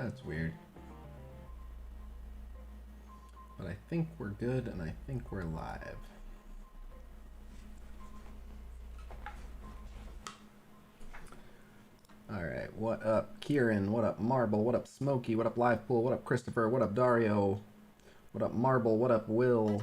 That's weird. But I think we're good, and I think we're live. Alright, what up Kieran, what up Marble, what up Smokey, what up Livepool, what up Christopher, what up Dario, what up Marble, what up Will.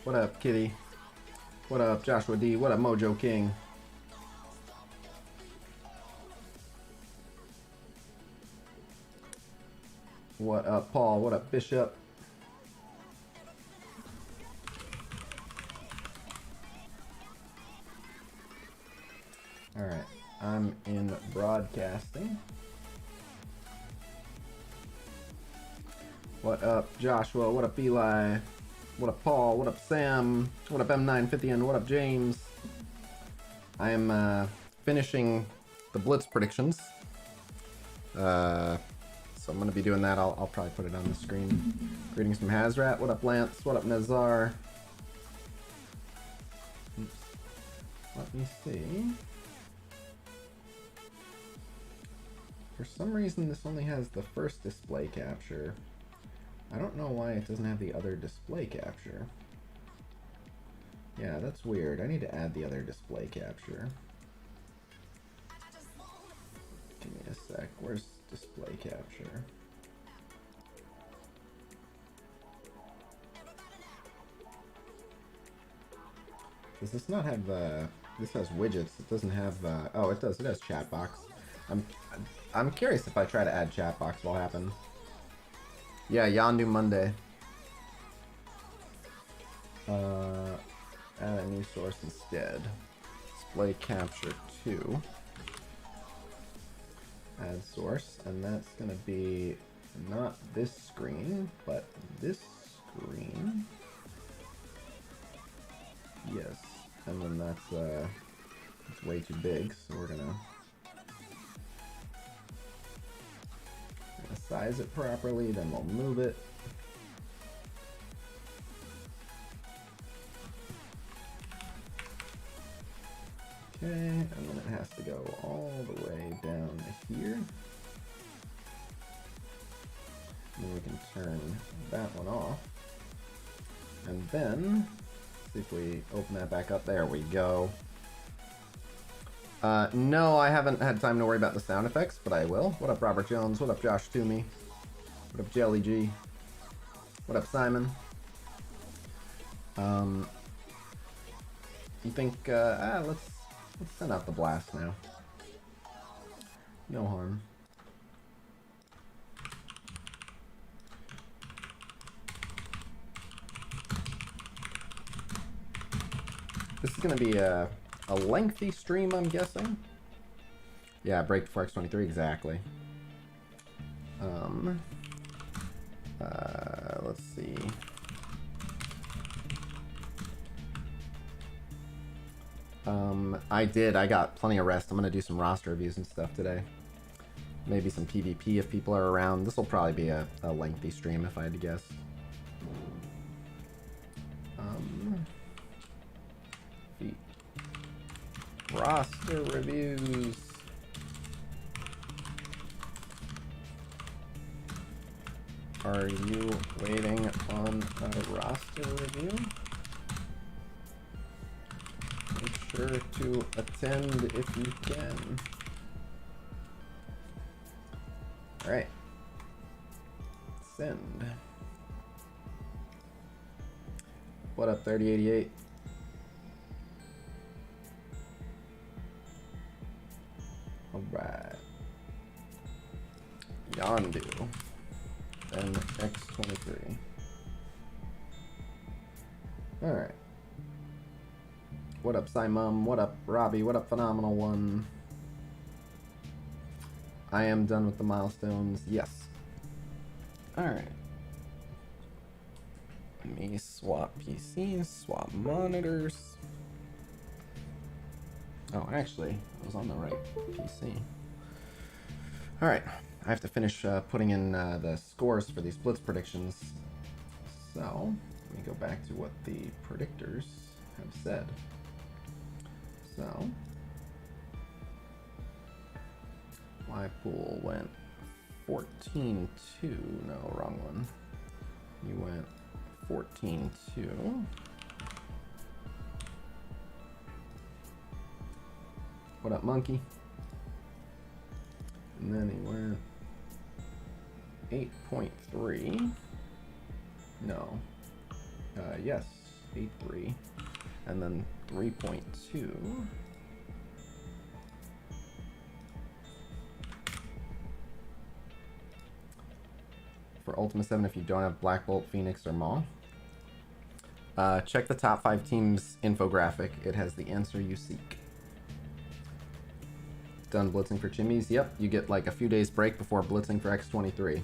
What up, Kitty? What up, Joshua D? What up, Mojo King? What up, Paul? What up, Bishop? Alright, I'm in broadcasting. What up, Joshua? What up, Eli? What up, Paul? What up, Sam? What up, M950? And what up, James? I am finishing the Blitz predictions. So I'm going to be doing that. I'll probably put it on the screen. Greetings from Hazrat. What up, Lance? What up, Nazar? Oops. Let me see. For some reason, this only has the first display capture. I don't know why it doesn't have the other display capture. Yeah, that's weird. I need to add the other display capture. Give me a sec. Where's display capture? Does this not have this has widgets? It doesn't have oh, it does. It has chat box. I'm curious if I try to add chat box will happen. Yeah, Yondu Monday. Add a new source instead. Display capture 2. Add source, and that's gonna be not this screen, but this screen. Yes, and then that's it's way too big, so we're gonna size it properly, then we'll move it. Okay, and then it has to go all the way down to here. And then we can turn that one off. And then, see if we open that back up. There we go. No, I haven't had time to worry about the sound effects, but I will. What up, Robert Jones? What up, Josh Toomey? What up, Jelly G? What up, Simon? You think, let's send out the blast now. No harm. This is gonna be a lengthy stream, I'm guessing. Yeah, break before X23, exactly. Let's see. I got plenty of rest. I'm gonna do some roster reviews and stuff today. Maybe some PvP if people are around. This will probably be a lengthy stream if I had to guess. Roster reviews. Are you waiting on a roster review? Make sure to attend if you can. Alright. Send. What up, 3088? Alright. Yondu. Then X23. Alright. What up, Simum? What up, Robbie? What up, Phenomenal One? I am done with the milestones. Yes. Alright. Let me swap PCs, swap monitors. Oh, actually, I was on the right PC. Alright, I have to finish putting in the scores for these Blitz predictions. So, let me go back to what the predictors have said. So, my pool went 14-2. No, wrong one. You went 14-2. What up, monkey? And then he went 8.3. No. Yes, 8.3. And then 3.2. For Ultima 7 if you don't have Black Bolt, Phoenix, or Maw. Check the top 5 teams infographic. It has the answer you seek. Done blitzing for Chimmies? Yep, you get like a few days break before blitzing for X23.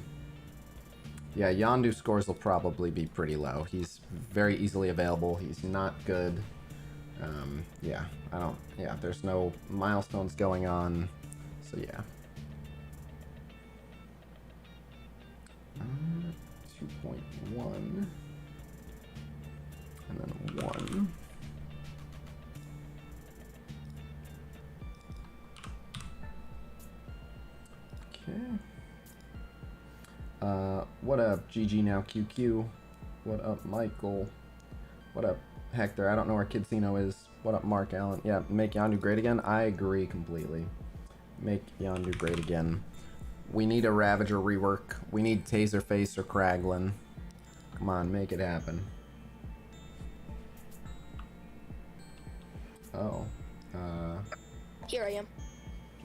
Yeah, Yondu scores will probably be pretty low. He's very easily available. He's not good. Yeah, there's no milestones going on. So yeah. 2.1. And then 1. Okay. What up, GG now QQ? What up, Michael? What up, Hector? I don't know where Khasino is. What up, Mark Allen? Yeah, make Yondu great again? I agree completely. Make Yondu great again. We need a Ravager rework. We need Taserface or Kraglin. Come on, make it happen. Oh. Here I am.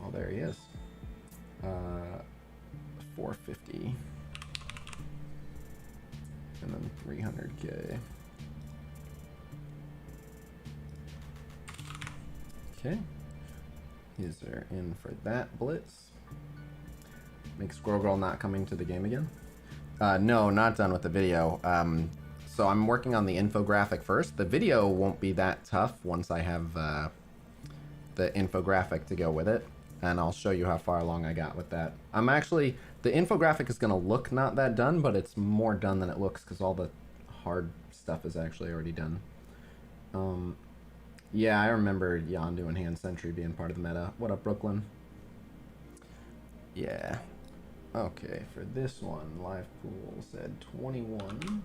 Oh, there he is. 450. And then 300k. Okay. Is there in for that Blitz? Make Squirrel Girl not coming to the game again? No, not done with the video. So I'm working on the infographic first. The video won't be that tough once I have the infographic to go with it. And I'll show you how far along I got with that. I'm actually, the infographic is going to look not that done, but it's more done than it looks because all the hard stuff is actually already done. Yeah, I remember Yondu and Hand Sentry being part of the meta. What up, Brooklyn? Yeah. Okay, for this one, Live Pool said 21,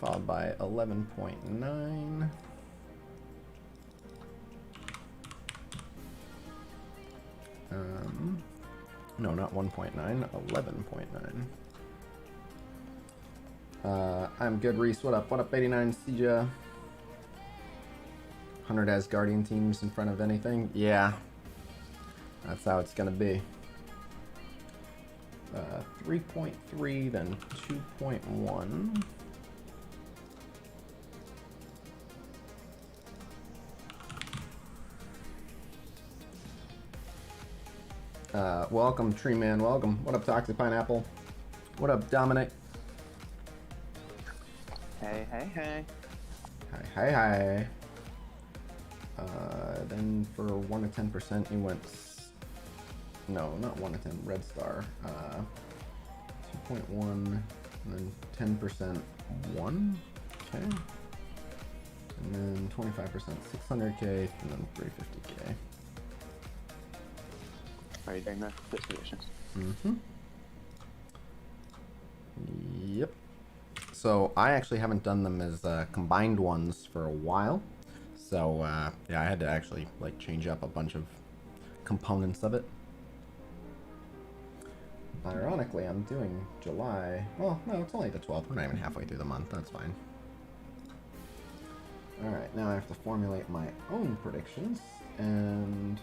followed by 11.9. No, not 1.9, 11.9. I'm good, Reese. What up? What up, 89 Sija? 100 as Guardian teams in front of anything? Yeah. That's how it's gonna be. 3.3, then 2.1. Welcome, Tree Man. Welcome. What up, Toxic Pineapple? What up, Dominic? Hey, hey, hey. Hi, hi, hi. Then for 1 to 10%, you went... No, not 1 to 10. Red Star. 2.1, and then 10%, 1. Okay. And then 25%, 600k, and then 350k. Are you doing the Blitz predictions? Mm-hmm. Yep. So I actually haven't done them as combined ones for a while. So yeah, I had to actually like change up a bunch of components of it. Ironically, I'm doing July. Well, no, it's only the 12th. We're not even halfway through the month. That's fine. Alright, now I have to formulate my own predictions. And...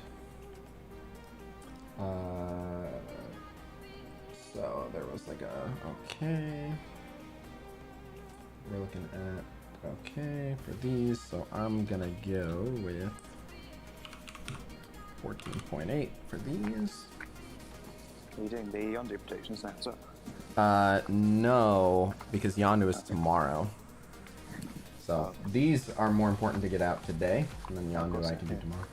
so there was like a... Okay. We're looking at... Okay, for these. So I'm gonna go with... 14.8 for these. Are you doing the Yondu predictions now, so? No, because Yondu is tomorrow. So these are more important to get out today, and then Yondu I can do tomorrow.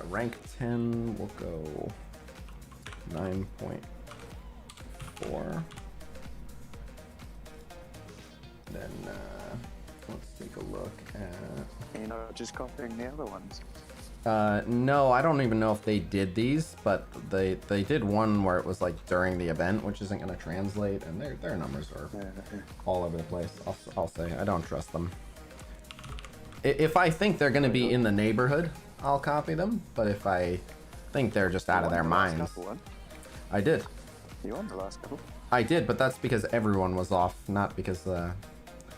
Rank 10, we'll go 9.4. Then let's take a look at... You're not just copying the other ones. No, I don't even know if they did these, but they did one where it was like during the event, which isn't going to translate, and their numbers are all over the place. I'll say I don't trust them. If I think they're going to be in the neighborhood, I'll copy them. But if I think they're just out of their minds, I did. You won the last couple. I did, but that's because everyone was off, not because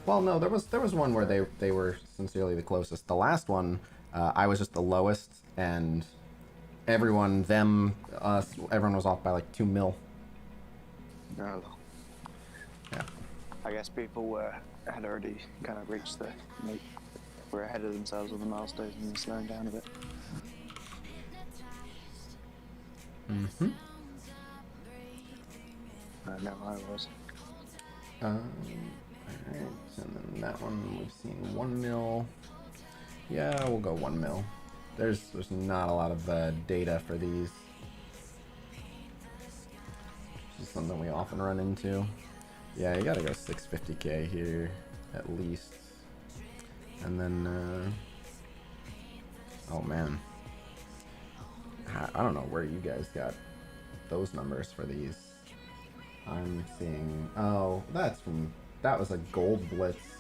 well, no, there was one where they were sincerely the closest. The last one. I was just the lowest, and everyone, us, everyone was off by like 2 mil. No. Yeah. I guess people had already kind of reached were ahead of themselves on the milestones and slowing down a bit. Mm-hmm. No, I was. Alright, and then that one we've seen 1 mil. Yeah, we'll go 1 mil. There's not a lot of data for these. This is something we often run into. Yeah, you gotta go 650k here at least. And then, oh man, I don't know where you guys got those numbers for these. I'm seeing. Oh, that was a gold blitz.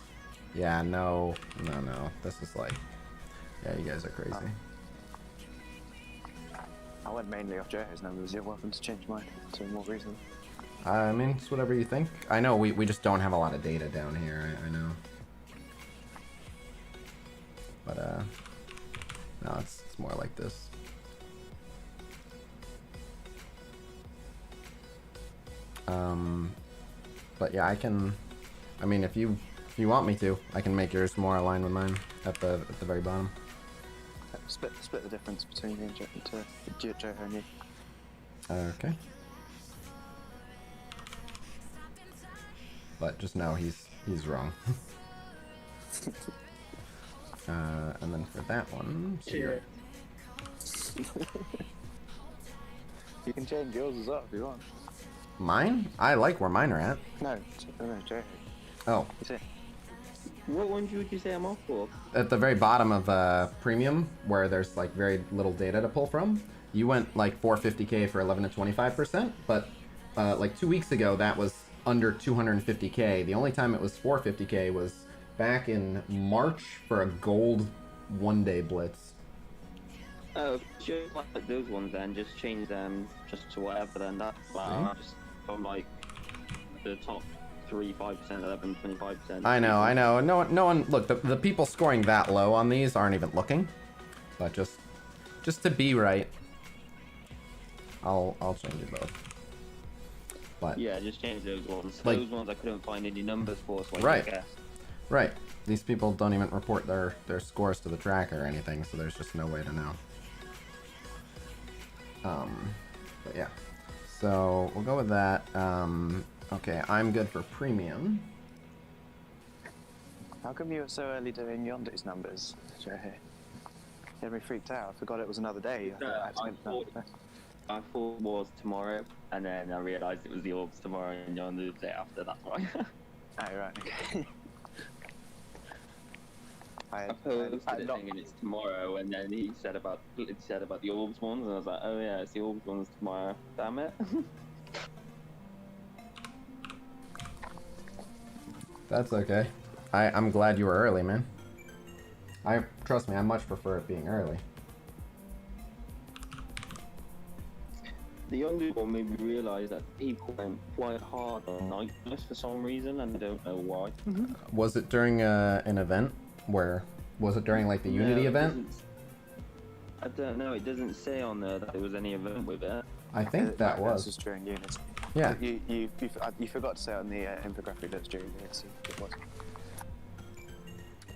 Yeah, no. This is like. Yeah, you guys are crazy. I went mainly off Jojo's numbers. You're welcome to change mine to more reasonable. I mean, it's whatever you think. I know we just don't have a lot of data down here. I know. But no, it's more like this. But yeah, I can. I mean, if you want me to, I can make yours more aligned with mine at the very bottom. Split the difference between me and Jojo and you. Okay. But just know he's wrong. And then for that one, so you can change yours as well if you want. Mine? I like where mine are at. No, Jojo. Oh. You see? What ones would you say I'm off for? At the very bottom of premium, where there's like very little data to pull from, you went like 450k for 11 to 25%, but like 2 weeks ago that was under 250k. The only time it was 450k was back in March for a gold 1-day blitz. Oh, just like those ones then, just change them just to whatever then. That's just from like the top 3, 5%, 11, 25%. I know. No one. Look, the people scoring that low on these aren't even looking. But just to be right, I'll change it both. But yeah, just change those ones. Like, those ones I couldn't find any numbers for, so I right, guess. Right. These people don't even report their scores to the tracker or anything, so there's just no way to know. But yeah. So we'll go with that. Okay, I'm good for premium. How come you were so early doing Yondu's numbers, Jojo? You had me freaked out. I forgot it was another day. I thought it was tomorrow, and then I realised it was the orbs tomorrow and you're on the day after, that's why. Oh, right, okay. I posted it thinking it's tomorrow, and then he said about the orbs ones, and I was like, oh yeah, it's the orbs ones tomorrow. Damn it. That's okay. I'm glad you were early, man. Trust me, I much prefer it being early. The younger one made me realise that people went quite hard on nightness for some reason, and I don't know why. Was it during an event? Where was it during like the Unity event? I don't know. It doesn't say on there that there was any event with it. I think that was. This was during Unity. Yeah. You forgot to say on the infographic that it's during Unity. It was.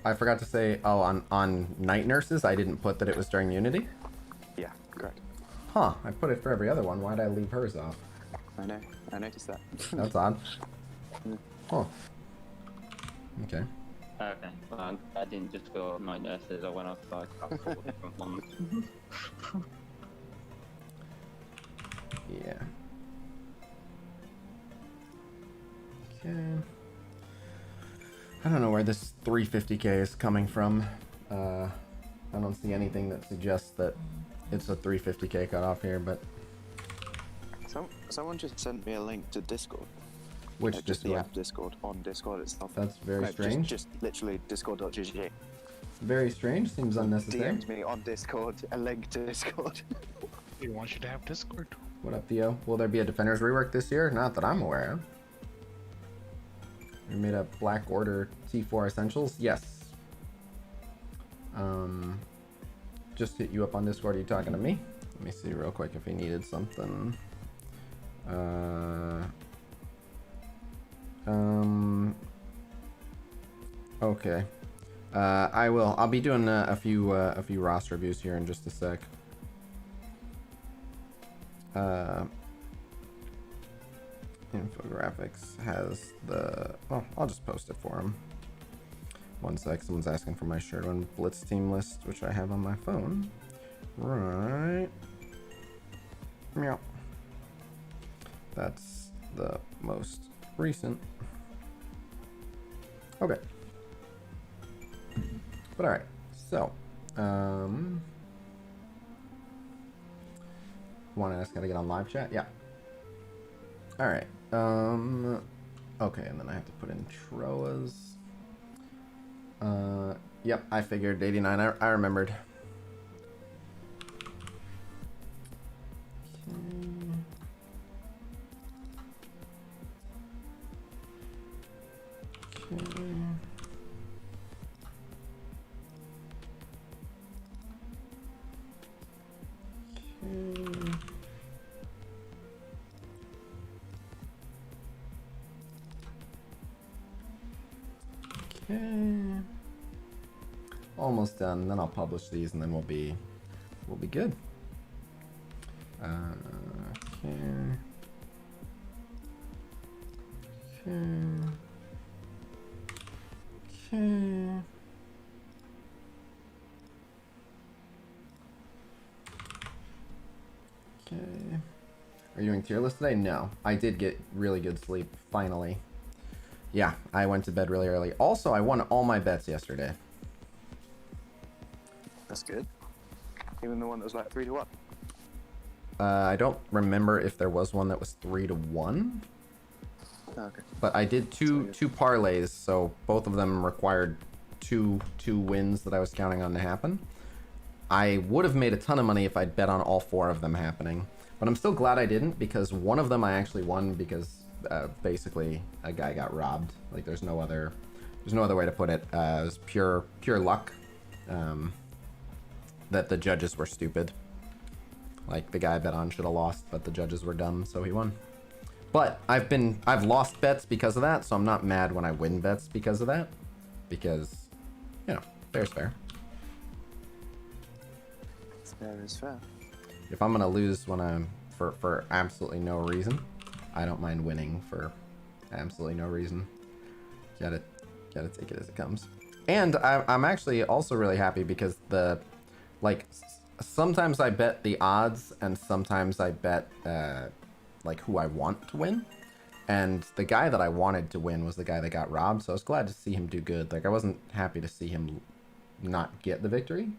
I forgot to say. Oh, on night nurses, I didn't put that it was during Unity. Yeah, correct. Huh? I put it for every other one. Why did I leave hers off? I know. I noticed that. That's odd. Oh. Okay. Okay, well, I didn't just go night nurses. I went off like a couple different ones. Yeah. Okay. I don't know where this 350k is coming from. I don't see anything that suggests that it's a 350k cutoff here, but Someone just sent me a link to Discord. which Just just the app Discord on Discord itself. That's very No, strange. Just literally discord.gg. Very strange. Seems unnecessary. DMs me on Discord a link to Discord. We want you to have Discord. What up, Theo? Will there be a Defenders rework this year? Not that I'm aware of. We made a Black Order T4 Essentials? Yes. Just hit you up on Discord. Are you talking to me? Let me see real quick if he needed something. Okay. I will. I'll be doing a few roster reviews here in just a sec. Infographics has the. Oh, I'll just post it for him. One sec. Someone's asking for my shirt on Blitz team list, which I have on my phone. Right. Meow. That's the most recent. Okay. But alright. So, want to ask how to get on live chat? Yeah. Alright. Okay, and then I have to put in Troas. Yep, I figured 89. I remembered. Okay. Okay. Almost done. Then I'll publish these, and then we'll be good. Okay. Okay. Okay. Are you doing tier list today? No. I did get really good sleep, finally. Yeah, I went to bed really early. Also, I won all my bets yesterday. That's good. Even the one that was like 3-1. I don't remember if there was one that was 3-1. Okay. But I did two parlays, so both of them required two wins that I was counting on to happen. I would have made a ton of money if I'd bet on all 4 of them happening. But I'm still glad I didn't, because one of them I actually won because basically a guy got robbed. Like there's no other way to put it. It was pure luck. That the judges were stupid. Like the guy I bet on should have lost, but the judges were dumb, so he won. But I've lost bets because of that, so I'm not mad when I win bets because of that. Because, you know, fair's fair. Fair is fair. If I'm gonna lose when I'm for absolutely no reason, I don't mind winning for absolutely no reason. Gotta take it as it comes. And I'm actually also really happy because sometimes I bet the odds and sometimes I bet like who I want to win. And the guy that I wanted to win was the guy that got robbed, so I was glad to see him do good. Like I wasn't happy to see him not get the victory.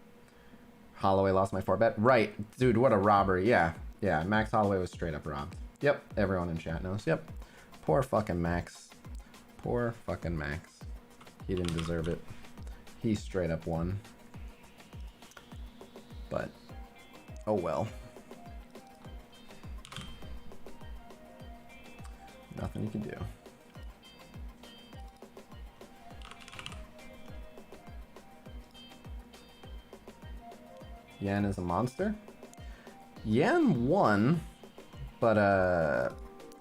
Holloway lost my 4 bet. Right, dude, what a robbery. Yeah, Max Holloway was straight up robbed. Yep, everyone in chat knows. Yep. Poor fucking Max. Poor fucking Max. He didn't deserve it. He straight up won. But, oh well. Nothing you can do. Yan is a monster. Yan won, but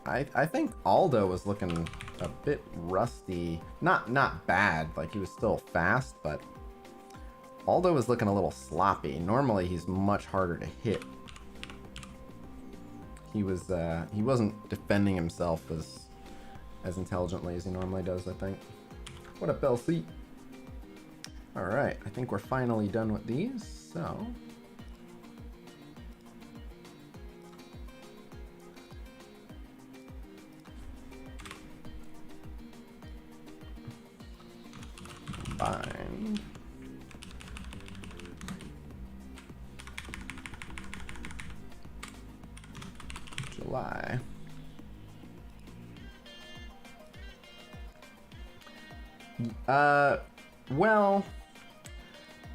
I think Aldo was looking a bit rusty. Not bad, like he was still fast, but Aldo was looking a little sloppy. Normally he's much harder to hit. He wasn't defending himself as intelligently as he normally does, I think. What up, Elsie? Alright, I think we're finally done with these, so... Fine. July. Well,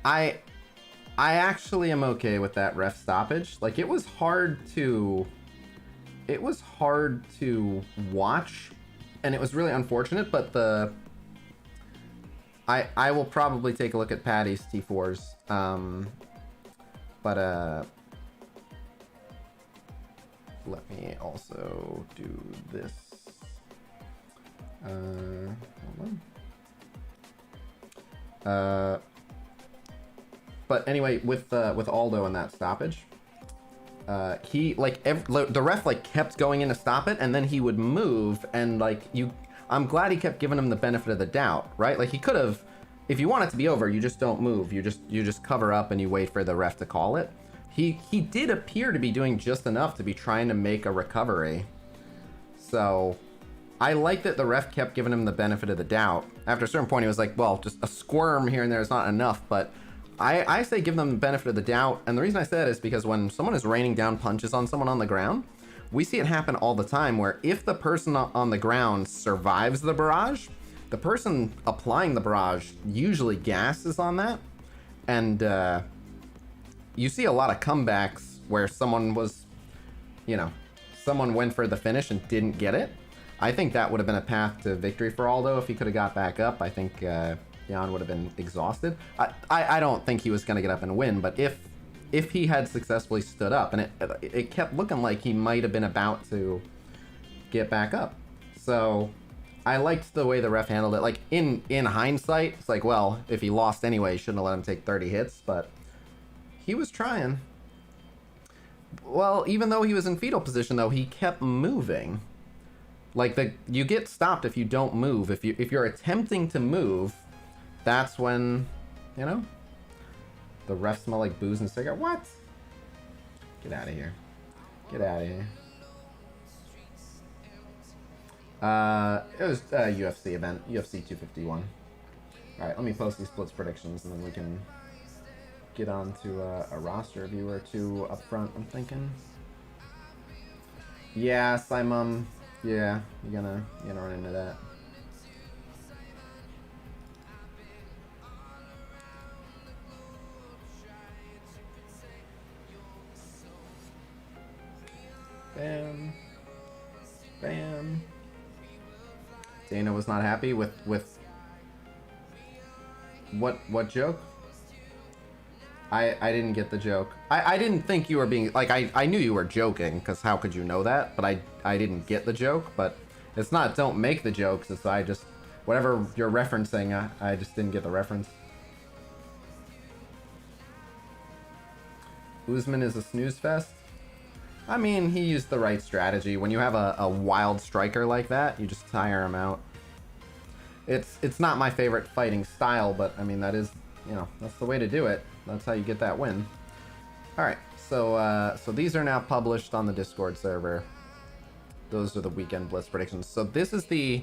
I actually am okay with that ref stoppage. Like, it was hard to watch, and it was really unfortunate, but I will probably take a look at Patty's T4s. Let me also do this. Hold on. But anyway, with Aldo and that stoppage, he like the ref like kept going in to stop it, and then he would move, and like I'm glad he kept giving him the benefit of the doubt, right? Like he could have, if you want it to be over, you just don't move, you just cover up and you wait for the ref to call it. He did appear to be doing just enough to be trying to make a recovery, so I like that the ref kept giving him the benefit of the doubt. After a certain point, he was like, well, just a squirm here and there is not enough, but I say give them the benefit of the doubt, and the reason I say that is because when someone is raining down punches on someone on the ground, we see it happen all the time, where if the person on the ground survives the barrage, the person applying the barrage usually gasses on that, and you see a lot of comebacks where someone was, someone went for the finish and didn't get it. I think that would have been a path to victory for Aldo if he could have got back up. I think Jan would have been exhausted. I don't think he was going to get up and win, but if he had successfully stood up, and it kept looking like he might have been about to get back up. So I liked the way the ref handled it. Like in hindsight, it's like, well, if he lost anyway, shouldn't have let him take 30 hits, but he was trying. Well, even though he was in fetal position though, he kept moving. Like you get stopped if you don't move. If you're attempting to move, that's when, the refs smell like booze and cigarette. What? Get out of here. Get out of here. It was a UFC event, UFC 251. All right, let me post these Blitz predictions, and then we can get on to a roster review or two up front, I'm thinking. Yeah, Simon. Yeah, you're gonna run into that. Bam. Bam. Dana was not happy with what joke? I didn't get the joke. I didn't think you were being, like, I knew you were joking, because how could you know that? But I didn't get the joke, but it's not don't make the jokes, it's I just, whatever you're referencing, I just didn't get the reference. Usman is a snooze fest? I mean, he used the right strategy. When you have a wild striker like that, you just tire him out. It's not my favorite fighting style, but I mean, that is, that's the way to do it. That's how you get that win. Alright, so these are now published on the Discord server. Those are the weekend Blitz predictions. So this is the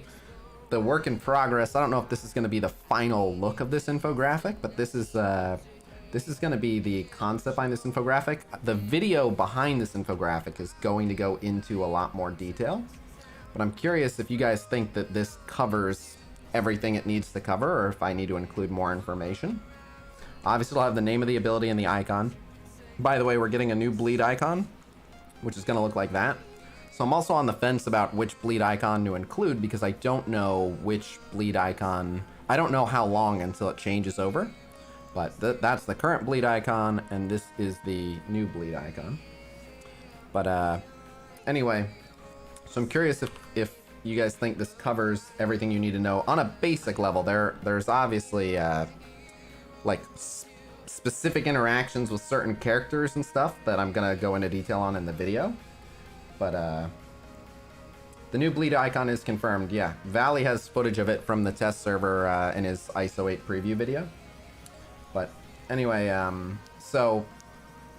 work in progress. I don't know if this is going to be the final look of this infographic, but this is going to be the concept behind this infographic. The video behind this infographic is going to go into a lot more detail, but I'm curious if you guys think that this covers everything it needs to cover, or if I need to include more information. Obviously, it'll have the name of the ability and the icon. By the way, we're getting a new bleed icon, which is going to look like that. So I'm also on the fence about which bleed icon to include, because I don't know which bleed icon. I don't know how long until it changes over. But that's the current bleed icon, and this is the new bleed icon. But anyway, so I'm curious if you guys think this covers everything you need to know on a basic level. There's obviously like specific interactions with certain characters and stuff that I'm gonna go into detail on in the video. But The new bleed icon is confirmed, yeah. Valley has footage of it from the test server in his ISO 8 preview video. But anyway, so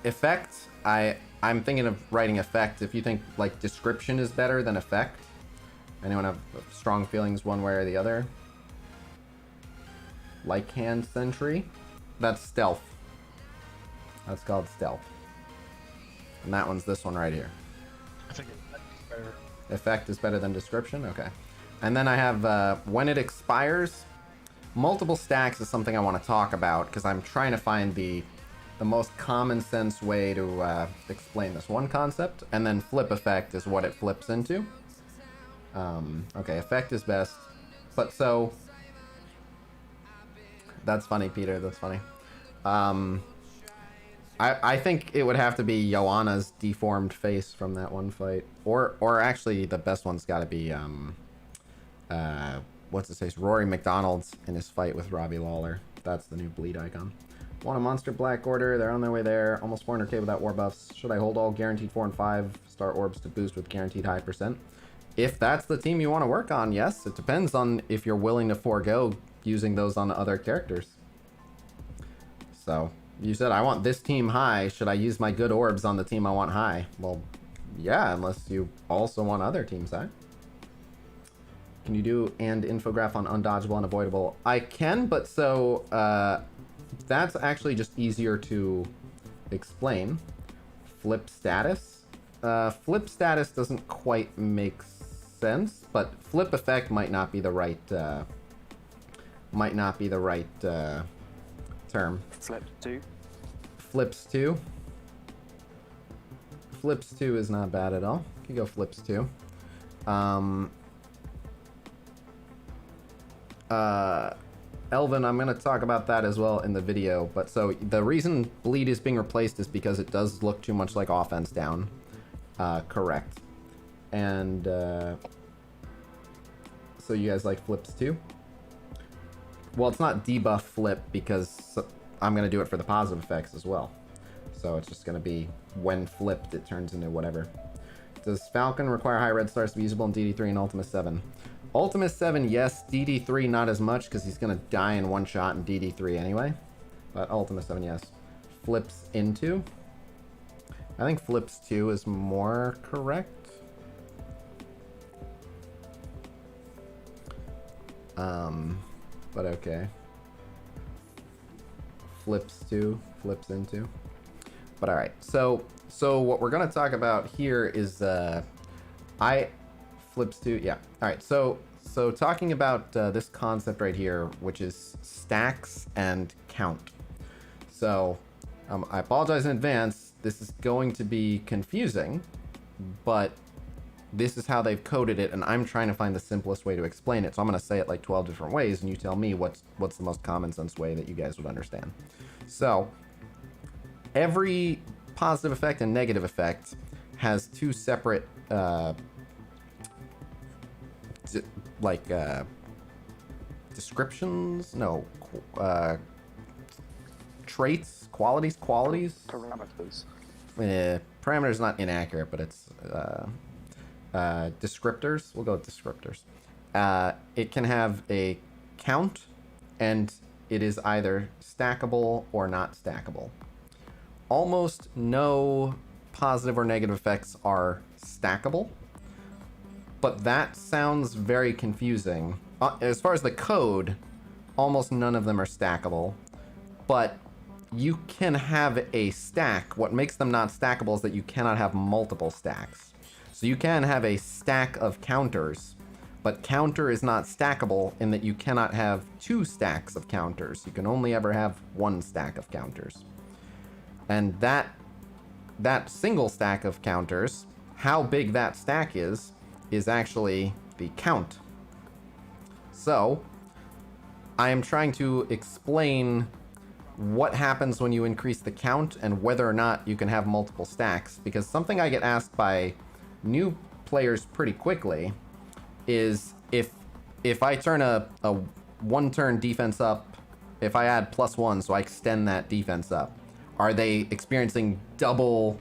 effect, I'm thinking of writing effect. If you think like description is better than effect. Anyone have strong feelings one way or the other? Like hand sentry? That's stealth. That's called stealth. And that one's this one right here. I think it's better. Effect is better than description? Okay. And then I have, when it expires, multiple stacks is something I want to talk about, because I'm trying to find the most common sense way to explain this one concept, and then flip effect is what it flips into. Okay, effect is best. But so... That's funny, Peter, that's funny. I think it would have to be Joanna's deformed face from that one fight. Or actually, the best one's got to be, what's his face? Rory McDonald's in his fight with Robbie Lawler. That's the new bleed icon. Want a monster black order. They're on their way there. Almost 400k without war buffs. Should I hold all guaranteed 4 and 5 star orbs to boost with guaranteed high percent? If that's the team you want to work on, yes. It depends on if you're willing to forego using those on other characters. So... You said, I want this team high. Should I use my good orbs on the team I want high? Well, yeah, unless you also want other teams high. Can you do and infograph on undodgeable and avoidable? I can, but so that's actually just easier to explain. Flip status. Flip status doesn't quite make sense, but flip effect might not be the right term. Flips 2. Flips 2. Flips 2 is not bad at all. You can go flips 2. Elvin, I'm going to talk about that as well in the video. But so the reason bleed is being replaced is because it does look too much like offense down. Correct. And so you guys like flips 2? Well, it's not debuff flip because I'm going to do it for the positive effects as well. So it's just going to be when flipped, it turns into whatever. Does Falcon require high red stars to be usable in DD3 and Ultima 7? Ultima 7, yes. DD3, not as much because he's going to die in one shot in DD3 anyway. But Ultima 7, yes. Flips into? I think flips 2 is more correct. But okay. Flips to, flips into. But alright, so what we're gonna talk about here is flips to, yeah. Alright, so talking about this concept right here, which is stacks and count. So I apologize in advance, this is going to be confusing, but this is how they've coded it, and I'm trying to find the simplest way to explain it. So I'm going to say it like 12 different ways, and you tell me what's the most common sense way that you guys would understand. So every positive effect and negative effect has two separate descriptions? No. Traits? Qualities? Parameters. Parameters not inaccurate, but it's descriptors. We'll go with descriptors. It can have a count, and it is either stackable or not stackable. Almost no positive or negative effects are stackable, but that sounds very confusing. As far as the code, almost none of them are stackable, but you can have a stack. What makes them not stackable is that you cannot have multiple stacks. So you can have a stack of counters, but counter is not stackable in that you cannot have two stacks of counters. You can only ever have one stack of counters. And that single stack of counters, how big that stack is actually the count. So I am trying to explain what happens when you increase the count and whether or not you can have multiple stacks, because something I get asked by new players pretty quickly is if I turn a one turn defense up, if I add +1, so I extend that defense up, are they experiencing double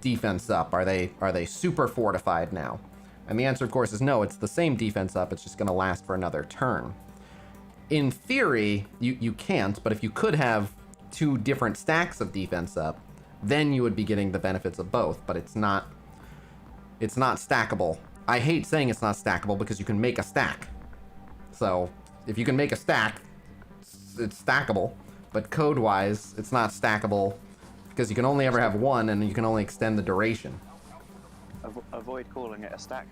defense up? Are they super fortified now? And the answer, of course, is no. It's the same defense up. It's just going to last for another turn. In theory, you can't, but if you could have 2 different stacks of defense up, then you would be getting the benefits of both, but it's not stackable. I hate saying it's not stackable because you can make a stack. So if you can make a stack, it's stackable, but code-wise, it's not stackable because you can only ever have one and you can only extend the duration. Avoid calling it a stack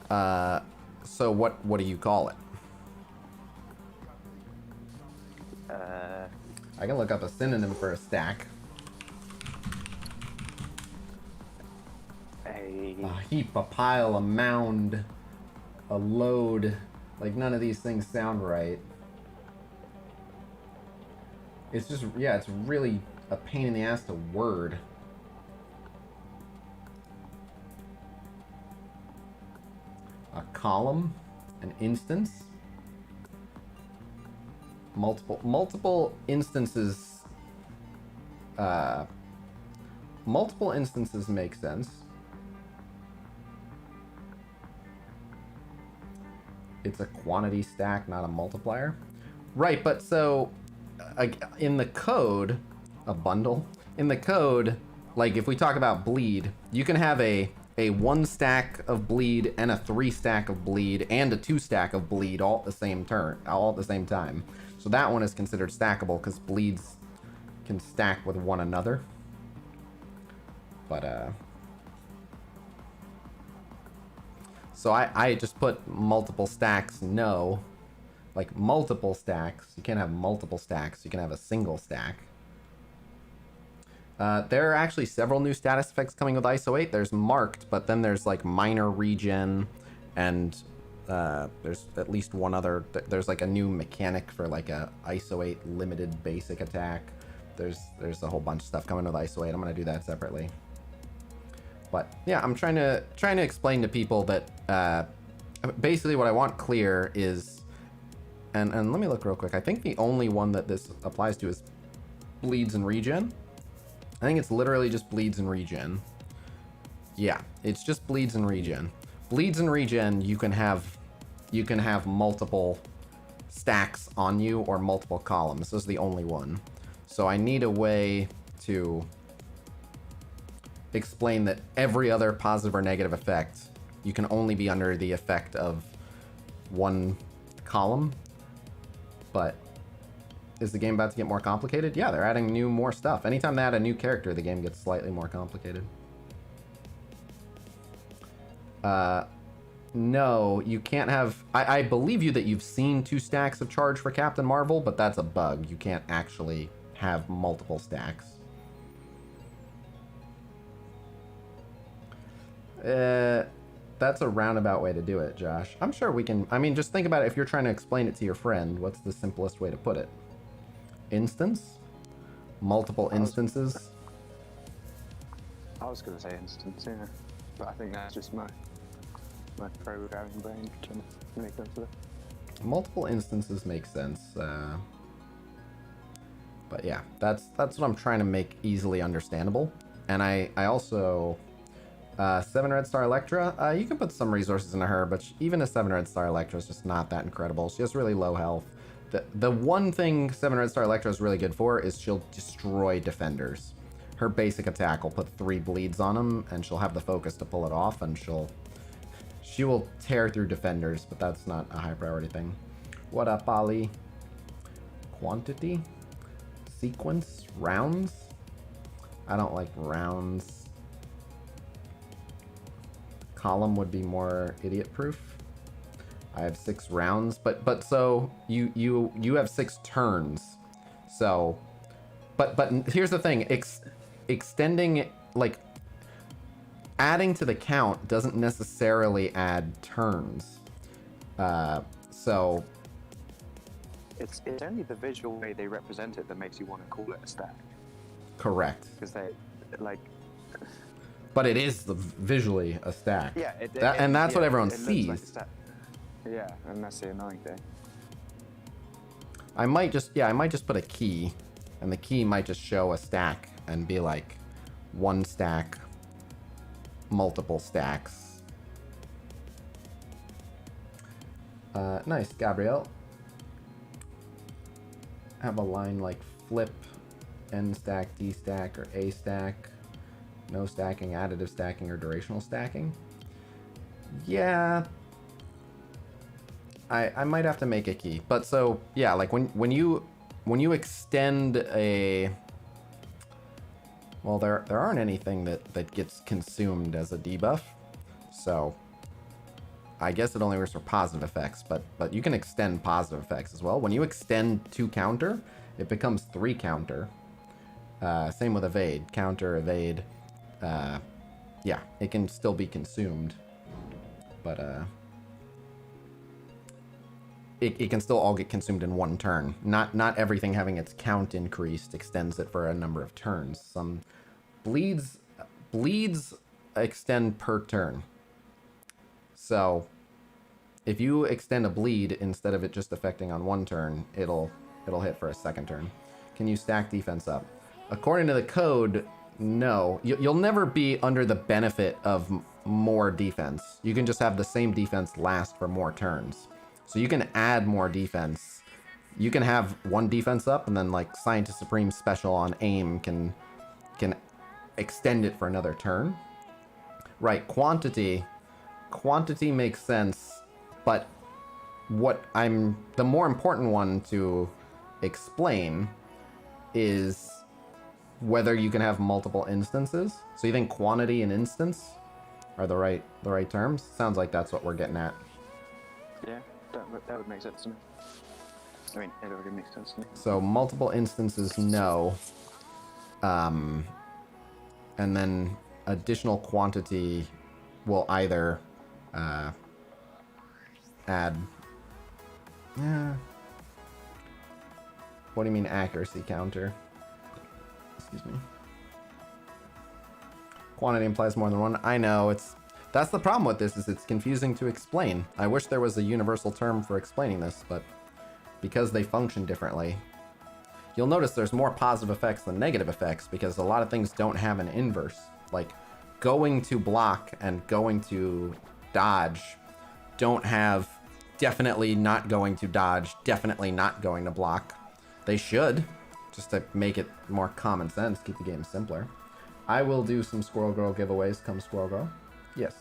then. So what do you call it? I can look up a synonym for a stack. A heap, a pile, a mound, a load. Like, none of these things sound right. It's just, yeah, it's really a pain in the ass to word. A column, an instance. Multiple instances. Multiple instances make sense. It's a quantity stack, not a multiplier. Right, but so in the code, a bundle. In the code, like if we talk about bleed, you can have a 1 stack of bleed and a 3 stack of bleed and a 2 stack of bleed all at the same turn, all at the same time. So that one is considered stackable because bleeds can stack with one another. But so I just put multiple stacks, no. Like multiple stacks. You can't have multiple stacks. You can have a single stack. There are actually several new status effects coming with ISO 8. There's marked, but then there's like minor regen, and there's at least one other. There's like a new mechanic for like a ISO 8 limited basic attack. There's a whole bunch of stuff coming with ISO 8. I'm gonna do that separately. But yeah, I'm trying to explain to people that basically what I want clear is, and let me look real quick. I think the only one that this applies to is bleeds and regen. I think it's literally just bleeds and regen. Yeah, it's just bleeds and regen. Bleeds and regen, you can have multiple stacks on you or multiple columns. This is the only one. So I need a way to explain that every other positive or negative effect, you can only be under the effect of one column. But is the game about to get more complicated? Yeah, they're adding more stuff. Anytime they add a new character, the game gets slightly more complicated. No, you can't have... I believe you that you've seen 2 stacks of charge for Captain Marvel, but that's a bug. You can't actually have multiple stacks. That's a roundabout way to do it, Josh. I'm sure we can... I mean, just think about it. If you're trying to explain it to your friend, what's the simplest way to put it? Instance? Multiple instances? I was going to say instance, yeah. But I think that's just my programming brain trying to make sense of it. Multiple instances make sense. But yeah, that's what I'm trying to make easily understandable. And I also... 7 Red Star Electra, you can put some resources into her, but even a 7 Red Star Electra is just not that incredible. She has really low health. The one thing 7 Red Star Electra is really good for is she'll destroy defenders. Her basic attack will put 3 bleeds on them, and she'll have the focus to pull it off, and she will tear through defenders, but that's not a high priority thing. What up, Ali? Quantity? Sequence? Rounds? I don't like rounds. Column would be more idiot-proof. I have 6 rounds, but so you have 6 turns. So, but here's the thing: extending, like, adding to the count doesn't necessarily add turns. So it's only the visual way they represent it that makes you want to call it a stack. Correct. Because they like. But it is visually a stack. Yeah, and that's what everyone it sees. looks like a stack. Yeah, and that's the annoying thing. I might just put a key, and the key might just show a stack and be like 1 stack, multiple stacks, Nice, Gabrielle. Have a line like flip, N stack, D stack, or A stack. No stacking, additive stacking, or durational stacking. Yeah. I might have to make a key. But so, yeah, like when you extend a... Well, there aren't anything that gets consumed as a debuff. So I guess it only works for positive effects, but you can extend positive effects as well. When you extend 2 counter, it becomes 3 counter. Same with evade. Counter, evade. Yeah, it can still be consumed. But it can still all get consumed in 1 turn. Not everything having its count increased extends it for a number of turns. Some bleeds extend per turn. So if you extend a bleed instead of it just affecting on 1 turn, it'll hit for a 2nd turn. Can you stack defense up? According to the code, no. You'll never be under the benefit of more defense. You can just have the same defense last for more turns. So you can add more defense. You can have 1 defense up, and then like Scientist Supreme special on aim can extend it for another turn. Right, quantity makes sense, but the more important one to explain is whether you can have multiple instances. So you think quantity and instance are the right terms? Sounds like that's what we're getting at. Yeah, that would make sense to me. I mean, it already makes sense to me. So multiple instances, no. And then additional quantity will either add... Yeah. What do you mean accuracy counter? Excuse me. Quantity implies more than 1. I know, that's the problem with this, is it's confusing to explain. I wish there was a universal term for explaining this, but because they function differently. You'll notice there's more positive effects than negative effects because a lot of things don't have an inverse. Like going to block and going to dodge don't have definitely not going to dodge, definitely not going to block. They should, just to make it more common sense, keep the game simpler. I will do some Squirrel Girl giveaways come Squirrel Girl. Yes.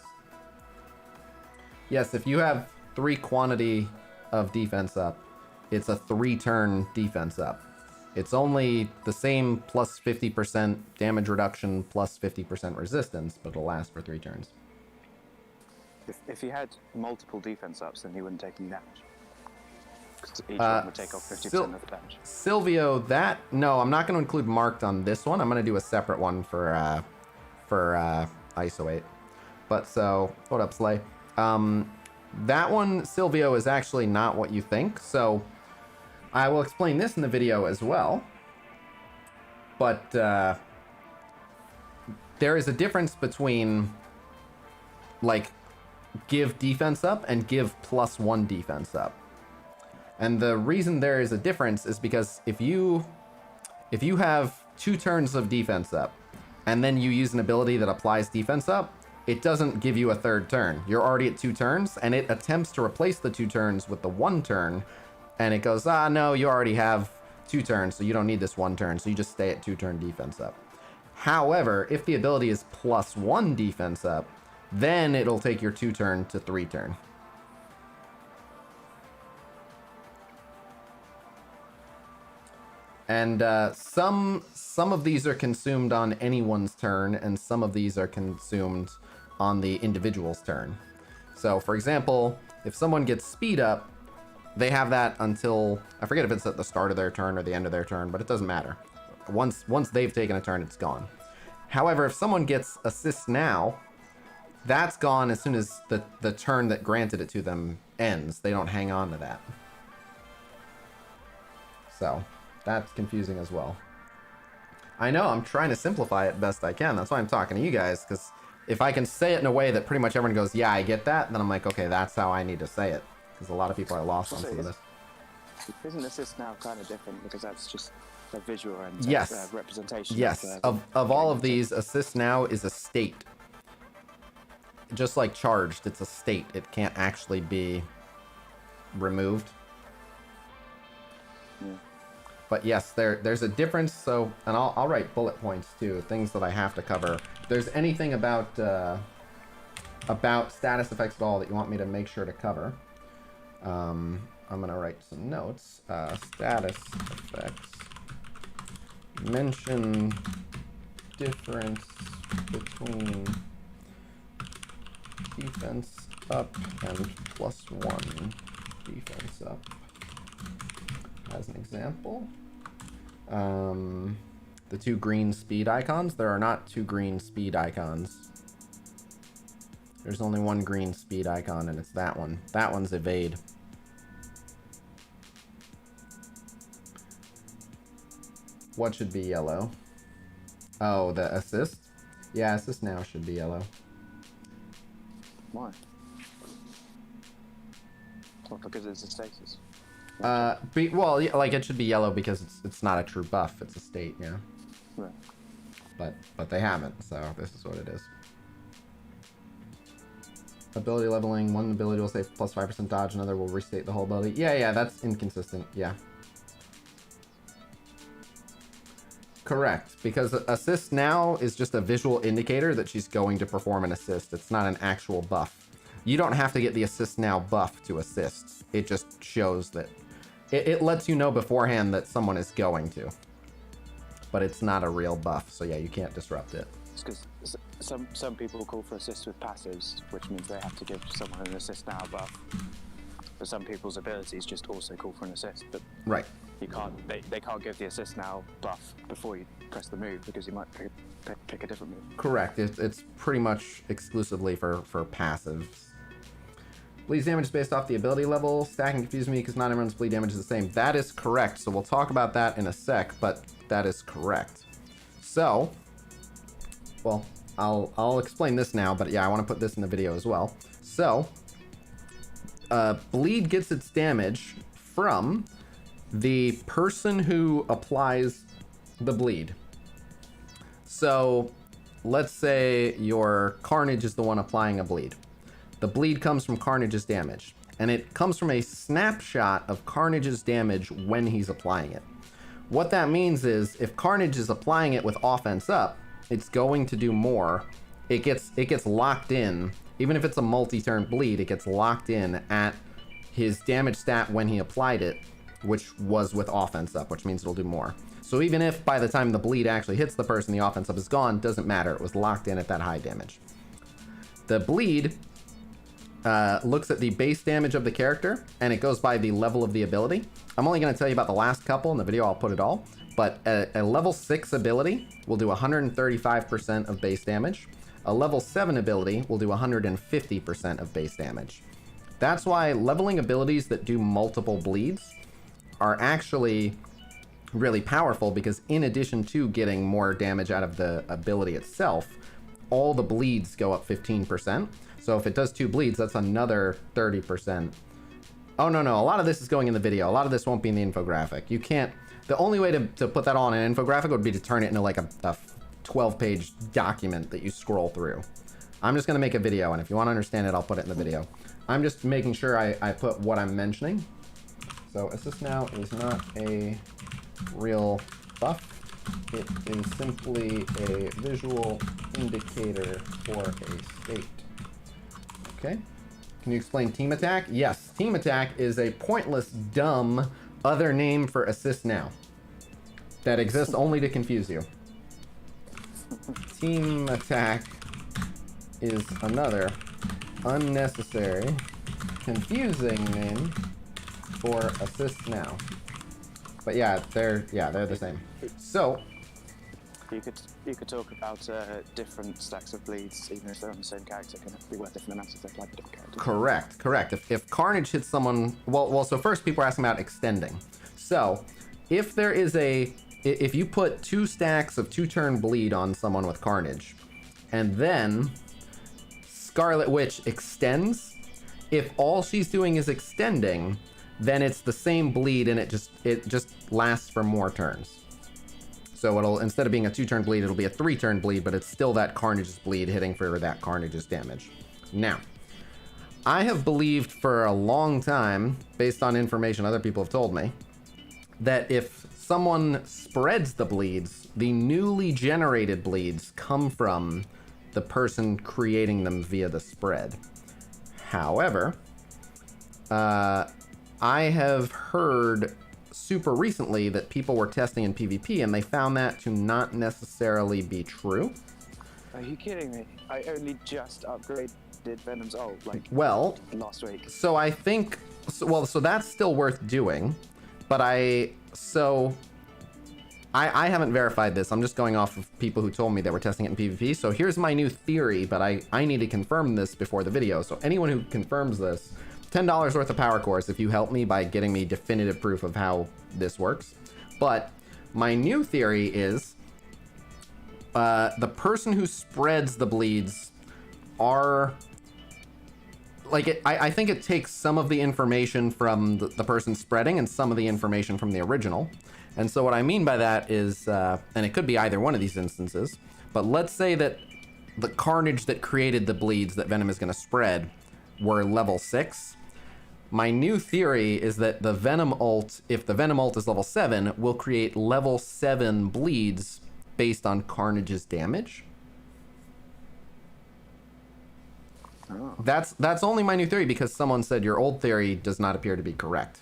Yes, if you have 3 quantity of defense up, it's a 3-turn defense up. It's only the same plus 50% damage reduction plus 50% resistance, but it'll last for 3 turns. If you had multiple defense ups, then you wouldn't take any damage. Because each one would take off 50% of the damage. Silvio, no, I'm not going to include marked on this one. I'm going to do a separate one for Isoate. But so, what up, Slay? That one, Silvio, is actually not what you think. So I will explain this in the video as well. But there is a difference between, like, give defense up and give +1 defense up. And the reason there is a difference is because if you have 2 turns of defense up and then you use an ability that applies defense up, it doesn't give you a 3rd turn. You're already at 2 turns, and it attempts to replace the 2 turns with the 1 turn, and it goes, no, you already have 2 turns, so you don't need this 1 turn, so you just stay at 2-turn defense up. However, if the ability is +1 defense up, then it'll take your 2-turn to 3-turn. And some of these are consumed on anyone's turn, and some of these are consumed on the individual's turn. So, for example, if someone gets speed up, they have that until, I forget if it's at the start of their turn or the end of their turn, but it doesn't matter. Once they've taken a turn, it's gone. However, if someone gets assist now, that's gone as soon as the turn that granted it to them ends. They don't hang on to that. So that's confusing as well. I know, I'm trying to simplify it best I can. That's why I'm talking to you guys, because if I can say it in a way that pretty much everyone goes, yeah, I get that, then I'm like, okay, that's how I need to say it. Because a lot of people are lost on some of this. Isn't assist now kind of different? Because that's just a visual and yes. Representation. Yes, of all of these, assist now is a state. Just like charged, it's a state. It can't actually be removed. Yeah. But yes, there's a difference. So, and I'll write bullet points too, things that I have to cover. If there's anything about status effects at all that you want me to make sure to cover, I'm gonna write some notes. Status effects. Mention difference between defense up and +1 defense up. As an example, the 2 green speed icons. There are not 2 green speed icons. There's only 1 green speed icon, and it's that one. That one's evade. What should be yellow? Oh, the assist? Yeah, assist now should be yellow. Why? Well, because it's a status. Well, yeah, like it should be yellow because it's not a true buff. It's a state, yeah. Right. But they haven't, so this is what it is. Ability leveling. One ability will say plus 5% dodge, another will restate the whole ability. Yeah, that's inconsistent. Yeah. Correct, because assist now is just a visual indicator that she's going to perform an assist. It's not an actual buff. You don't have to get the assist now buff to assist. It just shows that it lets you know beforehand that someone is going to. But it's not a real buff, so yeah, you can't disrupt it. It's because some people call for assist with passives, which means they have to give someone an assist now buff. But some people's abilities just also call for an assist, but right. You can't. They can't give the assist now buff before you press the move because you might pick a different move. Correct. It's pretty much exclusively for passives. Bleed damage is based off the ability level. Stacking confuses me because not everyone's bleed damage is the same. That is correct. So we'll talk about that in a sec, but that is correct. So, well, I'll explain this now, but yeah, I want to put this in the video as well. So, bleed gets its damage from the person who applies the bleed. So, let's say your Carnage is the one applying a bleed. The bleed comes from Carnage's damage, and it comes from a snapshot of Carnage's damage when he's applying it. What that means is, if Carnage is applying it with offense up, it's going to do more. It gets locked in, even if it's a multi-turn bleed, it gets locked in at his damage stat when he applied it, which was with offense up, which means it'll do more. So even if by the time the bleed actually hits the person, the offense up is gone, doesn't matter. It was locked in at that high damage. The bleed looks at the base damage of the character, and it goes by the level of the ability. I'm only going to tell you about the last couple. In the video, I'll put it all. But a level 6 ability will do 135% of base damage. A level 7 ability will do 150% of base damage. That's why leveling abilities that do multiple bleeds are actually really powerful, because in addition to getting more damage out of the ability itself, all the bleeds go up 15%. So if it does 2 bleeds, that's another 30%. Oh, no, a lot of this is going in the video. A lot of this won't be in the infographic. You can't... The only way to put that on an infographic would be to turn it into like a 12-page document that you scroll through. I'm just going to make a video, and if you want to understand it, I'll put it in the video. I'm just making sure I put what I'm mentioning. So assist now is not a real buff. It is simply a visual indicator for a state. Okay. Can you explain team attack? Yes, team attack is a pointless, dumb other name for assist now that exists only to confuse you. Team attack is another unnecessary, confusing name for assist now. But yeah, they're the same. So you could talk about different stacks of bleeds, even if they're on the same character, can be worth different amounts if they apply to different characters. Correct. If Carnage hits someone, well, so first people are asking about extending. So if there is if you put 2 stacks of 2-turn bleed on someone with Carnage, and then Scarlet Witch extends, if all she's doing is extending, then it's the same bleed, and it just lasts for more turns. So it'll, instead of being a 2-turn bleed, it'll be a 3-turn bleed, but it's still that Carnage's bleed hitting for that Carnage's damage. Now, I have believed for a long time, based on information other people have told me, that if someone spreads the bleeds, the newly generated bleeds come from the person creating them via the spread. However, I have heard super recently that people were testing in PvP and they found that to not necessarily be true. Are you kidding me? I only just upgraded Venom's ult, like, well, last week. So I think, so that's still worth doing, but I haven't verified this. I'm just going off of people who told me they were testing it in PvP. So here's my new theory, but I need to confirm this before the video. So anyone who confirms this, $10 worth of power cores if you help me by getting me definitive proof of how this works. But my new theory is the person who spreads the bleeds are... Like, I think it takes some of the information from the person spreading and some of the information from the original. And so what I mean by that is, and it could be either one of these instances, but let's say that the carnage that created the bleeds that Venom is going to spread were level 6. My new theory is that the Venom ult, if the Venom ult is level 7, will create level 7 bleeds based on Carnage's damage. Oh. That's only my new theory because someone said your old theory does not appear to be correct.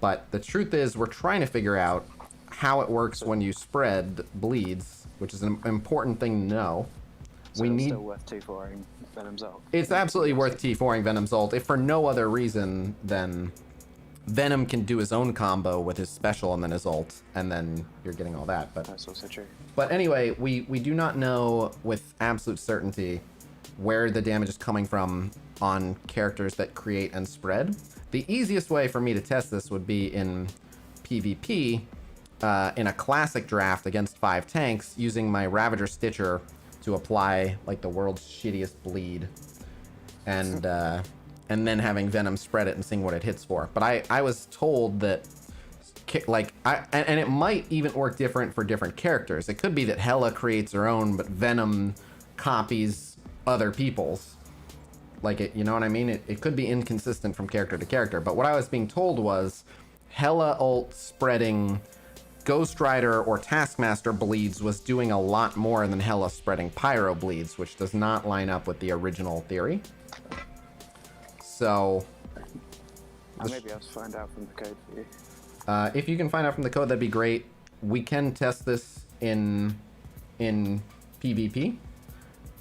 But the truth is we're trying to figure out how it works when you spread bleeds, which is an important thing to know. So it's still worth T4ing Venom's ult. It's absolutely worth T4ing Venom's ult, if for no other reason than Venom can do his own combo with his special and then his ult, and then you're getting all that. But that's also true. But anyway, we do not know with absolute certainty where the damage is coming from on characters that create and spread. The easiest way for me to test this would be in PvP, in a classic draft against 5 tanks, using my Ravager Stitcher to apply like the world's shittiest bleed, and then having Venom spread it and seeing what it hits for. But I was told that, like, and it might even work different for different characters. It could be that Hela creates her own, but Venom copies other people's. Like, it, you know what I mean? It could be inconsistent from character to character. But what I was being told was Hela ult spreading Ghost Rider or Taskmaster bleeds was doing a lot more than Hela spreading Pyro bleeds, which does not line up with the original theory. So I may be able to find out from the code for you. If you can find out from the code, that'd be great. We can test this in PvP,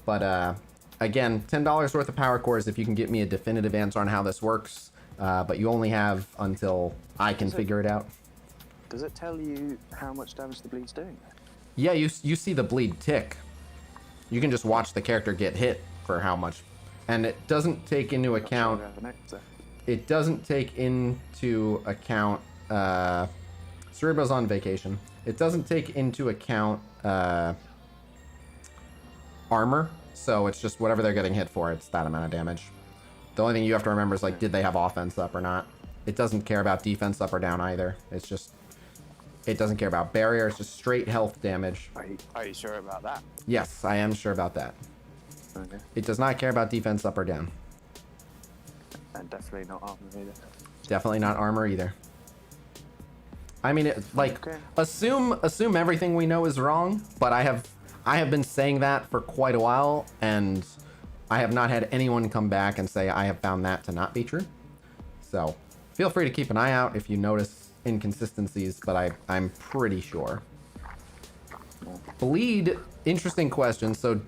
but again, $10 worth of power cores if you can get me a definitive answer on how this works. But you only have until I can figure it out. Does it tell you how much damage the bleed's doing? Yeah, you see the bleed tick. You can just watch the character get hit for how much, and it doesn't take into account. It doesn't take into account. Cerebro's on vacation. It doesn't take into account armor, so it's just whatever they're getting hit for. It's that amount of damage. The only thing you have to remember is, like, did they have offense up or not? It doesn't care about defense up or down either. It's just, it doesn't care about barrier. It's just straight health damage. Are you sure about that? Yes, I am sure about that. Okay. It does not care about defense up or down. And definitely not armor either. Definitely not armor either. I mean, assume everything we know is wrong, but I have been saying that for quite a while, and I have not had anyone come back and say I have found that to not be true. So feel free to keep an eye out if you notice inconsistencies, but I'm pretty sure. Bleed, interesting question. So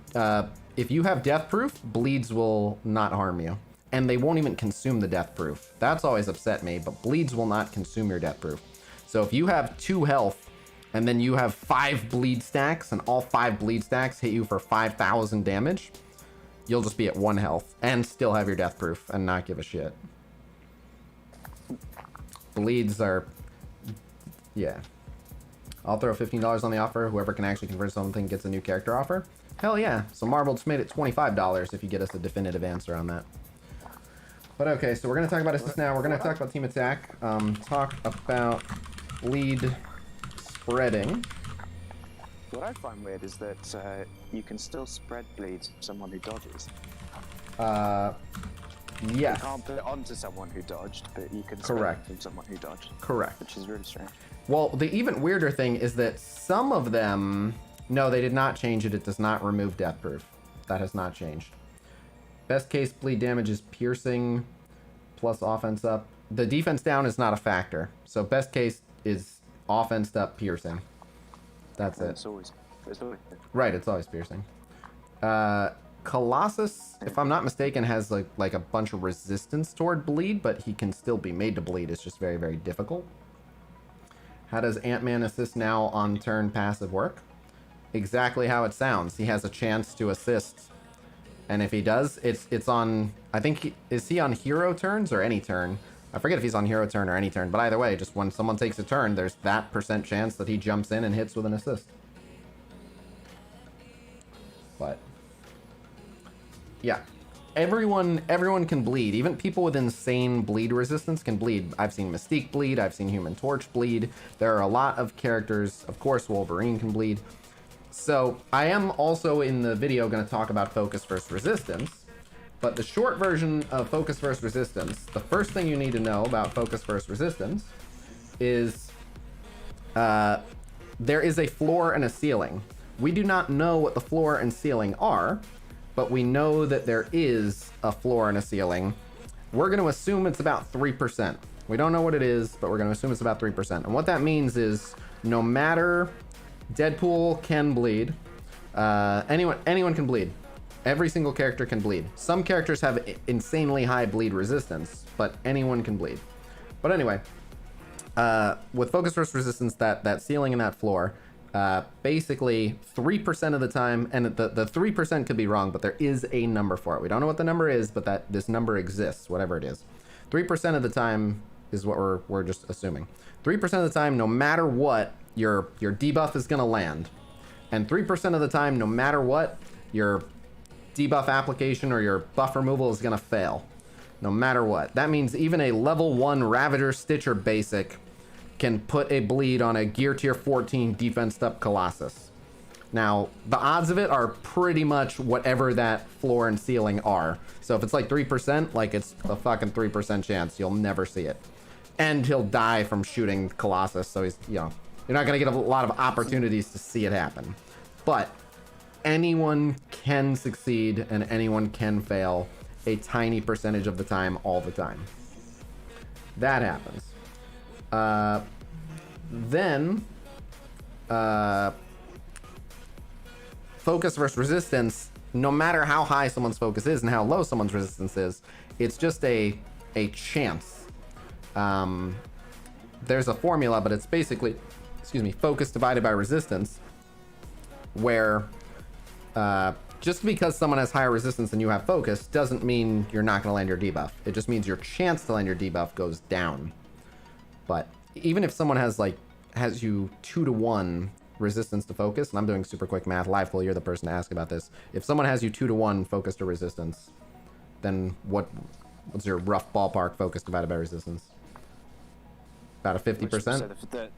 if you have death proof, bleeds will not harm you, and they won't even consume the death proof. That's always upset me, but bleeds will not consume your death proof. So if you have 2 health and then you have 5 bleed stacks and all 5 bleed stacks hit you for 5,000 damage, you'll just be at 1 health and still have your death proof and not give a shit. Bleeds are, yeah. I'll throw $15 on the offer. Whoever can actually convert something gets a new character offer. Hell yeah. So Marvel just made it $25 if you get us a definitive answer on that. But okay, so we're going to talk about assist now. We're going to talk about team attack. Talk about bleed spreading. What I find weird is that you can still spread bleeds to someone who dodges. Yes. You can't put it onto someone who dodged, but you can Correct. spend it from someone who dodged. Correct. Which is really strange. Well, the even weirder thing is that some of them... No, they did not change it. It does not remove death proof. That has not changed. Best case bleed damage is piercing plus offense up. The defense down is not a factor. So best case is offense up piercing. That's it. It's always Right, it's always piercing. Colossus, if I'm not mistaken, has like a bunch of resistance toward bleed, but he can still be made to bleed. It's just very, very difficult. How does Ant-Man assist now on turn passive work? Exactly how it sounds. He has a chance to assist. And if he does, it's on... I think... is he on hero turns or any turn? I forget if he's on hero turn or any turn. But either way, just when someone takes a turn, there's that % chance that he jumps in and hits with an assist. But... yeah. Everyone can bleed. Even people with insane bleed resistance can bleed. I've seen Mystique bleed. I've seen Human Torch bleed. There are a lot of characters. Of course, Wolverine can bleed. So, I am also in the video going to talk about Focus versus Resistance. But the short version of Focus versus Resistance, the first thing you need to know about Focus versus Resistance is there is a floor and a ceiling. We do not know what the floor and ceiling are, but we know that there is a floor and a ceiling. We're going to assume it's about 3%. We don't know what it is, but we're going to assume it's about 3%. And what that means is no matter... Deadpool can bleed. Anyone can bleed. Every single character can bleed. Some characters have insanely high bleed resistance, but anyone can bleed. But anyway, with Focus versus Resistance, that ceiling and that floor, basically 3% of the time, and the 3% could be wrong, but there is a number for it. We don't know what the number is, but that this number exists, whatever it is. 3% of the time is what we're just assuming. 3% of the time, no matter what, your debuff is going to land. And 3% of the time, no matter what, your debuff application or your buff removal is going to fail. No matter what. That means even a level 1 Ravager Stitcher basic can put a bleed on a Gear Tier 14 defensed up Colossus. Now, the odds of it are pretty much whatever that floor and ceiling are. So if it's like 3%, like it's a fucking 3% chance you'll never see it. And he'll die from shooting Colossus, so he's, you know... You're not going to get a lot of opportunities to see it happen. But anyone can succeed and anyone can fail a tiny percentage of the time, all the time. That happens. Then, Focus versus Resistance, no matter how high someone's focus is and how low someone's resistance is, it's just a chance. There's a formula, but it's basically... focus divided by resistance, where just because someone has higher resistance than you have focus doesn't mean you're not going to land your debuff. It just means your chance to land your debuff goes down. But even if someone has you 2-to-1 resistance to focus, and I'm doing super quick math, Livepool, you're the person to ask about this. If someone has you 2-to-1 focus to resistance, then what's your rough ballpark focus divided by resistance? About a 50%?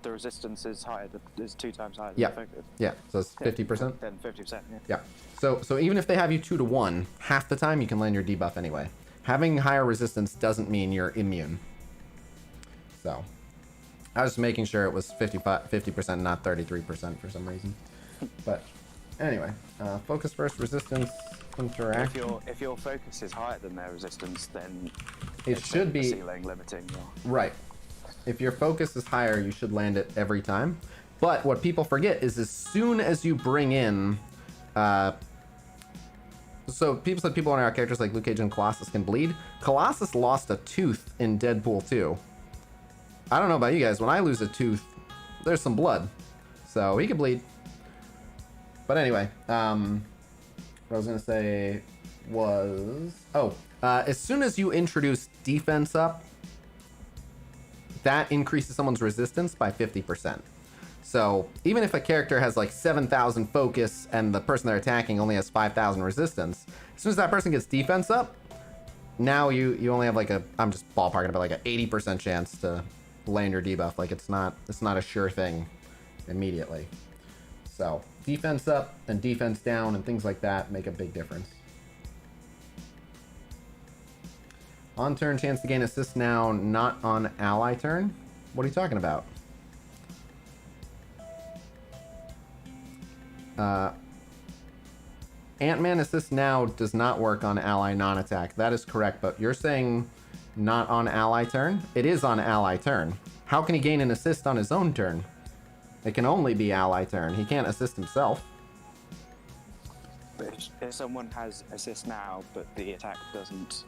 The resistance is higher. Is 2 times higher than yeah. the focus. Yeah, so it's 50%? Then 50%, yeah. Yeah. So even if they have you 2-to-1, half the time you can land your debuff anyway. Having higher resistance doesn't mean you're immune. So, I was just making sure it was 50%, not 33% for some reason. But anyway, focus versus resistance interact. If your focus is higher than their resistance, then it should be ceiling limiting. Right. If your focus is higher, you should land it every time. But what people forget is as soon as you bring in... so people said people on our characters like Luke Cage and Colossus can bleed. Colossus lost a tooth in Deadpool 2. I don't know about you guys. When I lose a tooth, there's some blood. So he can bleed. But anyway, what I was going to say was... as soon as you introduce defense up, that increases someone's resistance by 50%. So even if a character has like 7,000 focus and the person they're attacking only has 5,000 resistance, as soon as that person gets defense up, now you only have like I'm just ballparking about like an 80% chance to land your debuff. Like it's not a sure thing immediately. So defense up and defense down and things like that make a big difference. On turn, chance to gain assist now, not on ally turn? What are you talking about? Ant-Man assist now does not work on ally non-attack. That is correct, but you're saying not on ally turn? It is on ally turn. How can he gain an assist on his own turn? It can only be ally turn. He can't assist himself. But if someone has assist now, but the attack doesn't,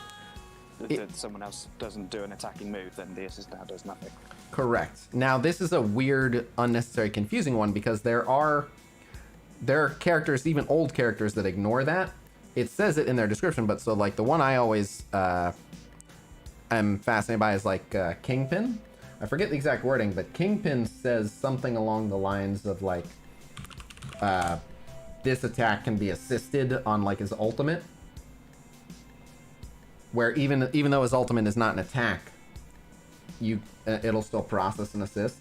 someone else doesn't do an attacking move, then the assist now does nothing. Correct. Now, this is a weird, unnecessary, confusing one because there are characters, even old characters, that ignore that. It says it in their description, but so like the one I always am fascinated by is like Kingpin. I forget the exact wording, but Kingpin says something along the lines of like this attack can be assisted on like his ultimate, where even though his ultimate is not an attack, it'll still process an assist.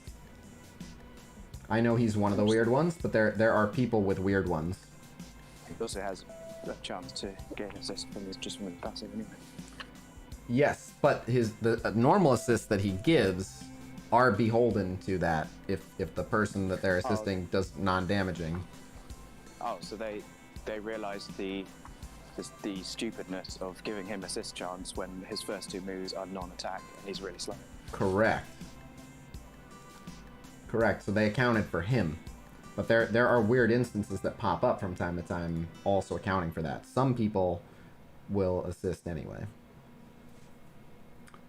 I know he's one of the weird ones, but there are people with weird ones. He also has a chance to gain assist from his passive anyway. Yes, but the normal assists that he gives are beholden to that if the person that they're assisting does non-damaging. Oh, so they realise the stupidness of giving him assist chance when his first two moves are non-attack and he's really slow. Correct. So they accounted for him. But there are weird instances that pop up from time to time also accounting for that. Some people will assist anyway.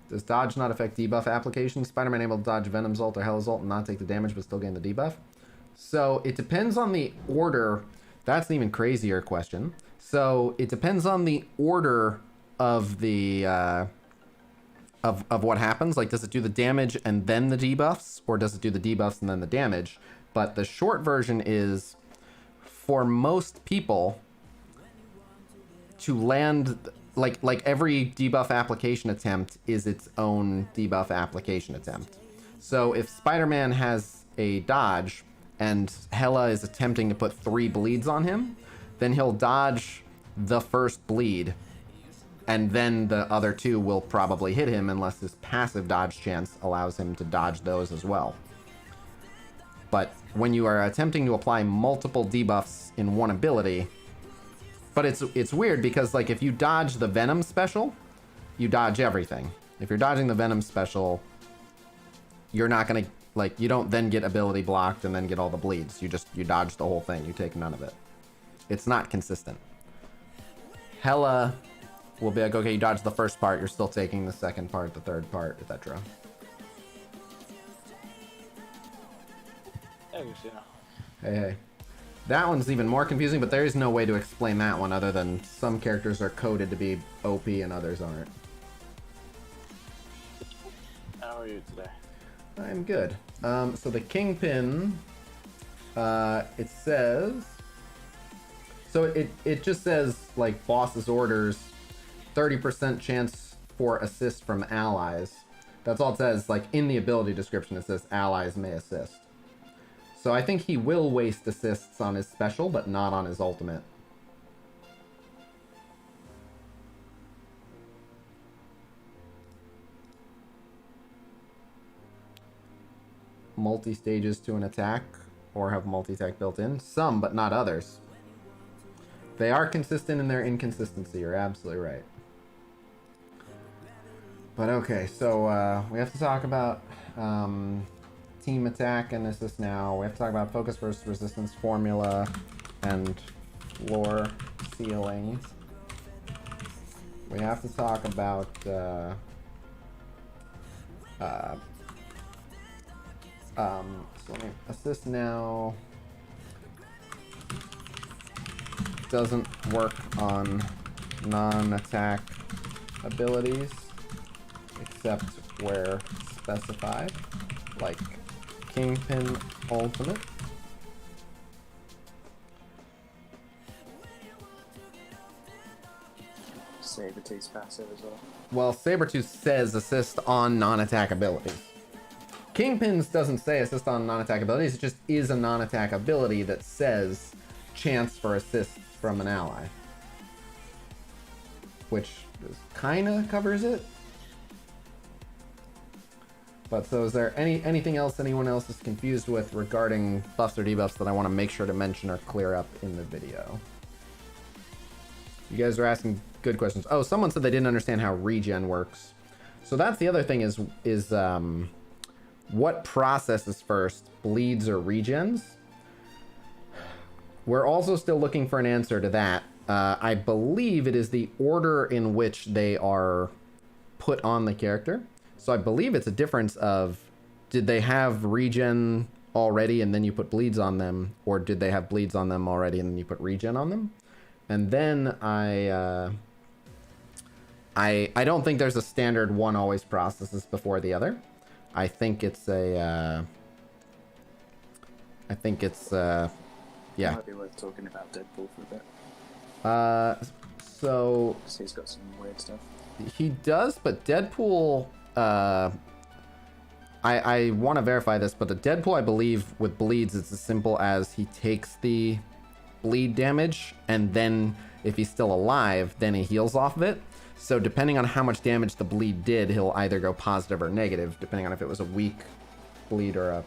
Does dodge not affect debuff application? Spider-Man able to dodge Venom's ult or Hela's ult and not take the damage but still gain the debuff? So it depends on the order. That's an even crazier question. So it depends on the order of the of what happens. Like, does it do the damage and then the debuffs, or does it do the debuffs and then the damage? But the short version is, for most people, to land like every debuff application attempt is its own debuff application attempt. So if Spider-Man has a dodge and Hela is attempting to put 3 bleeds on him, then he'll dodge the first bleed, and then the other 2 will probably hit him unless his passive dodge chance allows him to dodge those as well. But when you are attempting to apply multiple debuffs in one ability, but it's weird because like if you dodge the Venom special, you dodge everything. If you're dodging the Venom special, you're not gonna, like, you don't then get ability blocked and then get all the bleeds. You dodge the whole thing. You take none of it. It's not consistent. Hela will be like, okay, you dodge the first part, you're still taking the second part, the third part, etc. Hey. That one's even more confusing, but there is no way to explain that one other than some characters are coded to be OP and others aren't. How are you today? I'm good. So the Kingpin, it says... So it just says, like, boss's orders, 30% chance for assist from allies. That's all it says. Like, in the ability description, it says allies may assist. So I think he will waste assists on his special, but not on his ultimate. Multi-stages to an attack, or have multi-attack built in. Some, but not others. They are consistent in their inconsistency, you're absolutely right. But okay, so we have to talk about team attack and assist now. We have to talk about focus versus resistance formula and floor ceilings. We have to talk about so let me assist now doesn't work on non-attack abilities except where specified, like Kingpin ultimate. Sabretooth's passive as well. Well, Sabretooth says assist on non-attack abilities. Kingpin's doesn't say assist on non-attack abilities, it just is a non-attack ability that says chance for assist from an ally. Which kind of covers it. But so is there anything else anyone else is confused with regarding buffs or debuffs that I want to make sure to mention or clear up in the video? You guys are asking good questions. Oh, someone said they didn't understand how regen works. So that's the other thing is what processes first, bleeds or regens? We're also still looking for an answer to that. I believe it is the order in which they are put on the character. So I believe it's a difference of, did they have regen already and then you put bleeds on them, or did they have bleeds on them already and then you put regen on them? And then I don't think there's a standard one always processes before the other. I think it's a yeah. Might be worth talking about Deadpool for a bit. So He's got some weird stuff. he does, but Deadpool, I want to verify this, but the Deadpool, I believe, with bleeds, it's as simple as he takes the bleed damage, and then if he's still alive, then he heals off of it. So depending on how much damage the bleed did, he'll either go positive or negative, depending on if it was a weak bleed or a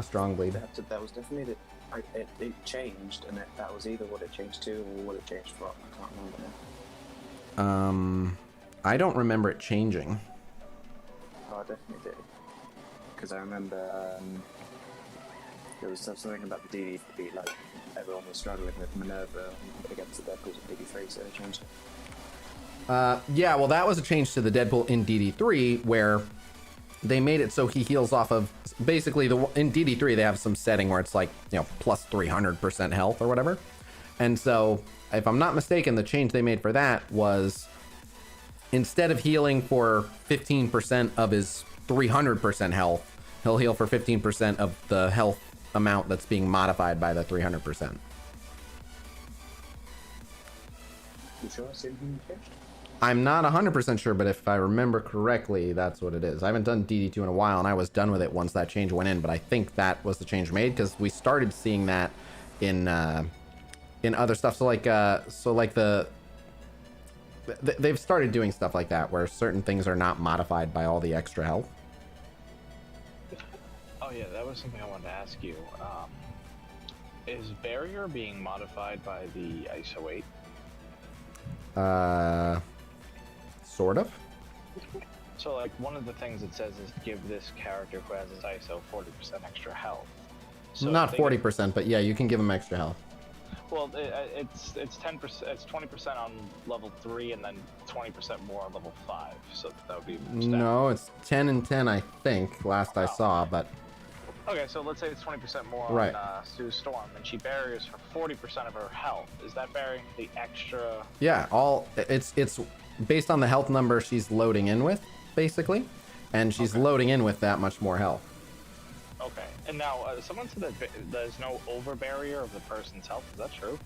strong bleed. That was definitely it changed, and that was either what it changed to or what it changed from. I can't remember now. I don't remember it changing. Oh, I definitely did. Because I remember there was something about the DD3, like everyone was struggling with Minerva against the Deadpool in DD3, so they changed it. Yeah, well, that was a change to the Deadpool in DD3, where they made it so he heals off of, basically, in DD3, they have some setting where it's like, you know, plus 300% health or whatever. And so, if I'm not mistaken, the change they made for that was, instead of healing for 15% of his 300% health, he'll heal for 15% of the health amount that's being modified by the 300%. You sure it's anything changed? I'm not 100% sure, but if I remember correctly, that's what it is. I haven't done DD2 in a while, and I was done with it once that change went in, but I think that was the change made, because we started seeing that in other stuff. They've started doing stuff like that, where certain things are not modified by all the extra health. Oh yeah, that was something I wanted to ask you. Is Barrier being modified by the ISO 8? Sort of. So like one of the things it says is give this character who has his ISO 40% extra health. So Not 40%, but yeah, you can give him extra health. Well, it's 10%, it's 20% on level 3 and then 20% more on level 5. So that would be No, it's 10 and 10, I think, last I saw, but okay, so let's say it's 20% more right on Sue Storm, and she barriers for 40% of her health. Is that burying the extra? Yeah, it's based on the health number she's loading in with, basically, and she's loading in with that much more health. Okay, and now someone said that there's no over barrier of the person's health. Is that true?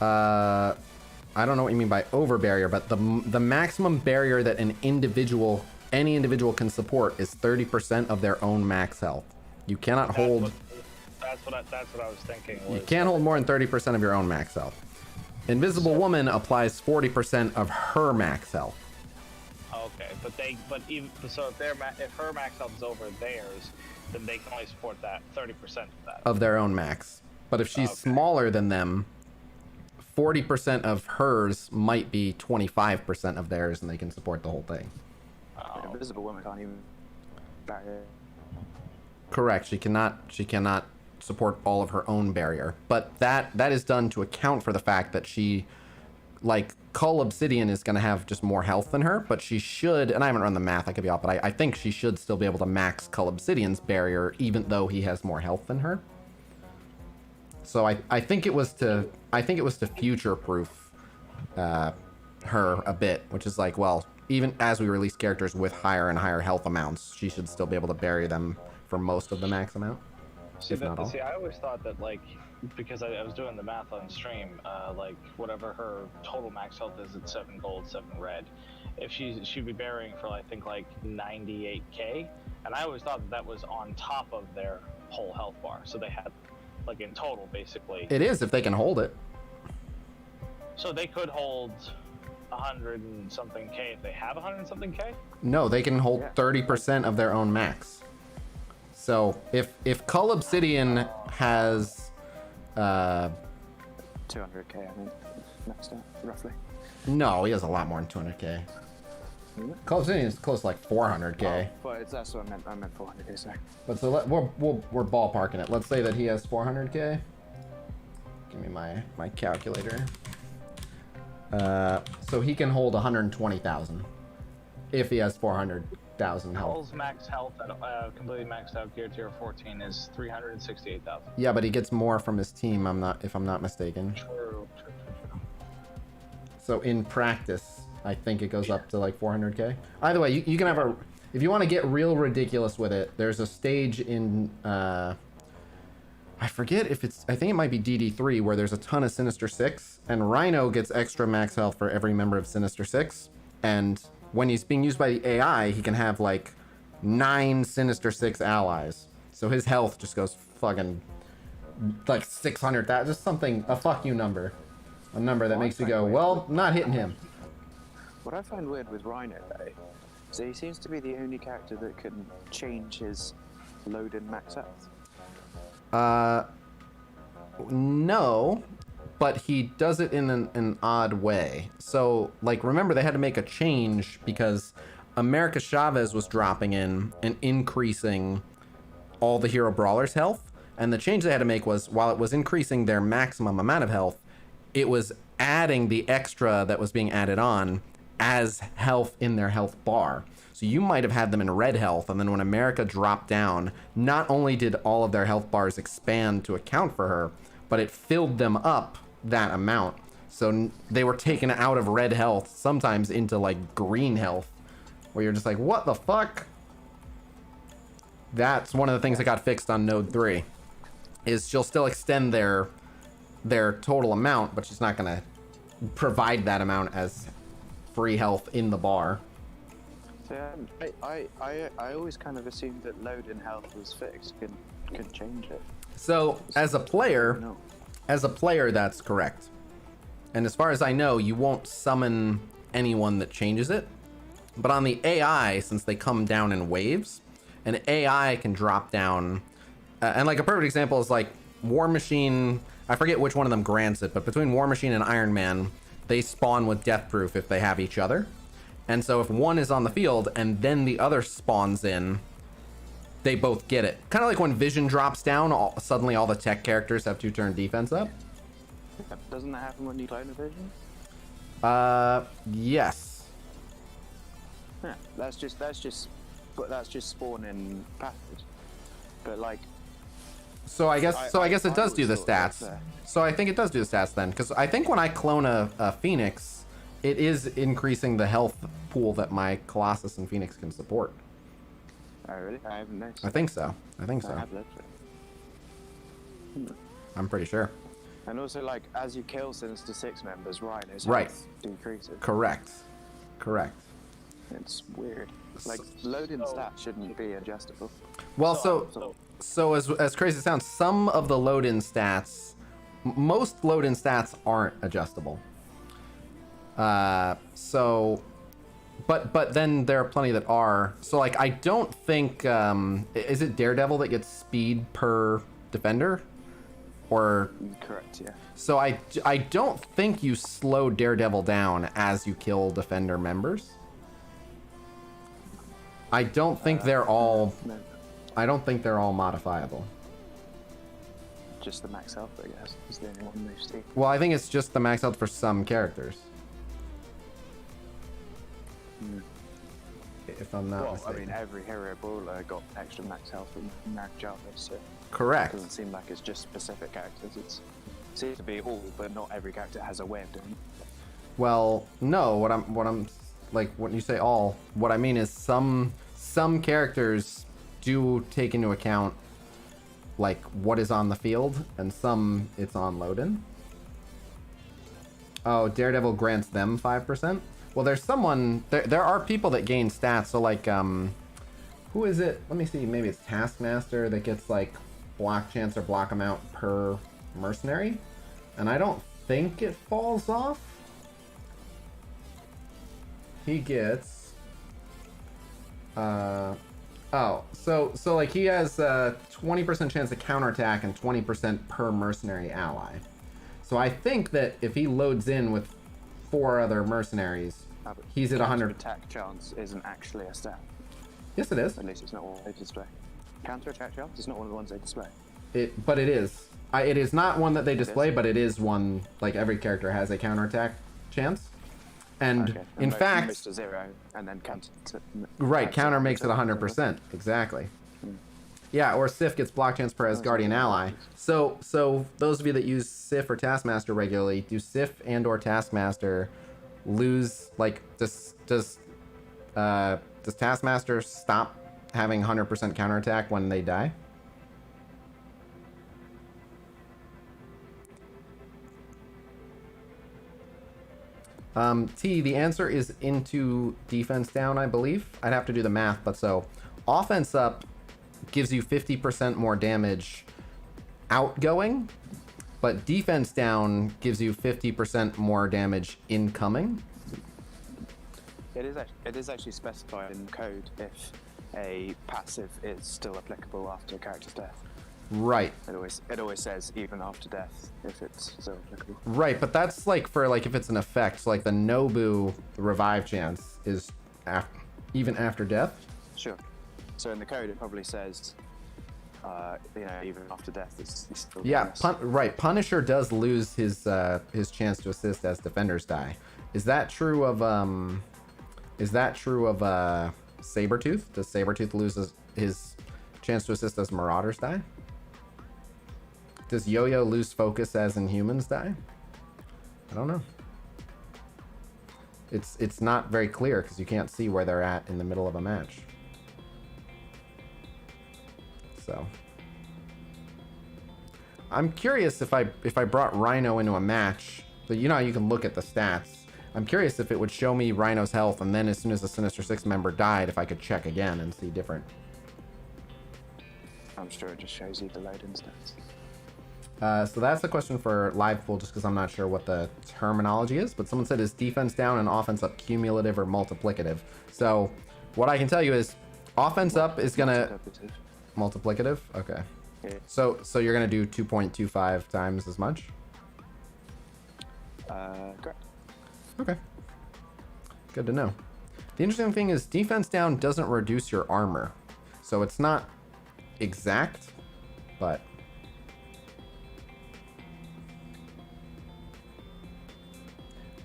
I don't know what you mean by over barrier, but the maximum barrier that any individual can support is 30% of their own max health. You cannot hold. That's what I was thinking. You can't hold more than 30% of your own max health. Invisible Woman applies 40% of her max health. Okay, so if her max health is over theirs, then they can only support that 30% of that of their own max. But if she's smaller than them, 40% of hers might be 25% of theirs, and they can support the whole thing. The Invisible Woman can't even barrier. Correct. She cannot support all of her own barrier, but that is done to account for the fact that she, like, Cull Obsidian is going to have just more health than her, but she should, and I haven't run the math, I could be off, but I think she should still be able to max Cull Obsidian's barrier even though he has more health than her. So I think it was to future proof her a bit, which is like, well, even as we release characters with higher and higher health amounts, she should still be able to bury them for most of the max amount. See, I always thought that, like, because I was doing the math on stream, like, whatever her total max health is at 7 gold, 7 red, if she'd be burying for, I think, like 98k, and I always thought that was on top of their whole health bar, so they had, like, in total, basically. It is if they can hold it. So they could hold 100 and something K if they have 100 and something K? No, they can hold Yeah. 30% of their own max. So if Cull Obsidian has 200k, I think, next up, roughly. no, he has a lot more than 200k. Cull Obsidian is close to like 400k. Oh, but that's what I meant. I meant 400k, sorry. But so we're ballparking it. Let's say that he has 400k. Give me my calculator. So he can hold 120,000 if he has 400,000 health. Cull's max health at completely maxed out gear tier 14 is 368,000. Yeah, but he gets more from his team. If I'm not mistaken. True. So in practice, I think it goes up to like 400k. Either way, you can have a. If you want to get real ridiculous with it, there's a stage in. I forget if it's. I think it might be DD3 where there's a ton of Sinister Six, and Rhino gets extra max health for every member of Sinister Six. And when he's being used by the AI, he can have like 9 Sinister Six allies. So his health just goes fucking like 600,000, just something, a fuck you number. A number that makes you go, well, not hitting him. What I find weird with Rhino, though, is that he seems to be the only character that can change his load in max health. No, but he does it in an odd way. So, like, remember they had to make a change because America Chavez was dropping in and increasing all the hero brawlers' health. And the change they had to make was, while it was increasing their maximum amount of health, it was adding the extra that was being added on as health in their health bar. So you might have had them in red health, and then when America dropped down, not only did all of their health bars expand to account for her, but it filled them up that amount. So they were taken out of red health, sometimes into like green health, where you're just like, what the fuck? That's one of the things that got fixed on Node 3, is she'll still extend their total amount, but she's not gonna provide that amount as free health in the bar. So I always kind of assumed that load in health was fixed, couldn't change it. So as a player, No. That's correct. And as far as I know, you won't summon anyone that changes it. But on the AI, since they come down in waves, an AI can drop down. And like a perfect example is like War Machine. I forget which one of them grants it, but between War Machine and Iron Man, they spawn with Death Proof if they have each other. And so if one is on the field and then the other spawns in, they both get it. Kind of like when Vision drops down, suddenly all the tech characters have 2-turn defense up. Doesn't that happen when you clone a Vision? Yes. Yeah, that's just spawning passage. But like, So I guess it does do the stats. So I think it does do the stats then, because I think when I clone a Phoenix, it is increasing the health pool that my Colossus and Phoenix can support. oh really? I haven't noticed. I think so. I have looked at it. I'm pretty sure. And also, like, as you kill Sinister Six members, Rhino's Right. health decreases. Correct. It's weird. Like, loading stats shouldn't be adjustable. Well, so as crazy as it sounds, some of the load-in stats, most load-in stats aren't adjustable. But then there are plenty that are. So like, I don't think, is it Daredevil that gets speed per defender? Or Correct, yeah. so I don't think you slow Daredevil down as you kill defender members. I don't think they're all. No, I don't think they're all modifiable. just the max health, I guess, is the only one we've seen. Well, I think it's just the max health for some characters. If I'm not Well, mistaken. I mean, every hero brawler got extra max health from Mark Jarvis, so it Correct. doesn't seem like it's just specific characters. It seems to be all, but not every character has a way of doing it. Well, no. What I'm like when you say all, what I mean is some characters do take into account like what is on the field, and some it's on load-in. Oh, Daredevil grants them 5%. Well, there's someone there are people that gain stats. So like who is it? Let me see. Maybe it's Taskmaster that gets like block chance or block amount per mercenary, and I don't think it falls off. he gets oh, so like he has a 20% chance to counterattack and 20% per mercenary ally. So I think that if he loads in with 4 other mercenaries, he's at 100. Attack chance isn't actually a stat. Yes, it is. At least it's not what they display. Counter-attack chance is not one of the ones they display. But it is. It is not one that they display, but it is one, like every character has a counterattack chance. And Okay. in fact, most to 0, and then counter. right, counter makes it 100%. Exactly. Yeah, or Sif gets block chance per Asgardian ally. So those of you that use Sif or Taskmaster regularly, do Sif and or Taskmaster lose, like, does Taskmaster stop having 100% counterattack when they die? T, the answer is into defense down, I believe. I'd have to do the math, but so offense up gives you 50% more damage outgoing, but defense down gives you 50% more damage incoming. It is actually specified in the code if a passive is still applicable after a character's death. Right. It always says even after death if it's still applicable. Right, but that's like for like if it's an effect. So like the Nobu revive chance is even after death. Sure. So in the code it probably says, even after death it's still. Yeah, right. Punisher does lose his chance to assist as defenders die. Is that true of Sabretooth? Does Sabretooth lose his chance to assist as Marauders die? Does Yo-Yo lose focus as Inhumans die? I don't know. It's not very clear because you can't see where they're at in the middle of a match. So I'm curious if I brought Rhino into a match, but you know how you can look at the stats. I'm curious if it would show me Rhino's health, and then as soon as the Sinister Six member died, if I could check again and see different. I'm sure it just shows you the load-in stats. So that's a question for live pool, just because I'm not sure what the terminology is. But someone said, is defense down and offense up cumulative or multiplicative? So what I can tell you is offense up is gonna multiplicative. Okay. Yeah. So you're gonna do 2.25 times as much. Correct. Okay. Good to know. The interesting thing is defense down doesn't reduce your armor, so it's not exact, but.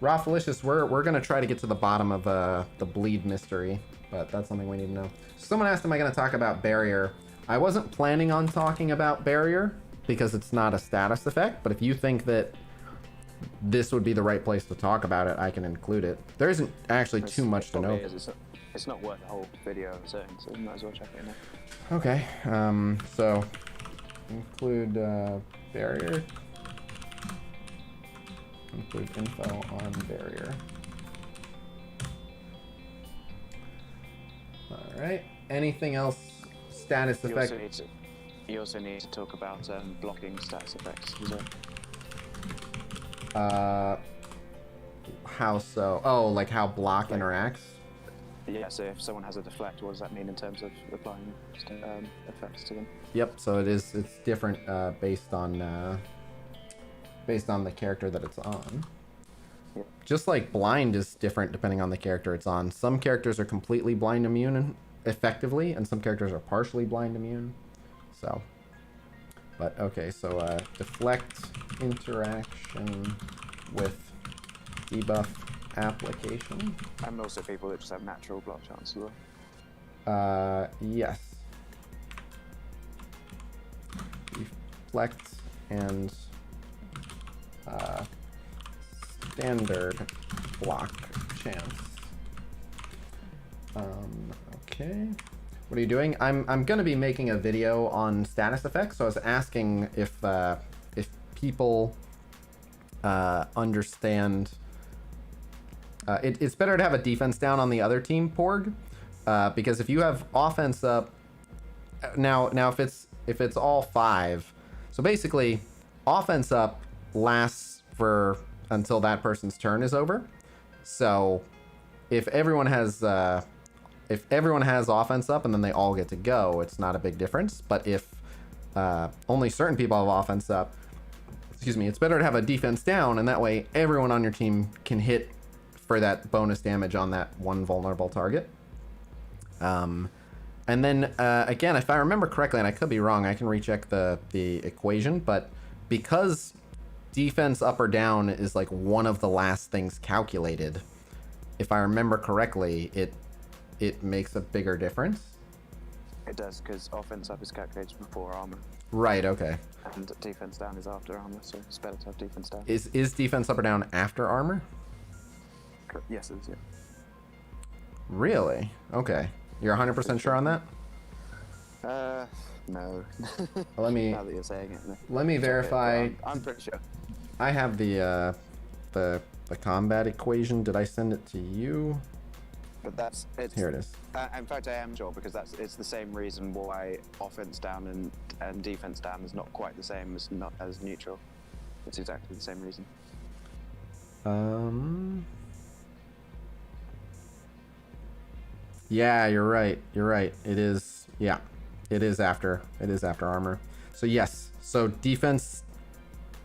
Raw-Felicious, we're gonna try to get to the bottom of the bleed mystery, but that's something we need to know. Someone asked, am I gonna talk about barrier? I wasn't planning on talking about barrier because it's not a status effect, but if you think that this would be the right place to talk about it, I can include it. There isn't actually too much to know. It's not worth a whole video of its own, so you might as well check it out. Okay, so include barrier. Include info on barrier. All right. Anything else? Status effect. You also need to talk about blocking status effects. How so? Oh, like how block interacts? Yeah, so if someone has a deflect, what does that mean in terms of applying effects to them? Yep, so it's different based on the character that it's on. Yep. Just like blind is different depending on the character it's on. Some characters are completely blind immune effectively, and some characters are partially blind immune. So, but okay, so deflect interaction with debuff application. And also people that just have natural block chance as well. Yes. Deflect and standard block chance. Okay. What are you doing? I'm gonna be making a video on status effects, so I was asking if people understand. It's better to have a defense down on the other team, Porg, because if you have offense up, now if it's all 5, so basically offense up lasts for until that person's turn is over. So if everyone has offense up and then they all get to go, it's not a big difference. But if only certain people have offense up, excuse me, it's better to have a defense down, and that way everyone on your team can hit for that bonus damage on that one vulnerable target. And then again, if I remember correctly, and I could be wrong, I can recheck the equation, but because defense up or down is like one of the last things calculated, if I remember correctly, it makes a bigger difference. It does, because offense up is calculated before armor. Right, okay. And defense down is after armor, so it's better to have defense down. Is defense up or down after armor? Yes, it is, yeah. Really? Okay. You're 100% sure on that? No. Let me Now that you're saying it. No. let me verify. Okay, I'm pretty sure. I have the combat equation. Did I send it to you? But Here it is. In fact, I am sure, because it's the same reason why offense down and defense down is not quite the same as neutral. It's exactly the same reason. Yeah, you're right. You're right. It is. Yeah, it is after armor. So yes. So defense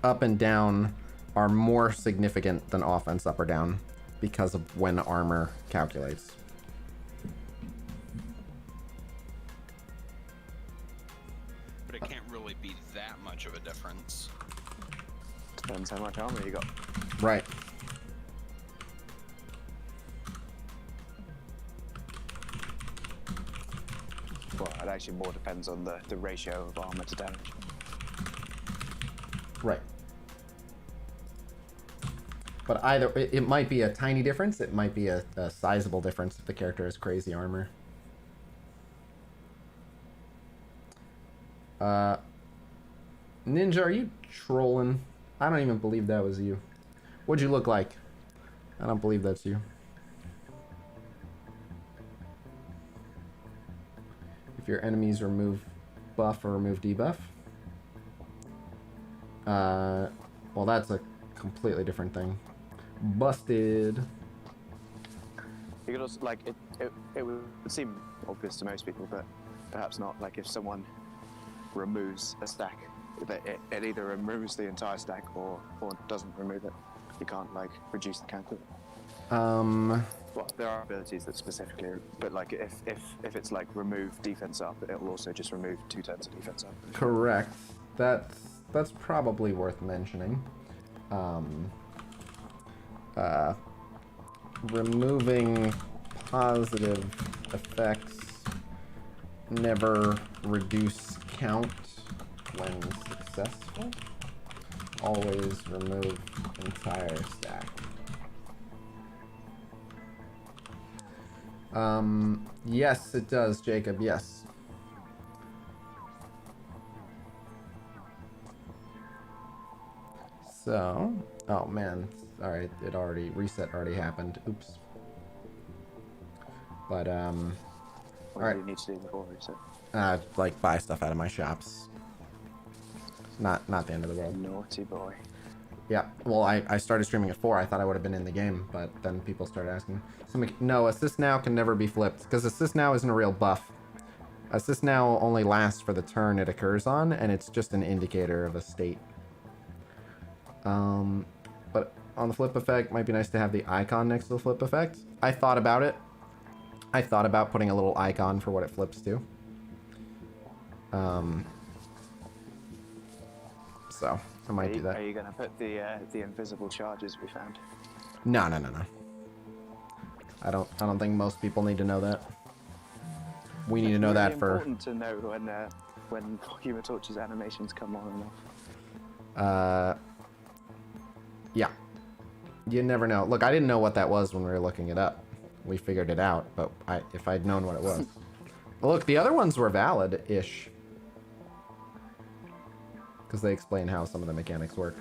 up and down are more significant than offense up or down because of when armor calculates. But it can't really be that much of a difference. Depends how much armor you got. Right. Well, it actually more depends on the ratio of armor to damage. Right. But either it might be a tiny difference, it might be a sizable difference if the character has crazy armor. Ninja, are you trolling? I don't even believe that was you. What'd you look like? I don't believe that's you. If your enemies remove buff or remove debuff. Well, that's a completely different thing. Busted. You could also, like, it would seem obvious to most people, but perhaps not. Like, if someone removes a stack, it either removes the entire stack or doesn't remove it. You can't, like, reduce the count of it. Well, there are abilities that specifically, but like if it's like remove defense up, it will also just remove 2 turns of defense up. Correct. That's probably worth mentioning. Removing positive effects never reduce count when successful. Always remove entire stack. Yes, it does, Jacob, yes. So, oh man, alright, reset already happened, oops. But, What do you need to do before reset? like buy stuff out of my shops. Not the end of the world. Naughty boy. Yeah, well, I started streaming at 4. I thought I would have been in the game, but then people started asking. No, assist now can never be flipped, because assist now isn't a real buff. Assist now only lasts for the turn it occurs on, and it's just an indicator of a state. But on the flip effect, might be nice to have the icon next to the flip effect. I thought about it. I thought about putting a little icon for what it flips to. So I might do that. Are you going to put the invisible charges we found? No. I don't think most people need to know that. We need to know that for. It's important to know when Human Torch's animations come on and off. Yeah. You never know. Look, I didn't know what that was when we were looking it up. We figured it out, but if I'd known what it was. Look, the other ones were valid-ish. Because they explain how some of the mechanics work.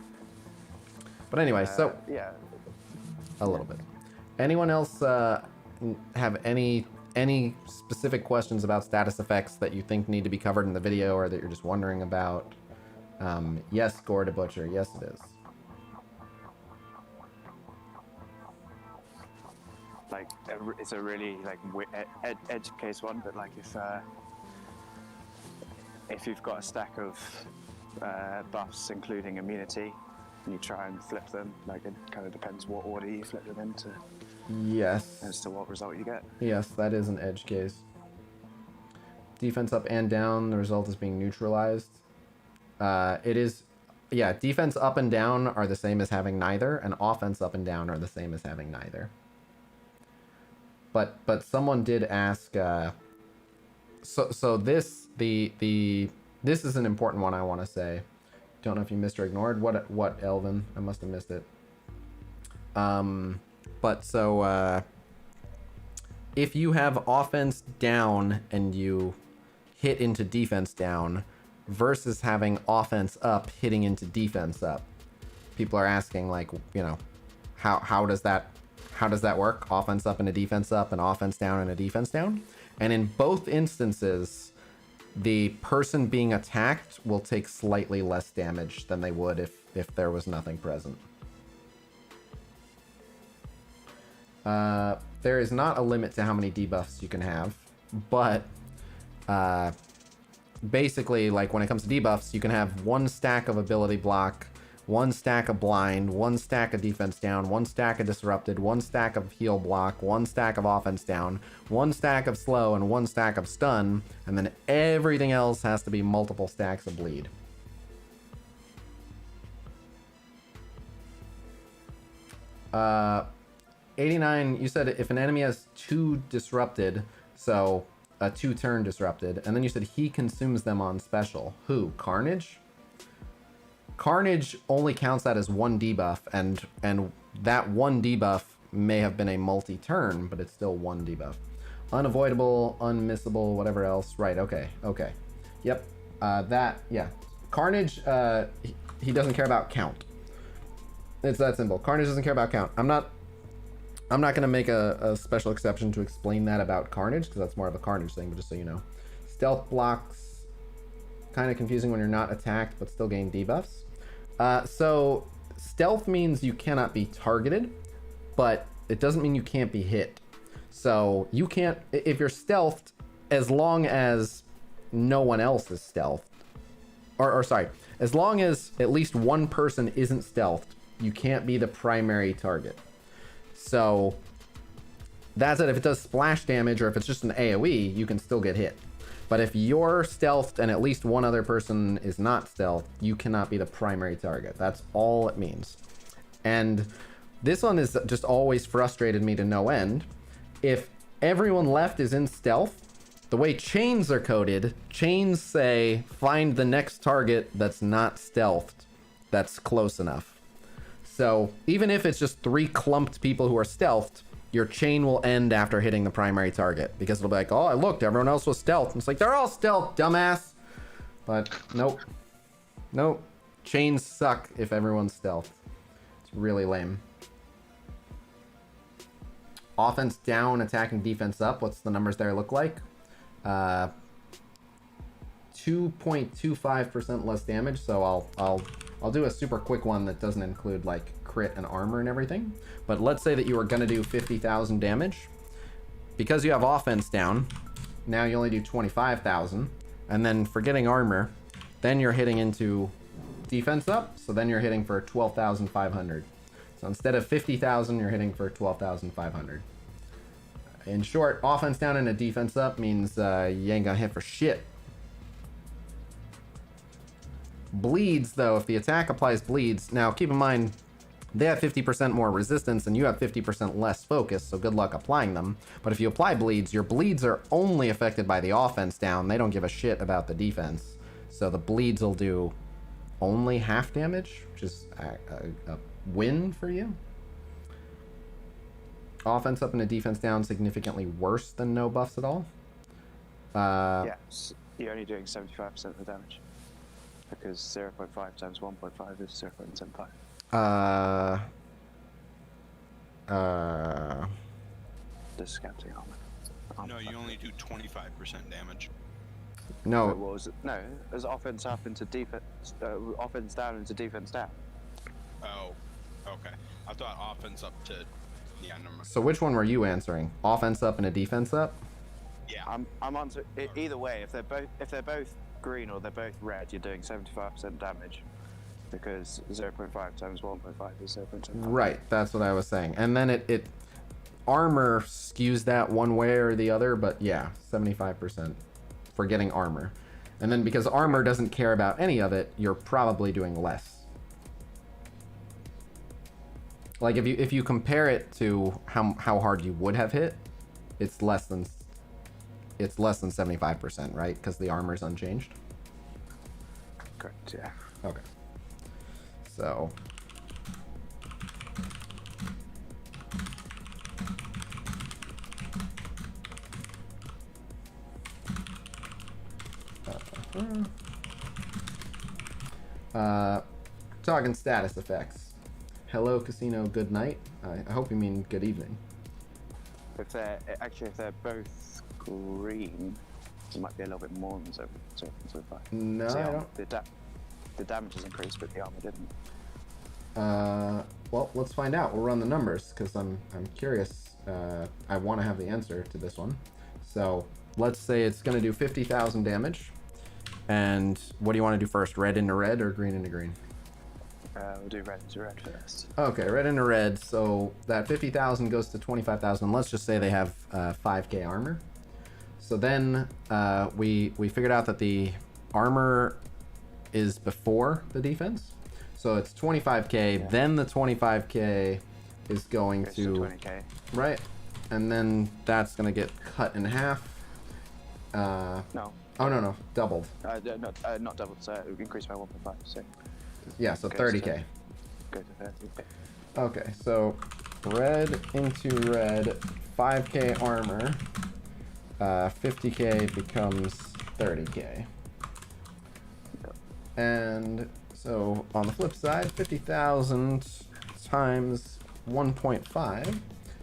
But anyway, so... Yeah. A little bit. Anyone else have any specific questions about status effects that you think need to be covered in the video or that you're just wondering about? Yes, Gore to Butcher. Yes, it is. like it's a really like edge case one, but like if you've got a stack of buffs including immunity and you try and flip them, like it kind of depends what order you flip them into. Yes. As to what result you get. Yes, that is an edge case. Defense up and down, the result is being neutralized. It is, yeah, defense up and down are the same as having neither, and offense up and down are the same as having neither. But someone did ask, so this this is an important one I want to say. Don't know if you missed or ignored. What Elvin? I must have missed it. But so if you have offense down and you hit into defense down versus having offense up hitting into defense up, people are asking, like, you know, how does that work? Offense up and a defense up, and offense down and a defense down. And in both instances, the person being attacked will take slightly less damage than they would if there was nothing present. There is not a limit to how many debuffs you can have, but basically, like, when it comes to debuffs, you can have 1 stack of ability block, 1 stack of blind, 1 stack of defense down, 1 stack of disrupted, 1 stack of heal block, 1 stack of offense down, 1 stack of slow, and 1 stack of stun, and then everything else has to be multiple stacks of bleed. Uh, 89, you said if an enemy has 2 disrupted, so a 2-turn disrupted, and then you said he consumes them on special. Who? Carnage? Carnage only counts that as 1 debuff, and that 1 debuff may have been a multi-turn, but it's still 1 debuff. Unavoidable, unmissable, whatever else. Right, okay. Yep, yeah. Carnage, he doesn't care about count. It's that simple. Carnage doesn't care about count. I'm not going to make a special exception to explain that about Carnage, because that's more of a Carnage thing, but just so you know. Stealth blocks, kind of confusing when you're not attacked, but still gain debuffs. So stealth means you cannot be targeted, but it doesn't mean you can't be hit. So you can't, if you're stealthed, as long as no one else is stealthed, or sorry, as long as at least one person isn't stealthed, you can't be the primary target. So that's it. If it does splash damage or if it's just an AoE, you can still get hit. But if you're stealthed and at least one other person is not stealthed, you cannot be the primary target. That's all it means. And this one has just always frustrated me to no end. If everyone left is in stealth, the way chains are coded, chains say find the next target that's not stealthed, that's close enough. So even if it's just 3 clumped people who are stealthed, your chain will end after hitting the primary target, because it'll be like, oh, I looked, everyone else was stealth. And it's like, they're all stealth, dumbass. But nope. Chains suck if everyone's stealth. It's really lame. Offense down, attacking defense up. What's the numbers there look like? 2.25% less damage. So I'll do a super quick one that doesn't include like crit and armor and everything. But let's say that you were gonna do 50,000 damage. Because you have offense down, now you only do 25,000. And then for getting armor, then you're hitting into defense up. So then you're hitting for 12,500. So instead of 50,000, you're hitting for 12,500. In short, offense down and a defense up means you ain't gonna hit for shit. Bleeds, though, if the attack applies bleeds, now keep in mind, they have 50% more resistance and you have 50% less focus, so good luck applying them. But if you apply bleeds, your bleeds are only affected by the offense down. They don't give a shit about the defense. So the bleeds will do only half damage, which is a win for you. Offense up and a defense down significantly worse than no buffs at all. Yeah, you're only doing 75% of the damage. Because 0.5 times 1.5 is 0.75. Discounting armor. No, you only do 25% damage. No. What was it? No, there's offense up into defense, offense down into defense down. Oh, okay. I thought offense up to Yeah, never mind. So which one were you answering? Offense up and a defense up? Yeah. I'm on to either way. If they're both green or they're both red, you're doing 75% damage, because 0.5 times 1.5 is 0.75. Right, that's what I was saying. And then it armor skews that one way or the other, but yeah, 75% for getting armor. And then because armor doesn't care about any of it, you're probably doing less. Like if you compare it to how hard you would have hit, it's less than 75%, right? Because the armor's unchanged. Correct. Yeah. Okay. So. Talking status effects. Hello, Khasino, good night. I hope you mean good evening. If they're both green, it might be a little bit more than 0.75. No, I don't. The damage is increased, but the armor didn't. Well, let's find out. We'll run the numbers because I'm curious. I want to have the answer to this one. So let's say it's going to do 50,000 damage. And what do you want to do first? Red into red or green into green? We'll do red into red first. Okay, red into red. So that 50,000 goes to 25,000. Let's just say they have 5k armor. So then we figured out that the armor is before the defense. So it's 25k, yeah. Then the 25k is going to 20k. Right. And then that's going to get cut in half. No. Oh, no, doubled. Not doubled, so it would increase by 1.5, so... Yeah, so 30k. Go to 30k. Okay, so red into red, 5k armor, 50k becomes 30k. And so on the flip side, 50,000 times 1.5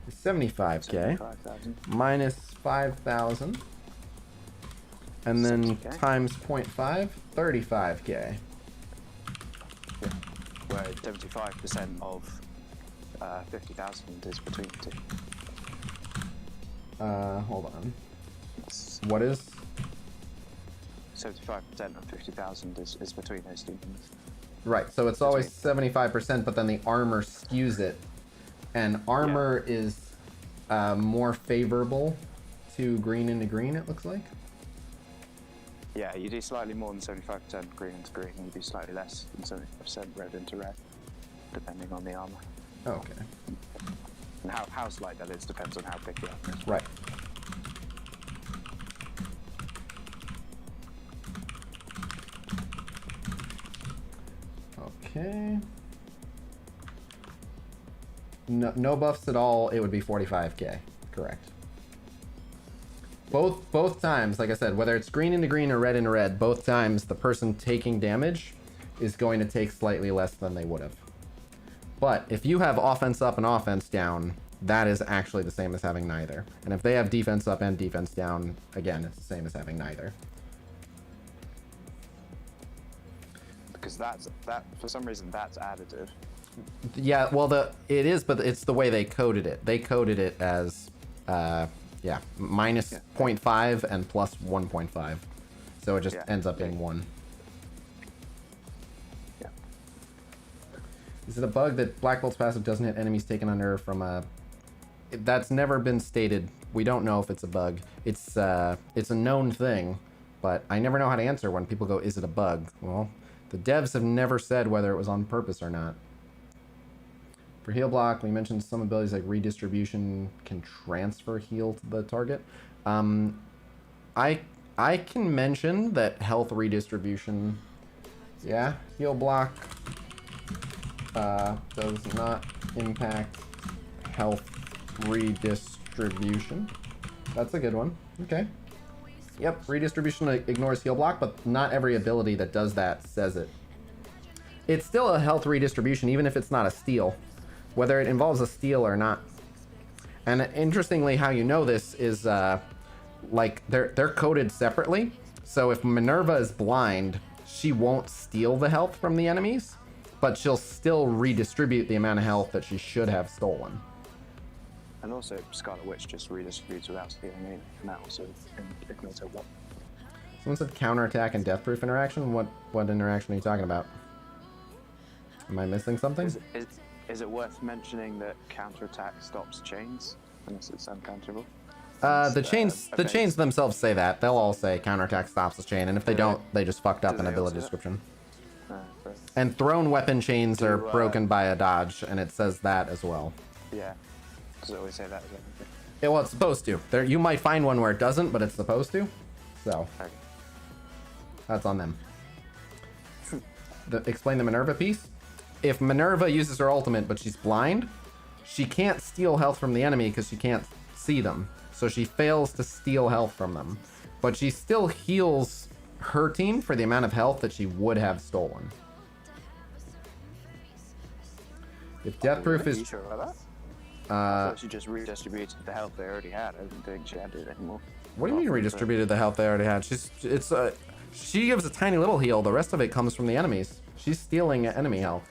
is 75k, minus 5,000. And then 60K. times 0.5, 35k. Yeah. Where 75% of 50,000 is between the two. Hold on. What is? 75% of 50,000 is between those two numbers. Right, so it's always 75%, but then the armor skews it. And armor is more favorable to green into green, it looks like. Yeah, you do slightly more than 75% green into green, and you do slightly less than 75% red into red, depending on the armor. Okay. And how slight that is depends on how big the armor is. Right. Okay. No buffs at all, it would be 45k. Correct. Both times, like I said, whether it's green into green or red into red, both times the person taking damage is going to take slightly less than they would have. But if you have offense up and offense down, that is actually the same as having neither. And if they have defense up and defense down, again, it's the same as having neither. Because that for some reason that's additive. Yeah, well, it is, but it's the way they coded it. They coded it as minus 0.5 and plus 1.5. So it just ends up being 1. Yeah. Is it a bug that Black Bolt's passive doesn't hit enemies taken under from a... That's never been stated. We don't know if it's a bug. It's a known thing, but I never know how to answer when people go, is it a bug? Well, the devs have never said whether it was on purpose or not. For heal block, we mentioned some abilities like redistribution can transfer heal to the target. I can mention that health redistribution, heal block does not impact health redistribution. That's a good one. Okay. Yep, redistribution ignores heal block, but not every ability that does that says it. It's still a health redistribution, even if it's not a steal, whether it involves a steal or not. And interestingly, how you know this is like they're coded separately. So if Minerva is blind, she won't steal the health from the enemies, but she'll still redistribute the amount of health that she should have stolen. And also, Scarlet Witch just redistributes without stealing anything, and that also ignores her one. Someone said counterattack and death-proof interaction. What interaction are you talking about? Am I missing something? Is it worth mentioning that counterattack stops chains unless it's uncounterable? The chains themselves say that. They'll all say counterattack stops the chain, and if they don't, they just fucked up an ability description. And thrown weapon chains are broken by a dodge, and it says that as well. Yeah. Does it always say that as well? Yeah, well, it's supposed to. There, you might find one where it doesn't, but it's supposed to. So, Okay. that's on them. Explain the Minerva piece. If Minerva uses her ultimate, but she's blind, she can't steal health from the enemy because she can't see them. So she fails to steal health from them. But she still heals her team for the amount of health that she would have stolen. If death proof Are is... you sure about that? I thought she just redistributed the health they already had. I didn't think she had it anymore. What do you mean redistributed the health they already had? She gives a tiny little heal. The rest of it comes from the enemies. She's stealing enemy health.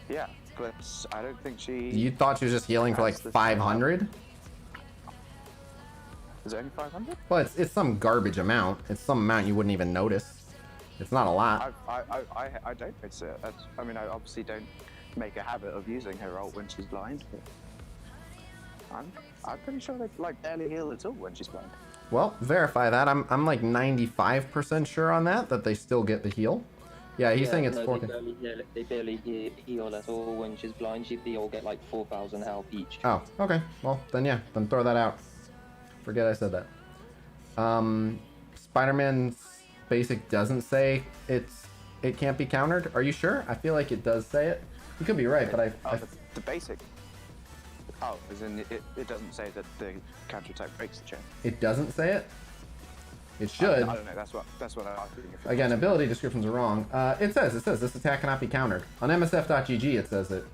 Yeah, but I don't think she... You thought she was just healing for like 500? Is it only 500? Well, it's some garbage amount. It's some amount you wouldn't even notice. It's not a lot. I don't think so. I mean, I obviously don't make a habit of using her ult when she's blind, but I'm pretty sure they like barely heal at all when she's blind. Well, verify that. I'm like 95% sure on that they still get the heal. Yeah, he's saying it's 4K. They barely heal at all when she's blind. They all get like 4,000 health each. Oh, okay. Well, then yeah, then throw that out. Forget I said that. Spider-Man's basic doesn't say it can't be countered. Are you sure? I feel like it does say it. You could be right, but the basic. Oh, as in it doesn't say that the counterattack breaks the chain. It doesn't say it. It should. I don't know. That's what I'm thinking. Again, ability descriptions are wrong. It says this attack cannot be countered. On MSF.gg it says it.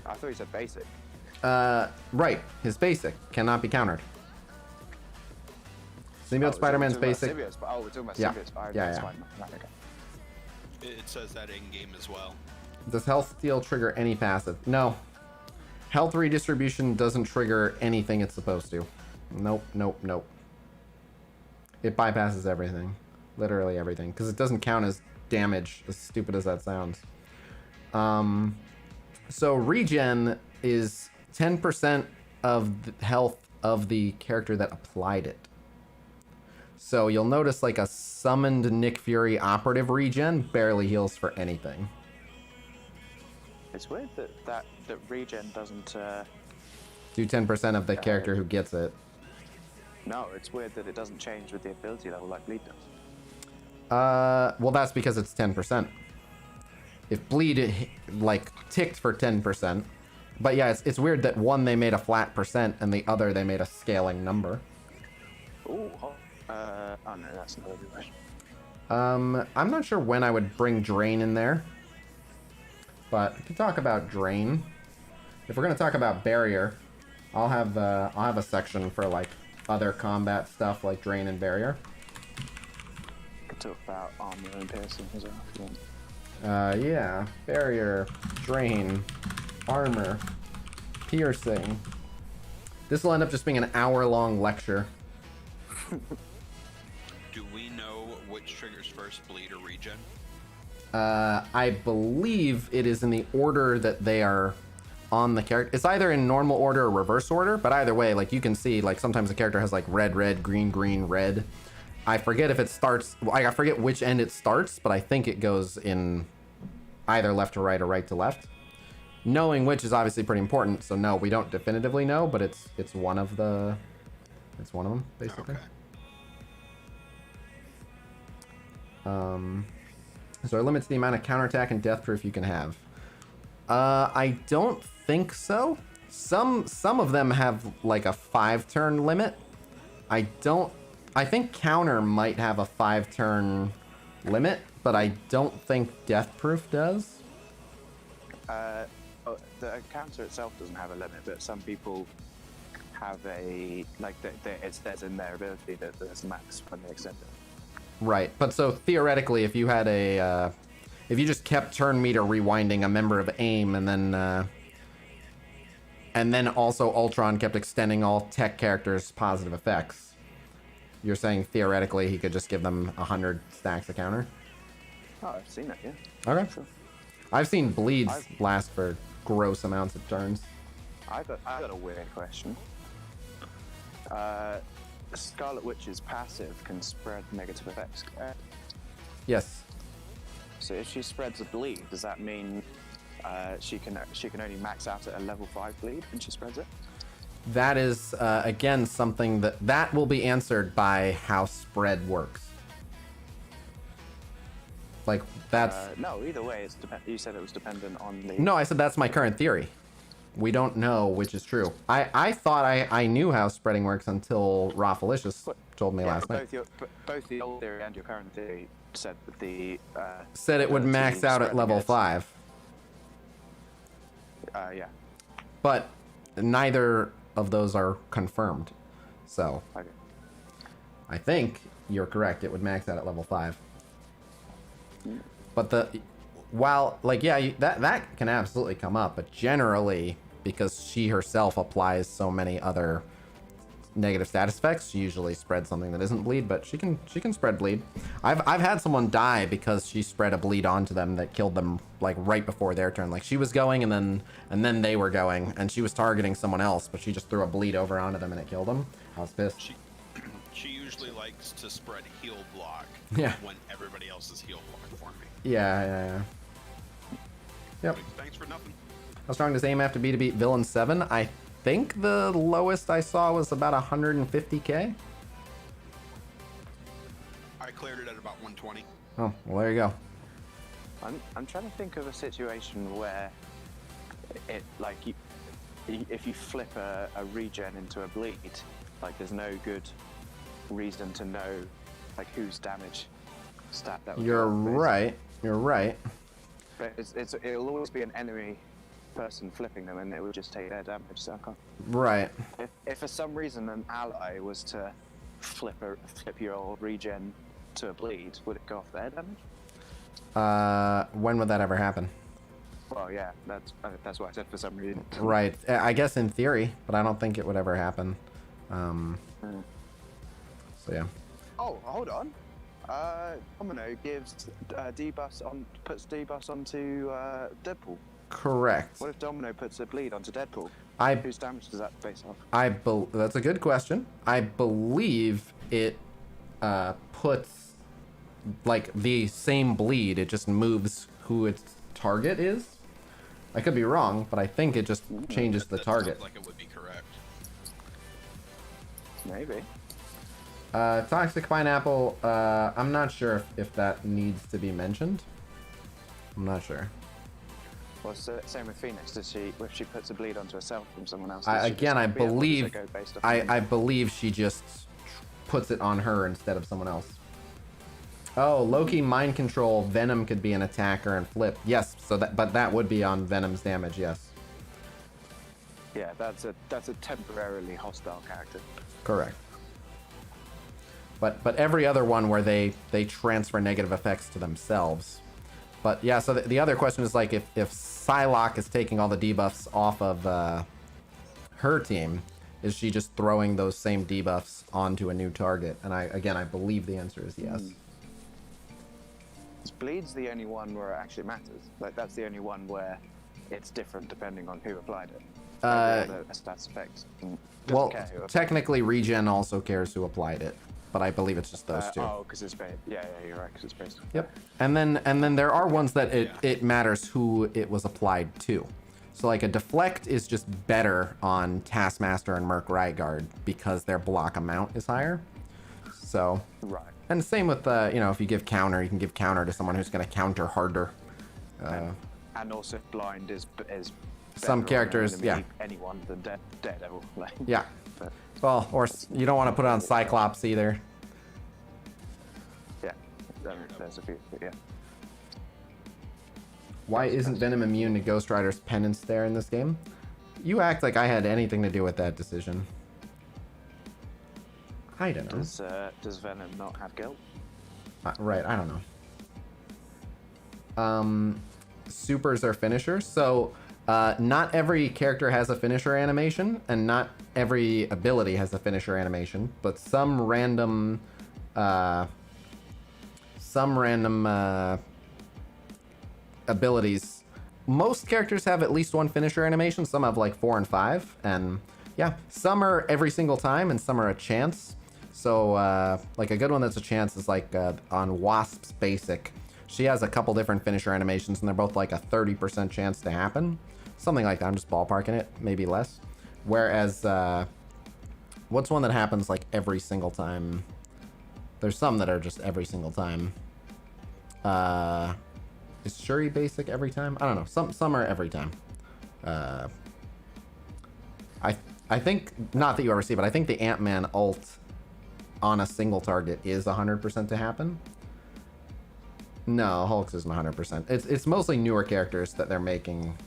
I thought you said basic. Right. His basic cannot be countered. Symbiote Spider-Man's basic. We're talking about Yeah. Symbiote. Yeah. That's fine. Okay. It says that in game as well. Does health steal trigger any passive? No. Health redistribution doesn't trigger anything it's supposed to. Nope. It bypasses everything. Literally everything. Because it doesn't count as damage, as stupid as that sounds. So regen is 10% of the health of the character that applied it. So you'll notice like a summoned Nick Fury operative regen barely heals for anything. It's weird that regen doesn't do 10% of the character who gets it. No, it's weird that it doesn't change with the ability level like Bleed does. Well, that's because it's 10%. If Bleed like ticked for 10%, but yeah, it's weird that one they made a flat percent and the other they made a scaling number. Ooh, oh no, that's not good. I'm not sure when I would bring Drain in there, but we can talk about Drain. If we're gonna talk about Barrier, I'll have a section for like other combat stuff like Drain and Barrier. We could talk about armor and piercing as well. Yeah, Barrier, Drain, Armor, Piercing. This will end up just being an hour-long lecture. Do we know which triggers first, Bleed or Regen? I believe it is in the order that they are on the character. It's either in normal order or reverse order, but either way, like you can see, like sometimes the character has like red, red, green, green, red. I forget if it starts, I forget which end it starts, but I think it goes in either left to right or right to left. Knowing which is obviously pretty important, so no, we don't definitively know, but it's one of them, basically. Okay. So it limits the amount of counterattack and death proof you can have. I don't think so. Some of them have like a 5-turn limit. I think counter might have a 5-turn limit, but I don't think death proof does. The counter itself doesn't have a limit, but some people have a it says in their ability that there's max when they extend it. Right, but so theoretically, if you had if you just kept turn meter rewinding a member of AIM and then and then also Ultron kept extending all tech characters' positive effects. You're saying theoretically he could just give them 100 stacks of counter? Oh, I've seen that, yeah. Okay. Sure. I've seen bleeds last for gross amounts of turns. I got a weird question. Scarlet Witch's passive can spread negative effects, correct? Yes. So if she spreads a bleed, does that mean she can only max out at a level 5 bleed when she spreads it? That is, again, something that will be answered by how spread works. Like, that's... no, either way, it's you said it was dependent on the... No, I said that's my current theory. We don't know which is true. I thought I knew how spreading works until Raffalicious told me last night. Both the old theory and your current theory said that the... said it would max out at level 5. Yeah. But neither of those are confirmed. So, Okay. I think you're correct. It would max out at level 5. But while, like, yeah, that can absolutely come up, but generally, because she herself applies so many other negative status effects, she usually spreads something that isn't bleed, but she can spread bleed. I've had someone die because she spread a bleed onto them that killed them, like, right before their turn. Like, she was going and then they were going, and she was targeting someone else, but she just threw a bleed over onto them and it killed them. I was pissed. She usually likes to spread heal block when everybody else is heal block for me. Yeah. Yep. Thanks for nothing. How strong does aim have to beat Villain 7? I think the lowest I saw was about 150k. I cleared it at about 120. Oh, well, there you go. I'm trying to think of a situation where it, like, if you flip a regen into a bleed, like, there's no good reason to know, like, whose damage stat that would You're go on, right. You're right. but it'll always be an enemy person flipping them, and it would just take their damage. So I can't. Right. If for some reason an ally was to flip your regen to a bleed, would it go off their damage? When would that ever happen? Well, yeah, that's what I said, for some reason. Right. I guess in theory, but I don't think it would ever happen. So yeah. Oh, hold on. Domino gives puts debuffs onto Deadpool. Correct. What if Domino puts a bleed onto Deadpool? Whose damage does that base off? That's a good question. I believe it puts, like, the same bleed. It just moves who its target is. I could be wrong, but I think it just changes the target. Sounds like it would be correct. Maybe. Toxic Pineapple, I'm not sure if that needs to be mentioned. I'm not sure. Well, same with Phoenix. If she puts a bleed onto herself from someone else? I believe she just puts it on her instead of someone else. Oh, Loki mind control. Venom could be an attacker and flip. Yes, but that would be on Venom's damage. Yes. Yeah, that's a temporarily hostile character. Correct. But every other one where they transfer negative effects to themselves. But yeah, so the other question is, like, if Psylocke is taking all the debuffs off of her team, is she just throwing those same debuffs onto a new target? And I believe the answer is yes. Is Bleed's the only one where it actually matters? Like, that's the only one where it's different depending on who applied it. A stats effect. Well, technically Regen also cares who applied it, but I believe it's just those two. Oh, because it's based. Yeah, you're right. Because it's based. Yep. And then there are ones that it matters who it was applied to. So, like, a deflect is just better on Taskmaster and Merc Ryguard because their block amount is higher. So. Right. And same with if you give counter, you can give counter to someone who's going to counter harder. And also blind is some characters, yeah. Anyone than Daredevil. Like, yeah. But, well, or you don't want to put it on Cyclops either. Yeah. There's a few. Yeah. Why isn't Venom immune to Ghost Rider's penance there in this game? You act like I had anything to do with that decision. I don't know. Does Venom not have guilt? Right, I don't know. Supers are finishers. So Not every character has a finisher animation, and not every ability has a finisher animation, but some random abilities. Most characters have at least one finisher animation. Some have like 4 and 5, and yeah, some are every single time, and some are a chance. So like a good one that's a chance is like on Wasp's basic. She has a couple different finisher animations, and they're both like a 30% chance to happen. Something like that. I'm just ballparking it, maybe less. Whereas, what's one that happens like every single time? There's some that are just every single time. Is Shuri basic every time? I don't know. Some are every time. I think, not that you ever see, but I think the Ant-Man ult on a single target is 100% to happen. No, Hulk's isn't 100%. It's mostly newer characters that they're making.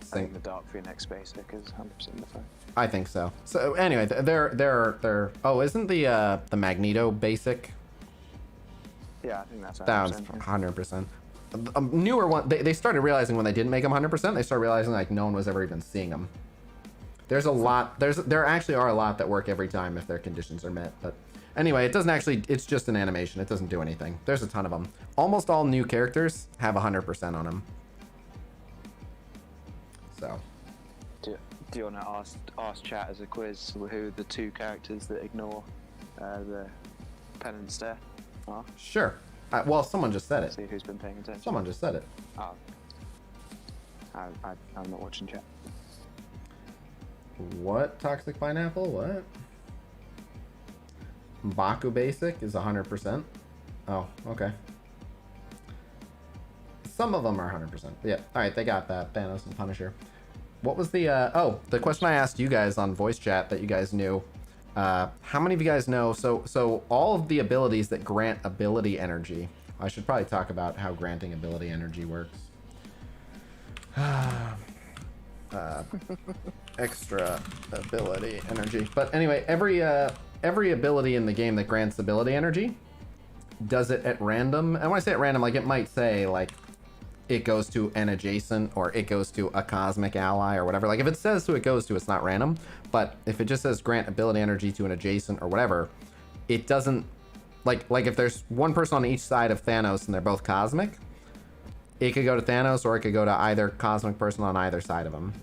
I think the Dark Phoenix basic is 100% the same. I think so. So anyway, they're. Oh, isn't the Magneto basic? Yeah, I think that's 100%. That was 100%. Newer one. They started realizing when they didn't make them 100%, they started realizing like no one was ever even seeing them. There's a lot. There actually are a lot that work every time if their conditions are met, but. Anyway, it doesn't actually, it's just an animation. It doesn't do anything. There's a ton of them. Almost all new characters have 100% on them. So. Do you want to ask chat as a quiz who are the 2 characters that ignore the pen and stare are? Sure. Well, someone just said it. See who's been paying attention. Someone just said it. Oh. I'm not watching chat. What? Toxic Pineapple? What? Baku basic is 100%. Oh, okay. Some of them are 100%. Yeah, alright, they got that. Thanos and Punisher. What was the, the question I asked you guys on voice chat that you guys knew. How many of you guys know, so all of the abilities that grant ability energy, I should probably talk about how granting ability energy works. Extra ability energy. But anyway, every ability in the game that grants ability energy does it at random. And when I say at random, like it might say like it goes to an adjacent or it goes to a cosmic ally or whatever. Like if it says who it goes to, it's not random. But if it just says grant ability energy to an adjacent or whatever, it doesn't like if there's one person on each side of Thanos and they're both cosmic, it could go to Thanos or it could go to either cosmic person on either side of him.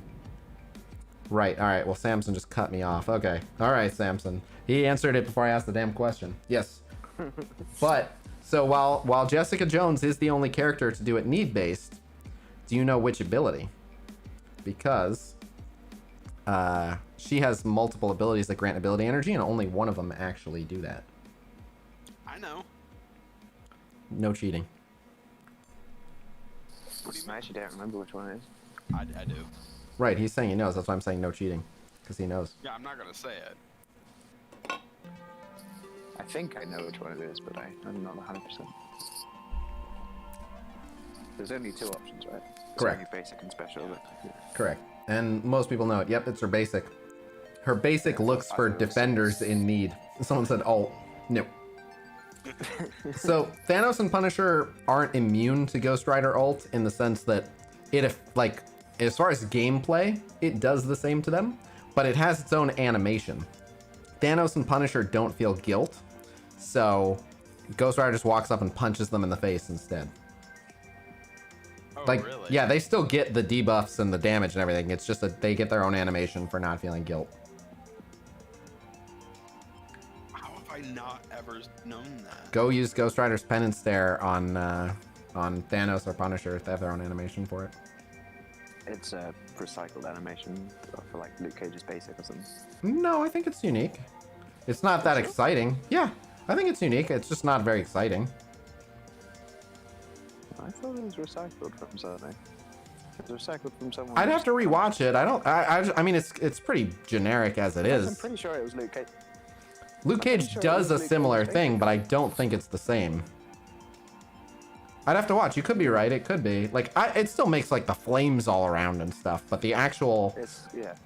Right, alright, well Samson just cut me off. Okay, alright Samson. He answered it before I asked the damn question. Yes. But, so while Jessica Jones is the only character to do it need-based, do you know which ability? Because she has multiple abilities that grant ability energy, and only one of them actually do that. I know. No cheating. I actually don't remember which one it is. I do. Right, he's saying he knows. That's why I'm saying no cheating. Because he knows. Yeah, I'm not going to say it. I think I know which one it is, but I'm not 100%. There's only 2 options, right? Correct. Only basic and special. But, yeah. Correct. And most people know it. Yep, it's her basic. Her basic looks for defenders in need. Someone said alt. No. So, Thanos and Punisher aren't immune to Ghost Rider ult in the sense that as far as gameplay, it does the same to them, but it has its own animation. Thanos and Punisher don't feel guilt, so Ghost Rider just walks up and punches them in the face instead. Oh, like, really? Yeah, they still get the debuffs and the damage and everything. It's just that they get their own animation for not feeling guilt. How have I not ever known that? Go use Ghost Rider's pen and stare on Thanos or Punisher if they have their own animation for it. It's a recycled animation for like Luke Cage's basic or something. No, I think it's unique. It's not that exciting. Yeah, I think it's unique. It's just not very exciting. I thought it was recycled from something. It was recycled from someone. I'd have to rewatch it. I mean, it's pretty generic as it is. I'm pretty sure it was Luke Cage. Luke Cage does a similar thing, but I don't think it's the same. I'd have to watch. You could be right. It could be. Like, it still makes, like, the flames all around and stuff, but the actual... Yeah.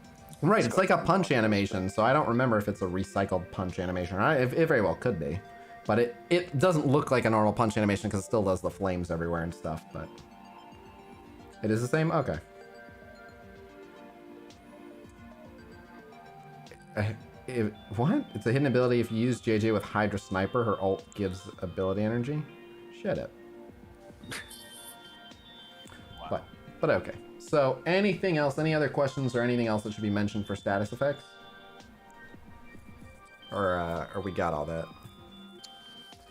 Right, it's like a punch animation, so I don't remember if it's a recycled punch animation or not. It very well could be. But it doesn't look like a normal punch animation because it still does the flames everywhere and stuff, but... It is the same? Okay. what? It's a hidden ability if you use JJ with Hydra Sniper, her ult gives ability energy. Shut up. Wow. But okay. So anything else? Any other questions or anything else that should be mentioned for status effects? Or we got all that?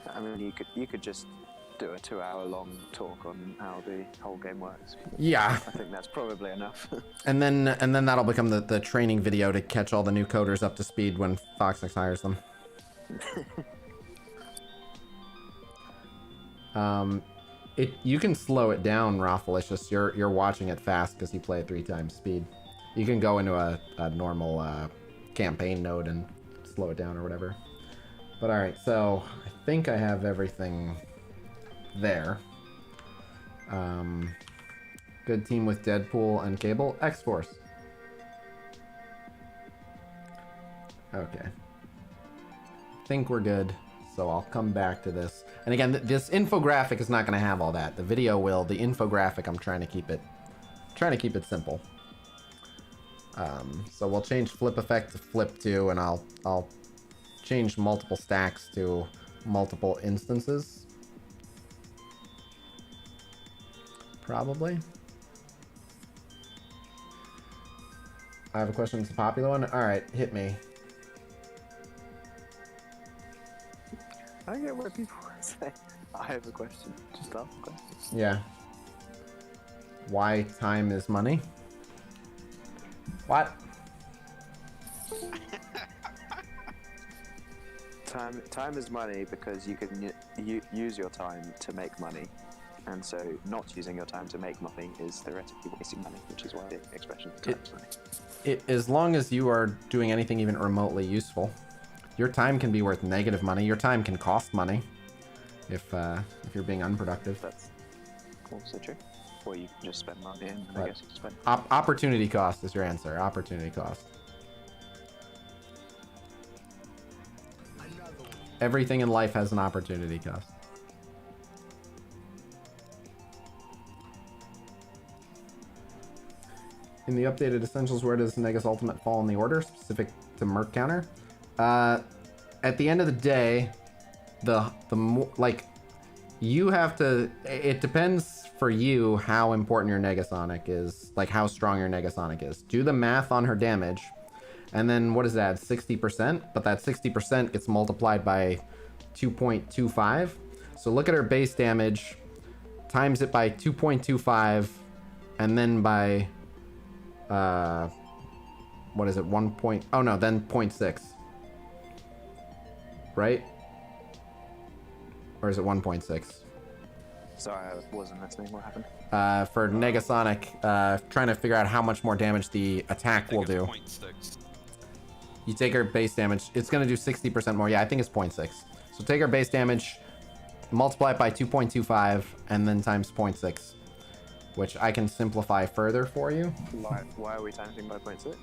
I mean, you could just do a 2-hour-long talk on how the whole game works. Yeah. I think that's probably enough. and then that'll become the training video to catch all the new coders up to speed when Foxnix hires them. You can slow it down, Raffle. It's just you're watching it fast because you play at 3 times speed. You can go into a normal campaign node and slow it down or whatever. But alright, so I think I have everything there. Good team with Deadpool and Cable. X-Force. Okay. Think we're good. So I'll come back to this. And again, this infographic is not going to have all that. The video will. The infographic, I'm trying to keep it simple. So we'll change flip effect to flip 2, and I'll change multiple stacks to multiple instances. Probably. I have a question. It's a popular one. All right, hit me. I don't get what people say. I have a question. Just ask a question. Yeah. Why time is money? What? Time is money because you can use your time to make money, and so not using your time to make money is theoretically wasting money, which is why the expression time is money. As long as you are doing anything even remotely useful, your time can be worth negative money. Your time can cost money if you're being unproductive. That's also true. Or you can just spend money, and I guess you spend. Opportunity cost is your answer. Opportunity cost. Everything in life has an opportunity cost. In the updated Essentials, where does Negus Ultimate fall in the order, specific to Merc counter? At the end of the day, you have to. It depends for you how important your Negasonic is, like how strong your Negasonic is. Do the math on her damage, and then what is that? 60%, but that 60% gets multiplied by 2.25. So look at her base damage, times it by 2.25, and then by what is it? 1 point? Oh no, then 0.6. Right? Or is it 1.6? Sorry, I wasn't listening. What happened? For Negasonic, trying to figure out how much more damage the attack will do. 0.6. You take her base damage, it's going to do 60% more. Yeah, I think it's 0.6. So take her base damage, multiply it by 2.25, and then times 0.6, which I can simplify further for you. Why are we timing by 0.6?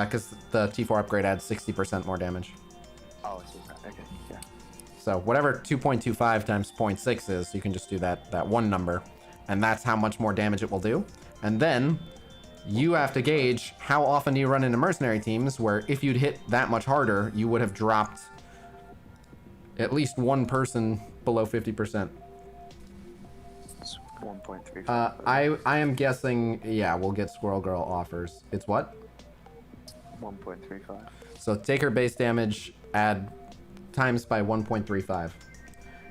Because the T4 upgrade adds 60% more damage. Oh, I see. Okay, yeah. So whatever 2.25 times 0.6 is, you can just do that one number, and that's how much more damage it will do. And then you have to gauge how often do you run into mercenary teams where if you'd hit that much harder, you would have dropped at least one person below 50%. It's 1.35. I am guessing, yeah, we'll get Squirrel Girl offers. It's what? 1.35. So take her base damage, add times by 1.35.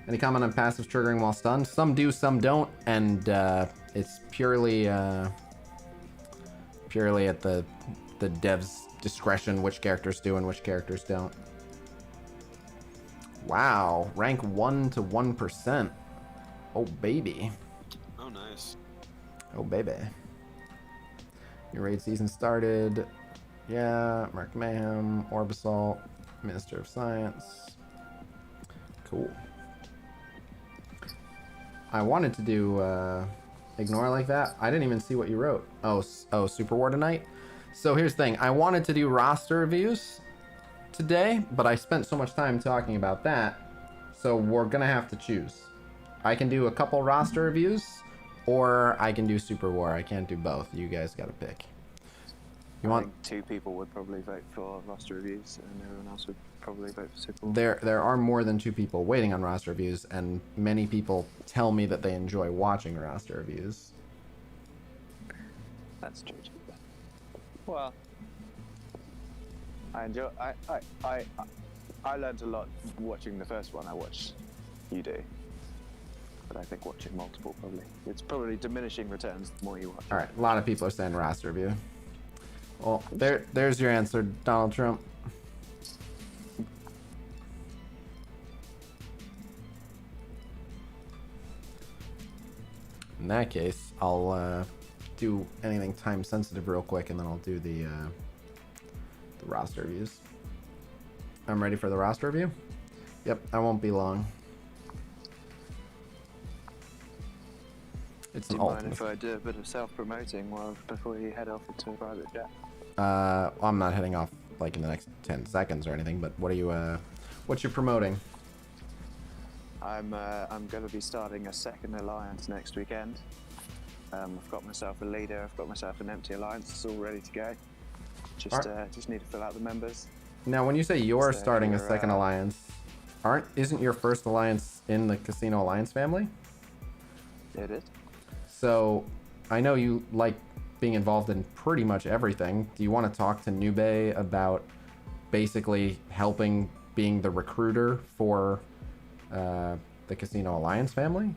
Any comment on passive triggering while stunned? Some do, some don't, and it's purely at the dev's discretion which characters do and which characters don't. Wow, rank 1 to 1%. Oh baby. Oh nice. Oh baby. Your raid season started. Yeah, Mark Mayhem, Orb Assault, Minister of Science. Cool. I wanted to do ignore like that. I didn't even see what you wrote. Oh, Super War tonight. So here's the thing. I wanted to do roster reviews today, but I spent so much time talking about that, so we're gonna have to choose. I can do a couple roster reviews, or I can do Super War. I can't do both. You guys gotta pick. You want? I think 2 people would probably vote for roster reviews, and everyone else would probably vote for Super War. There are more than 2 people waiting on roster reviews, and many people tell me that they enjoy watching roster reviews. That's true. Well, I enjoy. I learned a lot watching the first one. I watched you do, but I think watching multiple it's probably diminishing returns the more you watch. All right, a lot of people are saying roster review. Well, there's your answer, Donald Trump. In that case, I'll do anything time sensitive real quick, and then I'll do the roster reviews. I'm ready for the roster review. Yep, I won't be long. It's an Do you mind ultimate. if I do a bit of self-promoting before you head off into a private jet? I'm not heading off like in the next 10 seconds or anything, but what are you what you promoting? I'm going to be starting a second alliance next weekend. I've got myself a leader. I've got myself an empty alliance. It's all ready to go. Just need to fill out the members. Now, when you say you're So starting a you're, second alliance, isn't your first alliance in the Khasino alliance family? It is. So, I know you like being involved in pretty much everything. Do you want to talk to Nube about basically helping being the recruiter for the Khasino alliance family?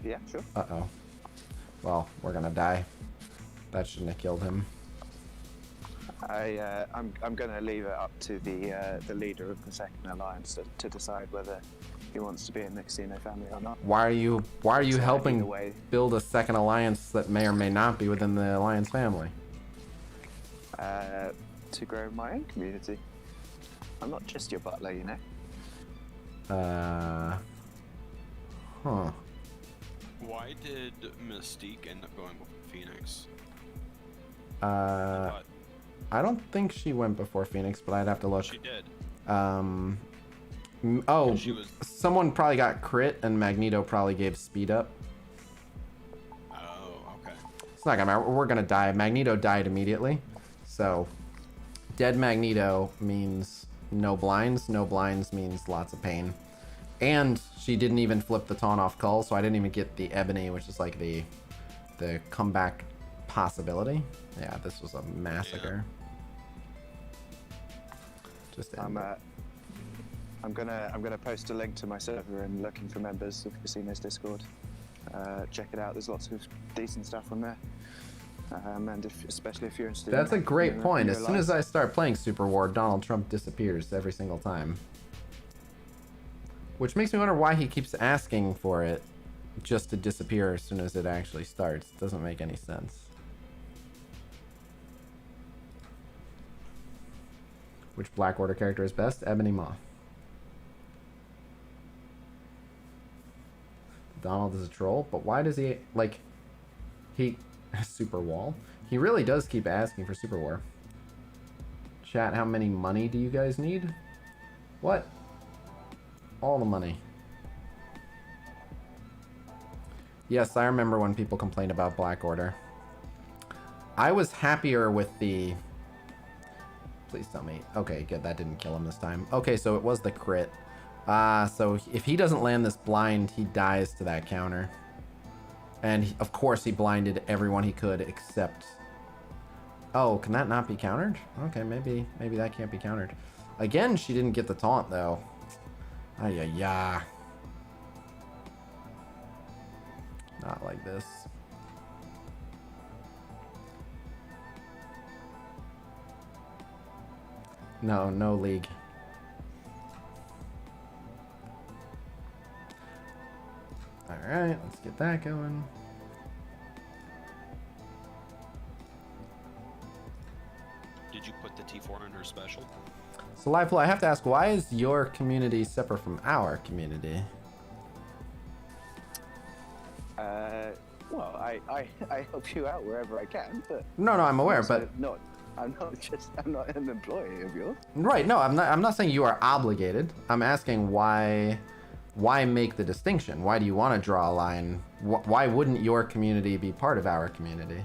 Yeah, sure. Uh-oh. Well, we're gonna die. That shouldn't have killed him. I'm going to leave it up to the leader of the second alliance to decide whether he wants to be in the Khasino family or not. Why are you So helping either way, build a second alliance that may or may not be within the alliance family? to grow my own community. I'm not just your butler, you know. Huh. Why did Mystique end up going with Phoenix? I don't think she went before Phoenix, but I'd have to look. She did. She was... Someone probably got crit, and Magneto probably gave speed up. Oh, okay. It's not gonna matter. We're gonna die. Magneto died immediately, so dead Magneto means no blinds. No blinds means lots of pain. And she didn't even flip the taunt off Cull, so I didn't even get the Ebony, which is like the comeback possibility. Yeah, this was a massacre. Yeah. I'm gonna post a link to my server and looking for members of Khasino's Discord. Check it out. There's lots of decent stuff on there. And especially if you're interested. That's a great in point. your As soon as life. I start playing Super War, Donald Trump disappears every single time. Which makes me wonder why he keeps asking for it just to disappear as soon as it actually starts. Doesn't make any sense. Which Black Order character is best? Ebony Maw. Donald is a troll, but why does he, like, Super Wall? He really does keep asking for Super War. Chat, how many money do you guys need? What? All the money. Yes, I remember when people complained about Black Order. I was happier with the... Please tell me. Okay, good. That didn't kill him this time. Okay, so it was the crit. So if he doesn't land this blind, he dies to that counter. And of course he blinded everyone he could except... Oh, can that not be countered? Okay, maybe that can't be countered. Again, she didn't get the taunt, though. Ay-ya-ya. Not like this. No, no league. Alright, let's get that going. Did you put the T4 under special? So, Liveflow, I have to ask, why is your community separate from our community? Well, I help you out wherever I can, but No, I'm aware, but I'm not an employee of yours. right. No, I'm not saying you are obligated. I'm asking why make the distinction? Why do you want to draw a line? Why wouldn't your community be part of our community?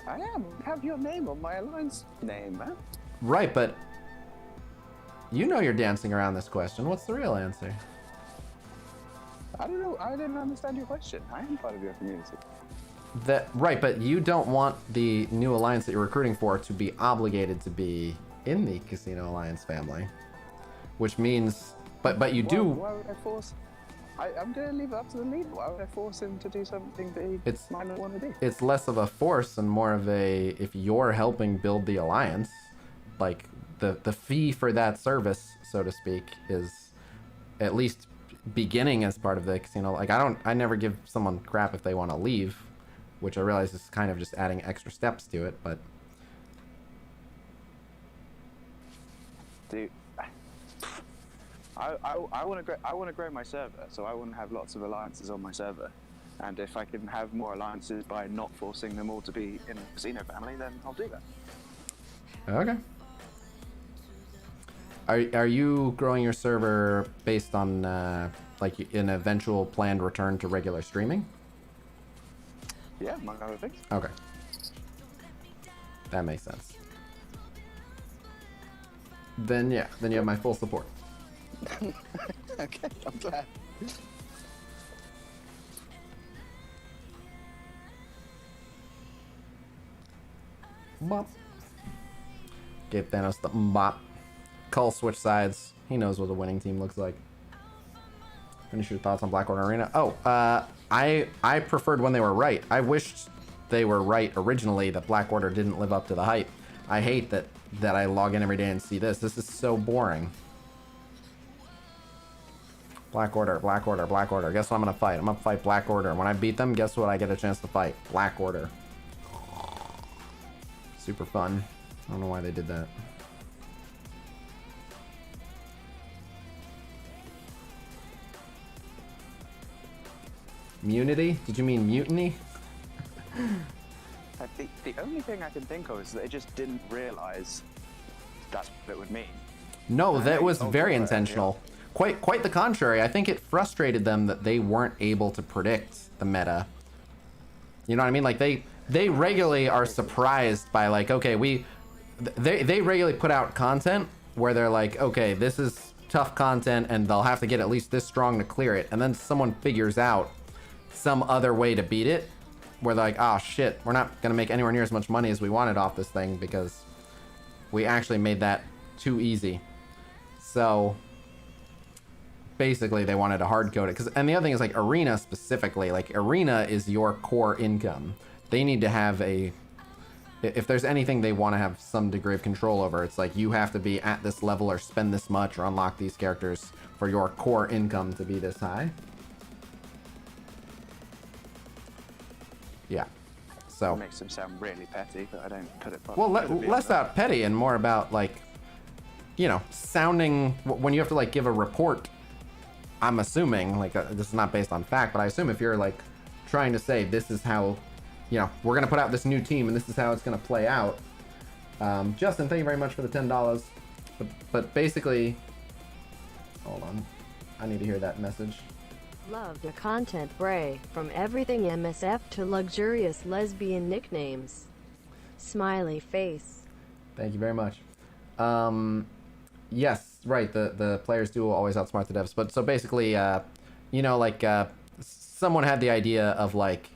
I am. Have your name on my alliance name, man. Right, but you know you're dancing around this question. What's the real answer? I don't know. I didn't understand your question. I am part of your community. Right, but you don't want the new alliance that you're recruiting for to be obligated to be in the Khasino Alliance family, which means, but you do. Why would I force? I'm gonna leave it up to the leader. Why would I force him to do something that he might not want to do? It's less of a force and more of a, if you're helping build the alliance, like the fee for that service, so to speak, is at least beginning as part of the casino. Like I never give someone crap if they want to leave, which I realize is kind of just adding extra steps to it, but. Dude, I want to grow my server, so I want to have lots of alliances on my server, and if I can have more alliances by not forcing them all to be in the casino family, then I'll do that. Okay. Are you growing your server based on like an eventual planned return to regular streaming? Yeah, among other things. Okay. That makes sense. Then yeah, then you have my full support. Okay, I'm glad. Bop. Gave Thanos the bop. Cull switch sides. He knows what a winning team looks like. Finish your thoughts on Black Order Arena. Oh, I preferred when they were right. I wished they were right originally, that Black Order didn't live up to the hype. I hate that I log in every day and see this. This is so boring. Black Order, Black Order, Black Order. Guess what I'm gonna fight? I'm gonna fight Black Order. When I beat them, guess what I get a chance to fight? Black Order. Super fun. I don't know why they did that. Munity? Did you mean mutiny? The only thing I can think of is that they just didn't realize that's what it would mean. No, that was very intentional. Quite the contrary. I think it frustrated them that they weren't able to predict the meta. You know what I mean? Like they regularly are surprised by like, okay, they regularly put out content where they're like, okay, this is tough content and they'll have to get at least this strong to clear it, and then someone figures out some other way to beat it where they're like, oh shit, we're not gonna make anywhere near as much money as we wanted off this thing because we actually made that too easy. So basically they wanted to hard code it, and the other thing is like Arena specifically, like Arena is your core income. They need to have if there's anything they want to have some degree of control over, it's like you have to be at this level or spend this much or unlock these characters for your core income to be this high. Yeah. So It makes them sound really petty, but I don't put it. Well, less about petty and more about like, you know, sounding when you have to like give a report. I'm assuming like this is not based on fact, but I assume if you're like trying to say this is how, you know, we're gonna put out this new team and this is how it's gonna play out. Justin, thank you very much for the $10. But basically, hold on, I need to hear that message. Love the content, Bray. From everything MSF to luxurious lesbian nicknames. Smiley face. Thank you very much. Yes, right. The players do always outsmart the devs. But so basically, you know, like someone had the idea of like,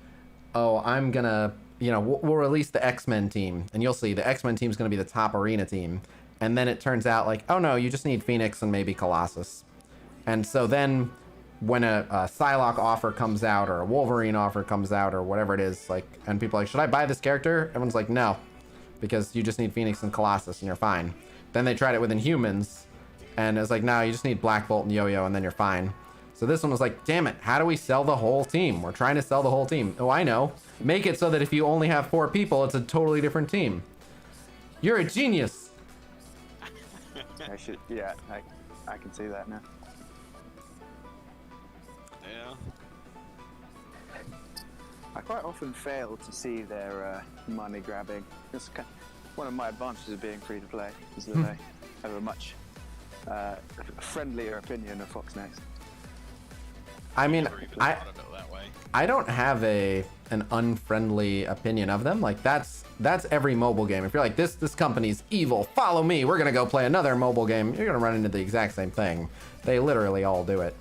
oh, I'm gonna, you know, we'll release the X-Men team, and you'll see the X-Men team is gonna be the top Arena team, and then it turns out like, oh no, you just need Phoenix and maybe Colossus, and so then when a Psylocke offer comes out or a Wolverine offer comes out or whatever it is, like, and people are like, should I buy this character? Everyone's like, no, because you just need Phoenix and Colossus and you're fine. Then they tried it with Inhumans, and it's like, no, you just need Black Bolt and Yo-Yo and then you're fine. So this one was like, damn it, how do we sell the whole team? We're trying to sell the whole team. Oh, I know. Make it so that if you only have 4 people, it's a totally different team. You're a genius. Yeah, I can see that now. Yeah. I quite often fail to see their money grabbing. It's one of my advantages of being free to play is that I have a much friendlier opinion of Fox Next. I mean, way. I don't have an unfriendly opinion of them. Like that's every mobile game. If you're like this company's evil, follow me. We're gonna go play another mobile game. You're gonna run into the exact same thing. They literally all do it.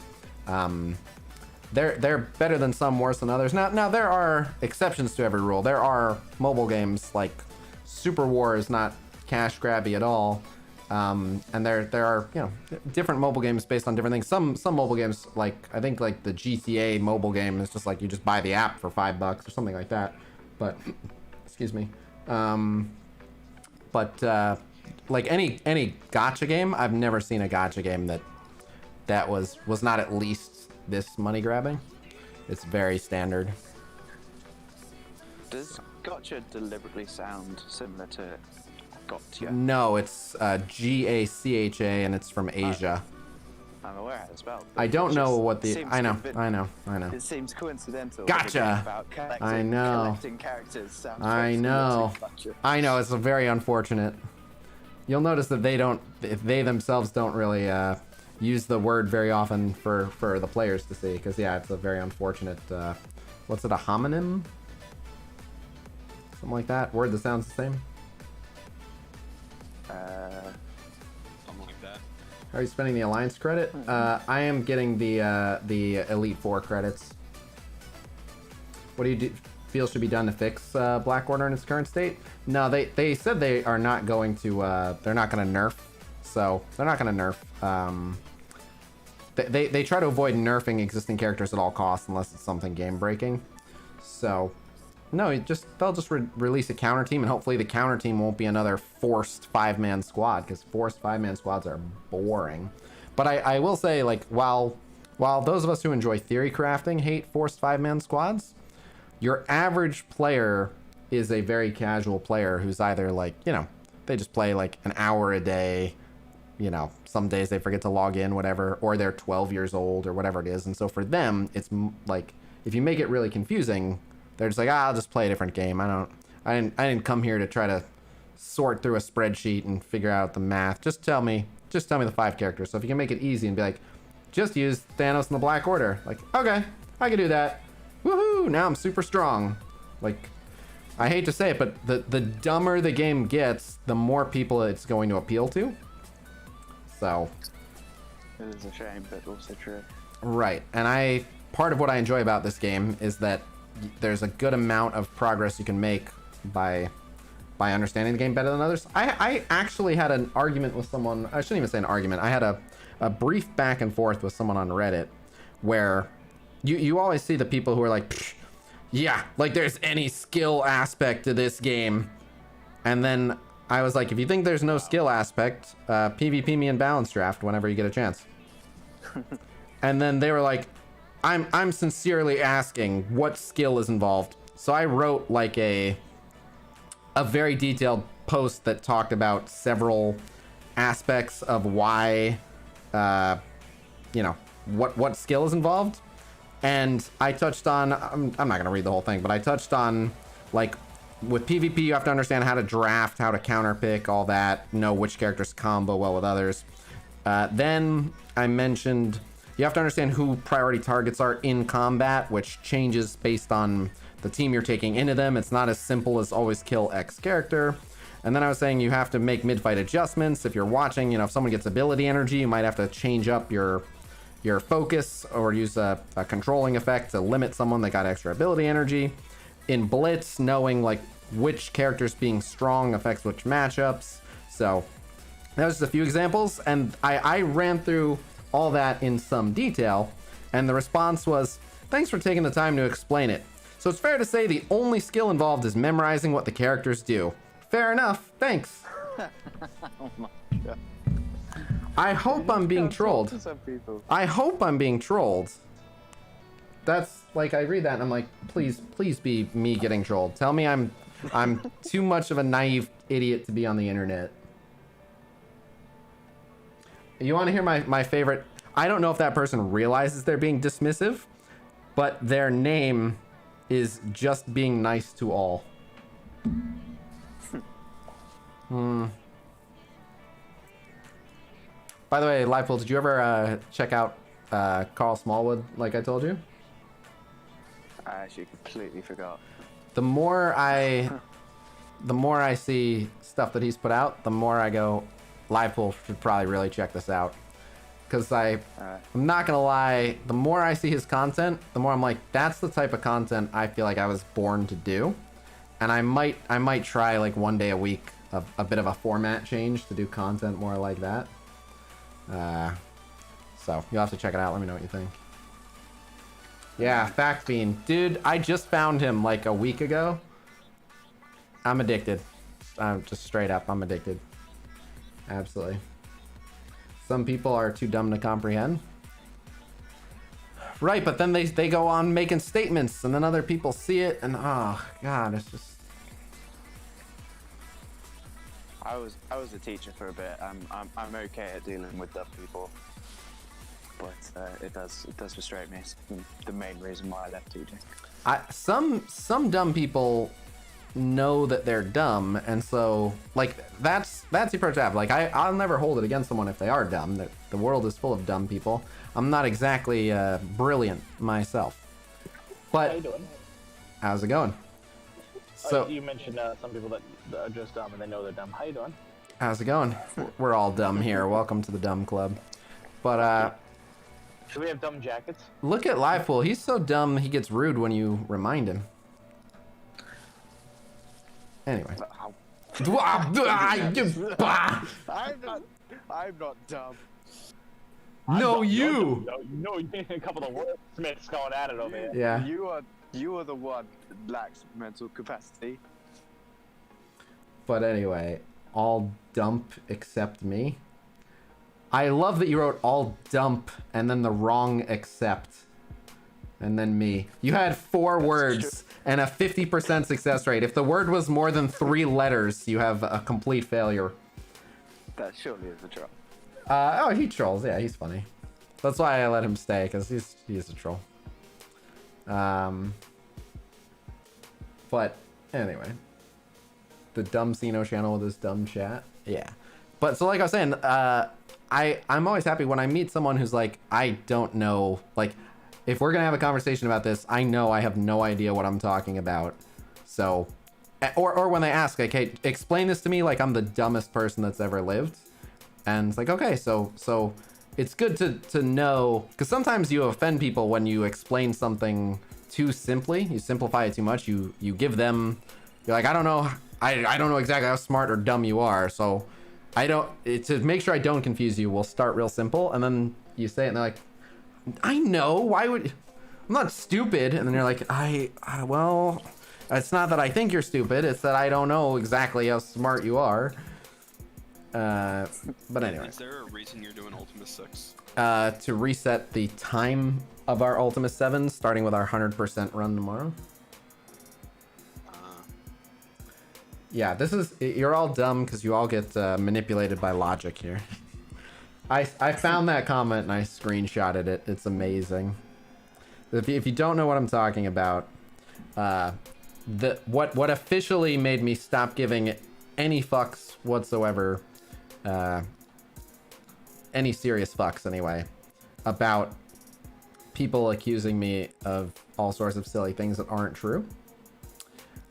They're better than some, worse than others. Now there are exceptions to every rule. There are mobile games like Super War is not cash grabby at all. And there are, you know, different mobile games based on different things. Some mobile games, like I think like the GTA mobile game is just like you just buy the app for $5 or something like that. But excuse me. Like any gacha game, I've never seen a gacha game that was not at least this money grabbing. It's very standard. Does gotcha deliberately sound similar to gotcha? No, it's Gacha, and it's from Asia. I'm aware how it's spelled. I don't know what the. I know. It seems coincidental. Gotcha. About I know. collecting characters sounds I very know. similar to gotcha. I know. It's very unfortunate. You'll notice that they themselves don't really use the word very often for the players to see, because yeah, it's a very unfortunate. What's it? A homonym? Something like that. Word that sounds the same. Something like that. How are you spending the Alliance credit? I am getting the Elite 4 credits. What do you feel should be done to fix Black Order in its current state? No, they said they are not going to. They're not going to nerf. So they're not going to nerf. They try to avoid nerfing existing characters at all costs unless it's something game breaking. So. No, they'll just release a counter team, and hopefully the counter team won't be another forced 5-man squad, because forced 5-man squads are boring. But I will say, like, while those of us who enjoy theory crafting hate forced 5-man squads, your average player is a very casual player who's either like, you know, they just play like an hour a day, you know, some days they forget to log in, whatever, or they're 12 years old or whatever it is. And so for them, it's like, if you make it really confusing, they're just like, I'll just play a different game. I didn't come here to try to sort through a spreadsheet and figure out the math. Just tell me the 5 characters. So if you can make it easy and be like, just use Thanos and the Black Order. Like, okay, I can do that. Woohoo! Now I'm super strong. Like, I hate to say it, but the dumber the game gets, the more people it's going to appeal to. So. It is a shame, but also true. Right, and part of what I enjoy about this game is that there's a good amount of progress you can make by understanding the game better than others. I actually had an argument with someone. I shouldn't even say an argument. I had a brief back and forth with someone on Reddit where you always see the people who are like, yeah, like there's any skill aspect to this game. And then I was like, if you think there's no skill aspect, PvP me in balance draft whenever you get a chance. And then they were like, I'm sincerely asking what skill is involved. So I wrote like a very detailed post that talked about several aspects of why, you know, what skill is involved. And I touched on, I'm not going to read the whole thing, but I touched on like with PvP, you have to understand how to draft, how to counter pick, all that, know which characters combo well with others. Then I mentioned you have to understand who priority targets are in combat, which changes based on the team you're taking into them. It's not as simple as always kill X character. And then I was saying you have to make mid-fight adjustments. If you're watching, you know, if someone gets ability energy, you might have to change up your focus or use a controlling effect to limit someone that got extra ability energy. In Blitz, knowing like which characters being strong affects which matchups. So that was just a few examples, and I ran through all that in some detail, and the response was, thanks for taking the time to explain it. So it's fair to say the only skill involved is memorizing what the characters do. Fair enough, thanks. Oh my god. I hope I'm being trolled. I hope I'm being trolled. That's like, I read that and I'm like, please be me getting trolled. Tell me I'm too much of a naive idiot to be on the internet. You want to hear my favorite? I don't know if that person realizes they're being dismissive, but their name is just being nice to all. By the way, Livepool, did you ever check out Carl Smallwood like I told you? I actually completely forgot. The more I see stuff that he's put out, the more I go, Livepool should probably really check this out. Because I'm not gonna lie, the more I see his content, the more I'm like, that's the type of content I feel like I was born to do. And I might try like one day a week a bit of a format change to do content more like that. So you'll have to check it out. Let me know what you think. Yeah, Fact Bean. Dude, I just found him like a week ago. I'm addicted. I'm just straight up, I'm addicted. Absolutely. Some people are too dumb to comprehend. Right, but then they go on making statements and then other people see it and oh god, it's just... I was a teacher for a bit. I'm okay at dealing with dumb people, but it does frustrate me. It's the main reason why I left teaching. Some dumb people know that they're dumb, and so like that's the approach I have. Like I'll never hold it against someone if they are dumb. The world is full of dumb people. I'm not exactly brilliant myself. But how you doing? How's it going? So you mentioned some people that are just dumb and they know they're dumb. How you doing? How's it going? We're all dumb here. Welcome to the dumb club. But do we have dumb jackets? Look at Livepool. He's so dumb he gets rude when you remind him. Anyway. I'm not dumb. No, you. No, you a couple of wordsmiths going at it over here. Yeah. You are the one that lacks mental capacity. But anyway, all dump except me. I love that you wrote all dump and then the wrong except. And then me. You had 4 words and a 50% success rate. If the word was more than 3 letters, you have a complete failure. That surely is a troll. Oh, he trolls. Yeah, he's funny. That's why I let him stay, because he's a troll. But anyway, the dumb Khasino channel with his dumb chat. Yeah. But so like I was saying, I'm always happy when I meet someone who's like, I don't know, like, if we're gonna have a conversation about this, I know I have no idea what I'm talking about. So, or when they ask, like, hey, explain this to me like I'm the dumbest person that's ever lived. And it's like, okay, so it's good to know, because sometimes you offend people when you explain something too simply. You simplify it too much. You give them, you're like, I don't know exactly how smart or dumb you are. So to make sure I don't confuse you, we'll start real simple. And then you say it and they're like, I know, why would, I'm not stupid. And then you're like, well, it's not that I think you're stupid. It's that I don't know exactly how smart you are. But anyway. Is there a reason you're doing Ultima 6? To reset the time of our Ultima 7, starting with our 100% run tomorrow. Yeah, you're all dumb because you all get manipulated by logic here. I found that comment and I screenshotted it. It's amazing. If you don't know what I'm talking about, what officially made me stop giving any fucks whatsoever, any serious fucks anyway, about people accusing me of all sorts of silly things that aren't true,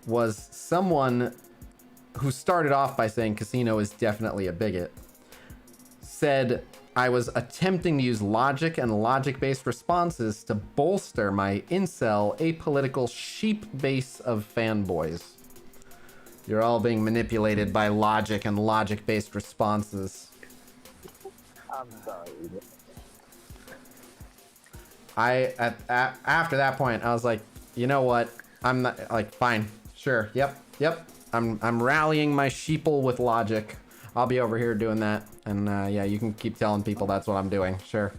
was someone who started off by saying Khasino is definitely a bigot, said I was attempting to use logic and logic-based responses to bolster my incel apolitical sheep base of fanboys. You're all being manipulated by logic and logic-based responses. I'm sorry. After that point, I was like, you know what? I'm not, like, fine, sure, yep. I'm rallying my sheeple with logic. I'll be over here doing that, and yeah, you can keep telling people that's what I'm doing. Sure,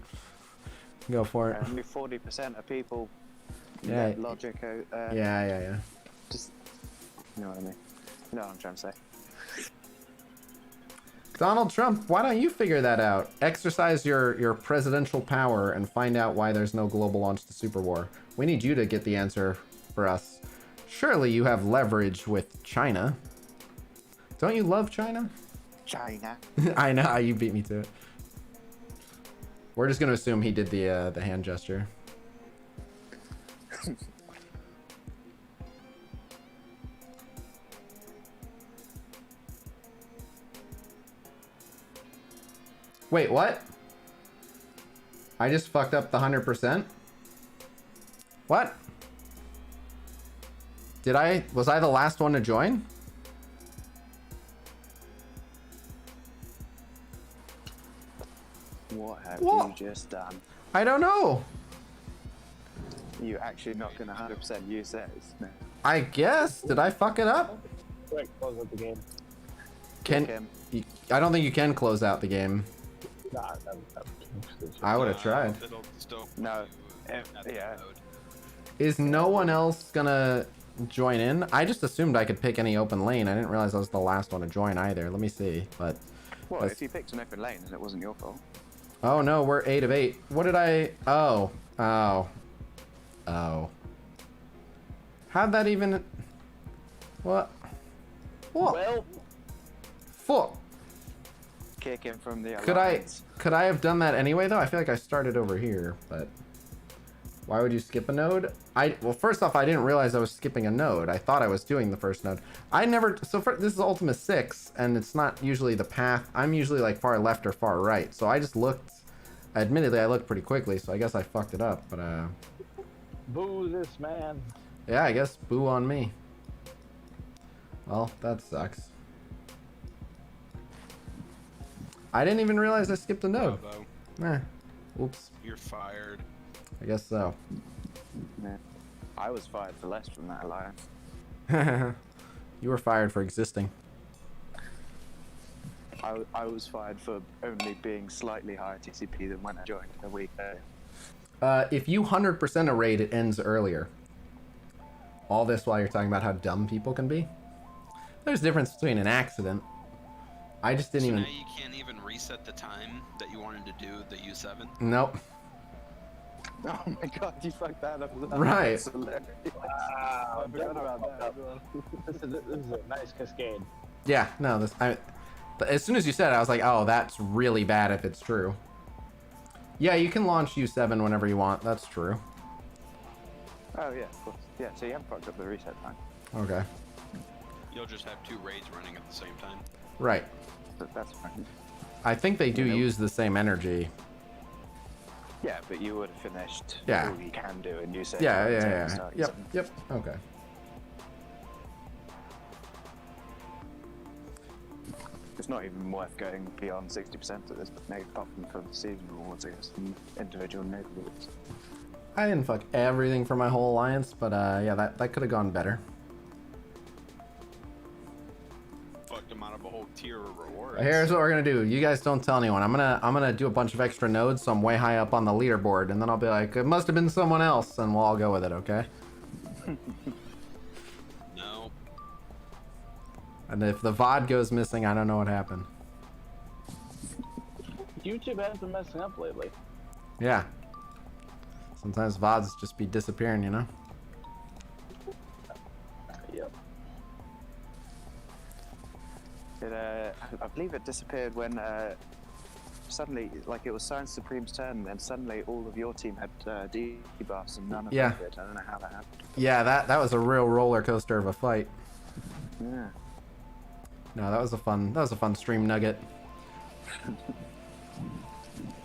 go for it. Only 40% of people. Yeah. Logic. Yeah. Just, you know what I mean. You know what I'm trying to say. Donald Trump, why don't you figure that out? Exercise your presidential power and find out why there's no global launch to super war. We need you to get the answer for us. Surely you have leverage with China. Don't you love China? China. I know, you beat me to it. We're just gonna assume he did the hand gesture. Wait, what? I just fucked up the 100%? What? Was I the last one to join? What have What? you just done? I don't know. You actually not gonna 100% use that? I guess. Did I fuck it up? Quick, close out the game. I don't think you can close out the game. Nah, I would have tried. It'll still No. at the Yeah. mode. Is no one else gonna join in? I just assumed I could pick any open lane. I didn't realize I was the last one to join either. Let me see. But Well, if you picked an open lane and it wasn't your fault. oh no, we're 8 of 8. What did I? Oh. How'd that even? What? Well, Fuck. Kick him from the Could I have done that anyway though? I feel like I started over here, but why would you skip a node? Well, first off, I didn't realize I was skipping a node. I thought I was doing the first node. This is Ultima 6, and it's not usually the path. I'm usually like far left or far right, so I just looked. Admittedly, I looked pretty quickly, so I guess I fucked it up. But boo this man. yeah, I guess boo on me. Well, that sucks. I didn't even realize I skipped a node. Bravo. Oops. You're fired. I guess so. Yeah. I was fired for less from that alliance. You were fired for existing. I was fired for only being slightly higher TCP than when I joined a week earlier. If you 100% a raid, it ends earlier. All this while you're talking about how dumb people can be. There's a difference between an accident. I just didn't even. Now you can't even reset the time that you wanted to do the U7. Nope. Oh my god, you fucked that up. Right. That's hilarious. Wow, I forgot about that. This is a nice cascade. Yeah. No. As soon as you said it, I was like, oh, that's really bad if it's true. Yeah, you can launch U7 whenever you want. That's true. Oh yeah, of course. Yeah, so you haven't fucked up the reset time. Okay. You'll just have 2 raids running at the same time. Right. But that's fine. I think they do use the same energy. Yeah, but you would have finished Yeah. all you can do and you said Yeah. Yep. Okay. It's not even worth going beyond 60% at this point, apart from for the seasonal awards, I guess, and individual neighborhoods. I didn't fuck everything for my whole alliance, but yeah, that could have gone better. Fucked them out of a whole tier of rewards. Here's what we're gonna do. You guys don't tell anyone. I'm gonna do a bunch of extra nodes, so I'm way high up on the leaderboard, and then I'll be like, it must have been someone else, and we'll all go with it, okay? No. And if the VOD goes missing, I don't know what happened. YouTube has been messing up lately. Yeah. Sometimes VODs just be disappearing, you know? Yep. I believe it disappeared when suddenly, like, it was Science Supreme's turn, and then suddenly all of your team had debuffs and none of them did. I don't know how that happened. Yeah, that was a real roller coaster of a fight. Yeah. No, that was a fun stream nugget.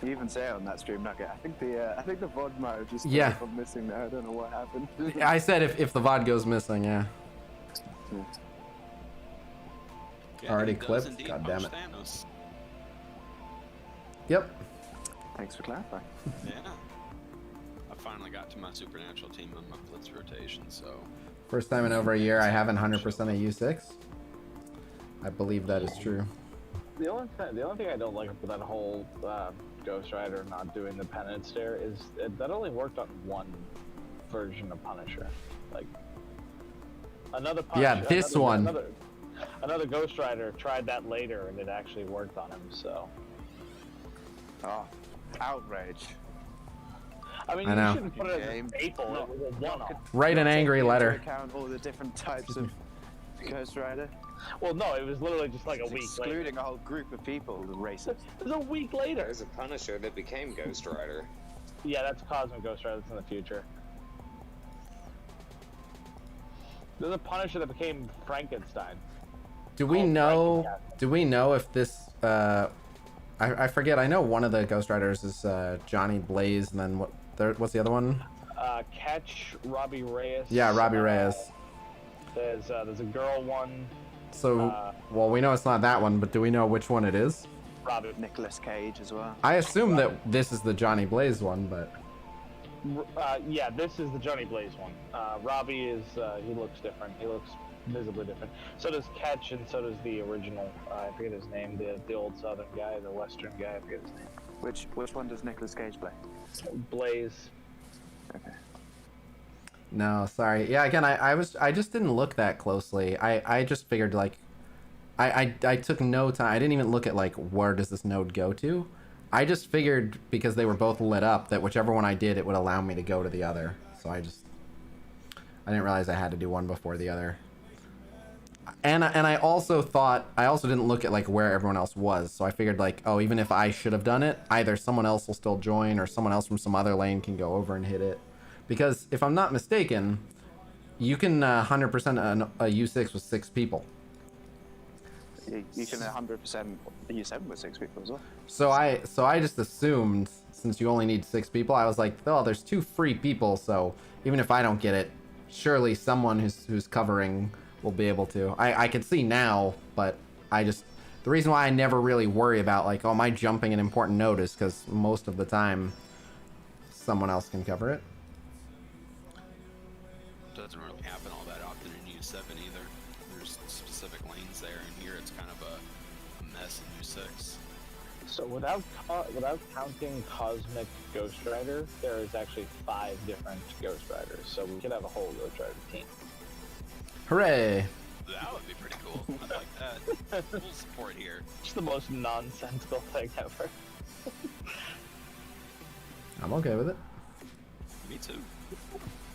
You even say it on that stream nugget. I think the VOD might have just gone missing there. I don't know what happened. I said if the VOD goes missing, yeah. Already clipped? God damn it. Thanos. Yep. Thanks for clarifying. Yeah. I finally got to my supernatural team on my Blitz rotation, so. First time in over a year I haven't 100% a U6. I believe that is true. The only thing I don't like about that whole Ghost Rider not doing the penance stare is that only worked on one version of Punisher. Like another Punisher, this one. Another Ghost Rider tried that later and it actually worked on him. So. Oh, outrage! I mean, I you know. shouldn't put it as a staple. It was a one-off. Write an angry letter. Account all the different types of Ghost Rider. Well, no, it was literally just like a week excluding later. a whole group of people, the racist. It was a week later. There's a Punisher that became Ghost Rider. Yeah, that's Cosmic Ghost Rider that's in the future. There's a Punisher that became Frankenstein. Do we know if this I forget. I know one of the Ghost Riders is Johnny Blaze, and then what's the other one? Catch, Robbie Reyes. Yeah, Robbie Reyes. There's a girl one. So, well, we know it's not that one, but do we know which one it is? Robbie. Nicolas Cage as well. I assume that this is the Johnny Blaze one, but... Yeah, this is the Johnny Blaze one. Robbie is, he looks different. He looks visibly different. So does Catch, and so does the original, I forget his name, the old Southern guy, the Western guy, I forget his name. Which one does Nicolas Cage play? Blaze. Okay. No, sorry. Yeah, again, I just didn't look that closely. I just figured, like, I took no time. I didn't even look at, like, where does this node go to? I just figured, because they were both lit up, that whichever one I did, it would allow me to go to the other. So I didn't realize I had to do one before the other. And I also didn't look at, like, where everyone else was. So I figured, like, oh, even if I should have done it, either someone else will still join, or someone else from some other lane can go over and hit it. Because if I'm not mistaken, you can 100% a U6 with 6 people. You can 100% use 7 with 6 people as well. So I just assumed, since you only need 6 people, I was like, oh, there's 2 free people, so even if I don't get it, surely someone who's covering will be able to. I can see now, but the reason why I never really worry about, like, oh, am I jumping an important node is because most of the time someone else can cover it. Doesn't really happen all that often in U7 either. There's specific lanes there, and here it's kind of a mess in U6. So without counting Cosmic Ghost Rider, there is actually 5 different Ghost Riders. So we could have a whole Ghost Rider team. Hooray! That would be pretty cool. I like that. Full support here. It's the most nonsensical thing ever. I'm okay with it. Me too.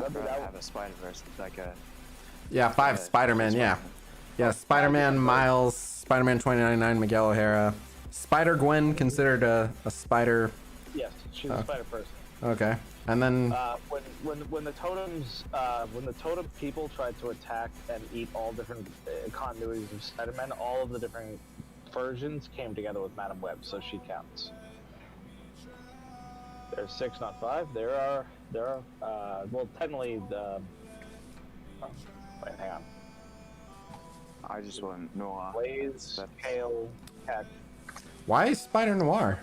I'd rather have a Spider-Verse, like a... Yeah, 5 Spider-Man, yeah. Yeah, Spider-Man, Miles, Spider-Man 2099, Miguel O'Hara. Spider-Gwen considered a spider... Yes, she's a spider person. Okay, and then... When the totems, when the totem people tried to attack and eat all different continuities of Spider-Man, all of the different versions came together with Madam Web, so she counts. There's 6, not 5. There are, well, technically, wait, hang on. I just want Noir. Blaze, Kale, Cat. Why is Spider Noir?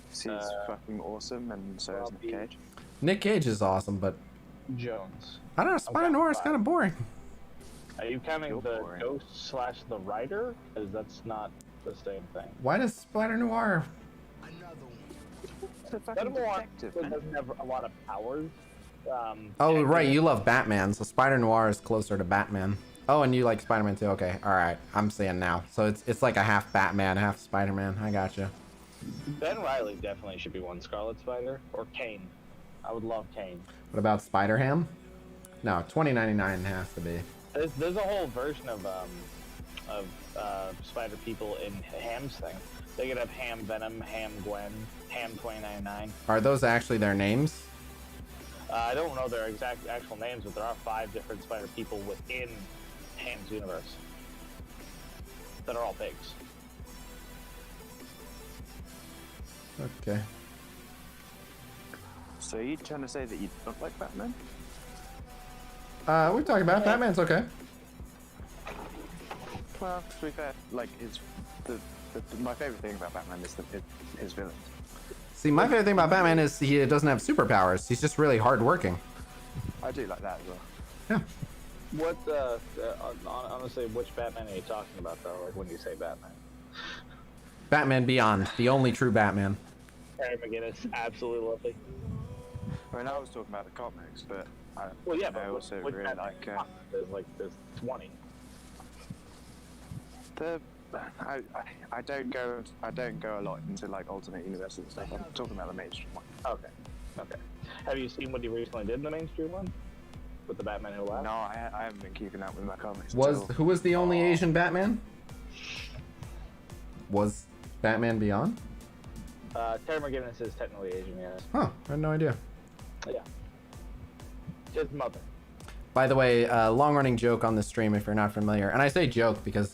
He's fucking awesome, and so is Nick Cage. Nick Cage is awesome, but... Jones. I don't know, Spider Noir is kind of boring. Are you counting the ghost / the writer? Because that's not the same thing. Why does Spider Noir... Spider Noir doesn't have a lot of powers. Oh, right, you love Batman, so Spider Noir is closer to Batman. Oh, and you like Spider-Man too? Okay, alright, I'm seeing now. So it's like a half Batman, half Spider-Man. I gotcha. Ben Reilly definitely should be one Scarlet Spider, or Kane. I would love Kane. What about Spider-Ham? No, 2099 has to be. There's a whole version of Spider people in Ham's thing. They could have Ham Venom, Ham Gwen, Ham 2099. Are those actually their names? I don't know their actual names, but there are 5 different Spider people within Ham's universe that are all pigs. Okay. So are you trying to say that you don't like Batman? We're talking about Batman's okay. Well, to be fair, like my favorite thing about Batman is his villains. See, my favorite thing about Batman is he doesn't have superpowers. He's just really hardworking. I do like that as well. Yeah. What, honestly, which Batman are you talking about, though, like when you say Batman? Batman Beyond, the only true Batman. Terry McGinnis, absolutely lovely. I mean, I was talking about the comics, but I also really like... there's 20. I don't go a lot into like alternate universes and stuff. I'm talking about the mainstream one. Okay. Have you seen what he recently did in the mainstream one? With the Batman Who Laughs? No, I haven't been keeping up with my comics. Who was the only Asian Batman? Was Batman Beyond? Terry McGinnis is technically Asian, yeah. Huh, I had no idea. Yeah. His mother. By the way, long-running joke on the stream if you're not familiar, and I say joke because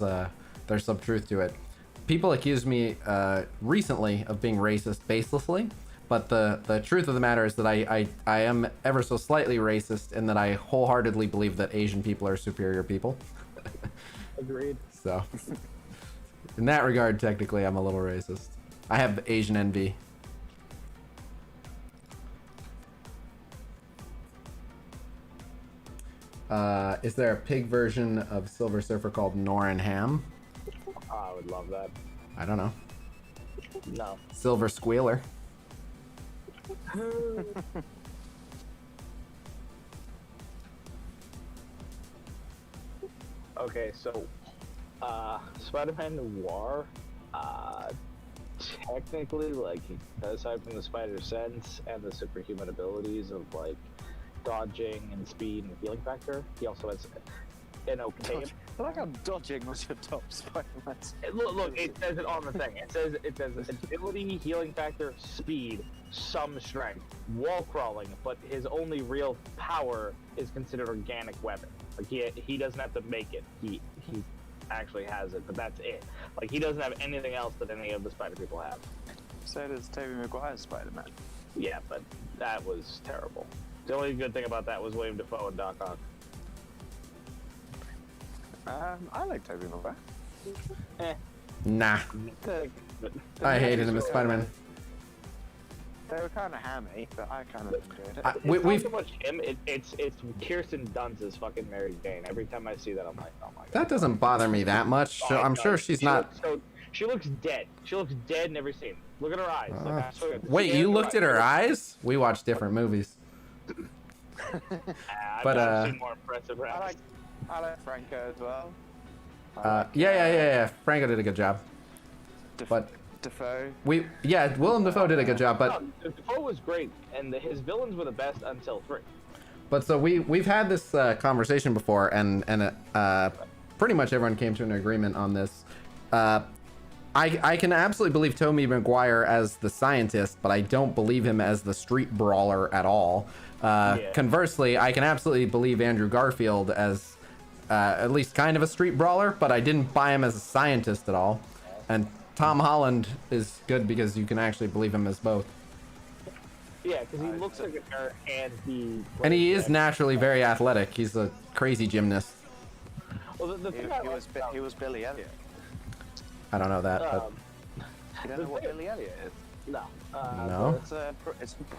there's some truth to it, people accuse me recently of being racist baselessly, but the truth of the matter is that I am ever so slightly racist in that I wholeheartedly believe that Asian people are superior people. Agreed. So, in that regard, technically, I'm a little racist. I have Asian envy. Is there a pig version of Silver Surfer called Norin Ham? I would love that. I don't know. No. Silver Squealer. Okay, so Spider-Man Noir, technically, like, aside from the spider sense and the superhuman abilities of like dodging and speed and healing factor, he also has an okay. I like how dodging was your top Spider-Man. Look, it says it on the thing. It says ability, healing factor, speed, some strength, wall crawling, but his only real power is considered organic weapon. Like he doesn't have to make it. He actually has it, but that's it. Like he doesn't have anything else that any of the Spider people have. So does Tobey Maguire's Spider-Man. Yeah, but that was terrible. The only good thing about that was William Dafoe and Doc Ock. I like Tobey Maguire. Nah. I hated him as Spider-Man. They were kind of hammy, but I kind of enjoyed it. It's not so much him. It's Kirsten Dunst as fucking Mary Jane. Every time I see that, I'm like, oh my god. That doesn't bother me that much. So I'm sure she's not. She looks dead. She looks dead in every scene. Look at her eyes. Like, I swear, Wait, you looked at her eyes? We watched different movies. I've seen more impressive raps. I like Franco as well. Yeah. Franco did a good job. But Defoe. Willem Dafoe did a good job, but no, Defoe was great, and his villains were the best until 3. But so we've had this conversation before, and pretty much everyone came to an agreement on this. I can absolutely believe Tobey Maguire as the scientist, but I don't believe him as the street brawler at all. Conversely, I can absolutely believe Andrew Garfield as at least kind of a street brawler, but I didn't buy him as a scientist at all. And Tom Holland is good because you can actually believe him as both. Yeah, because he looks like a nerd and he is naturally very athletic. He's a crazy gymnast. Well, the thing he was Billy Elliot. I don't know that. But... You don't know what Billy Elliot is? No. No? It's a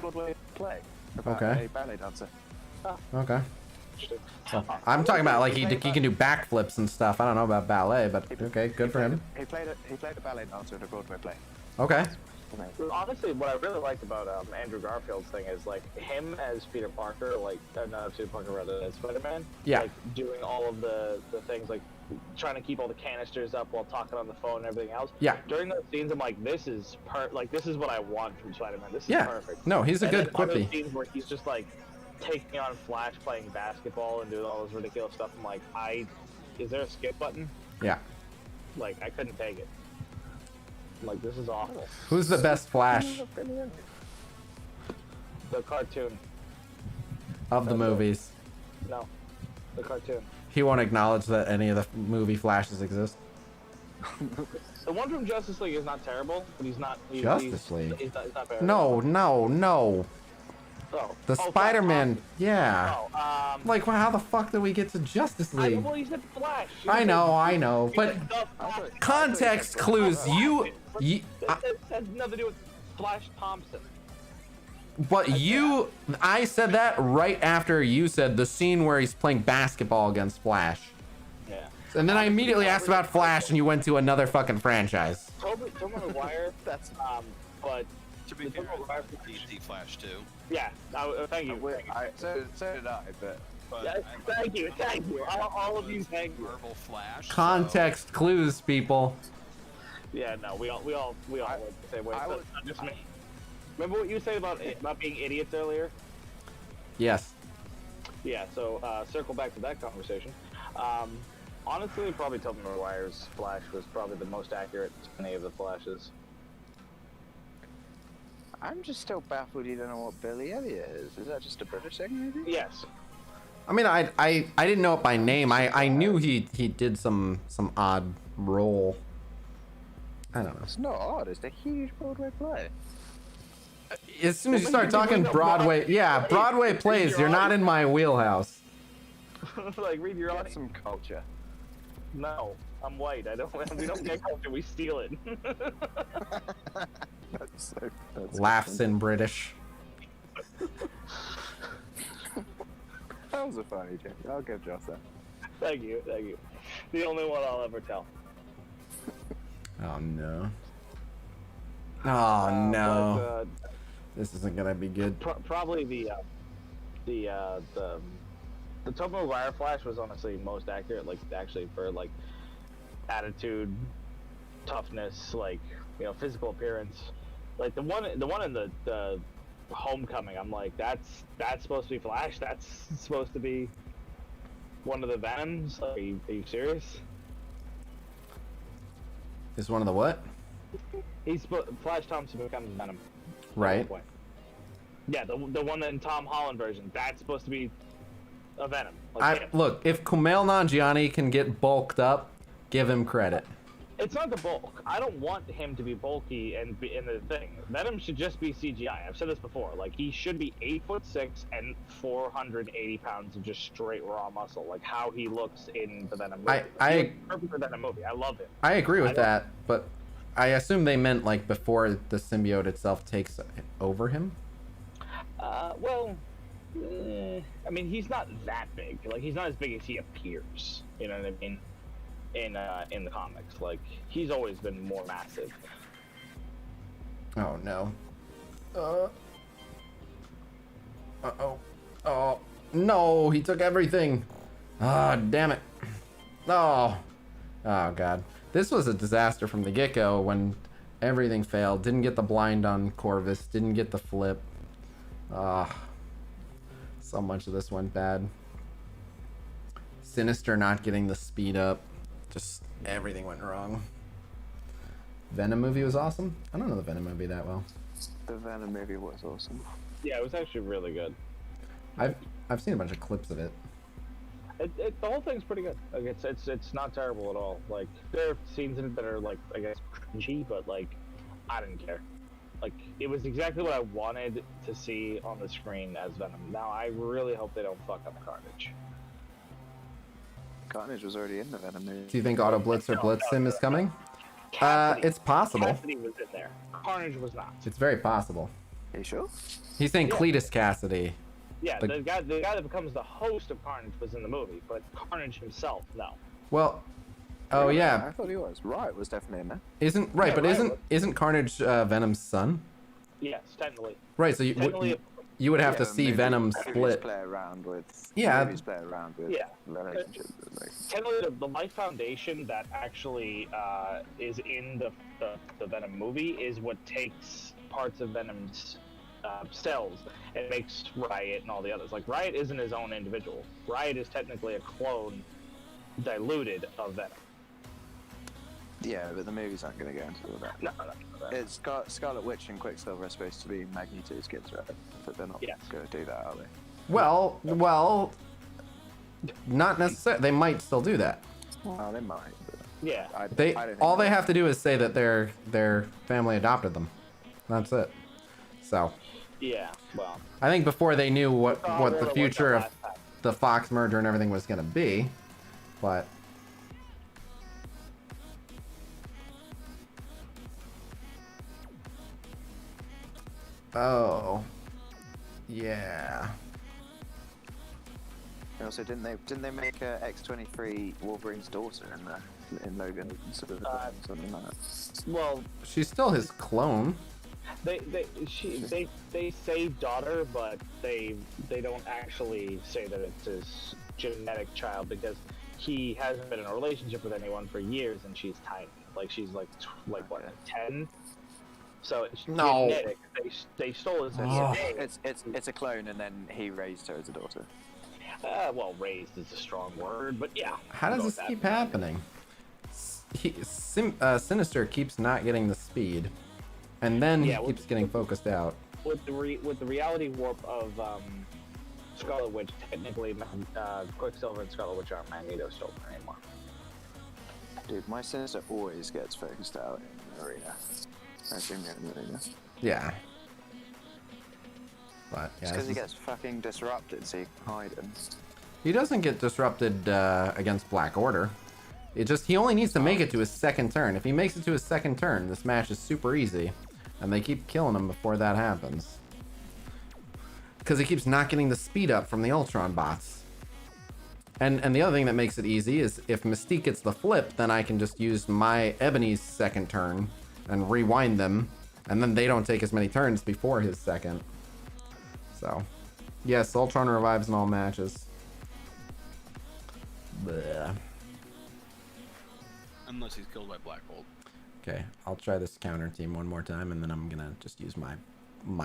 Broadway play about a ballet dancer. Okay. So, I'm talking about like he can do backflips and stuff. I don't know about ballet, but okay, good for him. He played a ballet dancer in a Broadway play. Okay. Honestly, what I really liked about Andrew Garfield's thing is like him as Peter Parker, like not Peter Parker, rather as Spider-Man. Yeah. Like doing all of the things, like trying to keep all the canisters up while talking on the phone and everything else. Yeah. During those scenes, I'm like, this is this is what I want from Spider-Man. This is perfect. No, he's a good quippy. Other scenes where he's just like taking on Flash, playing basketball, and doing all this ridiculous stuff. I'm like, is there a skip button? Yeah. Like I couldn't take it. Like, this is awful. Who's the best Flash? The cartoon. Of the movies. No. The cartoon. He won't acknowledge that any of the movie Flashes exist. The one from Justice League is not terrible, but he's not... Justice League? He's not bad. No. Oh. The Spider-Man, yeah. Oh, like, how the fuck did we get to Justice League? Well, he said Flash. I know, but context clues, That has nothing to do with Flash Thompson. But I said that right after you said the scene where he's playing basketball against Flash. Yeah. And then I immediately asked about Flash, and you went to another fucking franchise. Tobey Maguire, but... To be fair, DC Flash too. Yeah, thank you. So did I, but... Thank you. All of you, thank you. Marvel Flash. Context clues, people. Yeah, no, we all went the same way. Just me. Remember what you said about being idiots earlier? Yes. Yeah, so circle back to that conversation. Honestly, probably Tobey Maguire's Flash was probably the most accurate to any of the Flashes. I'm just still baffled you don't know what Billy Elliot is. Is that just a British thing, maybe? Yes. I mean, I didn't know it by name. I knew he did some odd role. I don't know. It's not odd. It's a huge Broadway play. As soon as you start talking Broadway, yeah, Broadway plays, you're not in my wheelhouse. Like, read your Get audience. some culture. No, I'm white. We don't get culture. We steal it. That's Laughs in British. That was a funny joke. I'll give Josh that. Thank you. The only one I'll ever tell. Oh no. Oh no. But, This isn't gonna be good. probably the Tobey Maguire Flash was honestly most accurate. Like, actually, for like attitude, toughness, like, you know, physical appearance. Like the one in the Homecoming, I'm like, that's supposed to be Flash. That's supposed to be one of the Venoms. Like, are you serious? Is one of the what? Flash Thompson becomes Venom. Right. At one point. Yeah, the one in Tom Holland version. That's supposed to be a Venom. Like, Look, if Kumail Nanjiani can get bulked up, give him credit. it's not the bulk. I don't want him to be bulky and be in the thing. Venom should just be CGI. I've said this before. Like, he should be 8'6" and 480 pounds of just straight raw muscle. Like how he looks in the Venom movie. He looks perfect for Venom movie. I love him. I agree with that, but I assume they meant like before the symbiote itself takes over him. I mean, he's not that big. Like, he's not as big as he appears. You know what I mean? In the comics, like, he's always been more massive. Oh no. Oh no, he took everything. Ah, damn it. Oh god. This was a disaster from the get-go when everything failed. Didn't get the blind on Corvus, didn't get the flip. So much of this went bad. Sinister not getting the speed up. Just everything went wrong. Venom movie was awesome. I don't know the Venom movie that well. The Venom movie was awesome. Yeah, it was actually really good. I've seen a bunch of clips of it. The whole thing's pretty good. Like, it's not terrible at all. Like, there are scenes in it that are, like, I guess cringy, but like, I didn't care. Like, it was exactly what I wanted to see on the screen as Venom. Now, I really hope they don't fuck up Carnage. Carnage was already in the Venom movie. Do you think Auto Blitz or Blitz Sim is coming? Cassidy, It's possible. Cassidy was in there. Carnage was not. It's very possible. Are you sure? He's saying Yeah. Cletus Cassidy. Yeah, the guy that becomes the host of Carnage was in the movie, but Carnage himself, no. Well, oh I yeah, thought he was. Riot was definitely in there. isn't right, Yeah, but Riot isn't Carnage Venom's son? Yes, technically. Right, so Technically, you would have to Yeah, see movies- Venom movies split. Play around with. Yeah. Movies play around with Yeah. relationships. Like, technically, the Life Foundation that actually is in the Venom movie is what takes parts of Venom's cells and makes Riot and all the others. Like, Riot isn't his own individual. Riot is technically a clone diluted of Venom. yeah, but the movies aren't going to go into all that. No. It's Scarlet Witch and Quicksilver are supposed to be Magneto's kids, right? But they're not Yes. going to do that, are they? Well, not necessarily. They might still do that. Well, they might. But Yeah. I don't think All they have to do is say that their family adopted them. That's it. So Yeah. Well. I think before they knew what rolled the it future of last time. the Fox merger and everything was gonna be, but oh yeah. And also, didn't they make X-23 Wolverine's daughter in Logan sort of something like that? Well, She's still his clone. they say daughter, but they don't actually say that it's his genetic child because he hasn't been in a relationship with anyone for years, and she's tiny. Like, she's like what, 10? So it's No. genetic. They stole his Oh. DNA. It's a clone, and then he raised her as a daughter. Well, raised is a strong word, but yeah. How does Go this with keep that. happening? Sinister keeps not getting the speed, and then Yeah, he with- keeps getting focused out. With the reality warp of Scarlet Witch, technically Quicksilver and Scarlet Witch aren't Magneto's children anymore. Dude, my sinister always gets focused out in the arena. I assume you're in the arena. Yeah. But It's yeah, because he gets fucking disrupted, so you can hide him. he doesn't get disrupted against Black Order. He only needs to make it to his second turn. If he makes it to his second turn, this match is super easy. And they keep killing him before that happens. Because he keeps not getting the speed up from the Ultron bots. And the other thing that makes it easy is if Mystique gets the flip, then I can just use my Ebony's second turn and rewind them. And then they don't take as many turns before his second. So, yes, Ultron revives in all matches. Bleh. Unless he's killed by Black Bolt. Okay, I'll try this counter team one more time, and then I'm gonna just use my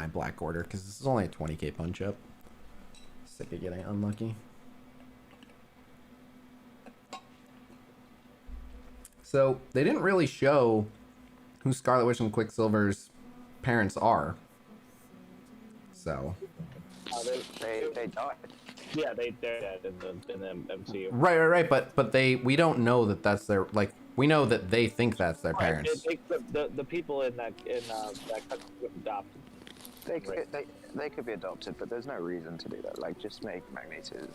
Black Order, because this is only a 20k punch up. Sick of getting unlucky. So, they didn't really show who Scarlet Witch and Quicksilver's parents are. So. They died. Yeah, they're dead in the MCU. Right. But we don't know that that's their, like, we know that they think that's their parents. The people in that country were adopted. They could be adopted, but there's no reason to do that. Like, just make Magneto.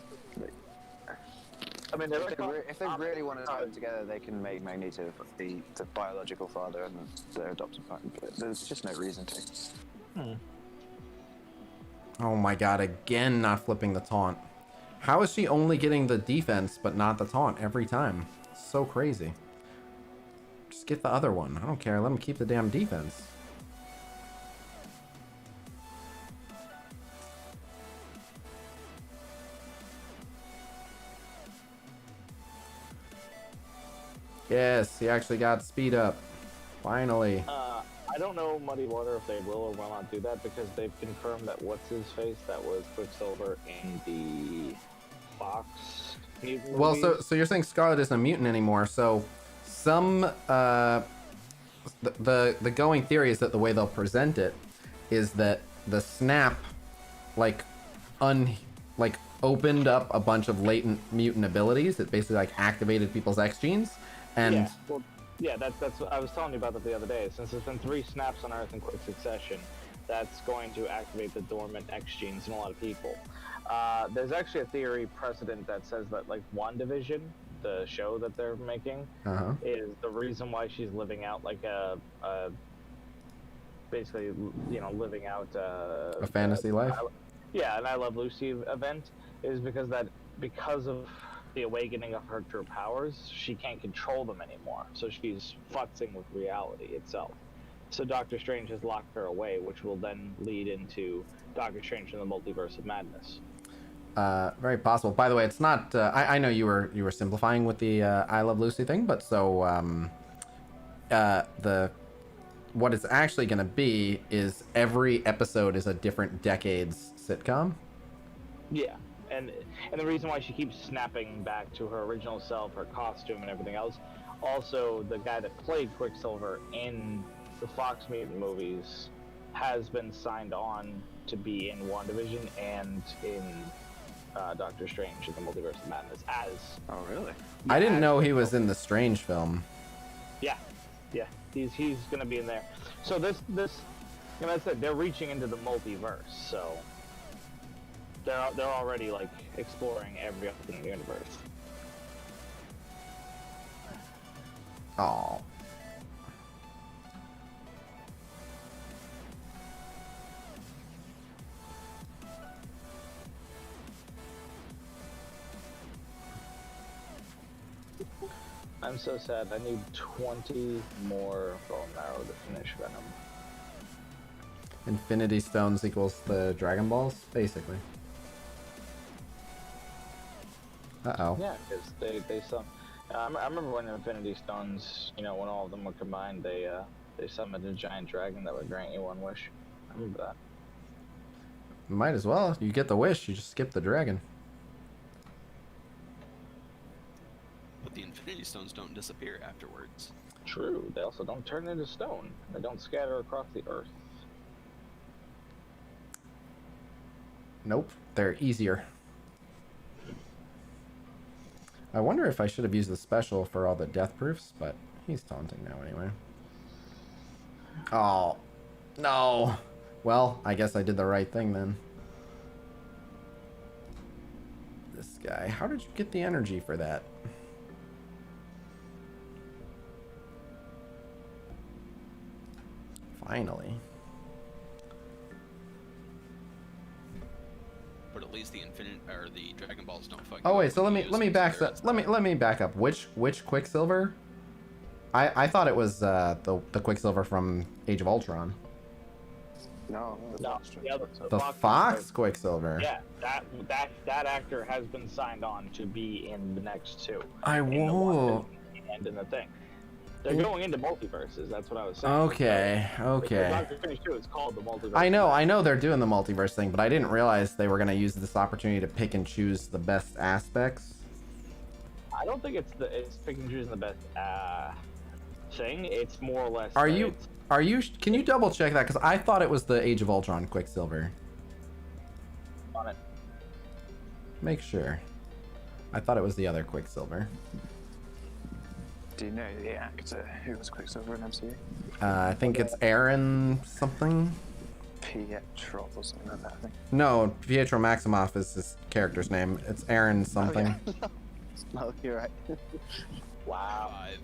I mean, if they really want to tie them together, they can make Magneto the biological father and their adopted father. But there's just no reason to. Oh my god, again not flipping the taunt. How is she only getting the defense but not the taunt every time? So crazy. Just get the other one. I don't care. Let him keep the damn defense. Yes, he actually got speed up. Finally. I don't know Muddy Water if they will or will not do that, because they've confirmed that what's-his-face, that was Quicksilver in the Fox mutant Well, movies. so you're saying Scarlet isn't a mutant anymore, so some, the going theory is that the way they'll present it is that the snap, like, opened up a bunch of latent mutant abilities. It basically, like, activated people's X genes, and... Yeah, well, yeah, that's what I was telling you about that the other day. Since there's been 3 snaps on Earth in quick succession, that's going to activate the dormant X genes in a lot of people. There's actually a theory precedent that says that, like, WandaVision, the show that they're making, is the reason why she's living out like a basically, you know, living out a fantasy life. Yeah, an I Love Lucy event is because of the awakening of her true powers, she can't control them anymore. So she's futzing with reality itself. So Doctor Strange has locked her away, which will then lead into Doctor Strange and the Multiverse of Madness. Very possible. By the way, it's not. I know you were simplifying with the I Love Lucy thing, but so what it's actually going to be is every episode is a different decade's sitcom. Yeah, and the reason why she keeps snapping back to her original self, her costume, and everything else. Also, the guy that played Quicksilver in the Fox mutant movies has been signed on to be in WandaVision and in Doctor Strange in the Multiverse of Madness as... Oh, really? I didn't know he was in the Strange film. Yeah. He's gonna be in there. So this, you know, I said they're reaching into the multiverse, so they're already like exploring every alternate universe. Oh. I'm so sad. I need 20 more bone marrow to finish Venom. Infinity Stones equals the Dragon Balls, basically. Uh-oh. Yeah, because they some. I remember when Infinity Stones, you know, when all of them were combined, they summoned a giant dragon that would grant you one wish. I remember that. Might as well. You get the wish, you just skip the dragon. But the Infinity Stones don't disappear afterwards. True. They also don't turn into stone. They don't scatter across the earth. Nope, they're easier. I wonder if I should have used the special for all the death proofs, but he's taunting now anyway. Oh, no. Well, I guess I did the right thing then. This guy, how did you get the energy for that? Finally. But at least the Infinite or the Dragon Balls don't fuck. Oh you wait, up so when let you me use back them, up. so there's Let me back up. Which Quicksilver? I thought it was the Quicksilver from Age of Ultron. No, No, the other The Fox Quicksilver. Yeah, that actor has been signed on to be in the next two. I In the won't. one and in the thing. They're going into multiverses. That's what I was saying. Okay, okay. Doctor Strange 2 is called the multiverse. I know they're doing the multiverse thing, but I didn't realize they were gonna use this opportunity to pick and choose the best aspects. I don't think it's pick and choosing the best thing. It's more or less. Are you? Can you double check that? Because I thought it was the Age of Ultron Quicksilver. On it? Make sure. I thought it was the other Quicksilver. Do you know the actor who was Quicksilver in MCU? I think it's Aaron something. Pietro or something like that, I think. No, Pietro Maximoff is his character's name. It's Aaron something. Oh, yeah. No, you're right. Wow. 5.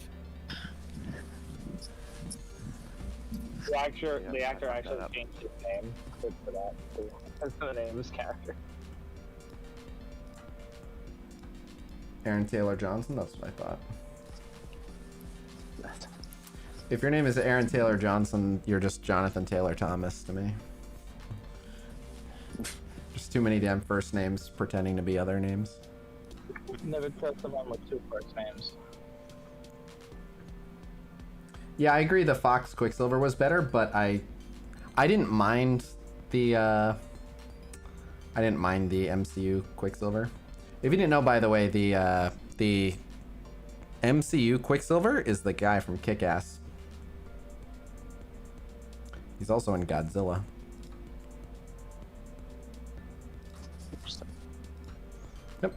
The actor Yeah, actually I fucked that up. changed his name for that. That's the name of his character. Aaron Taylor Johnson. That's what I thought. If your name is Aaron Taylor Johnson, you're just Jonathan Taylor Thomas to me. Just too many damn first names pretending to be other names. Never trust someone with two first names. Yeah, I agree the Fox Quicksilver was better, but I didn't mind the MCU Quicksilver. If you didn't know, by the way, the MCU Quicksilver is the guy from Kick-Ass. He's also in Godzilla. Yep.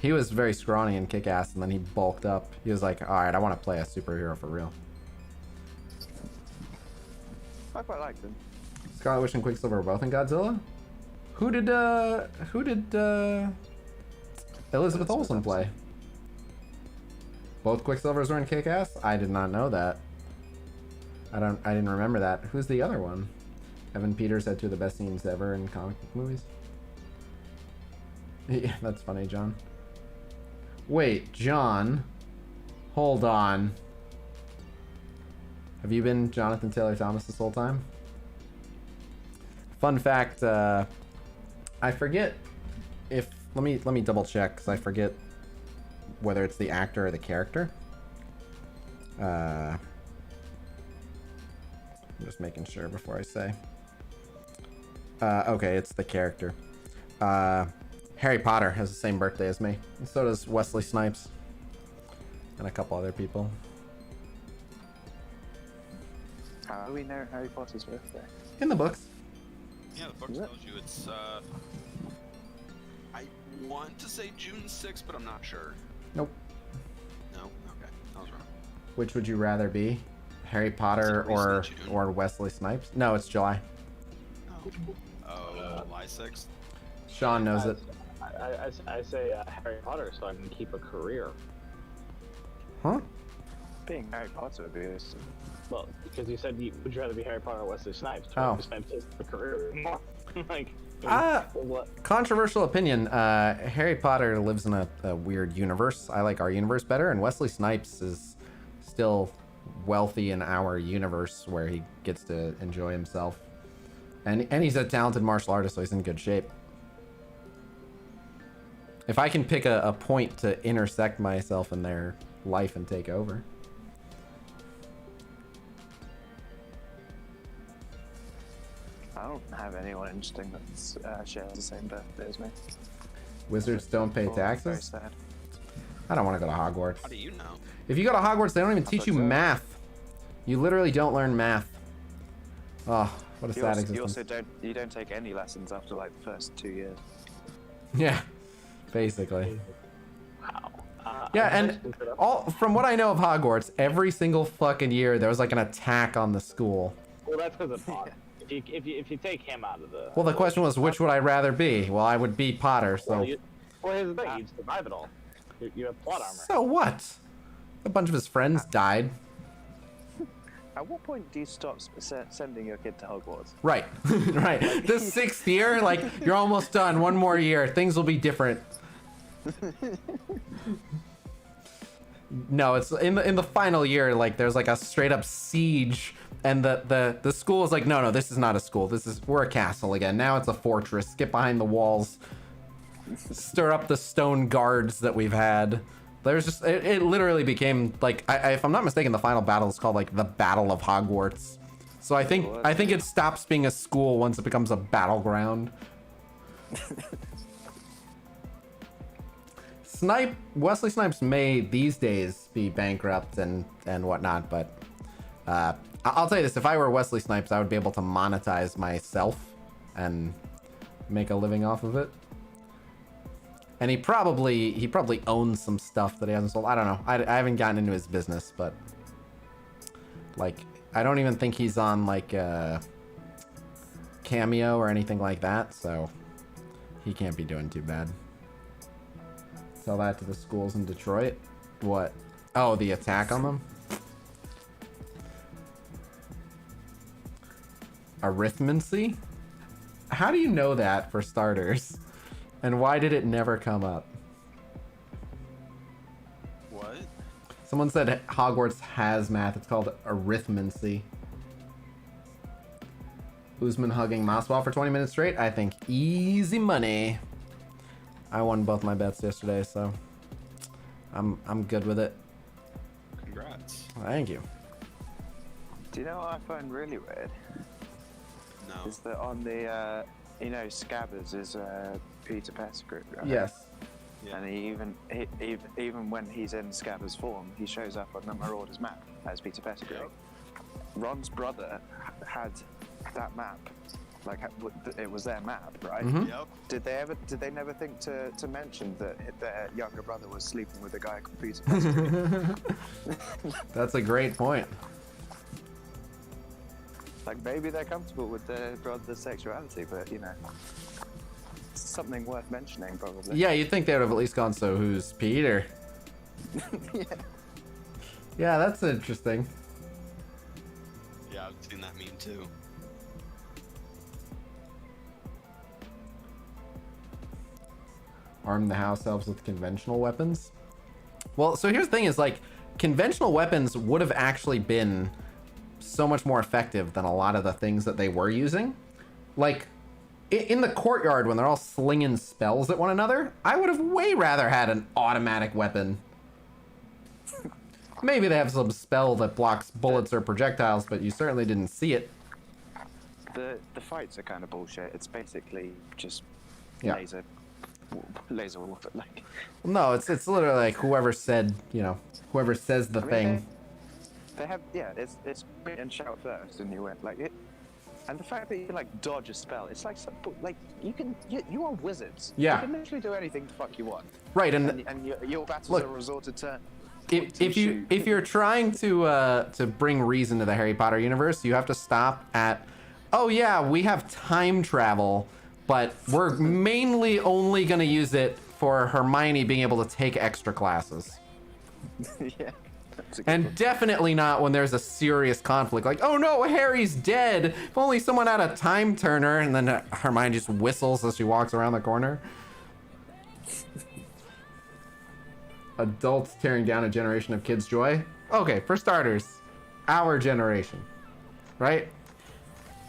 He was very scrawny in Kick-Ass, and then he bulked up. He was like, alright, I want to play a superhero for real. I quite liked him. Scarlet Witch and Quicksilver were both in Godzilla? Who did Elizabeth Olsen play? Both Quicksilvers were in Kick-Ass? I did not know that. I didn't remember that. Who's the other one? Evan Peters had two of the best scenes ever in comic book movies. Yeah, that's funny, John. Wait, John. Hold on. Have you been Jonathan Taylor Thomas this whole time? Fun fact, I forget if let me double check because I forget whether it's the actor or the character. I'm just making sure before I say. Okay, it's the character. Harry Potter has the same birthday as me, and so does Wesley Snipes, and a couple other people. How do we know Harry Potter's birthday? In the books. Yeah, the book tells you it's. I want to say June 6th, but I'm not sure. Nope. No. Okay, I was wrong. Which would you rather be? Harry Potter or Wesley Snipes? No, it's July. Oh, July 6th. Sean knows it. I say Harry Potter so I can keep a career. Huh? Being Harry Potter would be awesome. Well, because you said would you rather be Harry Potter or Wesley Snipes? Oh. Wesley Snipes is a career more. Like. What? Controversial opinion. Harry Potter lives in a weird universe. I like our universe better, and Wesley Snipes is still wealthy in our universe where he gets to enjoy himself. And he's a talented martial artist, so he's in good shape. If I can pick a point to intersect myself in their life and take over. I don't have anyone interesting that shares the same birthday as me. Wizards don't pay Very taxes? sad. I don't want to go to Hogwarts. How do you know? If you go to Hogwarts, they don't even teach you so. math. You literally don't learn math. Oh, what a sad existence. You also don't take any lessons after like the first 2 years. Yeah, basically. Wow. Yeah, and all from what I know of Hogwarts, every single fucking year there was like an attack on the school. Well, that's because of Potter. If you take him out of the... Well, the question was, which would I rather be? Well, I would be Potter, so... Well, here's the thing, you'd survive it all. You have plot armor. So what? A bunch of his friends died. At what point do you stop sending your kid to Hogwarts? Right, right. The 6th year, like, you're almost done. One more year. Things will be different. No, it's in the final year, like, there's like a straight up siege, and the school is like, no, this is not a school. We're a castle again. Now it's a fortress. Get behind the walls. Stir up the stone guards that we've had. There's just it literally became like if I'm not mistaken, the final battle is called like the Battle of Hogwarts. So I think it stops being a school once it becomes a battleground. Wesley Snipes may these days be bankrupt and whatnot, but I'll tell you this: if I were Wesley Snipes, I would be able to monetize myself and make a living off of it. And he probably owns some stuff that he hasn't sold. I don't know. I haven't gotten into his business, but like I don't even think he's on like Cameo or anything like that, so he can't be doing too bad. Tell that to the schools in Detroit. What? Oh, the attack on them? Arithmancy? How do you know that, for starters? And why did it never come up? What? Someone said Hogwarts has math. It's called arithmancy. Usman hugging Mossball for 20 minutes straight. I think easy money. I won both my bets yesterday, so I'm good with it. Congrats. Thank you. Do you know what I find really weird? No. Is that on the Scabbers is Peter Pettigrew, right? Yes. Yeah. And even when he's in Scabbers form, he shows up on the Marauders map as Peter Pettigrew. Ron's brother had that map, like it was their map, right? Mm-hmm. Yep. Did they never think to mention that their younger brother was sleeping with a guy called Peter Pettigrew? That's a great point. Like maybe they're comfortable with their brother's sexuality, but it's something worth mentioning probably. Yeah, you'd think they would have at least gone, so who's Peter? Yeah. Yeah, that's interesting. Yeah, I've seen that meme too. Arm the house elves with conventional weapons. Well, so here's the thing is like conventional weapons would have actually been so much more effective than a lot of the things that they were using. Like in the courtyard when they're all slinging spells at one another, I would have way rather had an automatic weapon. Maybe they have some spell that blocks bullets or projectiles, but you certainly didn't see it. The fights are kind of bullshit. It's basically just Yeah. laser warfare. Like No, it's literally like whoever said, whoever says the thing. They have, it's sprint and shout first, and you went like it. And the fact that you can like dodge a spell, it's like you are wizards. Yeah. You can literally do anything the fuck you want. Right, and your battles look, are resorted to. If you're trying to bring reason to the Harry Potter universe, you have to stop at, oh yeah, we have time travel, but we're mainly only gonna use it for Hermione being able to take extra classes. Yeah. And definitely not when there's a serious conflict, like, oh no, Harry's dead. If only someone had a time turner, and then Hermione just whistles as she walks around the corner. Adults tearing down a generation of kids' joy. Okay, for starters, our generation, right?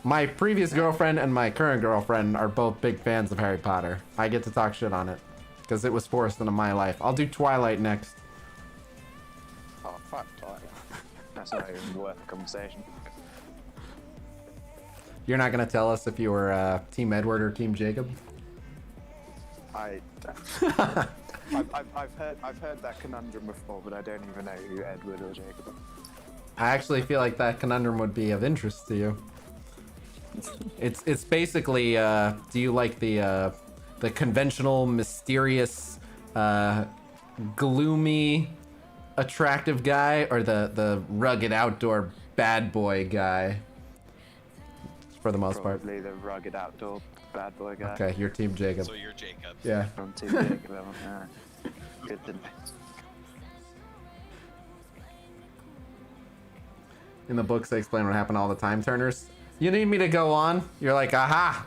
My previous girlfriend and my current girlfriend are both big fans of Harry Potter. I get to talk shit on it because it was forced into my life. I'll do Twilight next. Oh fuck Twilight. That's not even worth a conversation. You're not gonna tell us if you were Team Edward or Team Jacob? I've heard that conundrum before, but I don't even know who Edward or Jacob are. I actually feel like that conundrum would be of interest to you. It's basically, do you like the conventional, mysterious, gloomy, attractive guy, or the rugged outdoor bad boy guy? For the most part. Probably the rugged outdoor bad boy guy. Okay, you're Team Jacob. So you're Jacob. Yeah. From Team Jacob. Good to know. In the books, they explain what happened to all the time turners. You need me to go on? You're like, aha!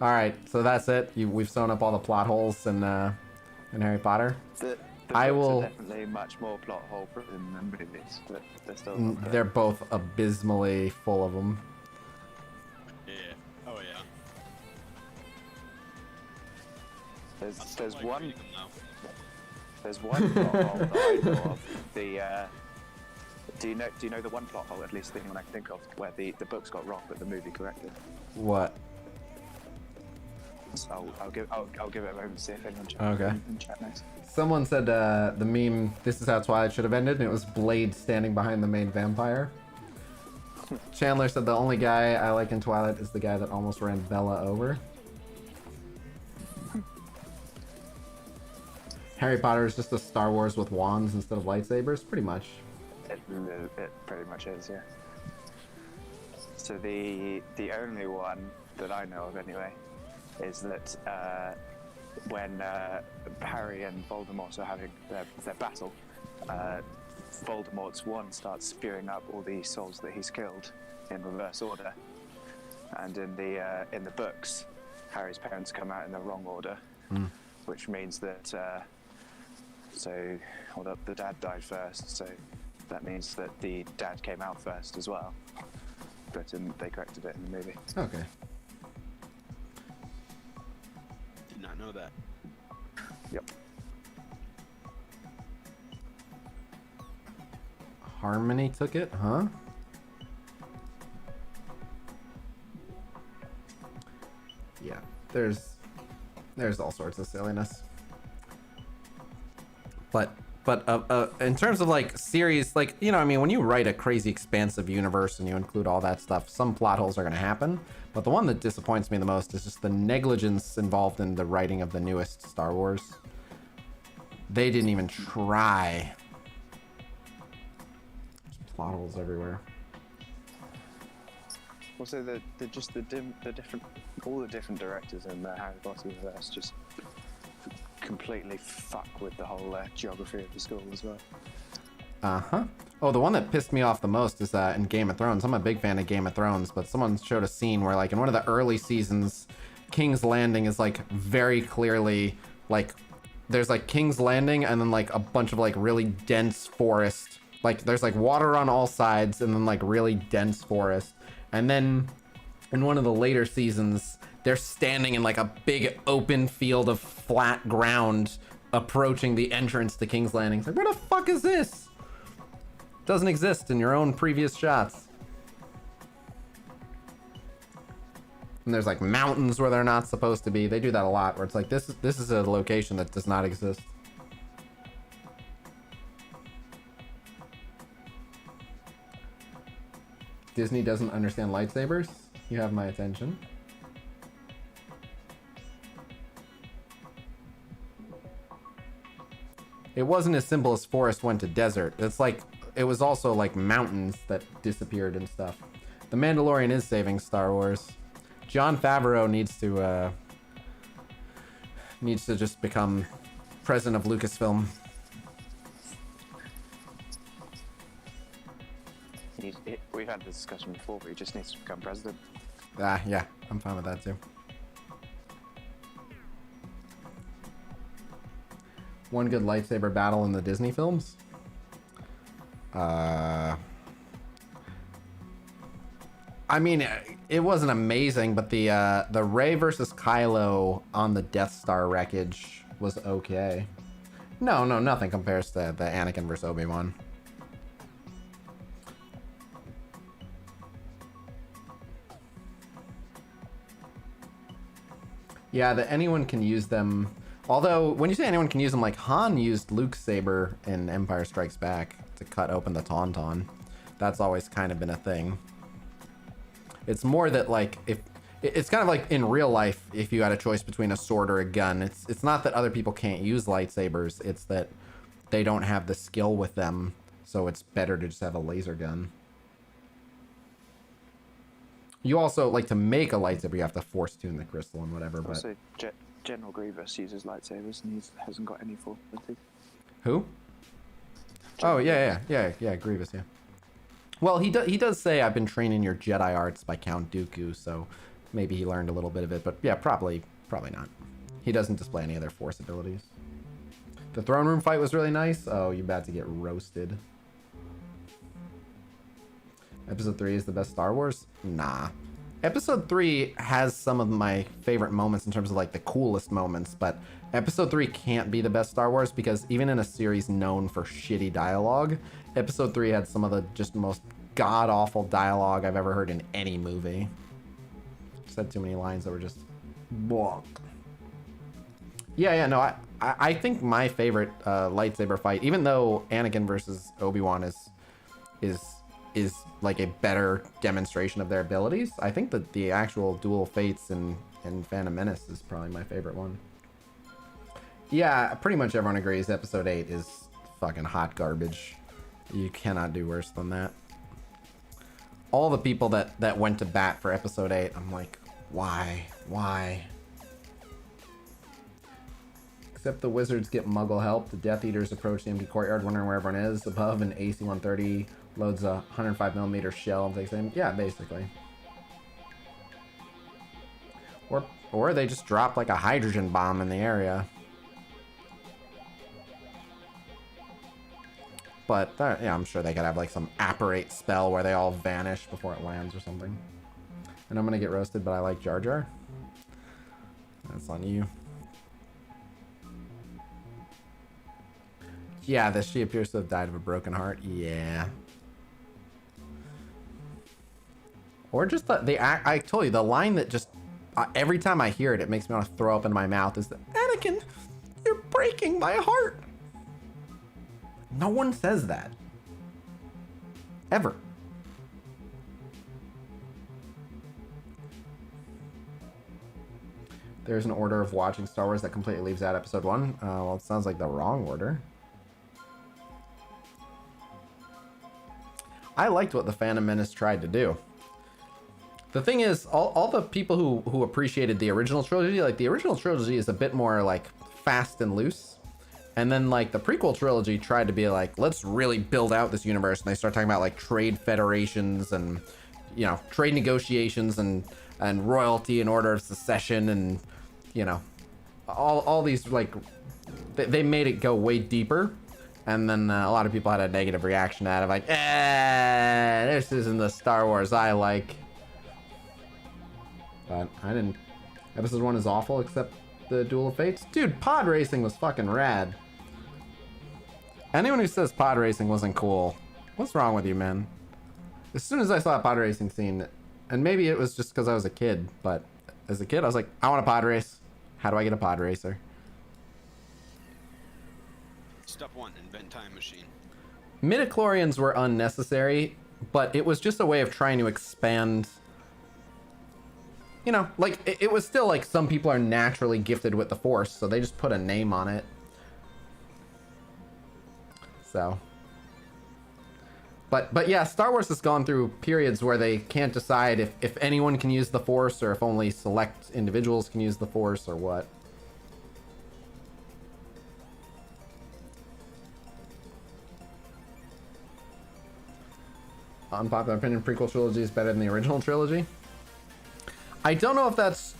All right, so that's it. We've sewn up all the plot holes in Harry Potter. The I books will. are definitely much more plot hole than the movies, but they're still. Not there. They're both abysmally full of them. Yeah. Oh yeah. There's Like one. reading them, though. There's one plot hole that I know of. Do you know the one plot hole, at least the one I can think of, where the books got wrong but the movie corrected? What? So I'll give it a moment to see if anyone in chat knows. Someone said the meme, "This is how Twilight should have ended," and it was Blade standing behind the main vampire. Chandler said the only guy I like in Twilight is the guy that almost ran Bella over. Harry Potter is just a Star Wars with wands instead of lightsabers, pretty much. It pretty much is, yeah. So the only one that I know of anyway is that when Harry and Voldemort are having their battle, Voldemort's wand starts spewing up all the souls that he's killed in reverse order, and in the books, Harry's parents come out in the wrong order, which means that the dad died first, so that means that the dad came out first as well, but they corrected it in the movie. Okay. Did not know that. Yep. Harmony took it, huh? Yeah, there's all sorts of silliness. But in terms of like series, like, you know, I mean, when you write a crazy expansive universe and you include all that stuff, some plot holes are going to happen. But the one that disappoints me the most is just the negligence involved in the writing of the newest Star Wars. They didn't even try. There's plot holes everywhere. Also, the different, all the different directors in the Harry Potter universe just completely fuck with the whole geography of the school as well. Uh-huh. Oh, the one that pissed me off the most is in Game of Thrones. I'm a big fan of Game of Thrones, but someone showed a scene where, like, in one of the early seasons, King's Landing is, like, very clearly, like, there's, like, King's Landing and then, like, a bunch of, like, really dense forest. Like, there's, like, water on all sides and then, like, really dense forest. And then in one of the later seasons, they're standing in, like, a big open field of flat ground approaching the entrance to King's Landing. It's like, where the fuck is this? Doesn't exist in your own previous shots. And there's like mountains where they're not supposed to be. They do that a lot, where it's like, this is a location that does not exist. Disney doesn't understand lightsabers. You have my attention. It wasn't as simple as forest went to desert. It's like, it was also like mountains that disappeared and stuff. The Mandalorian is saving Star Wars. Jon Favreau needs to just become president of Lucasfilm. We've had this discussion before, but he just needs to become president. Yeah, I'm fine with that too. One good lightsaber battle in the Disney films? I mean, it wasn't amazing, but the Rey versus Kylo on the Death Star wreckage was okay. No, nothing compares to the Anakin versus Obi-Wan. Yeah, that anyone can use them. Although, when you say anyone can use them, like Han used Luke's saber in Empire Strikes Back to cut open the Tauntaun. That's always kind of been a thing. It's more that, like, if it's kind of like in real life, if you had a choice between a sword or a gun, it's not that other people can't use lightsabers. It's that they don't have the skill with them, so it's better to just have a laser gun. You also, like, to make a lightsaber, you have to force tune the crystal and whatever, but... Also, General Grievous uses lightsabers and he hasn't got any force ability. Who? Oh, yeah, Grievous, yeah. Well, he does say, I've been training your Jedi arts by Count Dooku, so maybe he learned a little bit of it, but yeah, probably not. He doesn't display any other force abilities. The throne room fight was really nice. Oh, you're about to get roasted. Episode 3 is the best Star Wars? Nah. Episode 3 has some of my favorite moments in terms of like the coolest moments, but Episode 3 can't be the best Star Wars because even in a series known for shitty dialogue, Episode 3 had some of the just most god-awful dialogue I've ever heard in any movie. Just had too many lines that were just... Bleh. Yeah, no, I think my favorite lightsaber fight, even though Anakin versus Obi-Wan is like a better demonstration of their abilities, I think that the actual Duel of Fates and Phantom Menace is probably my favorite one. Yeah, pretty much everyone agrees Episode 8 is fucking hot garbage. You cannot do worse than that. All the people that went to bat for Episode 8, I'm like, why? Except the wizards get muggle help. The Death Eaters approach the empty courtyard wondering where everyone is. Above, an AC-130 loads a 105mm shell and takes them. Yeah, basically. Or they just drop like a hydrogen bomb in the area. But yeah, I'm sure they could have like some apparate spell where they all vanish before it lands or something. And I'm gonna get roasted, but I like Jar Jar. That's on you. Yeah, she appears to have died of a broken heart. Yeah. Or just I told you, the line that just, every time I hear it, it makes me want to throw up in my mouth is that, Anakin, you're breaking my heart. No one says that. Ever. There's an order of watching Star Wars that completely leaves out Episode 1. Well, it sounds like the wrong order. I liked what the Phantom Menace tried to do. The thing is, all the people who appreciated the original trilogy, like the original trilogy is a bit more like fast and loose. And then like the prequel trilogy tried to be like, let's really build out this universe. And they start talking about like trade federations and, you know, trade negotiations and royalty and order of succession and, you know, all these like, they made it go way deeper. And then a lot of people had a negative reaction to that of like, this isn't the Star Wars I like. But I didn't. Episode 1 is awful except the Duel of Fates. Dude, pod racing was fucking rad. Anyone who says pod racing wasn't cool, what's wrong with you, man? As soon as I saw a pod racing scene, and maybe it was just because I was a kid, but as a kid I was like, I want a pod race. How do I get a pod racer? Step 1, invent time machine. Midichlorians were unnecessary, but it was just a way of trying to expand. You know, like, it was still like some people are naturally gifted with the Force, so they just put a name on it. So. But yeah, Star Wars has gone through periods where they can't decide if anyone can use the Force or if only select individuals can use the Force or what. Unpopular opinion, prequel trilogy is better than the original trilogy. I don't know if that's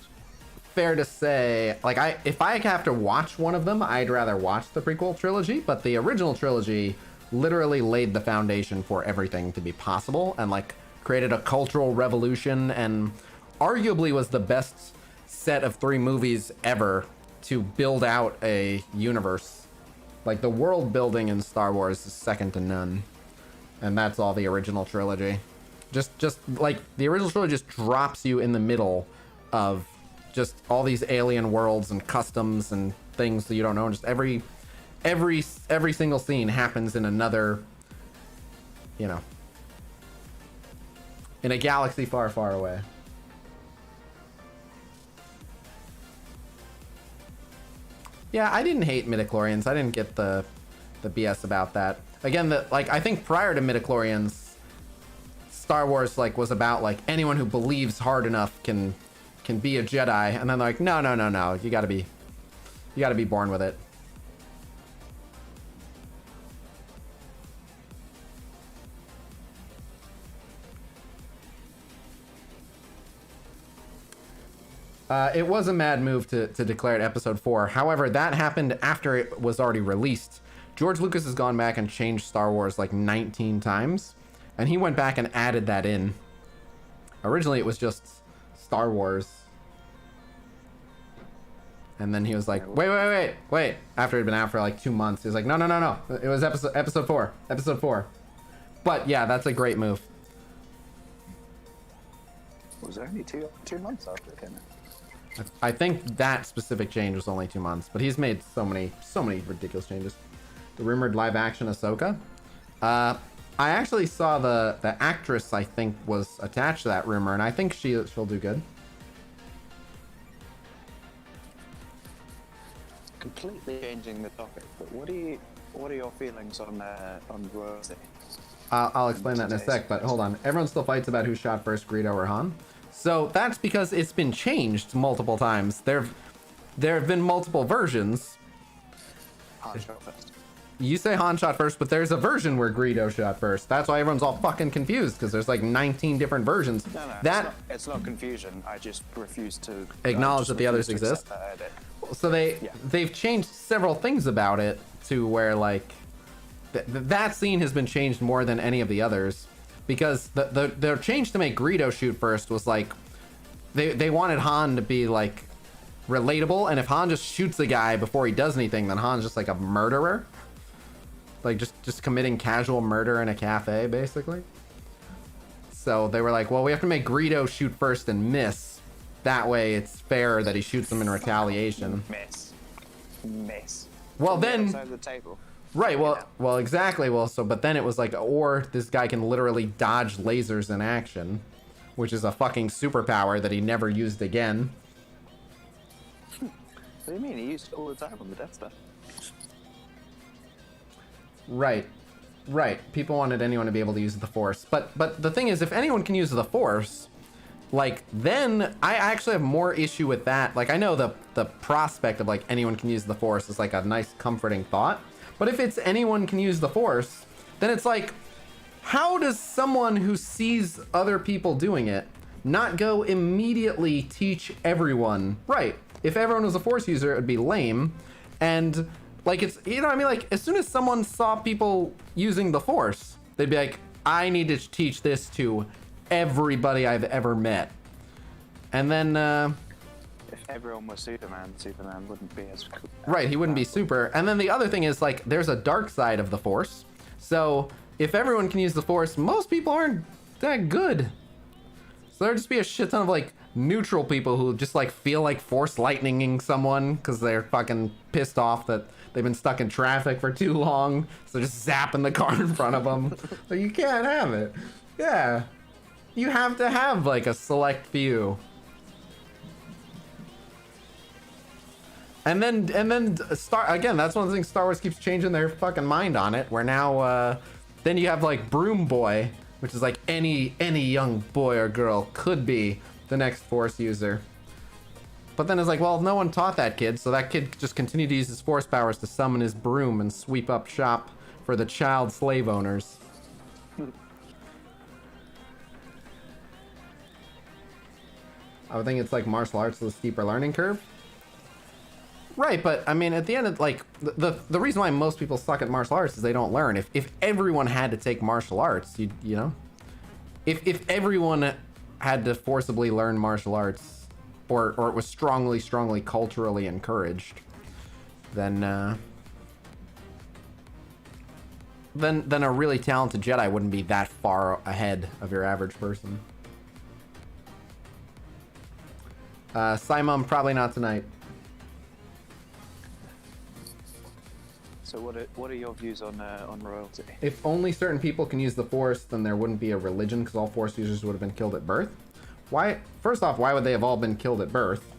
fair to say. Like, if I have to watch one of them, I'd rather watch the prequel trilogy, but the original trilogy literally laid the foundation for everything to be possible and like created a cultural revolution and arguably was the best set of 3 movies ever to build out a universe. Like, the world building in Star Wars is second to none. And that's all the original trilogy. Just like the original trilogy just drops you in the middle of just all these alien worlds and customs and things that you don't know. And just every single scene happens in another, you know, in a galaxy far, far away. Yeah, I didn't hate midichlorians. I didn't get the BS about that. Again, like I think prior to midichlorians, Star Wars like was about like anyone who believes hard enough can be a Jedi, and then like no, you gotta be born with it. It was a mad move to declare it episode 4. However, that happened after it was already released. George Lucas has gone back and changed Star Wars like 19 times, and he went back and added that in. Originally, it was just Star Wars. And then he was like, wait. After it had been out for like 2 months, he was like, no. It was episode 4. Episode 4. But yeah, that's a great move. Was it only two months after it came out? I think that specific change was only 2 months, but he's made so many ridiculous changes. The rumored live action Ahsoka. I actually saw the actress I think was attached to that rumor, and I think she'll do good. Completely changing the topic, but what are your feelings on royalty? I'll explain that in a sec, but hold on. Everyone still fights about who shot first, Greedo or Han. So that's because it's been changed multiple times. There have been multiple versions. Han shot first. You say Han shot first, but there's a version where Greedo shot first. That's why everyone's all fucking confused, because there's like 19 different versions. No, it's not confusion. I just refuse to acknowledge that the others exist. So they've changed several things about it to where like that scene has been changed more than any of the others. Because the change to make Greedo shoot first was like they wanted Han to be like relatable, and if Han just shoots a guy before he does anything, then Han's just like a murderer, like just committing casual murder in a cafe basically. So they were like, well, we have to make Greedo shoot first and miss. That way it's fair that he shoots him in retaliation. Miss. Well, From then the outside of the table. Right, well, exactly. Well, so, but then it was like, or this guy can literally dodge lasers in action, which is a fucking superpower that he never used again. What do you mean? He used it all the time on the Death Star. Right. People wanted anyone to be able to use the Force. But the thing is, if anyone can use the Force, like, then I actually have more issue with that. Like, I know the prospect of, like, anyone can use the Force is, like, a nice, comforting thought. But if it's anyone can use the Force, then it's like, how does someone who sees other people doing it not go immediately teach everyone? Right. If everyone was a Force user, it would be lame. And like, it's, you know what I mean? Like, as soon as someone saw people using the Force, they'd be like, I need to teach this to everybody I've ever met. And then, if everyone was Superman wouldn't be as cool. Right, he wouldn't be super. And then the other thing is, like, there's a dark side of the Force. So if everyone can use the Force, most people aren't that good. So there'd just be a shit ton of, like, neutral people who just, like, feel like Force lightninging someone because they're fucking pissed off that they've been stuck in traffic for too long. So just zapping the car in front of them. So you can't have it. Yeah. You have to have, like, a select few. And then again, that's one of the things Star Wars keeps changing their fucking mind on it, where now then you have like Broom Boy, which is like any young boy or girl could be the next Force user. But then it's like, well, no one taught that kid, so that kid just continued to use his Force powers to summon his broom and sweep up shop for the child slave owners. I would think it's like martial arts with a steeper learning curve. Right, but I mean, at the end of like the reason why most people suck at martial arts is they don't learn. If everyone had to take martial arts, you know, if everyone had to forcibly learn martial arts, or it was strongly culturally encouraged, then a really talented Jedi wouldn't be that far ahead of your average person. Simon, probably not tonight. So what are your views on royalty? If only certain people can use the Force, then there wouldn't be a religion because all Force users would have been killed at birth. Why? First off, why would they have all been killed at birth?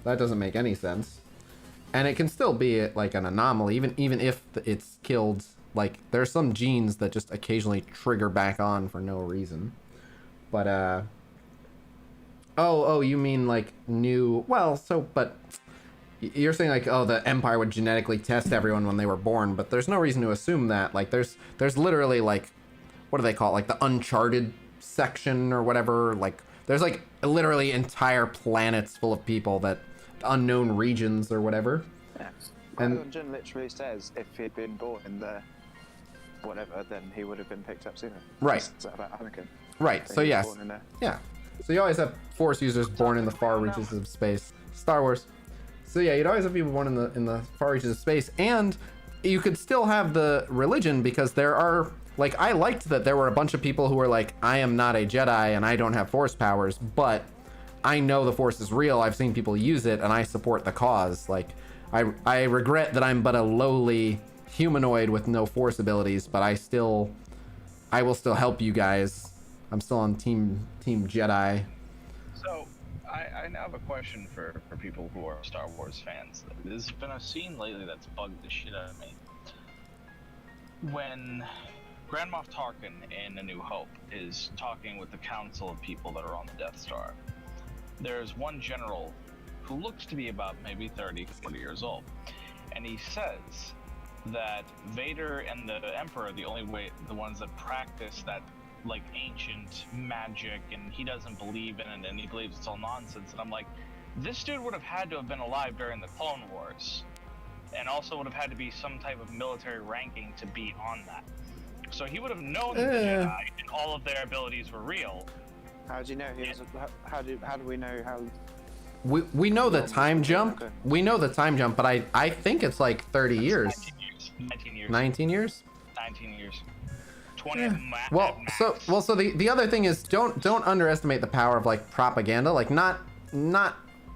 That doesn't make any sense. And it can still be like an anomaly, even if it's killed. Like there's some genes that just occasionally trigger back on for no reason. But oh, you mean like new? Well, but you're saying like, oh, the Empire would genetically test everyone when they were born, but there's no reason to assume that. Like there's literally like, what do they call it? Like the Uncharted section or whatever. Like there's like literally entire planets full of people that unknown regions or whatever. Yeah. And Qui-Gon literally says if he'd been born in the whatever, then he would have been picked up sooner. Right. It's about Anakin. Right. So yes. Yeah. So you always have Force users born in the far reaches of space. Star Wars. So yeah, you'd always have people born in the far reaches of space, and you could still have the religion because there are like, I liked that there were a bunch of people who were like, I am not a Jedi and I don't have Force powers, but I know the Force is real. I've seen people use it, and I support the cause. Like, I regret that I'm but a lowly humanoid with no Force abilities, but I will still help you guys. I'm still on Team Jedi. So, I now have a question for people who are Star Wars fans. There's been a scene lately that's bugged the shit out of me. When Grand Moff Tarkin in A New Hope is talking with the council of people that are on the Death Star, there's one general who looks to be about maybe 30, 40 years old. And he says that Vader and the Emperor are the ones that practice that like ancient magic, and he doesn't believe in it, and he believes it's all nonsense. And I'm like, this dude would have had to have been alive during the Clone Wars, and also would have had to be some type of military ranking to be on that. So he would have known that the Jedi and all of their abilities were real. How do you know he was? How do we know how? We know the time jump. We know the time jump, but I think it's like 30 years. 19 years. 19 years. 19 years. 20. Yeah. Well, so the other thing is don't underestimate the power of like propaganda. Like not.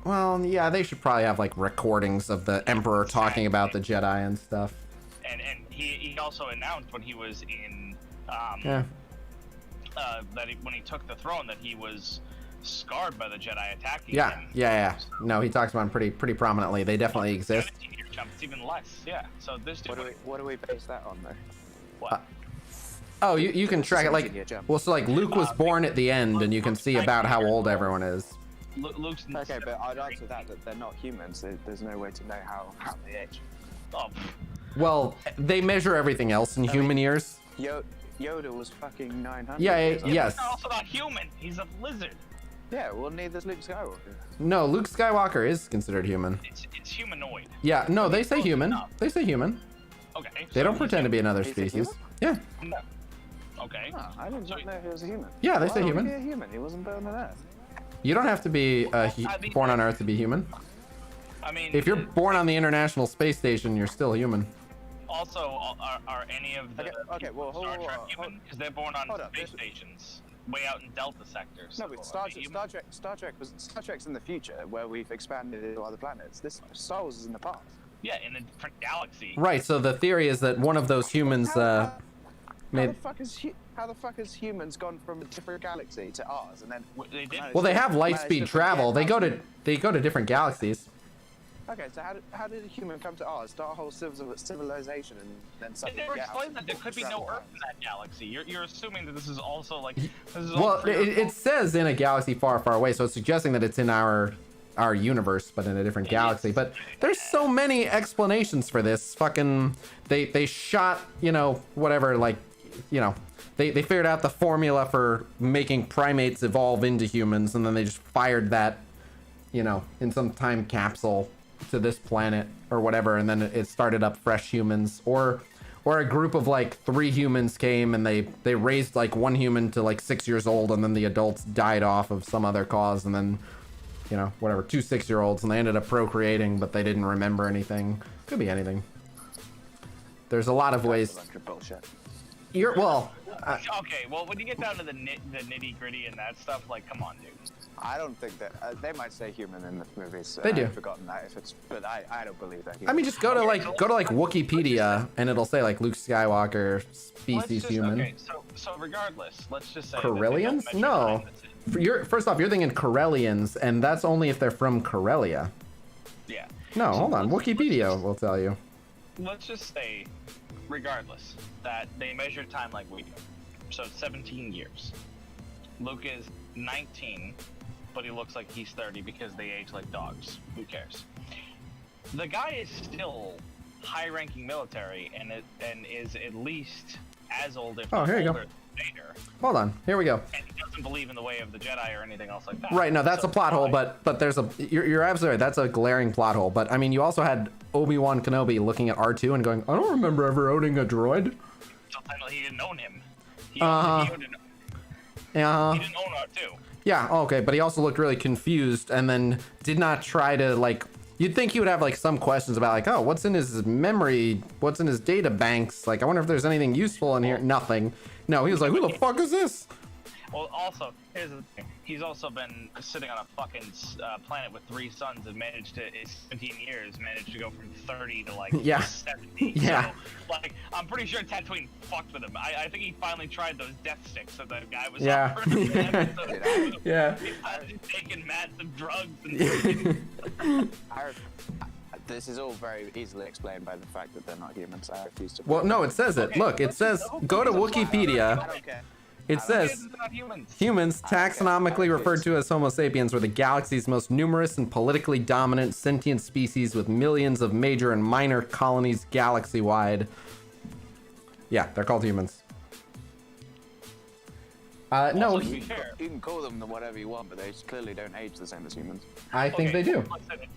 Well, yeah, they should probably have like recordings of the Emperor talking about the Jedi and stuff. And he also announced when he was in when he took the throne that he was scarred by the Jedi attacking him. Yeah. No, he talks about them pretty prominently. They definitely exist. 17-year jump, it's even less. Yeah. So this dude. What do we base that on though? What? Oh, you can track it like, well, so like Luke was born at the end, and you can see about how old everyone is. Luke's okay, but I'd answer that they're not humans. There's no way to know how they age. Oh. Well, they measure everything else in human years. Yoda was fucking 900. Yeah, yes. He's also not human. He's a lizard. Yeah, well, neither's Luke Skywalker. No, Luke Skywalker is considered human. It's humanoid. Yeah, no, they say human. They say human. Okay. They don't pretend to be another species. Yeah. No. Okay. Oh, I didn't know he was a human. Yeah, they say Why would human. he be a human. He wasn't born on Earth. You don't have to be born on Earth to be human. I mean, if you're born on the International Space Station, you're still human. Also, are any of the Star Trek human? Because they're born on space stations, way out in Delta sectors. No, but Star Trek's in the future, where we've expanded into other planets. This Star Wars is in the past. Yeah, in a different galaxy. Right. So the theory is that one of those humans How the fuck has humans gone from a different galaxy to ours, and then? Well, they have light speed travel. They go to different galaxies. Okay, so how did a human come to ours, start a whole civilization, and then suddenly never explained that there could be no Earth in that galaxy. You're assuming that this is also like. Well, it says in a galaxy far, far away, so it's suggesting that it's in our universe, but in a different galaxy. But there's so many explanations for this. Fucking, they shot, whatever, like, they figured out the formula for making primates evolve into humans, and then they just fired that, in some time capsule to this planet or whatever, and then it started up fresh humans, or a group of like 3 humans came and they raised like 1 human to like 6 years old, and then the adults died off of some other cause, and then 2 6-year-olds, and they ended up procreating, but they didn't remember anything. Could be anything. There's a lot of ways. Bullshit. Okay, well, when you get down to the nitty gritty and that stuff, like, come on, dude. I don't think that they might say human in the movies. They do. I've forgotten that but I don't believe that. I mean, just go to Wikipedia, and it'll say like Luke Skywalker, species human. Okay, so regardless, let's just say Corellians? No. First off, you're thinking Corellians, and that's only if they're from Corellia. Yeah. No, hold on. Wikipedia will tell you. Let's just say, regardless, that they measure time like we do. So 17 years. Luke is 19, but he looks like he's 30 because they age like dogs. Who cares? The guy is still high-ranking military and is at least as old, if not here you older, go. than Vader. Hold on. Here we go. And he doesn't believe in the way of the Jedi or anything else like that. Right, no, that's So a plot hole, why- but there's a... You're absolutely right. That's a glaring plot hole. But, I mean, you also had Obi-Wan Kenobi looking at R2 and going, I don't remember ever owning a droid. So technically he didn't own him. He Uh-huh. owned Yeah. He didn't own R2. Yeah, okay, but he also looked really confused and then did not try to, like... You'd think he would have, like, some questions about, like, oh, what's in his memory? What's in his data banks? Like, I wonder if there's anything useful in here. Nothing. No, he was like, who the fuck is this? Well, also, here's the thing. He's also been sitting on a fucking planet with 3 suns and managed to, in 17 years, managed to go from 30 to, like, Yeah. 70. Yeah. So, like, I'm pretty sure Tatooine fucked with him. I think he finally tried those death sticks that the guy was Yeah. offering. Yeah. He's taking massive drugs and This is all very easily explained by the fact that they're not humans. I refuse to. Well, no, it says it. Okay, Look, it says, go to I Wikipedia. don't care. It says, They're not humans. humans, taxonomically referred to as Homo sapiens, were the galaxy's most numerous and politically dominant sentient species with millions of major and minor colonies galaxy-wide. Yeah, they're called humans. No, Also, to be fair, You can call them whatever you want, but they clearly don't age the same as humans. I think okay, they do.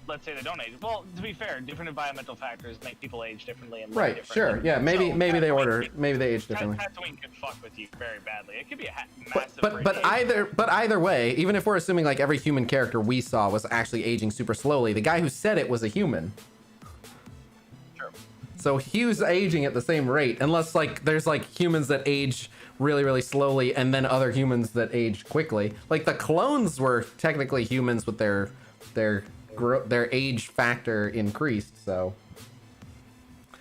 Let's say they don't age. Well, to be fair, different environmental factors make people age differently and live Right, differently. sure. Yeah, maybe So, they Tatooine order, could- maybe they age differently. Tatooine could fuck with you very badly. It could be a massive. But brain age. either way, even if we're assuming like every human character we saw was actually aging super slowly, the guy who said it was a human. Sure. So he was aging at the same rate, unless like there's like humans that age really, really slowly and then other humans that age quickly. Like the clones were technically humans with their age factor increased, so.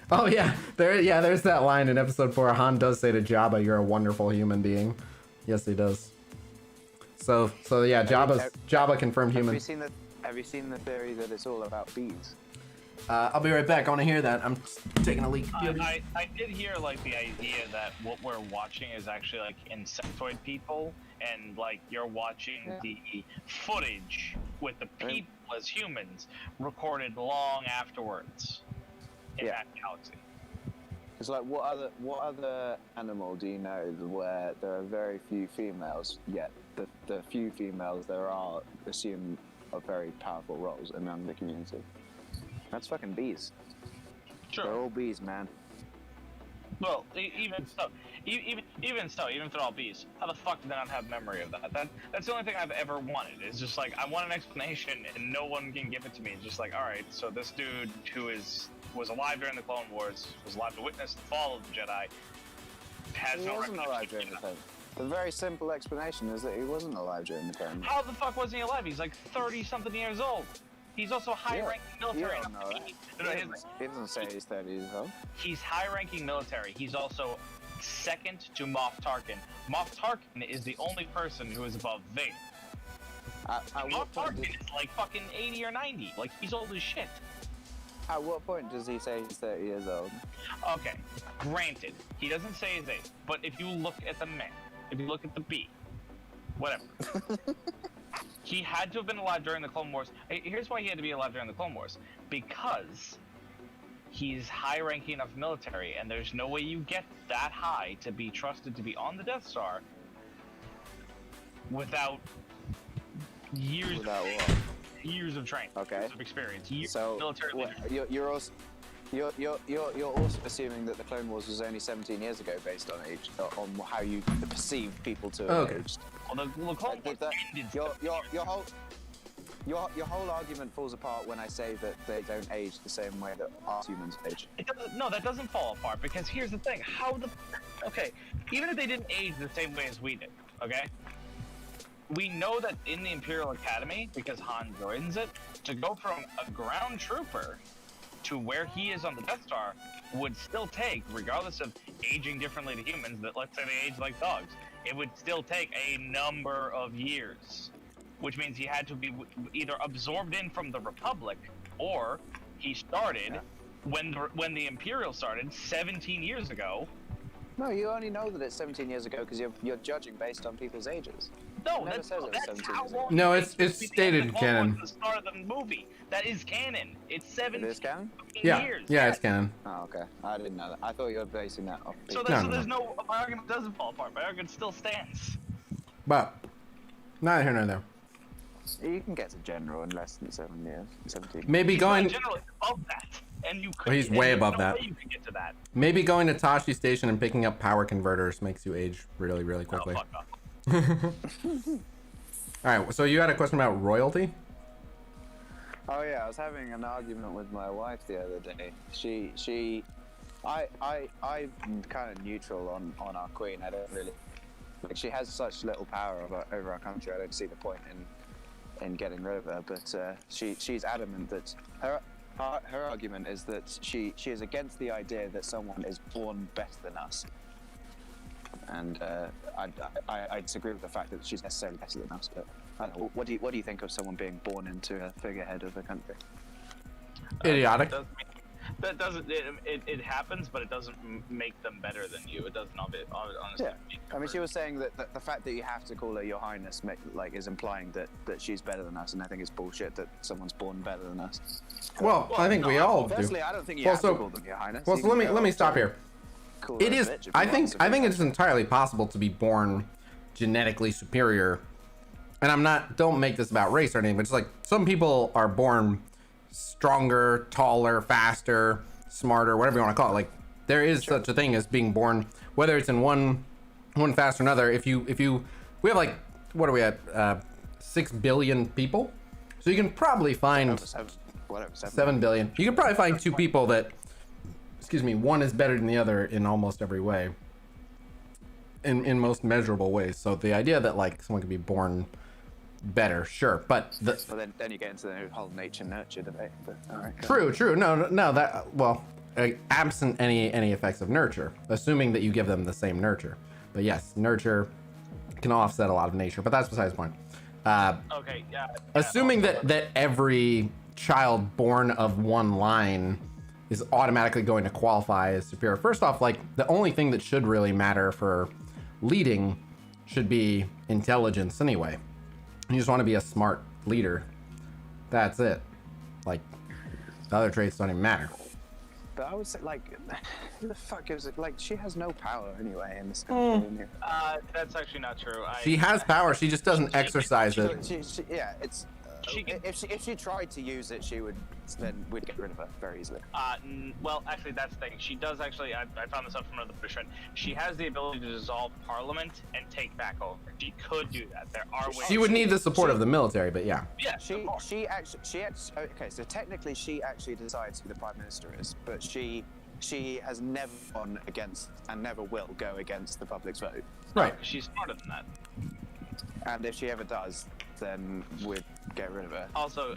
Oh yeah, there's that line in episode 4. Han does say to Jabba, "You're a wonderful human being." Yes, he does. So yeah, Jabba confirmed human. Have you seen the theory that it's all about bees? I'll be right back. I want to hear that. I'm taking a leak. I did hear like the idea that what we're watching is actually like insectoid people, and like you're watching the footage with the people as humans recorded long afterwards in that galaxy. It's like what other animal do you know where there are very few females, yet the few females there are assume are very powerful roles among the community? That's fucking bees. Sure. They're all bees, man. Well, even through all bees, how the fuck did I not have memory of that? That's the only thing I've ever wanted. It's just like, I want an explanation, and no one can give it to me. It's just like, alright, so this dude who was alive during the Clone Wars, was alive to witness the fall of the Jedi, has He no wasn't recollection. alive during the film. The very simple explanation is that he wasn't alive during the film. How the fuck wasn't he alive? He's like 30-something years old. He's also high-ranking military. You don't know that. He doesn't say he's 30 years old. He's high-ranking military. He's also second to Moff Tarkin. Moff Tarkin is the only person who is above Vader. Moff Tarkin is like fucking 80 or 90. Like, he's old as shit. At what point does he say he's 30 years old? Okay, granted, he doesn't say his age, but if you look at the man, if you look at the bee, whatever. He had to have been alive during the Clone Wars. Here's why he had to be alive during the Clone Wars. Because he's high-ranking enough military, and there's no way you get that high to be trusted to be on the Death Star without years Without of what? years of training, Okay. years of experience, years So of military leadership. you're also assuming that the Clone Wars was only 17 years ago, based on age, on how you perceive people to have aged. Well, the Clone Wars ended. Your whole argument falls apart when I say that they don't age the same way that our humans age. No, that doesn't fall apart, because here's the thing. Okay, even if they didn't age the same way as we did, okay? We know that in the Imperial Academy, because Han joins it, to go from a ground trooper to where he is on the Death Star would still take, regardless of aging differently to humans, that let's say they age like dogs, it would still take a number of years. Which means he had to be either absorbed in from the Republic, or He started when the Imperial started 17 years ago. No, you only know that it's 17 years ago because you're judging based on people's ages. No, It never says it was 17 years ago. No, it's stated in canon. The start of the movie. That is canon. It's 17 It is canon? years. Yeah, it's canon. Oh, okay. I didn't know that. I thought you were basing that off. So there's no. My argument doesn't fall apart. My argument still stands. But neither here nor there. You can get to general in less than 7 years. 17. Maybe going. Generally above that, and you could. Well, he's way above that. Way you could get to that. Maybe going to Tashi Station and picking up power converters makes you age really, really quickly. Oh, fuck off. All right. So you had a question about royalty? Oh yeah, I was having an argument with my wife the other day. I'm kind of neutral on our queen. I don't really. Like, she has such little power over our country. I don't see the point in getting rid of her. But she's adamant that her argument is that she is against the idea that someone is born better than us. And I disagree with the fact that she's necessarily better than us. But I don't know, what do you think of someone being born into a figurehead of a country? Idiotic. That doesn't. It happens, but it doesn't make them better than you. It doesn't. Honestly. Yeah. I mean, she was saying that the fact that you have to call her Your Highness is implying that she's better than us, and I think it's bullshit that someone's born better than us. Well, I think we all do. Firstly, I don't think you have to call them Your Highness. Well, so let me stop here. It is. I think it's entirely possible to be born genetically superior, and don't make this about race or anything, but it's like some people are born stronger, taller, faster, smarter, whatever you want to call it. Like there is such a thing as being born, whether it's in one fast or another. If you we have like, what are we at, 6 billion people, so you can probably find 7 billion. You can probably find 2 people that, excuse me, one is better than the other in almost every way, in most measurable ways. So the idea that like someone could be born better, sure, but well, then you get into the whole nature nurture debate. But all right. True. No. That, well, absent any effects of nurture, assuming that you give them the same nurture. But yes, nurture can offset a lot of nature. But that's besides the point. Okay. Yeah. Assuming that every child born of one line is automatically going to qualify as superior. First off, like the only thing that should really matter for leading should be intelligence anyway. You just want to be a smart leader. That's it. Like, the other traits don't even matter. But I would say, like, who the fuck gives it? Like, she has no power anyway in this country. That's actually not true. She has power. She just doesn't exercise it. Yeah, it's. If she tried to use it, we'd get rid of her very easily. Well, actually, that's the thing. She does actually. I found this out from another British friend. She has the ability to dissolve Parliament and take back over. She could do that. There are ways. She would need the support of the military, but yeah. Yeah. She actually. Okay, so technically, she actually decides who the prime minister is, but she has never gone against and never will go against the public's vote. Right. She's smarter than that. And if she ever does, then we'd get rid of her. Also,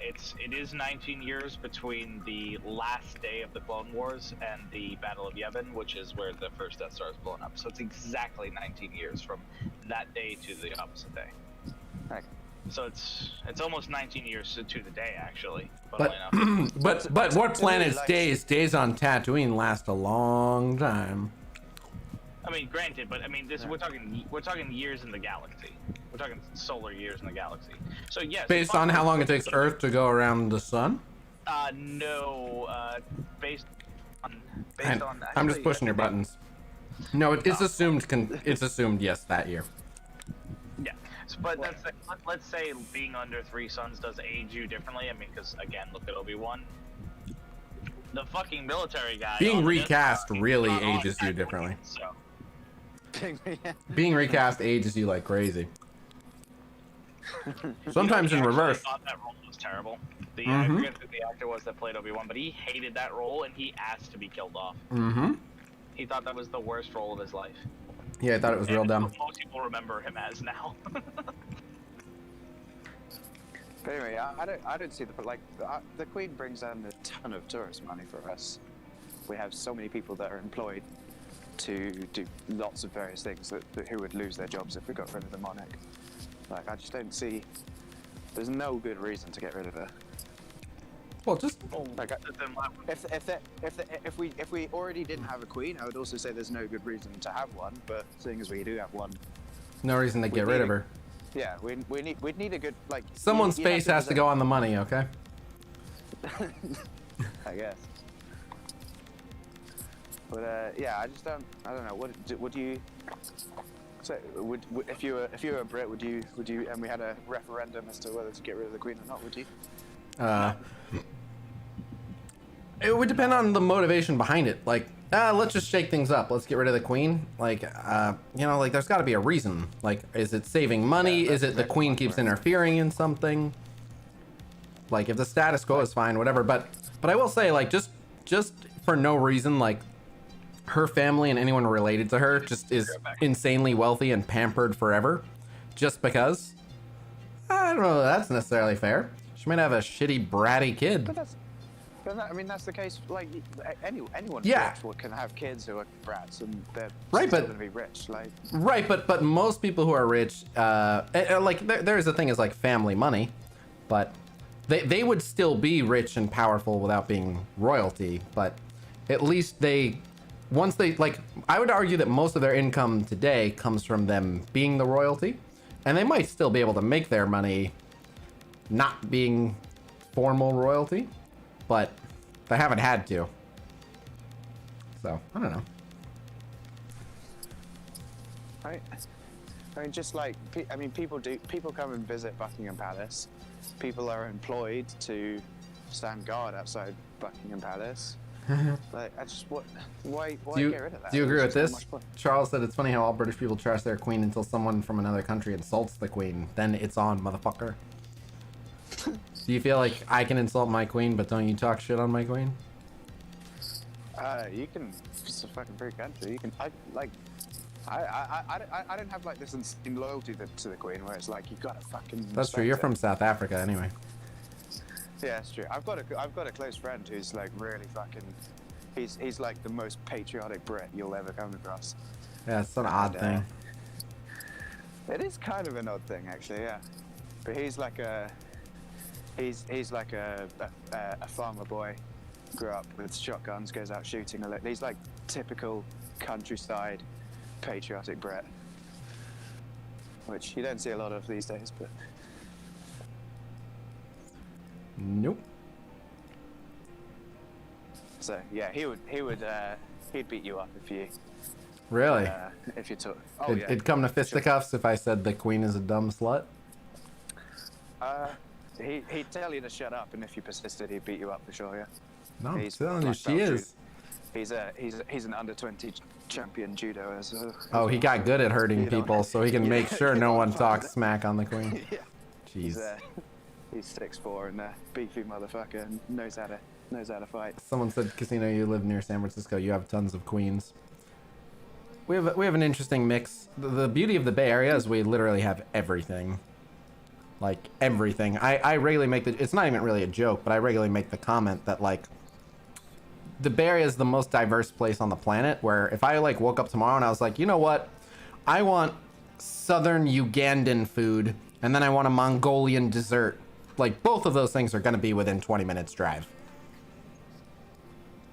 it is 19 years between the last day of the Clone Wars and the Battle of Yavin, which is where the first Death Star is blown up. So it's exactly 19 years from that day to the opposite day. Okay. So it's almost 19 years to the day, actually. But but what planet's days on Tatooine last a long time. I mean, granted, but I mean, we're talking years in the galaxy. We're talking solar years in the galaxy. So yes. Based on how long it takes Earth to go around the sun? No. Based on. I'm just pushing your buttons. No, it's assumed. It's assumed yes that year. Yeah, but let's say being under 3 suns does age you differently. I mean, because again, look at Obi-Wan. The fucking military guy. Being recast really ages you differently. So. Being recast ages you like crazy. Sometimes in reverse. I thought that role was terrible. I forget who the actor was that played Obi-Wan, but he hated that role and he asked to be killed off. He thought that was the worst role of his life. Yeah, I thought it was real dumb. Most people remember him as now. But anyway, I don't see the Queen brings in a ton of tourist money for us. We have so many people that are employed to do lots of various things who would lose their jobs if we got rid of the monarch. Like, I just don't see. There's no good reason to get rid of her. Well, just Like, if we already didn't have a queen, I would also say there's no good reason to have one. But seeing as we do have one, no reason to get rid of her. Yeah, we'd need a good like. Someone's face has to go on the money, okay? I guess. But yeah, I don't know. What do you? So would if you were a Brit, would you and we had a referendum as to whether to get rid of the queen or not, would you? It would depend on the motivation behind it. Like, let's just shake things up. Let's get rid of the queen. Like, you know, like there's got to be a reason. Like, is it saving money? Yeah, is it the queen keeps interfering in something? Like, if the status quo is fine, whatever. But I will say, like, just for no reason, like, her family and anyone related to her just is insanely wealthy and pampered forever, just because. I don't know that that's necessarily fair. She might have a shitty bratty kid. I mean, that's the case. Like anyone Yeah. rich can have kids who are brats, and they're Right, still but- going to be rich. Like Right, but most people who are rich, like there's a thing is like family money, but they would still be rich and powerful without being royalty. But at least once they like, I would argue that most of their income today comes from them being the royalty, and they might still be able to make their money not being formal royalty, but they haven't had to. So I don't know. right? I mean, just like people come and visit Buckingham Palace. People are employed to stand guard outside Buckingham Palace. Like, why Do you, get rid of that? do you agree with There's so this? much point. Charles said it's funny how all British people trash their queen until someone from another country insults the queen. Then it's on, motherfucker. Do you feel like I can insult my queen, but don't you talk shit on my queen? You can. It's a fucking free country. You can. I don't have like this insane loyalty to the queen where it's like you gotta fucking. That's true. respect You're it. from South Africa anyway. Yeah, that's true. I've got a close friend who's like really fucking. He's like the most patriotic Brit you'll ever come across. Yeah, it's an odd thing. It is kind of an odd thing, actually. Yeah, but he's like a. He's like a farmer boy. Grew up with shotguns, goes out shooting. He's like typical countryside patriotic Brit, which you don't see a lot of these days. But Nope. so yeah, he'd beat you up Really? if you took. It'd come to fisticuffs if I said the queen is a dumb slut? He'd tell you to shut up, and if you persisted, he'd beat you up for sure. Yeah. No, I'm He's telling you, black she belt is. He's an under 20 champion judo as well. Oh, he got good at hurting You don't- people, so he can you make don't- sure you no don't one find talks it. smack on the queen. Yeah. Jeez. He's 6'4" and a beefy motherfucker and knows how to fight. Someone said, Khasino, you live near San Francisco. You have tons of queens. We have an interesting mix. The beauty of the Bay Area is we literally have everything. Like, everything. I regularly make it's not even really a joke, but I regularly make the comment that, like, the Bay Area is the most diverse place on the planet, where if I, like, woke up tomorrow and I was like, you know what? I want southern Ugandan food, and then I want a Mongolian dessert. Like, both of those things are going to be within 20 minutes drive.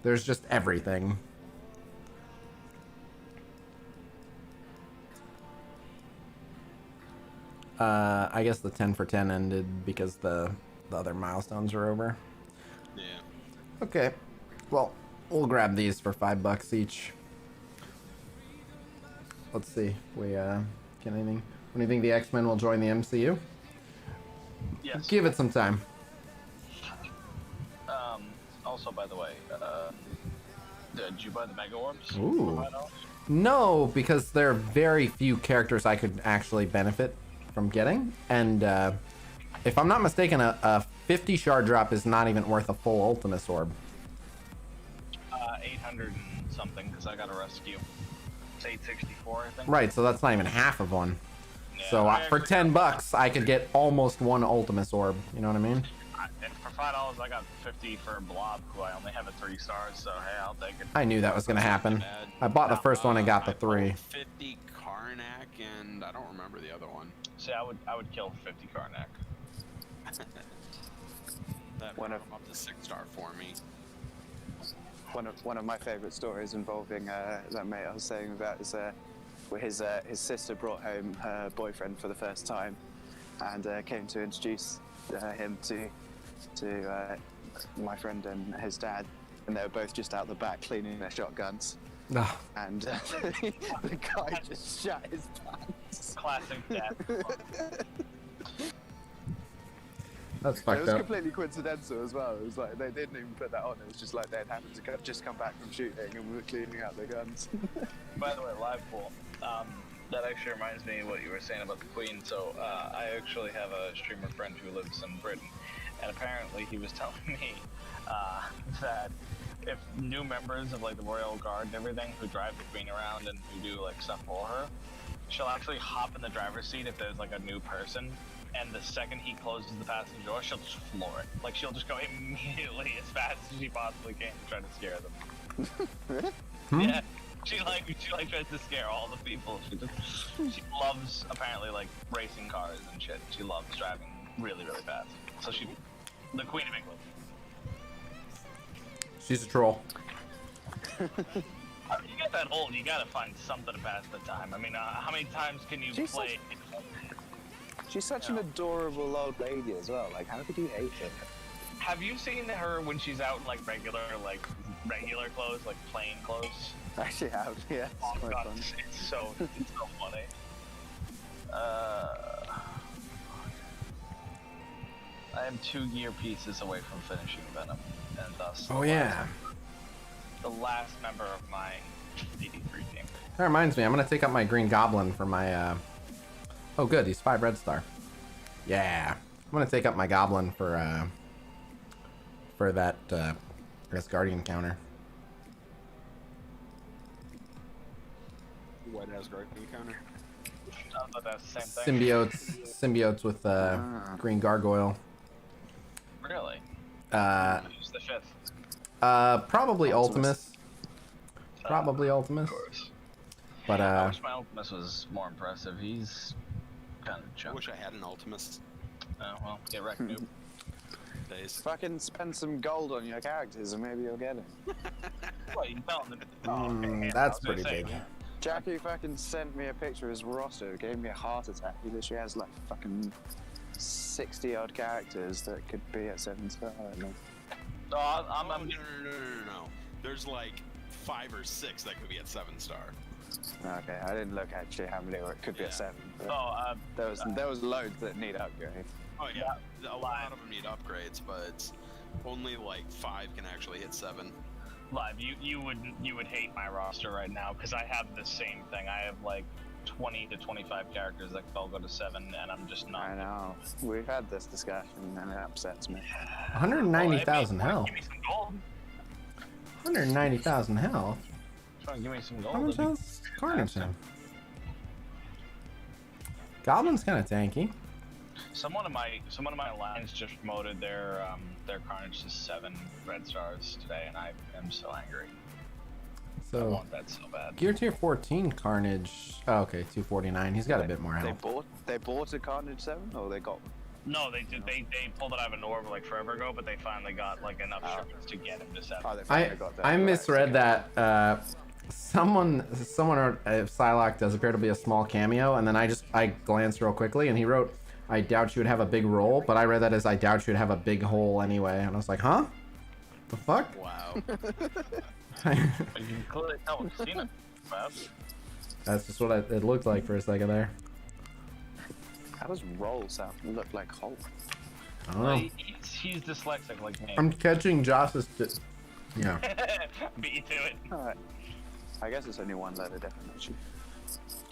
There's just everything. I guess the 10 for 10 ended because the other milestones are over. Yeah. Okay. Well, we'll grab these for $5 each. Let's see. We get anything? When do you think the X-Men will join the MCU? Yes. Give it some time. Also, by the way, did you buy the Mega Orbs? Ooh. For $5? No, because there are very few characters I could actually benefit from getting. And if I'm not mistaken, a 50 shard drop is not even worth a full Ultimus Orb. 800 and something, because I got a rescue. It's 864, I think. Right, so that's not even half of one. Yeah, So I for actually $10, I could get almost one Ultimus Orb. You know what I mean? And for $5, I got 50 for Blob, who I only have at 3 stars, so hey, I'll take it. I knew that was gonna happen. I bought the first one and got the 3. 50 Karnak, and I don't remember the other one. See, I would kill 50 Karnak. That One brought of- him up to 6-star for me. One of my favourite stories involving that mate I was saying about is where his sister brought home her boyfriend for the first time, and came to introduce him to my friend and his dad, and they were both just out the back cleaning their shotguns, Ah, and the guy just shut his pants. Classic dad. that's It fucked was up. completely coincidental as well. It was like they didn't even put that on. It was just like they'd happened to just come back from shooting and we were cleaning out their guns. By the way, live pool. That actually reminds me of what you were saying about the Queen. So I actually have a streamer friend who lives in Britain, and apparently he was telling me that if new members of like the Royal Guard and everything who drive the Queen around and who do like stuff for her, she'll actually hop in the driver's seat if there's like a new person. And the second he closes the passenger door, she'll just floor it. Like, she'll just go immediately as fast as she possibly can to try to scare them. Yeah, she tries to scare all the people. She loves, apparently, like, racing cars and shit. She loves driving really, really fast. So the Queen of England. She's a troll. You get that old, you gotta find something to pass the time. I mean, how many times can you play... She's such an adorable old lady as well. Like, how could you hate her? Have you seen her when she's out in, like, regular clothes, like plain clothes? I actually have, yeah. Oh It's quite god, fun. it's so funny. I am 2 gear pieces away from finishing Venom, and thus the last member of my DD3 team. That reminds me, I'm gonna take up my Green Goblin for my oh good, he's 5 red star. Yeah. I'm gonna take up my Goblin for that I guess Guardian counter. White Asgard encounter. But that's the same thing. Symbiotes with Green Gargoyle. Really? Who's the 5th? Probably Ultimus. Probably Ultimus. Of course. But I wish my Ultimus was more impressive. He's kind of I chunky. wish I had an Ultimus. Oh, well, get wrecked, noob. Days. Fucking spend some gold on your characters and maybe you'll get it. What, you telling them? Oh, okay, yeah, that's I was gonna pretty say, big. Jackie fucking sent me a picture of his roster, gave me a heart attack. He literally has like fucking 60 odd characters that could be at 7-star. I don't know. Oh, I'm No. There's like 5 or 6 that could be at 7-star. Okay, I didn't look actually how many it could be at 7. But there was loads that need upgrade. Oh yeah, a lot of them need upgrades, but only like 5 can actually hit 7. Live, you would hate my roster right now because I have the same thing. I have like 20 to 25 characters that all go to 7, and I'm just not. I know. We've had this discussion and it upsets me. 190,000 Well, health. give me some gold. 190,000 health. Try and give me some How much gold. health does Carnage have? Goblin's kind of tanky. Someone of my lines just promoted their Carnage to 7 red stars today, and I am so angry. I So want that so bad. Gear tier 14 Carnage. Oh, okay, 249. He's got a bit more They health. bought a Carnage 7 or they got one? No, they did. They pulled it out of an orb like forever ago, but they finally got like enough shards to get him to 7. Oh, they finally got that. I Right, misread okay. that. Someone wrote Psylocke does appear to be a small cameo, and then I glanced real quickly, and he wrote, "I doubt you would have a big role," but I read that as "I doubt you would have a big hole anyway," and I was like, "Huh? The fuck?" Wow. You can clearly tell what Khasino is. That's just what it looked like for a second there. How does roll sound look like Hulk? I don't know. He's dyslexic like me. I'm catching Joss's. Yeah. Beat you to it. Alright. I guess it's only one letter definition.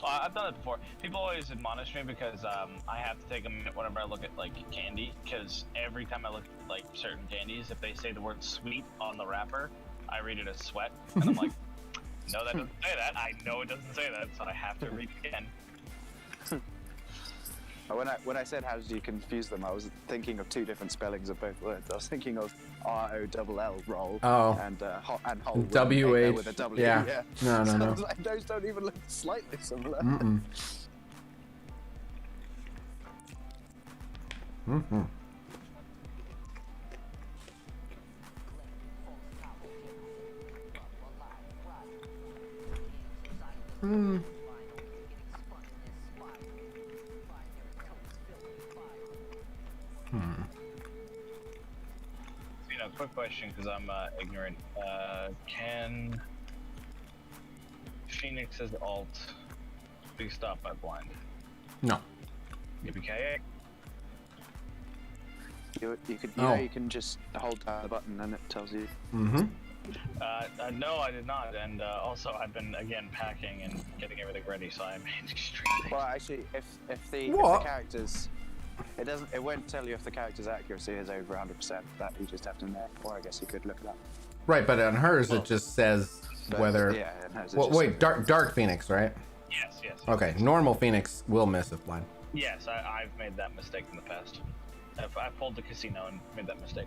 I've done it before. People always admonish me because I have to take a minute whenever I look at like candy, because every time I look at like certain candies, if they say the word sweet on the wrapper, I read it as sweat, and I'm like, no, that doesn't say that. I know it doesn't say that, so I have to read it again. When I said how do you confuse them, I was thinking of 2 different spellings of both words. I was thinking of ROLL roll Oh. and whole WH. with a W. Yeah. No. So I was like, those don't even look slightly similar. Mm-mm. You know, quick question, because I'm ignorant. Can Phoenix's alt be stopped by blind? No. UBKA? You could, Oh. you can just hold down the button and it tells you. Mm-hmm. No, I did not, and also I've been again packing and getting everything ready, so I'm extremely. Well, actually, if the characters, it won't tell you if the character's accuracy is over 100%. That you just have to know, or I guess you could look it up. Right, but on hers it just says whether. Yeah, it has. Well, wait, dark Phoenix, right? Yes. Okay, normal Phoenix will miss if blind. Yes, I've made that mistake in the past. I pulled the casino and made that mistake.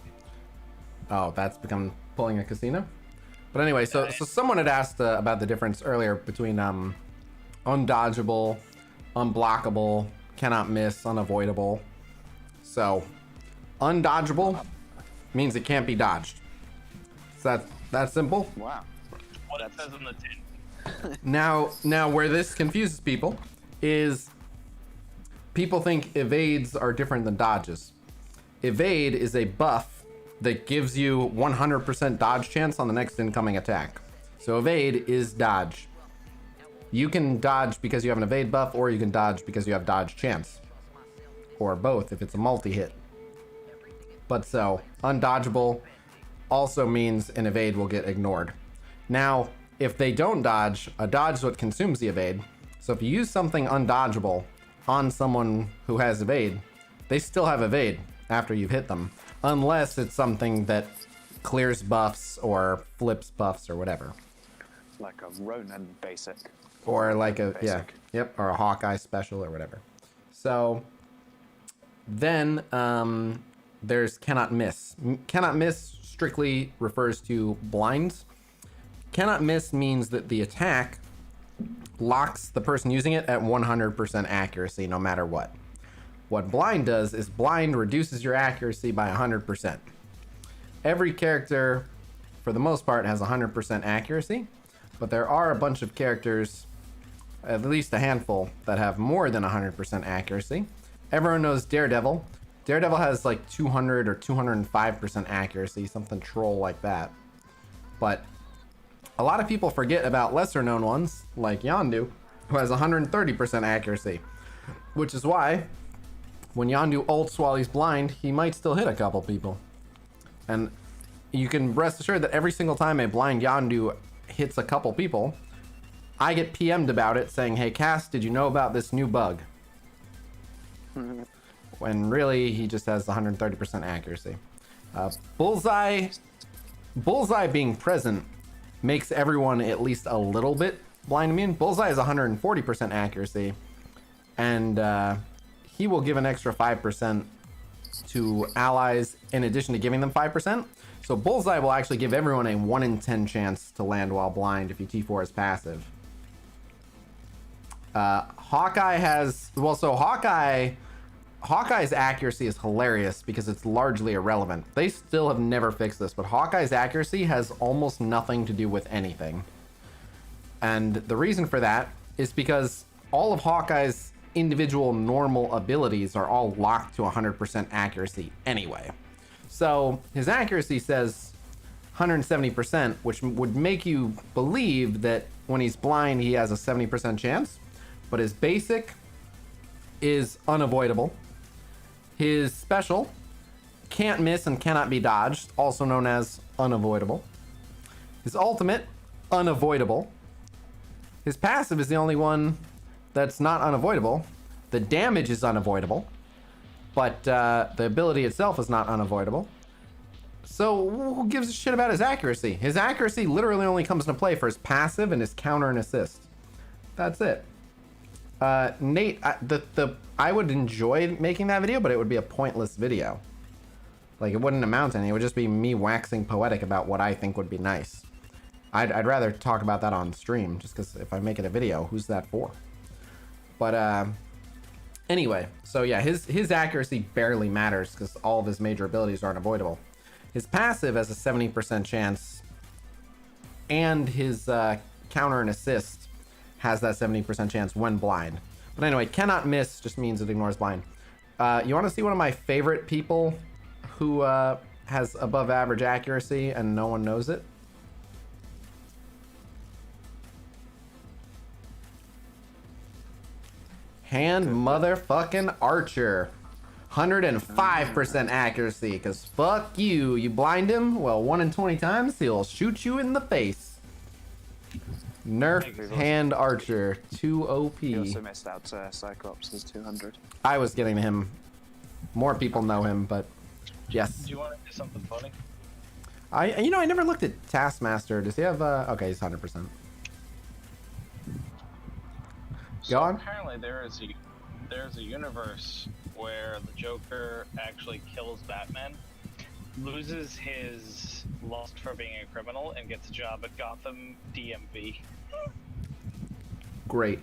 Oh, that's become pulling a casino. But anyway, so someone had asked about the difference earlier between undodgeable, unblockable, cannot miss, unavoidable. So, undodgeable means it can't be dodged. Is that simple? Wow. What it says in the tin. Now, where this confuses people is people think evades are different than dodges. Evade is a buff that gives you 100% dodge chance on the next incoming attack. So evade is dodge. You can dodge because you have an evade buff, or you can dodge because you have dodge chance. Or both if it's a multi-hit. But so, undodgeable also means an evade will get ignored. Now, if they don't dodge, a dodge is what consumes the evade. So if you use something undodgeable on someone who has evade, they still have evade after you've hit them, unless it's something that clears buffs or flips buffs or whatever. Like a Ronin basic. Or like a, basic. yeah, yep, or a Hawkeye special or whatever. So then there's cannot miss. Cannot miss strictly refers to blinds. Cannot miss means that the attack locks the person using it at 100% accuracy no matter what. What blind does is blind reduces your accuracy by 100%. Every character, for the most part, has 100% accuracy, but there are a bunch of characters, at least a handful, that have more than 100% accuracy. Everyone knows Daredevil. Daredevil has like 200 or 205% accuracy, something troll like that. But a lot of people forget about lesser known ones, like Yondu, who has 130% accuracy, which is why when Yondu ults while he's blind, he might still hit a couple people. And you can rest assured that every single time a blind Yondu hits a couple people, I get PM'd about it saying, hey Cass, did you know about this new bug? When really he just has 130% accuracy. Bullseye being present makes everyone at least a little bit blind immune. Bullseye has 140% accuracy, and he will give an extra 5% to allies in addition to giving them 5%. So Bullseye will actually give everyone a 1 in 10 chance to land while blind if you T4 his passive. Hawkeye has, well, so Hawkeye's accuracy is hilarious because it's largely irrelevant. They still have never fixed this, but Hawkeye's accuracy has almost nothing to do with anything. And the reason for that is because all of Hawkeye's individual normal abilities are all locked to 100% accuracy anyway. So his accuracy says 170%, which would make you believe that when he's blind, he has a 70% chance, but his basic is unavoidable. His special can't miss and cannot be dodged, also known as unavoidable. His ultimate, unavoidable. His passive is the only one that's not unavoidable. The damage is unavoidable, but the ability itself is not unavoidable. So who gives a shit about his accuracy? His accuracy literally only comes into play for his passive and his counter and assist. That's it. Nate, I would enjoy making that video, but it would be a pointless video. Like, it wouldn't amount to anything. It would just be me waxing poetic about what I think would be nice. I'd rather talk about that on stream, just because if I make it a video, who's that for? But anyway, so yeah, his accuracy barely matters because all of his major abilities are unavoidable. His passive has a 70% chance, and his counter and assist has that 70% chance when blind. But anyway, cannot miss just means it ignores blind. You want to see one of my favorite people who has above average accuracy and no one knows it? Hand motherfucking Archer. 105% accuracy, because fuck you. You blind him? Well, 1 in 20 times, he'll shoot you in the face. Nerf Hand Archer, 2 OP. You also missed out Cyclops is 200. I was getting to him. More people know him, but yes. Do you want to do something funny? I never looked at Taskmaster. Does he have okay, he's 100%. So Go on. apparently there's a universe where the Joker actually kills Batman, loses his lust for being a criminal, and gets a job at Gotham DMV. Great.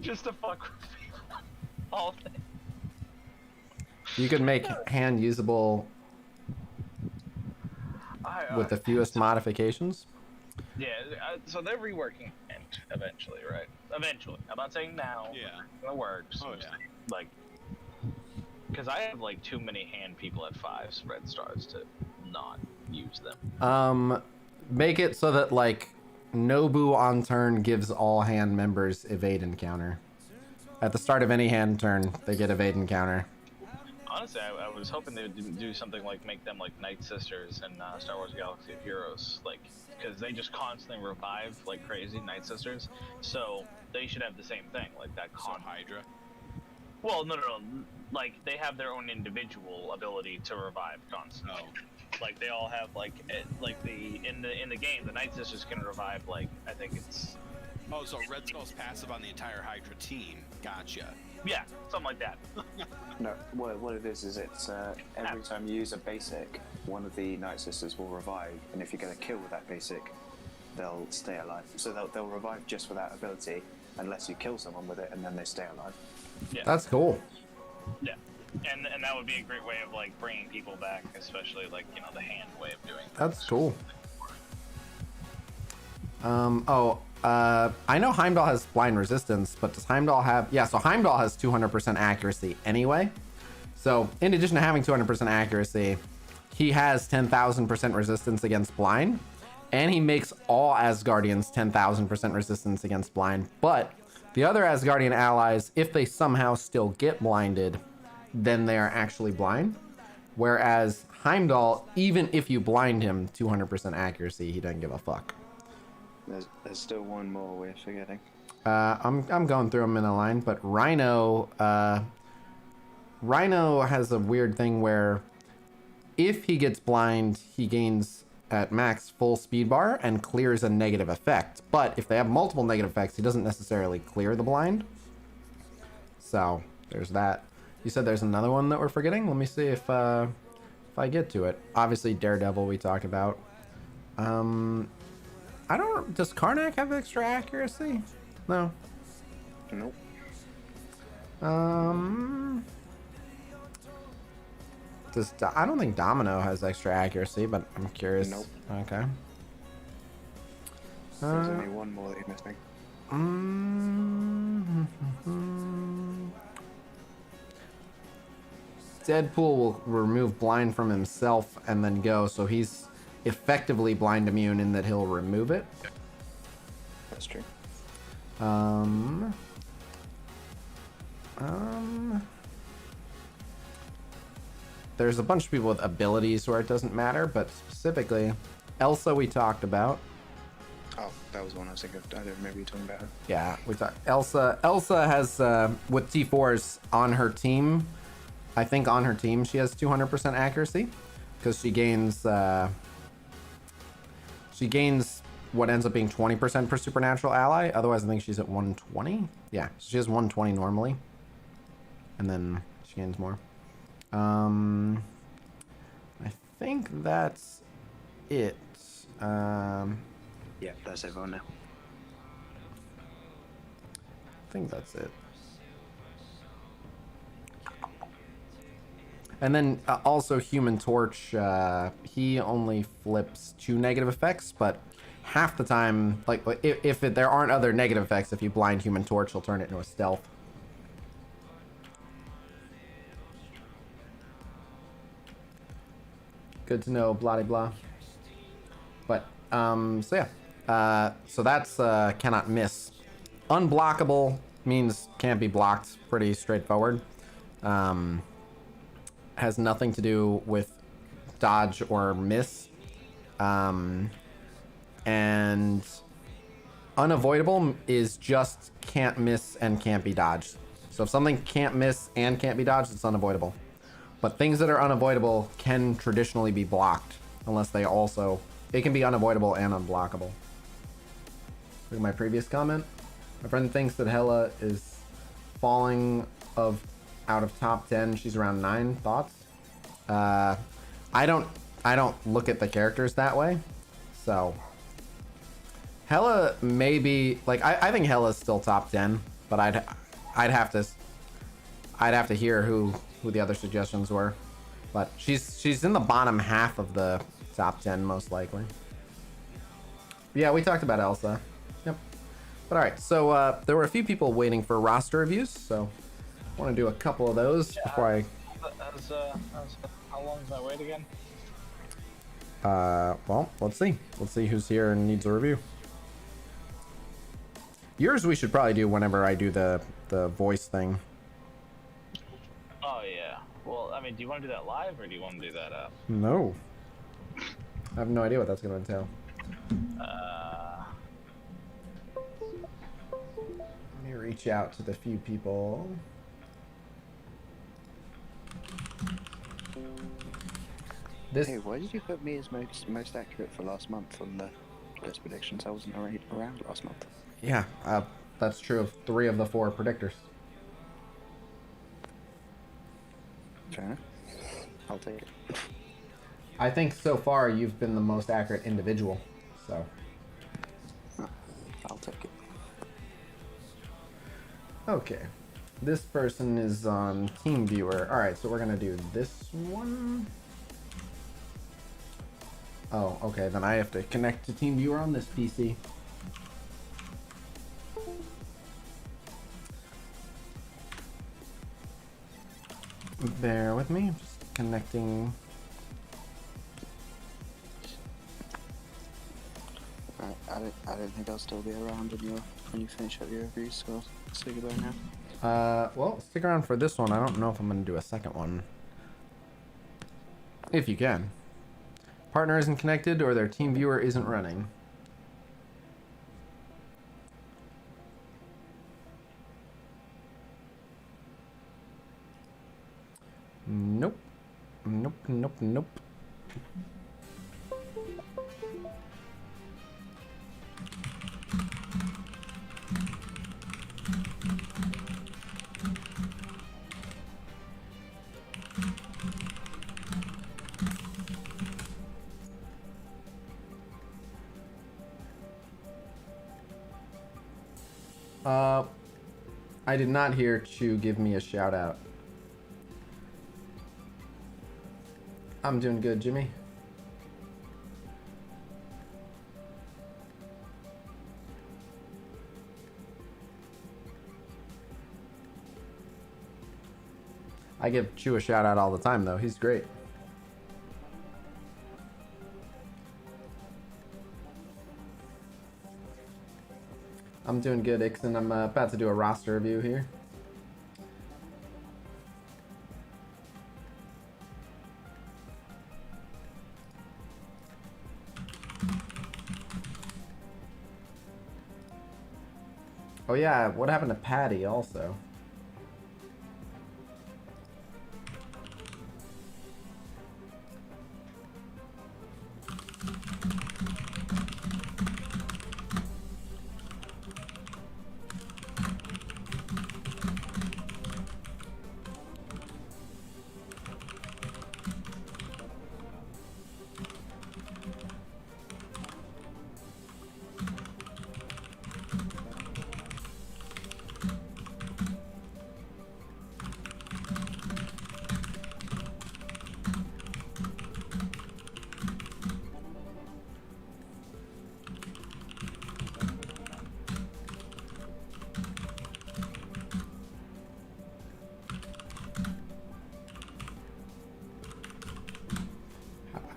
Just to fuck with people all day. You could make Hand usable with the fewest modifications. Yeah, so they're reworking Hand eventually, right? Eventually. I'm not saying now. Yeah. It's gonna work. So Oh, yeah. Like, because I have like too many Hand people at 5 spread stars to not use them. Make it so that like Nobu on turn gives all Hand members evade encounter. At the start of any Hand turn, they get evade encounter. Honestly, I was hoping they would do something like make them like Night Sisters in Star Wars Galaxy of Heroes, like, because they just constantly revive like crazy, Night Sisters. So they should have the same thing, like that. So Hydra. Well, no. Like they have their own individual ability to revive constantly. Oh. Like they all have like in the game, the Night Sisters can revive like I think it's. Oh, so Red Skull's passive on the entire Hydra team. Gotcha. Yeah, something like that. No, what it is it's every time you use a basic, one of the Night Sisters will revive, and if you get a kill with that basic, they'll stay alive. So they'll revive just for that ability, unless you kill someone with it, and then they stay alive. Yeah. That's cool. Yeah, and that would be a great way of like bringing people back, especially like the Hand way of doing things. That's cool. I know Heimdall has blind resistance, but does Heimdall have... Yeah, so Heimdall has 200% accuracy anyway. So in addition to having 200% accuracy, he has 10,000% resistance against blind, and he makes all Asgardians 10,000% resistance against blind. But the other Asgardian allies, if they somehow still get blinded, then they are actually blind. Whereas Heimdall, even if you blind him 200% accuracy, he doesn't give a fuck. There's still one more we're forgetting. I'm going through them in a line, but Rhino has a weird thing where if he gets blind, he gains at max full speed bar and clears a negative effect. But if they have multiple negative effects, he doesn't necessarily clear the blind. So there's that. You said there's another one that we're forgetting. Let me see if I get to it. Obviously Daredevil we talked about. I don't... Does Karnak have extra accuracy? No. Nope. I don't think Domino has extra accuracy, but I'm curious. Nope. Okay. There's only one more that you're missing. Deadpool will remove blind from himself and then go, so he's effectively blind immune in that he'll remove it. That's true. There's a bunch of people with abilities where it doesn't matter, but specifically Elsa we talked about. Oh, that was one I was thinking of. I don't remember you talking about her. Yeah, we talked. Elsa has with T4s on her team. I think on her team she has 200% accuracy because she gains what ends up being 20% per supernatural ally. Otherwise, I think she's at 120. Yeah, so she has 120 normally, and then she gains more. I think that's it. Yeah, that's everyone now. I think that's it. And then also Human Torch, he only flips 2 negative effects, but half the time, like if there aren't other negative effects, if you blind Human Torch, he'll turn it into a stealth. Good to know, blah blah. But, so yeah. So that's cannot miss. Unblockable means can't be blocked. Pretty straightforward. Has nothing to do with dodge or miss. And unavoidable is just can't miss and can't be dodged. So if something can't miss and can't be dodged, it's unavoidable. But things that are unavoidable can traditionally be blocked, unless they also... It can be unavoidable and unblockable. Look at my previous comment. My friend thinks that Hella is falling out of top 10. She's around 9. Thoughts? I don't look at the characters that way. So Hella maybe like I think Hella's still top 10, but I'd have to hear who the other suggestions were. But she's in the bottom half of the top 10 most likely. Yeah, we talked about Elsa. Yep. But all right, so there were a few people waiting for roster reviews, so I want to do a couple of those before I. How long is my wait again? Well, let's see. Let's see who's here and needs a review. Yours we should probably do whenever I do the voice thing. Oh yeah. Well, I mean, do you want to do that live or do you want to do that? No. I have no idea what that's going to entail. Let me reach out to the few people. Hey, why did you put me as most accurate for last month on the Blitz predictions? I wasn't around last month. Yeah, that's true of 3 of the 4 predictors. Fair enough. I'll take it. I think so far you've been the most accurate individual, so. I'll take it. Okay. This person is on TeamViewer. Alright, so we're gonna do this one. Oh, okay, then I have to connect to TeamViewer on this PC. Bear with me, I'm just connecting. I don't think I'll still be around when you finish up your reviews, so I'll say goodbye now. Well, stick around for this one. I don't know if I'm gonna do a second one. If you can. Partner isn't connected or their team viewer isn't running. Nope. Nope, nope, nope. I did not hear Chu give me a shout out. I'm doing good, Jimmy. I give Chu a shout out all the time though. He's great. I'm doing good, Ixon. I'm about to do a roster review here. Oh yeah, what happened to Patty also?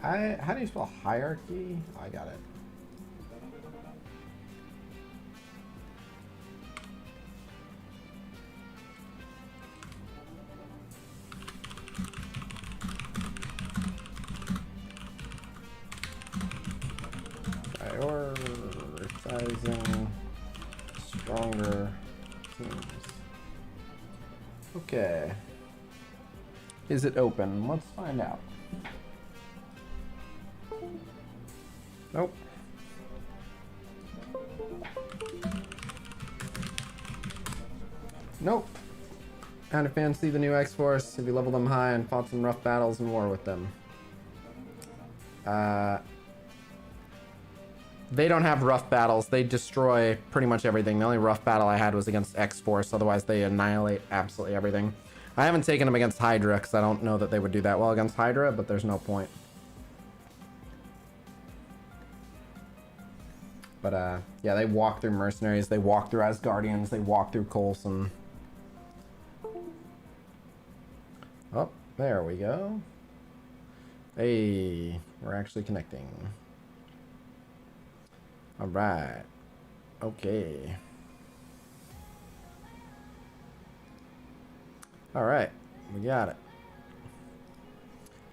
How do you spell hierarchy? Oh, I got it. Prioritizing stronger teams. Okay. Is it open? Let's find out. Nope. Nope. How to fancy the new X-Force if you level them high and fought some rough battles and war with them. They don't have rough battles. They destroy pretty much everything. The only rough battle I had was against X-Force. Otherwise, they annihilate absolutely everything. I haven't taken them against Hydra because I don't know that they would do that well against Hydra, but there's no point. But, yeah, they walk through Mercenaries. They walk through Asgardians. They walk through Coulson. Oh, there we go. Hey, we're actually connecting. All right. Okay. All right, we got it.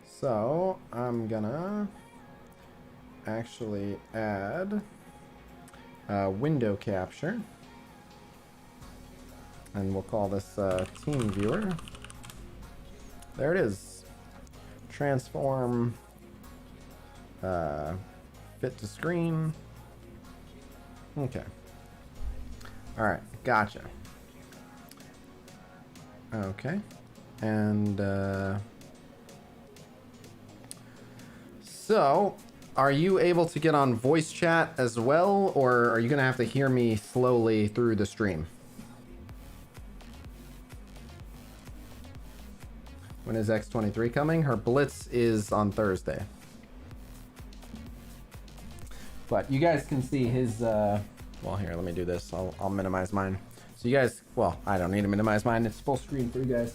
So I'm gonna actually add window capture, and we'll call this team viewer. There it is. Transform fit to screen. Okay. All right, gotcha. Okay, and so are you able to get on voice chat as well, or are you gonna have to hear me slowly through the stream? When is X23 coming? Her Blitz is on Thursday. But you guys can see his, well, here, let me do this. I'll minimize mine. So you guys, well, I don't need to minimize mine. It's full screen for you guys.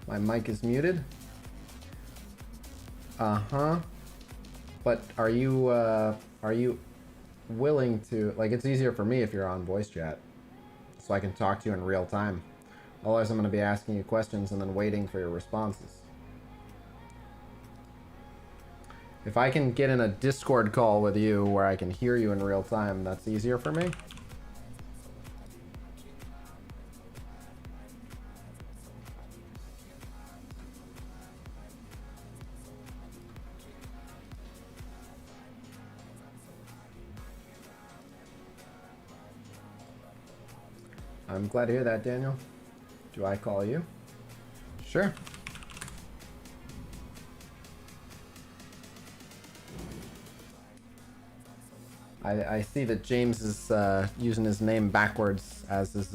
My mic is muted. Uh-huh. But are you willing to, like, it's easier for me if you're on voice chat, so I can talk to you in real time. Otherwise, I'm going to be asking you questions and then waiting for your responses. If I can get in a Discord call with you where I can hear you in real time, that's easier for me. I'm glad to hear that, Daniel. Do I call you? Sure. I see that James is using his name backwards as his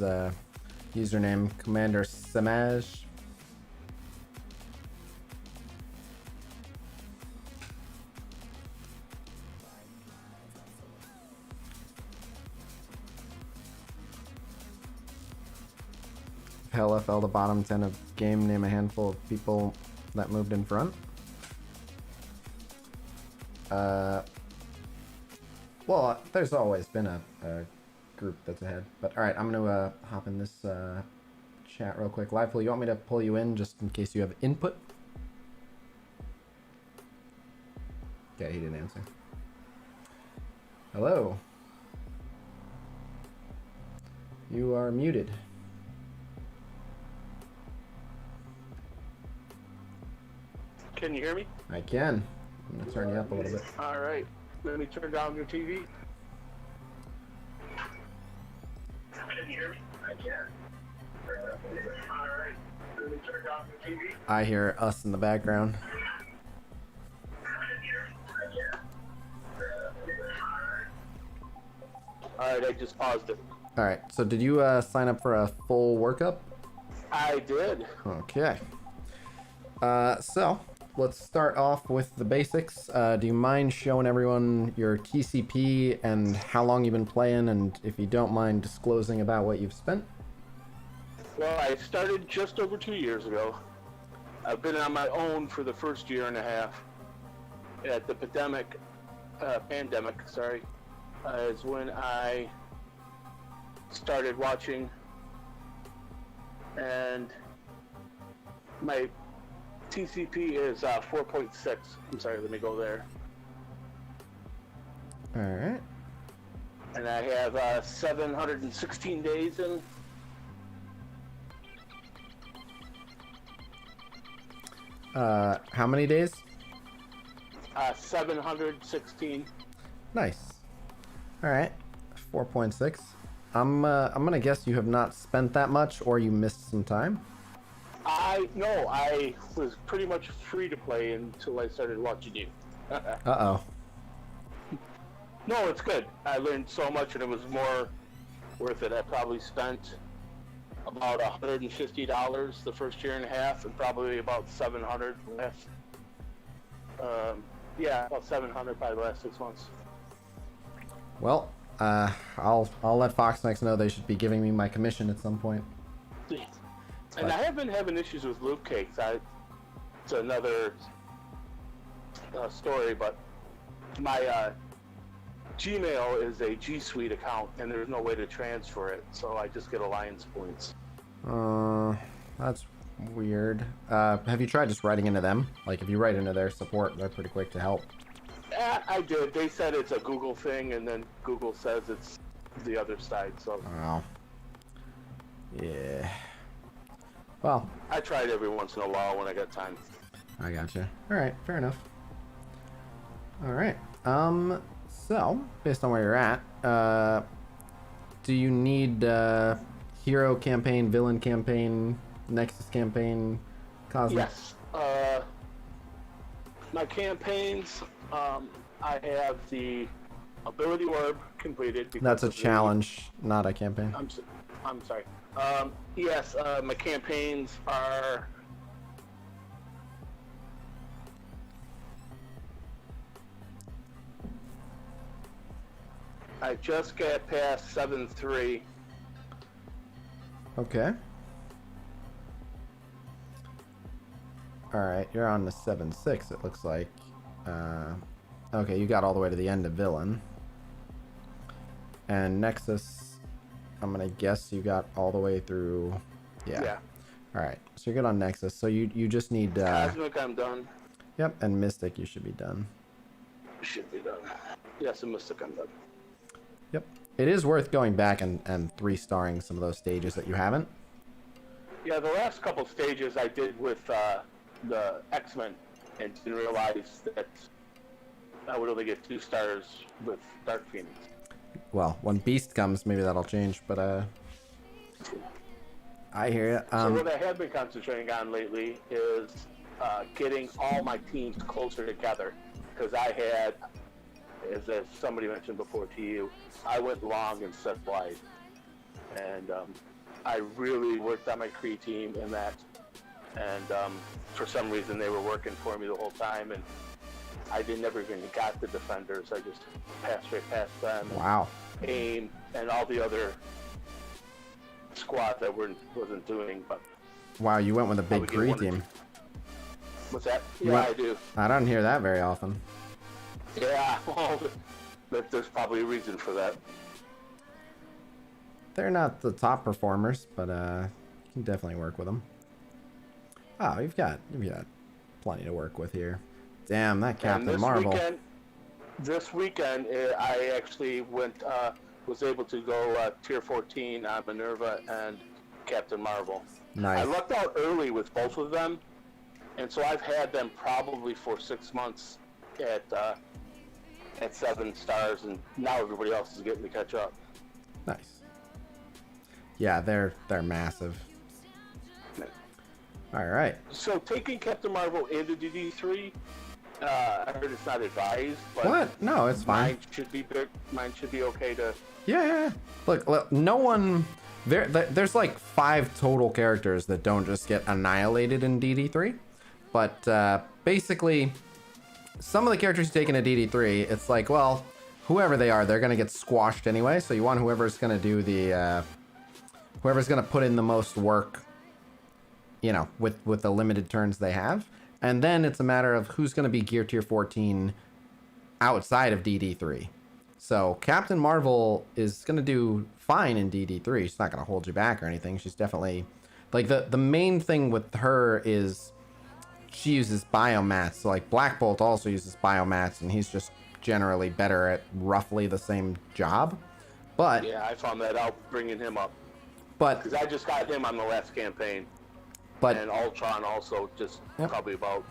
username, Commander Samaj. LFL the bottom 10 of game, name a handful of people that moved in front. Well, there's always been a group that's ahead. But alright, I'm gonna hop in this chat real quick. Liveful, you want me to pull you in just in case you have input? Okay, he didn't answer. Hello. You are muted. Can you hear me? I can. I'm gonna turn you up a little bit. All right. Let me turn down your TV. Can you hear me? I can. All right. Let me turn down your TV. I hear us in the background. All right. I just paused it. All right. So did you sign up for a full workup? I did. Okay. So let's start off with the basics. Do you mind showing everyone your TCP and how long you've been playing, and if you don't mind disclosing about what you've spent? Well, I started just over 2 years ago. I've been on my own for the first year and a half. At the pandemic, is when I started watching, and my TCP is 4.6. I'm sorry, let me go there. All right. And I have 716 days in. How many days? 716. Nice. All right. 4.6. I'm gonna guess you have not spent that much, or you missed some time. I was pretty much free to play until I started watching you. Uh-oh. No, it's good. I learned so much, and it was more worth it. I probably spent about $150 the first year and a half, and probably about $700 last. Yeah, about $700 probably the last 6 months. Well, I'll let Foxnex know they should be giving me my commission at some point. And I have been having issues with loot cakes. It's another story, but my Gmail is a G Suite account, and there's no way to transfer it, so I just get Alliance points. That's weird. Have you tried just writing into them? Like, if you write into their support, they're pretty quick to help. I did. They said it's a Google thing, and then Google says it's the other side, so... Oh. Yeah. Well... I tried every once in a while when I got time. I gotcha. Alright, fair enough. Alright. So, based on where you're at, do you need, hero campaign, villain campaign, Nexus campaign, Cosmic? Yes. My campaigns, I have the ability orb completed. That's a challenge, not a campaign. I'm sorry. Yes, my campaigns are... I just got past 7-3. Okay. Alright, you're on the 7-6, it looks like. Okay, you got all the way to the end of villain. And Nexus, I'm gonna guess you got all the way through... Yeah. Alright, so you're good on Nexus. So you just need... Cosmic, I'm done. Yep, and Mystic, you should be done. Should be done. Yes, and Mystic, I'm done. Yep. It is worth going back and 3-starring some of those stages that you haven't. Yeah, the last couple stages I did with the X-Men, and didn't realize that I would only get 2 stars with Dark Phoenix. Well, when Beast comes, maybe that'll change, but I hear you. So what I have been concentrating on lately is getting all my teams closer together, because I had, as somebody mentioned before to you, I went long and set wide, and I really worked on my Kree team and that, and for some reason they were working for me the whole time, and I never even got the defenders. I just passed straight past them. Wow. AIM and all the other squads that wasn't doing, but... Wow, you went with a big Kree team. What's that? Yeah, I do. I don't hear that very often. Yeah, well, there's probably a reason for that. They're not the top performers, but you can definitely work with them. Oh, you've got plenty to work with here. Damn, that Captain Marvel. This weekend, I actually was able to go tier 14 on Minerva and Captain Marvel. Nice. I lucked out early with both of them, and so I've had them probably for 6 months at 7 stars, and now everybody else is getting to catch up. Nice. Yeah, they're massive. All right. So taking Captain Marvel into DD3, I heard it's not advised. But what? No, it's fine. Mine should be okay to. Yeah. Look, no one. There's like 5 total characters that don't just get annihilated in DD3, but basically, some of the characters you take into DD3, it's like, well, whoever they are, they're gonna get squashed anyway. So you want whoever's gonna do the whoever's gonna put in the most work, you know, with the limited turns they have. And then it's a matter of who's gonna be gear tier 14 outside of DD3. So Captain Marvel is gonna do fine in DD3. She's not gonna hold you back or anything. She's definitely like the main thing with her is she uses biomats. So like Black Bolt also uses biomats, and he's just generally better at roughly the same job. But yeah, I found that out bringing him up. But because I just got him on the last campaign. But and Ultron also just probably about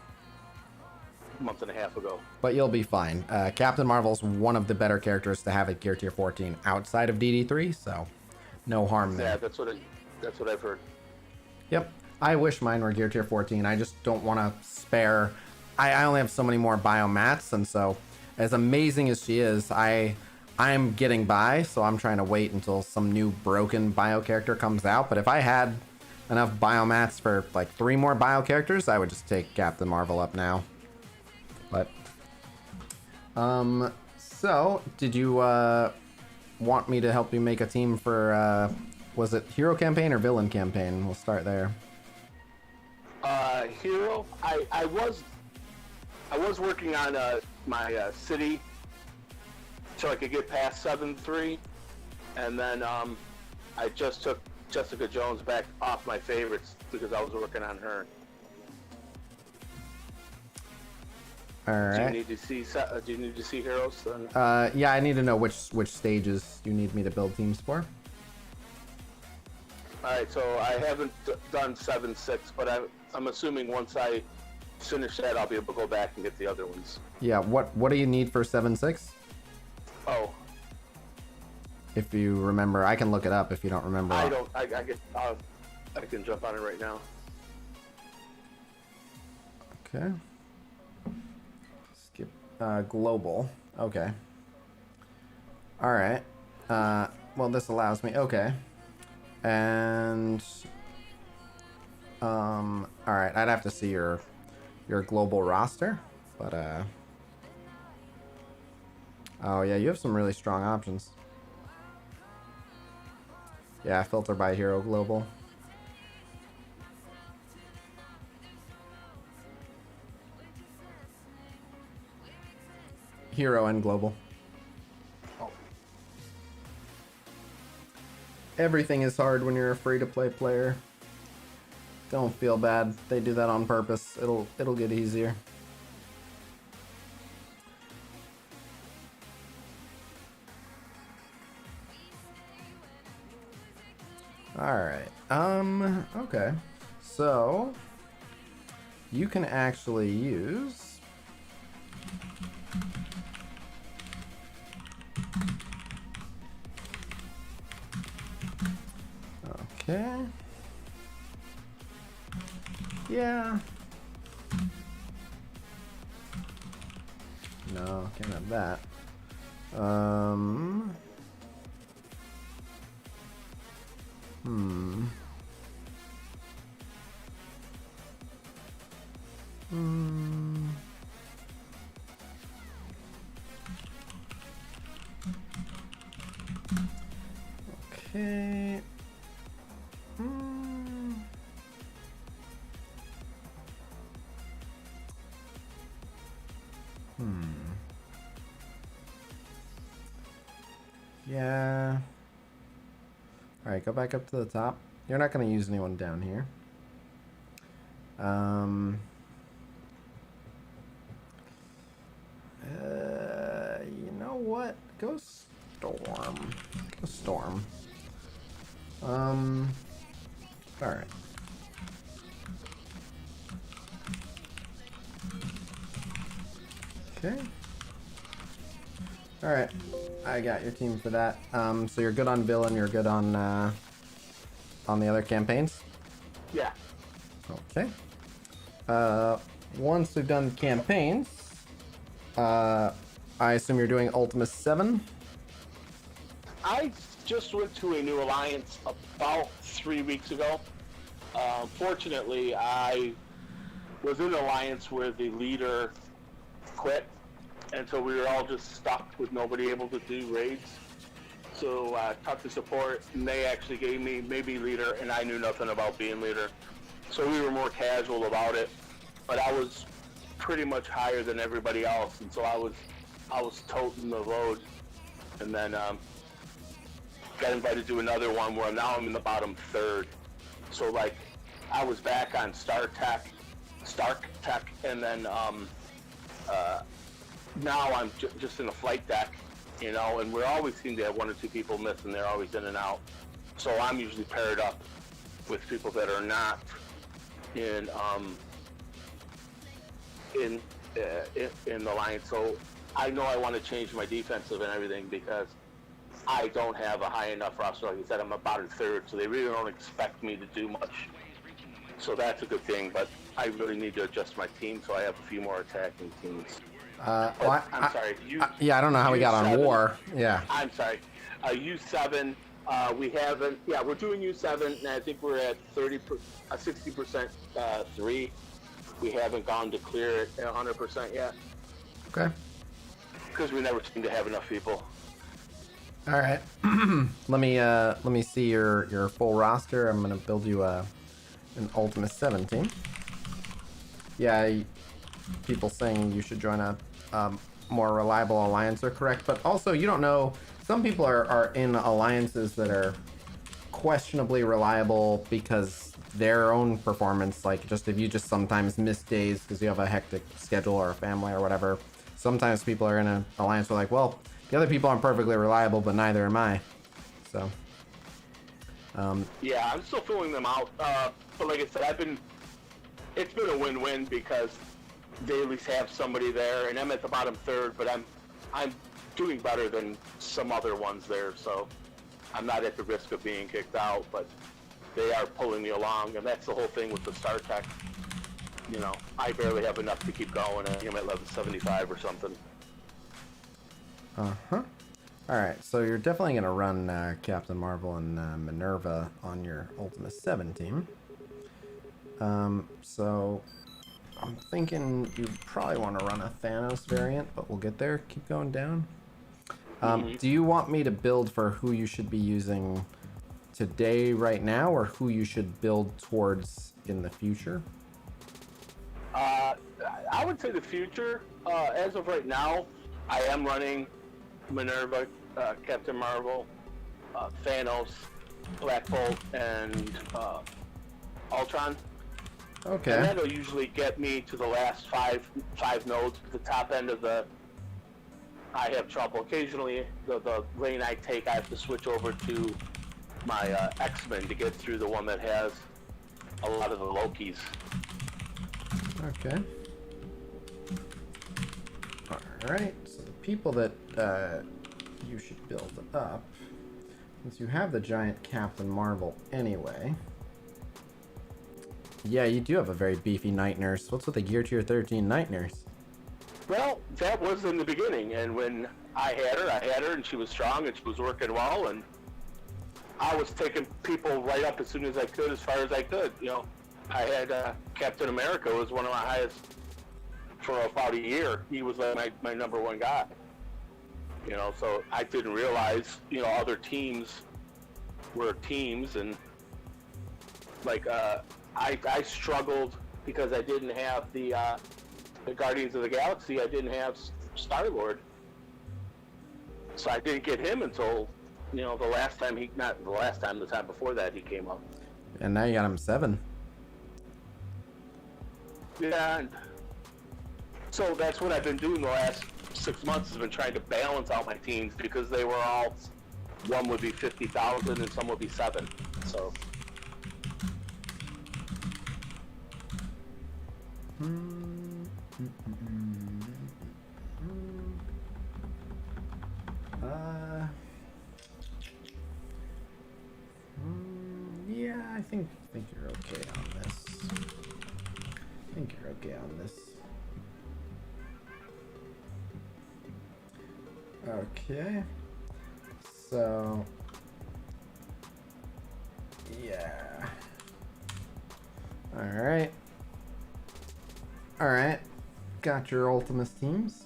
a month and a half ago. But you'll be fine. Captain Marvel's one of the better characters to have at gear tier 14 outside of DD3, so no harm there. Yeah, that's what I've heard. Yep. I wish mine were gear tier 14. I just don't want to spare. I only have so many more biomats, and so as amazing as she is, I'm getting by, so I'm trying to wait until some new broken bio character comes out. But if I had enough biomats for like 3 more bio characters, I would just take Captain Marvel up now. But so did you want me to help you make a team for was it hero campaign or villain campaign? We'll start there. Hero. I was working on my city so I could get past 7-3, and then I just took Jessica Jones back off my favorites because I was working on her. All right. Do you need to see heroes then? Yeah, I need to know which stages you need me to build teams for. All right, so I haven't done 7-6, but I'm assuming once I finish that, I'll be able to go back and get the other ones. Yeah. What do you need for 7-6? Oh. If you remember, I can look it up if you don't remember. I don't. I can jump on it right now. Okay. Skip global. Okay. All right. Well, this allows me. Okay. And all right. I'd have to see your global roster, but oh yeah, you have some really strong options. Yeah, filter by hero global. Hero and global. Oh. Everything is hard when you're a free-to-play player. Don't feel bad. They do that on purpose. It'll get easier. Alright, okay. So, you can actually use... Okay. Yeah. No, can't have that. Okay. Yeah. Alright, go back up to the top. You're not going to use anyone down here. You know what? Go Storm. Go Storm. Alright. Okay. Alright. I got your team for that. So you're good on villain, you're good on the other campaigns? Yeah. Okay. Once we've done campaigns, I assume you're doing Ultimus 7? I just went to a new alliance about 3 weeks ago. Fortunately, I was in an alliance where the leader quit, and so we were all just stuck with nobody able to do raids. So I talked to support, and they actually gave me maybe leader, and I knew nothing about being leader. So we were more casual about it, but I was pretty much higher than everybody else, and so I was toting the load, and then got invited to another one where now I'm in the bottom third. So like, I was back on Stark Tech, and then now I'm just in a flight deck, you know, and we always seem to have one or two people miss, and they're always in and out. So I'm usually paired up with people that are not in the line. So I know I want to change my defensive and everything because I don't have a high enough roster. Like you said, I'm about a third, so they really don't expect me to do much. So that's a good thing, but I really need to adjust my team, so I have a few more attacking teams. Well, I'm sorry. yeah, I don't know how we got on war. Yeah. I'm sorry. U7, we haven't. Yeah, we're doing U7, and I think we're at 60% 3. We haven't gone to clear it 100% yet. Okay. Because we never seem to have enough people. All right. let me see your full roster. I'm gonna build you an Ultimate 7 team. Yeah, people saying you should join a more reliable alliance are correct, but also you don't know. Some people are in alliances that are questionably reliable because their own performance, like just if you just sometimes miss days because you have a hectic schedule or a family or whatever. Sometimes people are in an alliance where like, well, the other people aren't perfectly reliable, but neither am I. So. Yeah, I'm still filling them out. But like I said, it's been a win-win because they at least have somebody there, and I'm at the bottom third, but I'm doing better than some other ones there, so I'm not at the risk of being kicked out, but they are pulling me along, and that's the whole thing with the Star Tech. You know, I barely have enough to keep going, and I'm at level 75 or something. Uh-huh. Alright, so you're definitely going to run Captain Marvel and Minerva on your Ultimate 7 team. So I'm thinking you probably want to run a Thanos variant, but we'll get there. Keep going down. Do you want me to build for who you should be using today, right now, or who you should build towards in the future? I would say the future. As of right now, I am running Minerva, Captain Marvel, Thanos, Black Bolt, and Ultron. Okay. And that'll usually get me to the last five nodes. The top end of I have trouble. Occasionally, the lane I take, I have to switch over to my X-Men to get through the one that has a lot of the Lokis. Okay. Alright, so the people that you should build up, since you have the giant Captain Marvel anyway. Yeah, you do have a very beefy Night Nurse. What's with the Gear Tier 13 Night Nurse? Well, that was in the beginning, and when I had her, and she was strong, and she was working well, and I was taking people right up as soon as I could, as far as I could. You know, I had Captain America was one of my highest for about a year. He was like my number one guy. You know, so I didn't realize, you know, other teams were teams, and like I struggled because I didn't have the Guardians of the Galaxy. I didn't have Star-Lord, so I didn't get him until, you know, the time before that he came up. And now you got him 7. Yeah, and so that's what I've been doing the last 6 months, has been trying to balance out my teams, because they were all, one would be 50,000 and some would be 7. So. Yeah, I think you're okay on this. I think you're okay on this. Okay. So, yeah. Alright. Alright. Got your Ultimus teams.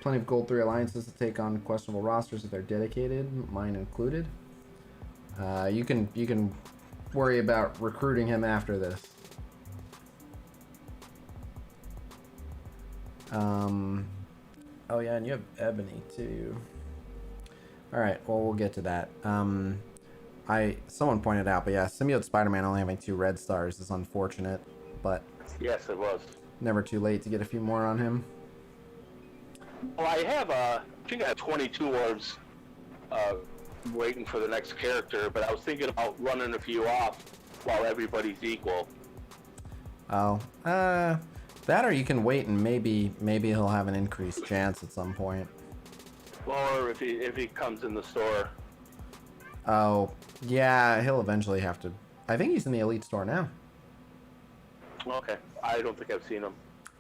plenty of Gold 3 alliances to take on questionable rosters if they're dedicated, mine included. You can worry about recruiting him after this. Oh yeah, and you have Ebony too. Alright, well we'll get to that. Someone pointed out, but yeah, Symbiote Spider-Man only having 2 red stars is unfortunate, but Yes, it was. never too late to get a few more on him. Well, I think I have 22 orbs waiting for the next character, but I was thinking about running a few off while everybody's equal. Oh, that or you can wait and maybe he'll have an increased chance at some point. Or if he comes in the store. Oh, yeah, he'll eventually have to. I think he's in the Elite store now. Okay, I don't think I've seen him.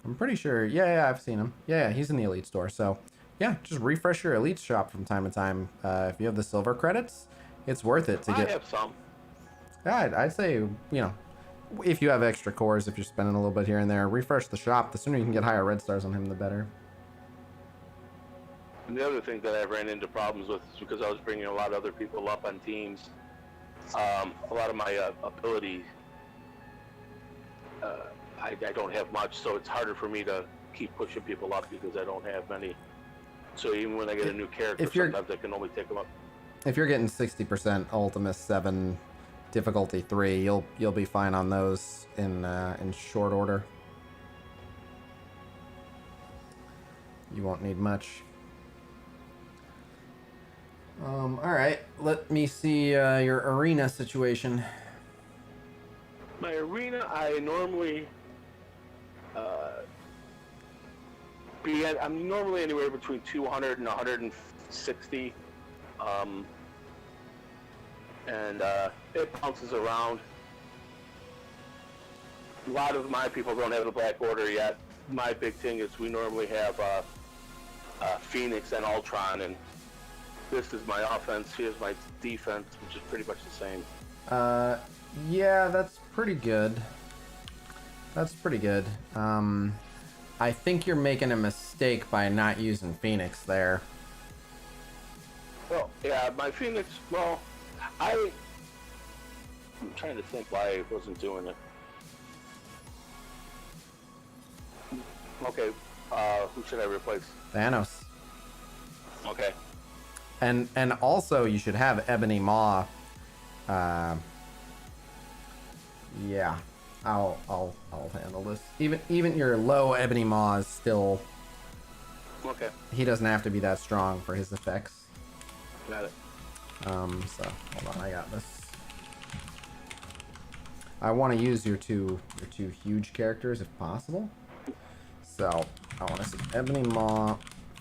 I'm pretty sure. Yeah, I've seen him. Yeah, he's in the Elite store. So, yeah, just refresh your Elite shop from time to time. If you have the silver credits, it's worth it to get. I have some. Yeah, I'd say, you know, if you have extra cores, if you're spending a little bit here and there, refresh the shop. The sooner you can get higher red stars on him, the better. And the other thing that I ran into problems with is because I was bringing a lot of other people up on teams. A lot of my ability, I don't have much, so it's harder for me to keep pushing people up because I don't have many. So even when I get a new character, sometimes I can only take them up. If you're getting 60% Ultimus 7, difficulty 3, you'll be fine on those in short order. You won't need much. All right, let me see your arena situation. My arena, I normally I'm normally anywhere between 200 and 160, and it bounces around. A lot of my people don't have the Black Order yet. My big thing is we normally have Phoenix and Ultron, and this is my offense, here's my defense, which is pretty much the same. Yeah, that's pretty good. That's pretty good. I think you're making a mistake by not using Phoenix there. Well, yeah, my Phoenix, well, I'm trying to think why I wasn't doing it. Okay, who should I replace? Thanos. Okay. And also you should have Ebony Maw. Yeah, I'll handle this. Even your low Ebony Maw is still. Okay. He doesn't have to be that strong for his effects. Got it. So hold on, I got this. I want to use your two huge characters if possible. So I want to see Ebony Maw,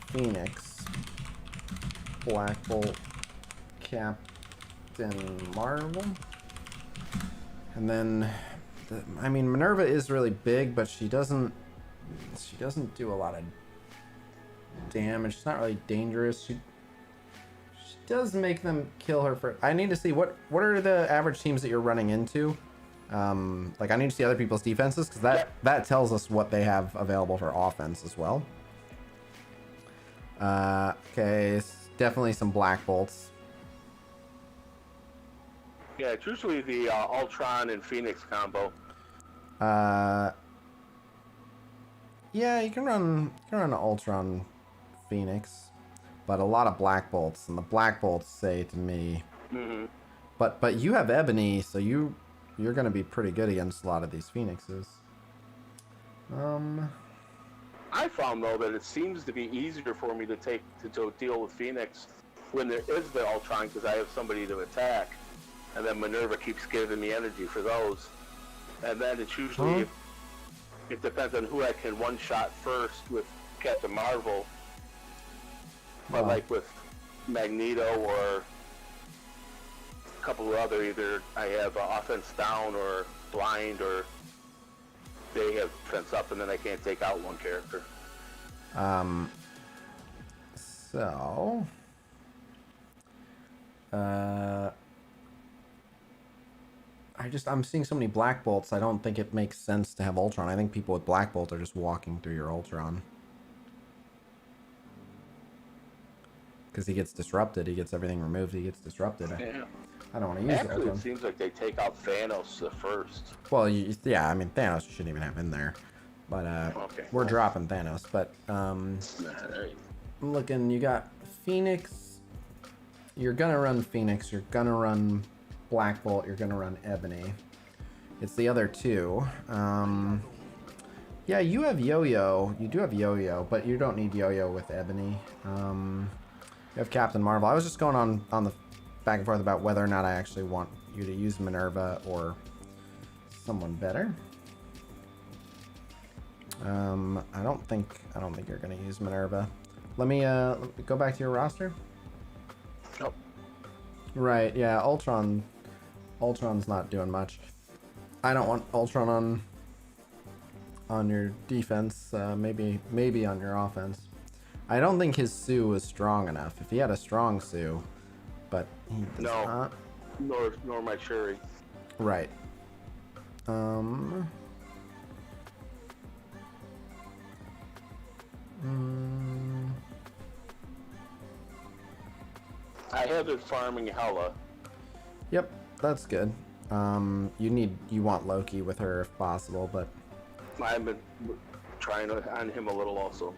Phoenix, Black Bolt, Captain Marvel, and then I mean Minerva is really big, but she doesn't do a lot of damage. She's not really dangerous. She does make them kill her for. I need to see what are the average teams that you're running into. Like I need to see other people's defenses because that tells us what they have available for offense as well. Okay, definitely some Black Bolts. Yeah, it's usually the Ultron and Phoenix combo. Yeah, you can run Ultron, Phoenix, but a lot of Black Bolts, and the Black Bolts say to me. Mm-hmm. But you have Ebony, so you're gonna be pretty good against a lot of these Phoenixes. I found though that it seems to be easier for me to deal with Phoenix when there is the Ultron because I have somebody to attack, and then Minerva keeps giving me energy for those, and then it's usually it depends on who I can one shot first with Captain Marvel, but like with Magneto or a couple of other, either I have offense down or blind or they have defense up, and then I can't take out one character. So I'm seeing so many Black Bolts, I don't think it makes sense to have Ultron. I think people with Black Bolt are just walking through your Ultron. Because he gets disrupted. He gets everything removed. He gets disrupted. Yeah. I don't want to use Actually, it. it seems like they take out Thanos the first. Well, yeah, I mean, Thanos you shouldn't even have in there. But Okay. we're dropping Thanos. But I'm looking, you got Phoenix. You're going to run Phoenix. You're going to run Black Bolt. You're going to run Ebony. It's the other two. Yeah, you have Yo-Yo. You do have Yo-Yo, but you don't need Yo-Yo with Ebony. You have Captain Marvel. I was just going on the back and forth about whether or not I actually want you to use Minerva or someone better. I don't think you're gonna use Minerva. Let me go back to your roster. Nope. Right, yeah, Ultron's not doing much. I don't want Ultron on your defense, maybe on your offense. I don't think his Sue is strong enough. If he had a strong Sue, but he does not. Nor my Shuri. Right. I have it farming Hela. Yep, that's good. You want Loki with her if possible, but I've been trying on him a little also.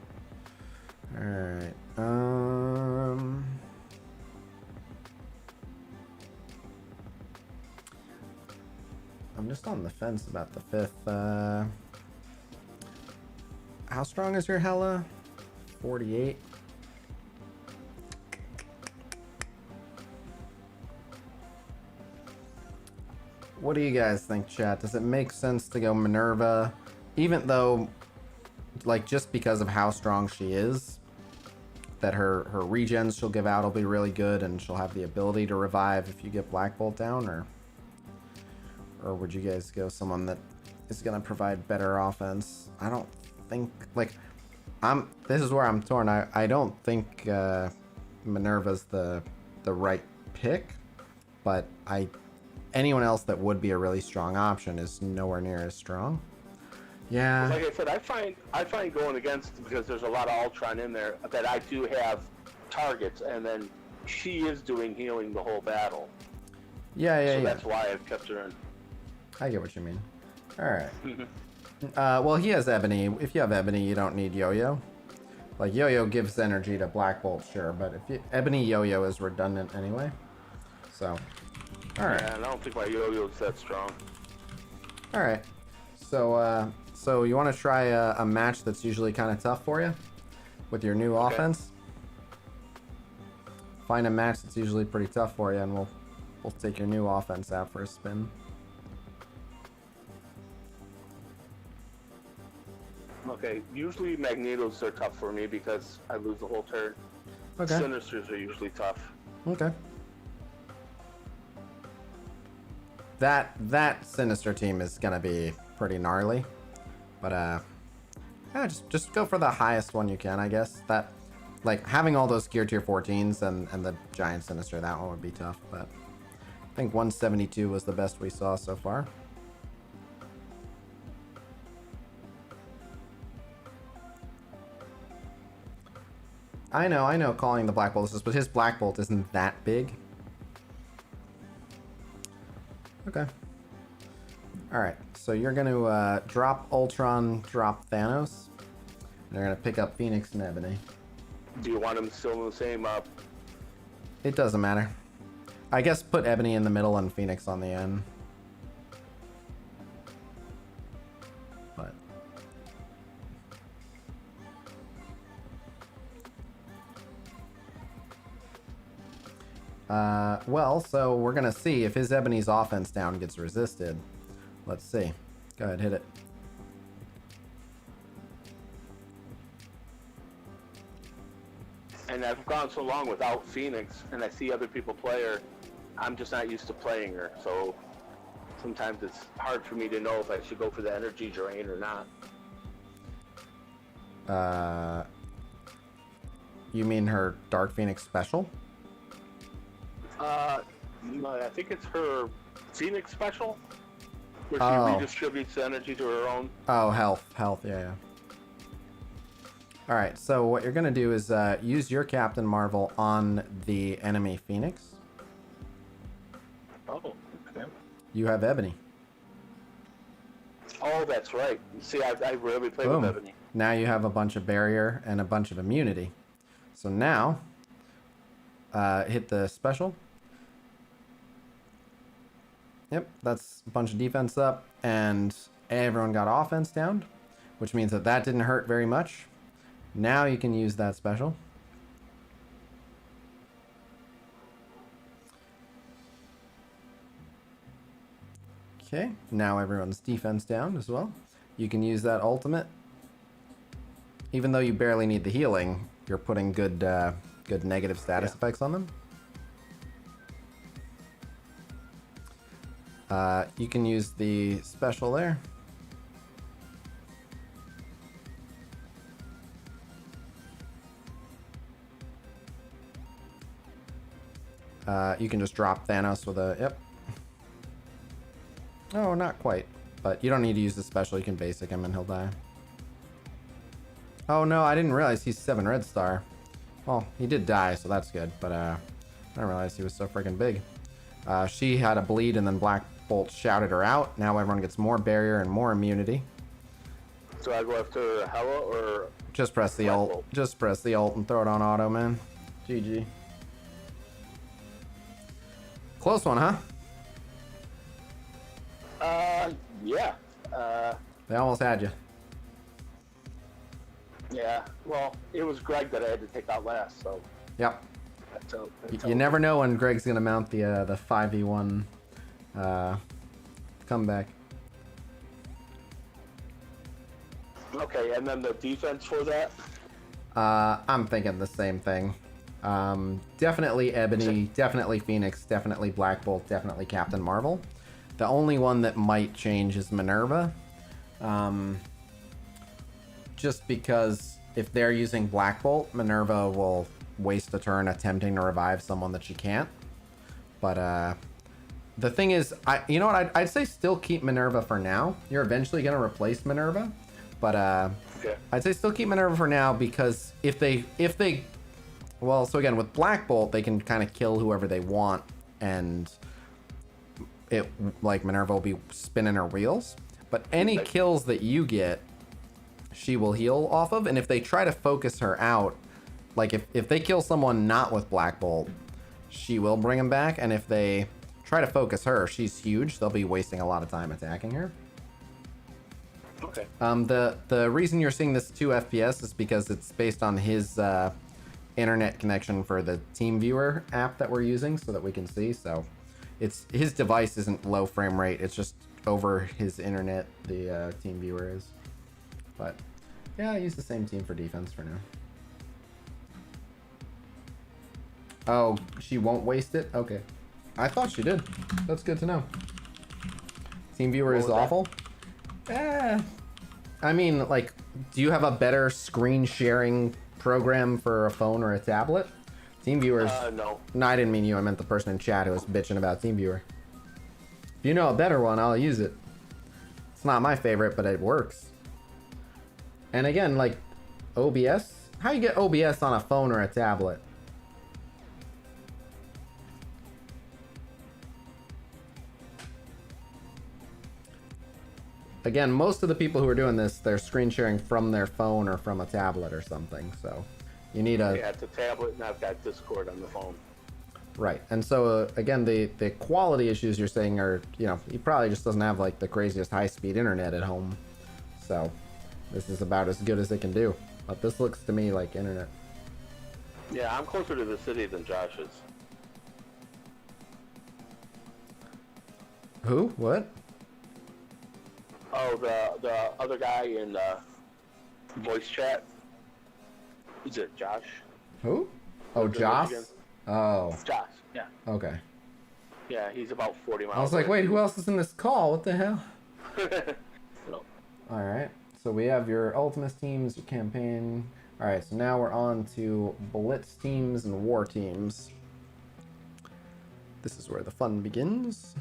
alright. I'm just on the fence about the 5th. How strong is your Hela? 48. What do you guys think, chat? Does it make sense to go Minerva, even though, like, just because of how strong she is, that her regens she'll give out will be really good, and she'll have the ability to revive if you get Black Bolt down, or would you guys go someone that is gonna provide better offense? I don't think, like, this is where I'm torn. I don't think Minerva's the right pick, but anyone else that would be a really strong option is nowhere near as strong. Yeah. Like I said, I find going against, because there's a lot of Ultron in there, that I do have targets, and then she is doing healing the whole battle. Yeah. So that's why I've kept her in. I get what you mean. All right. Well, he has Ebony. If you have Ebony, you don't need Yo-Yo. Like, Yo-Yo gives energy to Black Bolt, sure, but Ebony Yo-Yo is redundant anyway. So, all right. Yeah, and I don't think my Yo-Yo's that strong. All right. So you want to try a match that's usually kind of tough for you with your new offense? Find a match that's usually pretty tough for you, and we'll take your new offense out for a spin. Okay, usually Magnetos are tough for me because I lose the whole turn. Okay. Sinisters are usually tough. Okay. That Sinister team is gonna be pretty gnarly, but yeah, just go for the highest one you can, I guess. That, like, having all those gear tier 14s and the giant Sinister, that one would be tough, but I think 172 was the best we saw so far. I know calling the Black Bolt is, but his Black Bolt isn't that big. Okay. Alright, so you're going to drop Ultron, drop Thanos. And you're going to pick up Phoenix and Ebony. Do you want them still in the same It doesn't matter. I guess put Ebony in the middle and Phoenix on the end. Well, so we're gonna see if his Ebony's offense down gets resisted. Let's see. Go ahead, hit it. And I've gone so long without Phoenix, and I see other people play her. I'm just not used to playing her, so sometimes it's hard for me to know if I should go for the energy drain or not. You mean her Dark Phoenix special? No, I think it's her Phoenix special, where she redistributes the energy to her own. Oh, health, yeah. Alright, so what you're going to do is use your Captain Marvel on the enemy Phoenix. Oh, okay. You have Ebony. Oh, that's right. See, I rarely play with Ebony. Now you have a bunch of barrier and a bunch of immunity. So now, hit the special. Yep, that's a bunch of defense up, and everyone got offense down, which means that that didn't hurt very much. Now you can use that special. Okay, now everyone's defense down as well. You can use that ultimate. Even though you barely need the healing, you're putting good good negative status effects on them. You can use the special there. You can just drop Thanos with a, yep. Oh, not quite. But you don't need to use the special, you can basic him and he'll die. Oh no, I didn't realize he's 7 red star. Well, he did die, so that's good, but I didn't realize he was so freaking big. She had a bleed and then Black Bolt shouted her out. Now everyone gets more barrier and more immunity. So I go after Hela or... Just press the ult. Just press the ult and throw it on auto, man. GG. Close one, huh? Yeah. They almost had you. Yeah. Well, it was Greg that I had to take out last, so... Yep. That's You never know when Greg's gonna mount the 5v1 comeback. Okay, and then the defense for that? I'm thinking the same thing. Definitely Ebony, definitely Phoenix, definitely Black Bolt, definitely Captain Marvel. The only one that might change is Minerva. Just because if they're using Black Bolt, Minerva will waste a turn attempting to revive someone that she can't. But the thing is, you know what? I'd say still keep Minerva for now. You're eventually going to replace Minerva. But okay. I'd say still keep Minerva for now because if they... Well, so again, with Black Bolt, they can kind of kill whoever they want. And it, like, Minerva will be spinning her wheels. But any kills that you get, she will heal off of. And if they try to focus her out, like if they kill someone not with Black Bolt, she will bring him back. And if they try to focus her, she's huge. They'll be wasting a lot of time attacking her. Okay. The reason you're seeing this 2 FPS is because it's based on his internet connection for the TeamViewer app that we're using so that we can see. So it's his device isn't low frame rate. It's just over his internet, the TeamViewer is. But yeah, I use the same team for defense for now. Oh, she won't waste it? Okay. I thought she did. That's good to know. TeamViewer is awful. I mean, like, do you have a better screen sharing program for a phone or a tablet? TeamViewer's... no. No, I didn't mean you. I meant the person in chat who was bitching about TeamViewer. If you know a better one, I'll use it. It's not my favorite, but it works. And again, like, OBS? How you get OBS on a phone or a tablet? Again, most of the people who are doing this, they're screen sharing from their phone or from a tablet or something, so you need a... Yeah, it's a tablet, and I've got Discord on the phone. Right, and so, again, the quality issues you're saying are, you know, he probably just doesn't have, like, the craziest high-speed internet at home, so this is about as good as it can do. But this looks to me like internet. Yeah, I'm closer to the city than Josh is. Who? What? Oh, the other guy in voice chat. Is it Josh? Who? Oh, Josh? Oh. Josh, yeah. Okay. Yeah, he's about 40 miles I was like, away. wait, who else is in this call? What the hell? No. Alright, so we have your Ultimus teams, your campaign. Alright, so now we're on to Blitz teams and War teams. This is where the fun begins.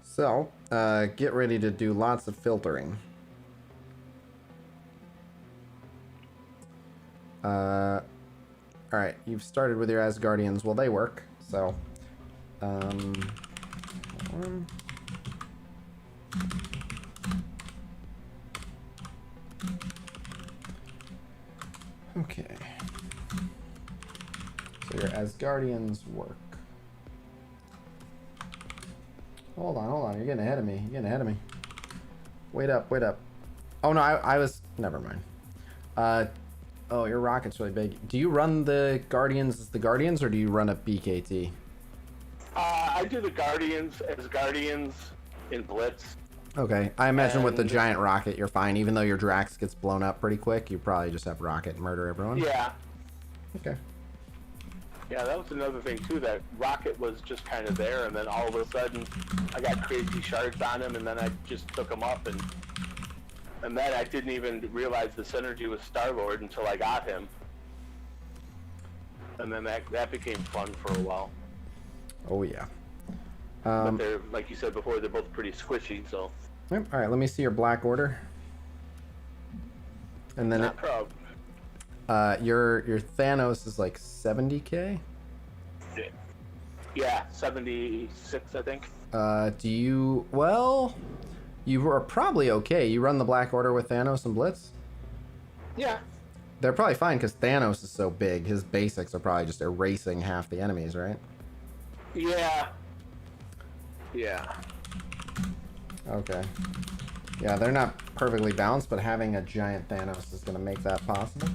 So, get ready to do lots of filtering. Alright, you've started with your Asgardians. Well, they work, so... hold on. Okay. So your Asgardians work. Hold on. You're getting ahead of me. Wait up. Oh, no, I was... Never mind. Oh, your rocket's really big. Do you run the Guardians as the Guardians, or do you run a BKT? I do the Guardians as Guardians in Blitz. Okay, I imagine with the giant rocket you're fine. Even though your Drax gets blown up pretty quick, you probably just have rocket and murder everyone. Yeah. Okay. Yeah, that was another thing too. That rocket was just kind of there, and then all of a sudden, I got crazy shards on him, and then I just took him up, and then I didn't even realize the synergy with Star-Lord until I got him, and then that became fun for a while. Oh yeah. But they're, like you said before, they're both pretty squishy, so. Yep. All right, let me see your Black Order. And then Not proud. your Thanos is like 70k. Yeah, 76, I think. Do you? Well, you are probably okay. You run the Black Order with Thanos and Blitz. Yeah. They're probably fine because Thanos is so big. His basics are probably just erasing half the enemies, right? Yeah. Yeah. Okay. Yeah, they're not perfectly balanced, but having a giant Thanos is going to make that possible.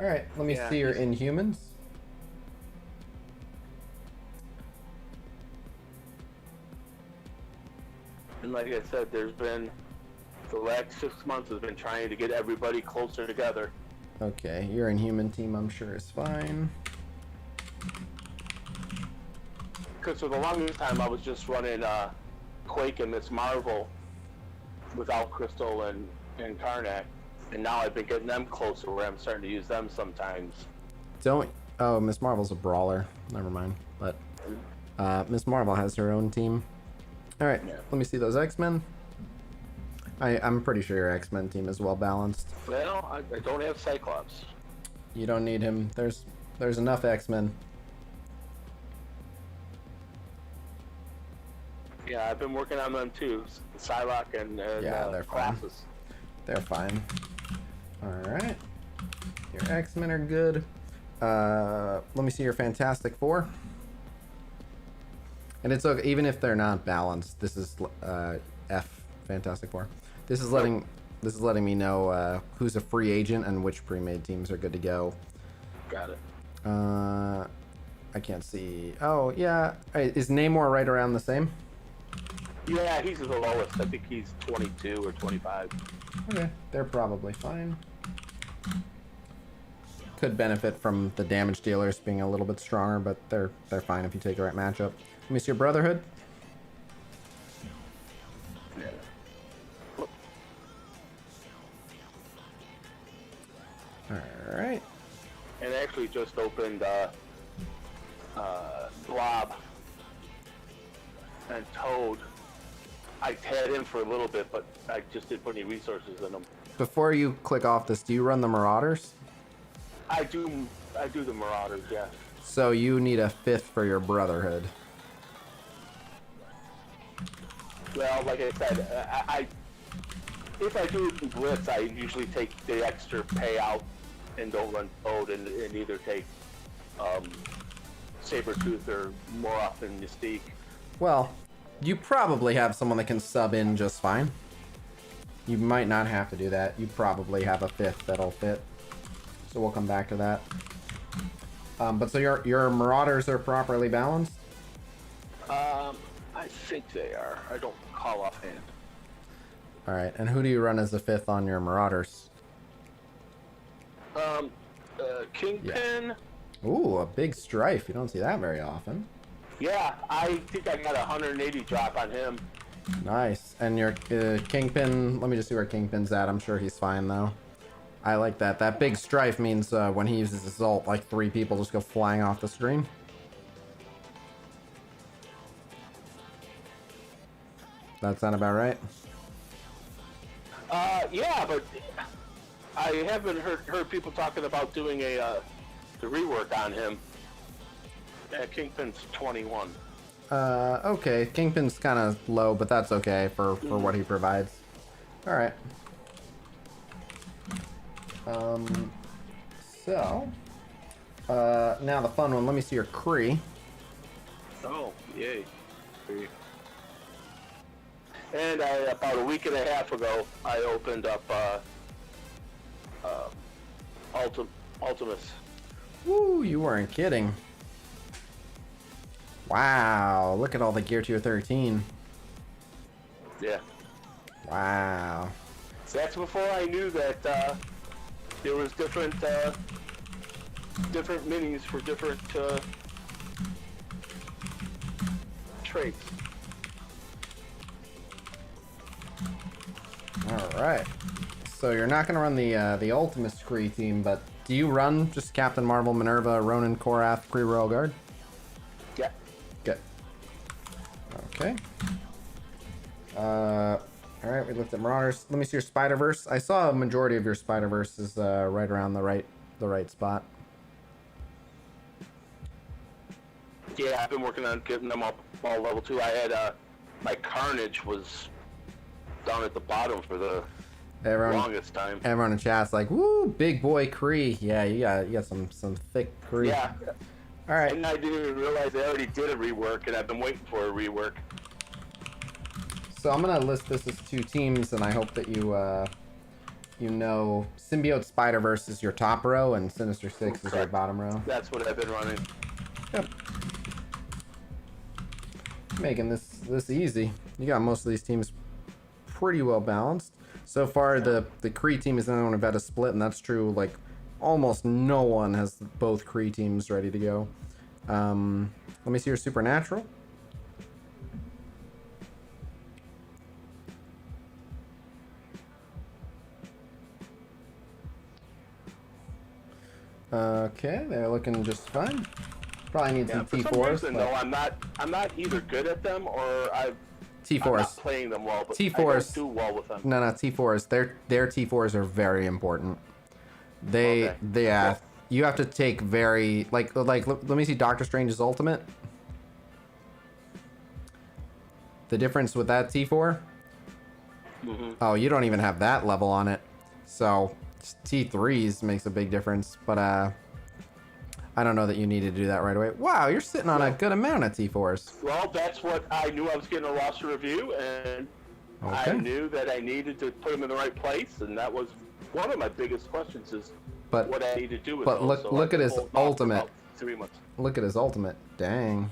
All right, let me see your Inhumans. And like I said, there's been, the last 6 months has been trying to get everybody closer together. Okay, your Inhuman team I'm sure is fine. Because for the longest time I was just running Quake and Miss Marvel without Crystal and Karnak. And now I've been getting them closer where I'm starting to use them sometimes. Oh, Miss Marvel's a brawler. Never mind. But Miss Marvel has her own team. All right, let me see those X-Men. I'm pretty sure your X-Men team is well balanced. Well, I don't have Cyclops. You don't need him. There's enough X-Men. Yeah, I've been working on them too. Psylocke and yeah, they're fine. Colossus. They're fine. All right, your X-Men are good. Let me see your Fantastic Four. And it's okay, even if they're not balanced. This is F Fantastic Four. This is letting me know who's a free agent and which pre-made teams are good to go. Got it. I can't see. Oh yeah, is Namor right around the same? Yeah, he's the lowest. I think he's 22 or 25. Okay, they're probably fine. Could benefit from the damage dealers being a little bit stronger, but they're fine if you take the right matchup. Let me see your Brotherhood. All right. And actually just opened Blob and Toad. I had him for a little bit, but I just didn't put any resources in them. Before you click off this, do you run the Marauders? I do the Marauders, yeah. So you need a 5th for your Brotherhood. Well, like I said, if I do Blitz, I usually take the extra payout and don't run Toad, and either take Sabretooth or more often Mystique. Well, you probably have someone that can sub in just fine. You might not have to do that. You probably have a 5th that'll fit. So we'll come back to that. But so your Marauders are properly balanced? I think they are. I don't call offhand. Alright, and who do you run as a 5th on your Marauders? Kingpin. Yeah. Ooh, a big Strife. You don't see that very often. Yeah, I think I got a 180 drop on him. Nice. And your Kingpin, let me just see where Kingpin's at. I'm sure he's fine, though. I like that. That big Strife means when he uses his ult, like 3 people just go flying off the screen. That sound about right? Yeah, but I haven't heard people talking about doing the rework on him. Kingpin's 21. Okay. Kingpin's kind of low, but that's okay for what he provides. All right. So, now the fun one. Let me see your Kree. Oh, yay. And about a week and a half ago, I opened up Ultimus. Woo, you weren't kidding. Wow, look at all the gear tier 13. Yeah. Wow. So that's before I knew that there was different minis for different traits. All right. So you're not gonna run the Ultimus Kree team, but do you run just Captain Marvel, Minerva, Ronan, Korath, Kree Royal Guard? Yeah. Good. Okay. All right. We looked at Marauders. Let me see your Spider-Verse. I saw a majority of your Spider-Verse is right around the right spot. Yeah, I've been working on getting them up all level 2. I had my Carnage was down at the bottom for the longest time. Everyone in chat's like, "Woo, big boy Kree." Yeah, you got some thick Kree. Yeah. All right. And I didn't even realize they already did a rework, and I've been waiting for a rework. So I'm gonna list this as 2 teams, and I hope that you know Symbiote Spider-Verse is your top row, and Sinister Six is your bottom row. That's what I've been running. Yep. Making this easy. You got most of these teams pretty well balanced. So far, the Kree team is the only one who've had a split, and that's true. Like, almost no one has both Kree teams ready to go. Let me see your Supernatural. Okay, they're looking just fine. Probably need some T4s. For some reason, though, I'm not either good at them or I'm not playing them well. But T4s I don't do well with them. No, T4s. Their T4s are very important. Yeah. You have to take very like. Let me see Doctor Strange's ultimate. The difference with that T4. Mm-hmm. Oh, you don't even have that level on it. So T3s makes a big difference, but I don't know that you need to do that right away. Wow, you're sitting on a good amount of T4s. Well, that's what I knew. I was getting a roster review, and okay. I knew that I needed to put them in the right place, and that was one of my biggest questions: is what I need to do with them. But look at his ultimate. 3 months. Look at his ultimate. Dang.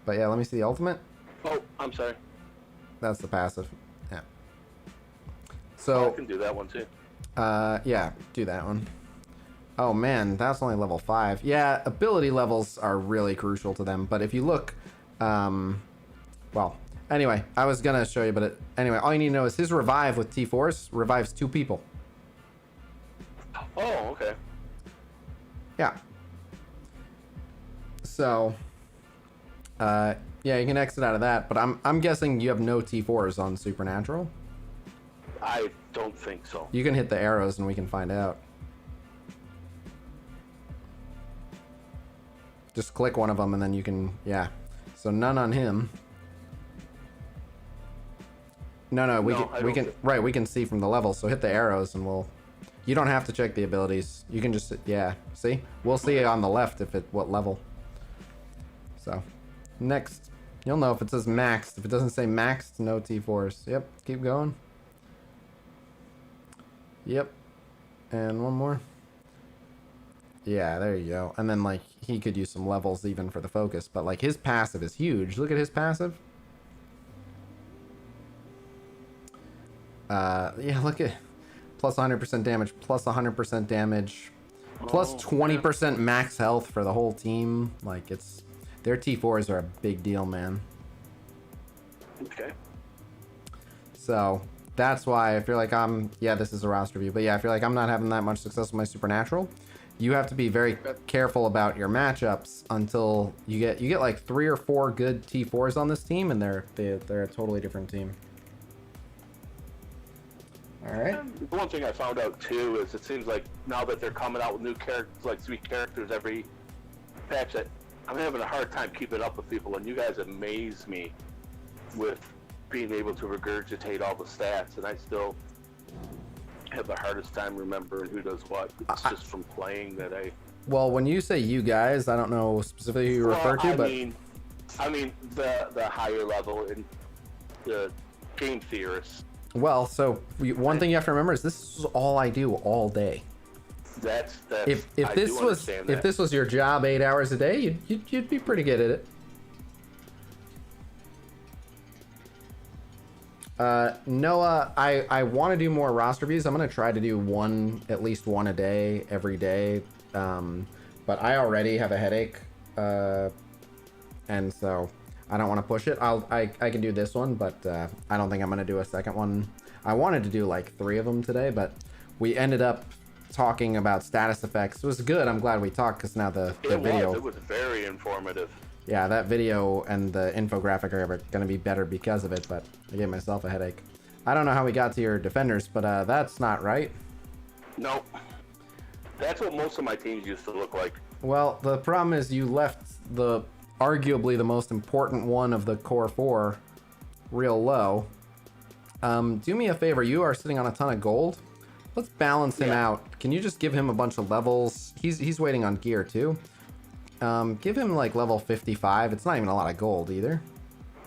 But yeah, let me see the ultimate. Oh, I'm sorry. That's the passive. Yeah. So I can do that one too. Yeah, do that one. Oh man, that's only level 5. Yeah, ability levels are really crucial to them. But if you look, well, anyway, I was gonna show you, but anyway, all you need to know is his revive with T4s revives 2 people. Oh, okay. Yeah. So, yeah, you can exit out of that. But I'm guessing you have no T4s on Supernatural. I don't think so. You can hit the arrows and we can find out. Just click one of them and then you can, yeah. So none on him. No, we can see from the level. So hit the arrows and you don't have to check the abilities. You can just, yeah, see? We'll see on the left what level. So, next. You'll know if it says maxed. If it doesn't say maxed, no T4s. Yep, keep going. Yep. And one more. Yeah, there you go. And then, like, he could use some levels even for the focus. But, like, his passive is huge. Look at his passive. Yeah, look at... Plus 100% damage, plus 100% damage, plus 20% max health for the whole team. Like, it's... Their T4s are a big deal, man. Okay. So... That's why if you're like, yeah, this is a roster view, but yeah, if you're like, I'm not having that much success with my Supernatural, you have to be very careful about your matchups until you get like 3 or 4 good T4s on this team, and they're a totally different team. All right. The one thing I found out too is it seems like now that they're coming out with new characters, like 3 characters every patch, that I'm having a hard time keeping up with people, and you guys amaze me with being able to regurgitate all the stats, and I still have the hardest time remembering who does what. It's just from playing that I... Well, when you say you guys, I don't know specifically who you refer to, but... I mean the higher level and the game theorists. Well, so one thing you have to remember is this is all I do all day. That's if this was your job 8 hours a day, you'd be pretty good at it. Noah, I want to do more roster views. I'm gonna try to do at least one a day every day. But I already have a headache, and so I don't want to push it. I can do this one, but I don't think I'm gonna do a second one. I wanted to do like 3 of them today, but we ended up talking about status effects. It was good. I'm glad we talked, because now the video... It was very informative. Yeah, that video and the infographic are going to be better because of it, but I gave myself a headache. I don't know how we got to your defenders, but that's not right. No. That's what most of my teams used to look like. Well, the problem is you left arguably the most important one of the core 4 real low. Do me a favor. You are sitting on a ton of gold. Let's balance him out. Can you just give him a bunch of levels? He's waiting on gear too. Give him like level 55. It's not even a lot of gold either.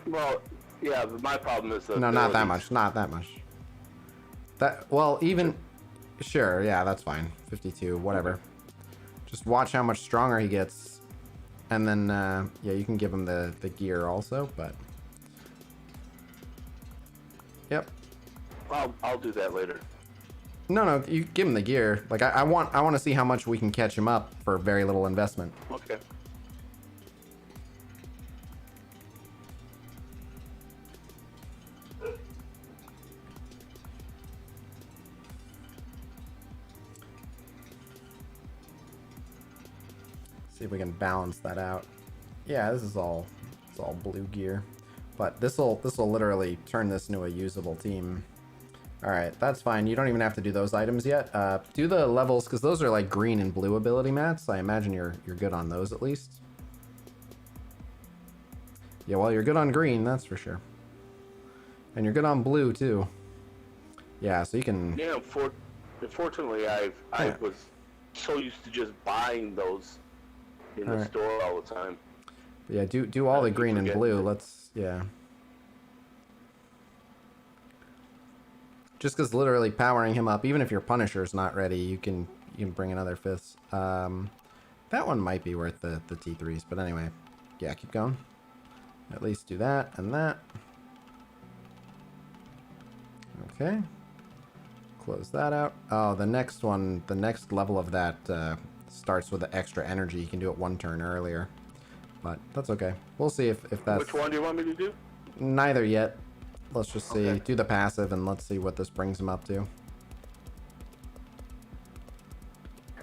Well, yeah, but my problem is no, not that much. Not that much. Even sure, yeah, that's fine. 52, whatever. Just watch how much stronger he gets, and then yeah, you can give him the gear also. But yep. I'll do that later. No, you give him the gear. Like I want to see how much we can catch him up for very little investment. Okay. See if we can balance that out. Yeah, it's all blue gear, but this'll literally turn this into a usable team. All right, that's fine. You don't even have to do those items yet. Do the levels, because those are like green and blue ability mats. I imagine you're good on those at least. Yeah, well, you're good on green, that's for sure. And you're good on blue too. Yeah, so you can. Yeah, unfortunately, I was so used to just buying those in the store all the time. Yeah, do all the green and blue. Let's Just because literally powering him up, even if your Punisher's not ready, you can bring another 5th. That one might be worth the T3s, but anyway, yeah, keep going. At least do that and that. Okay. Close that out. Oh, the next one, the next level of that starts with the extra energy. You can do it 1 turn earlier, but that's okay. We'll see if that's... Which one do you want me to do? Neither yet. Let's just see. Okay. Do the passive and let's see what this brings him up to.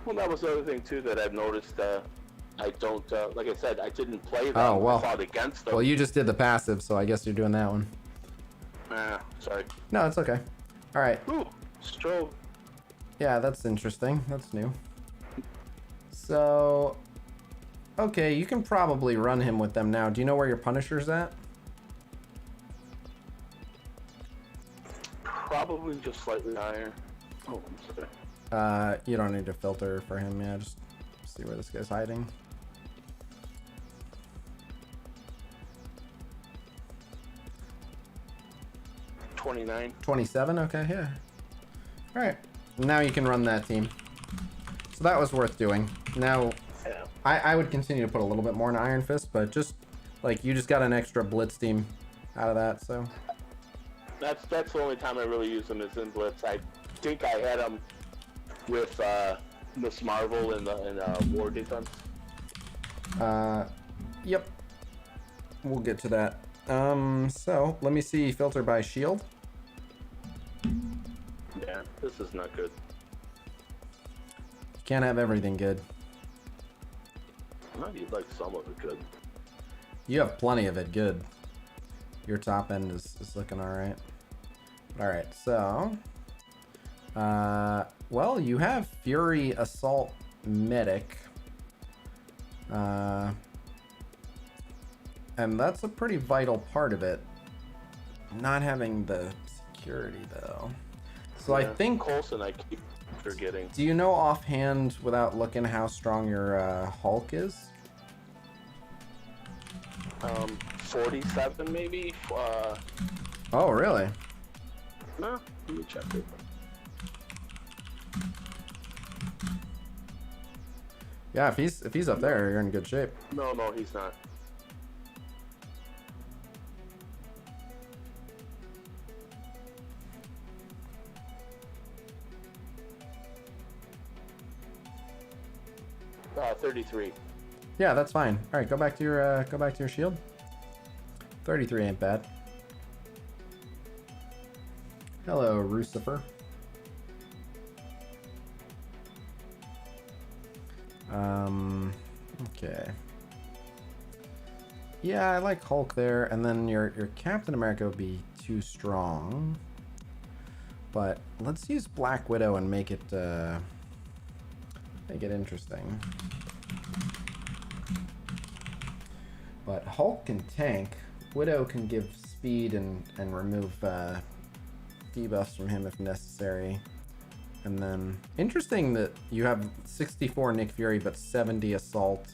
Well, that was the other thing too that I've noticed. I don't, like I said, I didn't play them. Oh, well. I fought against them. Well, you just did the passive, so I guess you're doing that one. Sorry. No, it's okay. All right. Ooh, strobe. Yeah, that's interesting. That's new. So, okay, you can probably run him with them now. Do you know where your Punisher's at? Probably just slightly higher. Oh, I'm sorry. You don't need to filter for him. Yeah, just see where this guy's hiding. $29. 27. Okay, yeah. All right. Now you can run that team. So that was worth doing. Now, yeah. I would continue to put a little bit more in Iron Fist, but just like you just got an extra Blitz team out of that, so. That's the only time I really use them is in Blitz. I think I had them with Miss Marvel in War Defense. Yep. We'll get to that. So let me see. Filter by shield. Yeah, this is not good. You can't have everything good. Well, you'd like some of it good. You have plenty of it good. Your top end is looking all right. All right, so Well, you have Fury Assault Medic. And that's a pretty vital part of it. Not having the security, though. So I think... Coulson I keep forgetting. Do you know offhand, without looking, how strong your Hulk is? 47 maybe? Oh, really? No, let me check it. Yeah, if he's up there, you're in good shape. No, he's not. Uh, 33. Yeah, that's fine. All right, go back to your shield. 33 ain't bad. Hello, Lucifer. Okay. Yeah, I like Hulk there, and then your Captain America would be too strong. But let's use Black Widow and make it interesting. But Hulk can tank. Widow can give speed and remove debuffs from him if necessary. And then, interesting that you have 64 Nick Fury but 70 Assault.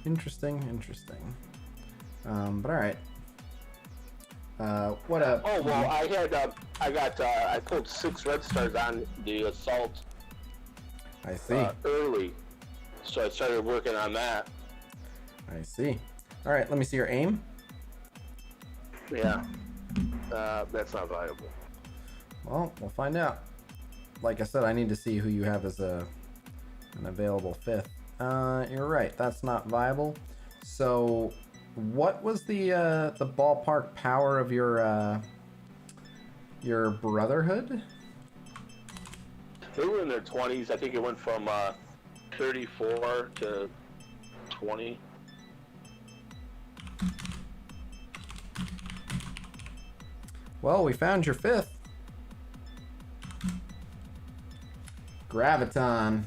Interesting. But alright. What up? Oh, well, I pulled 6 red stars on the Assault. I see. Early. So I started working on that. I see. Alright, let me see your aim. Yeah. That's not viable. Well, we'll find out. Like I said, I need to see who you have as an available 5th. You're right, that's not viable. So, what was the ballpark power of your Brotherhood? They were in their 20s. I think it went from 34 to 20. Well, we found your 5th. Graviton.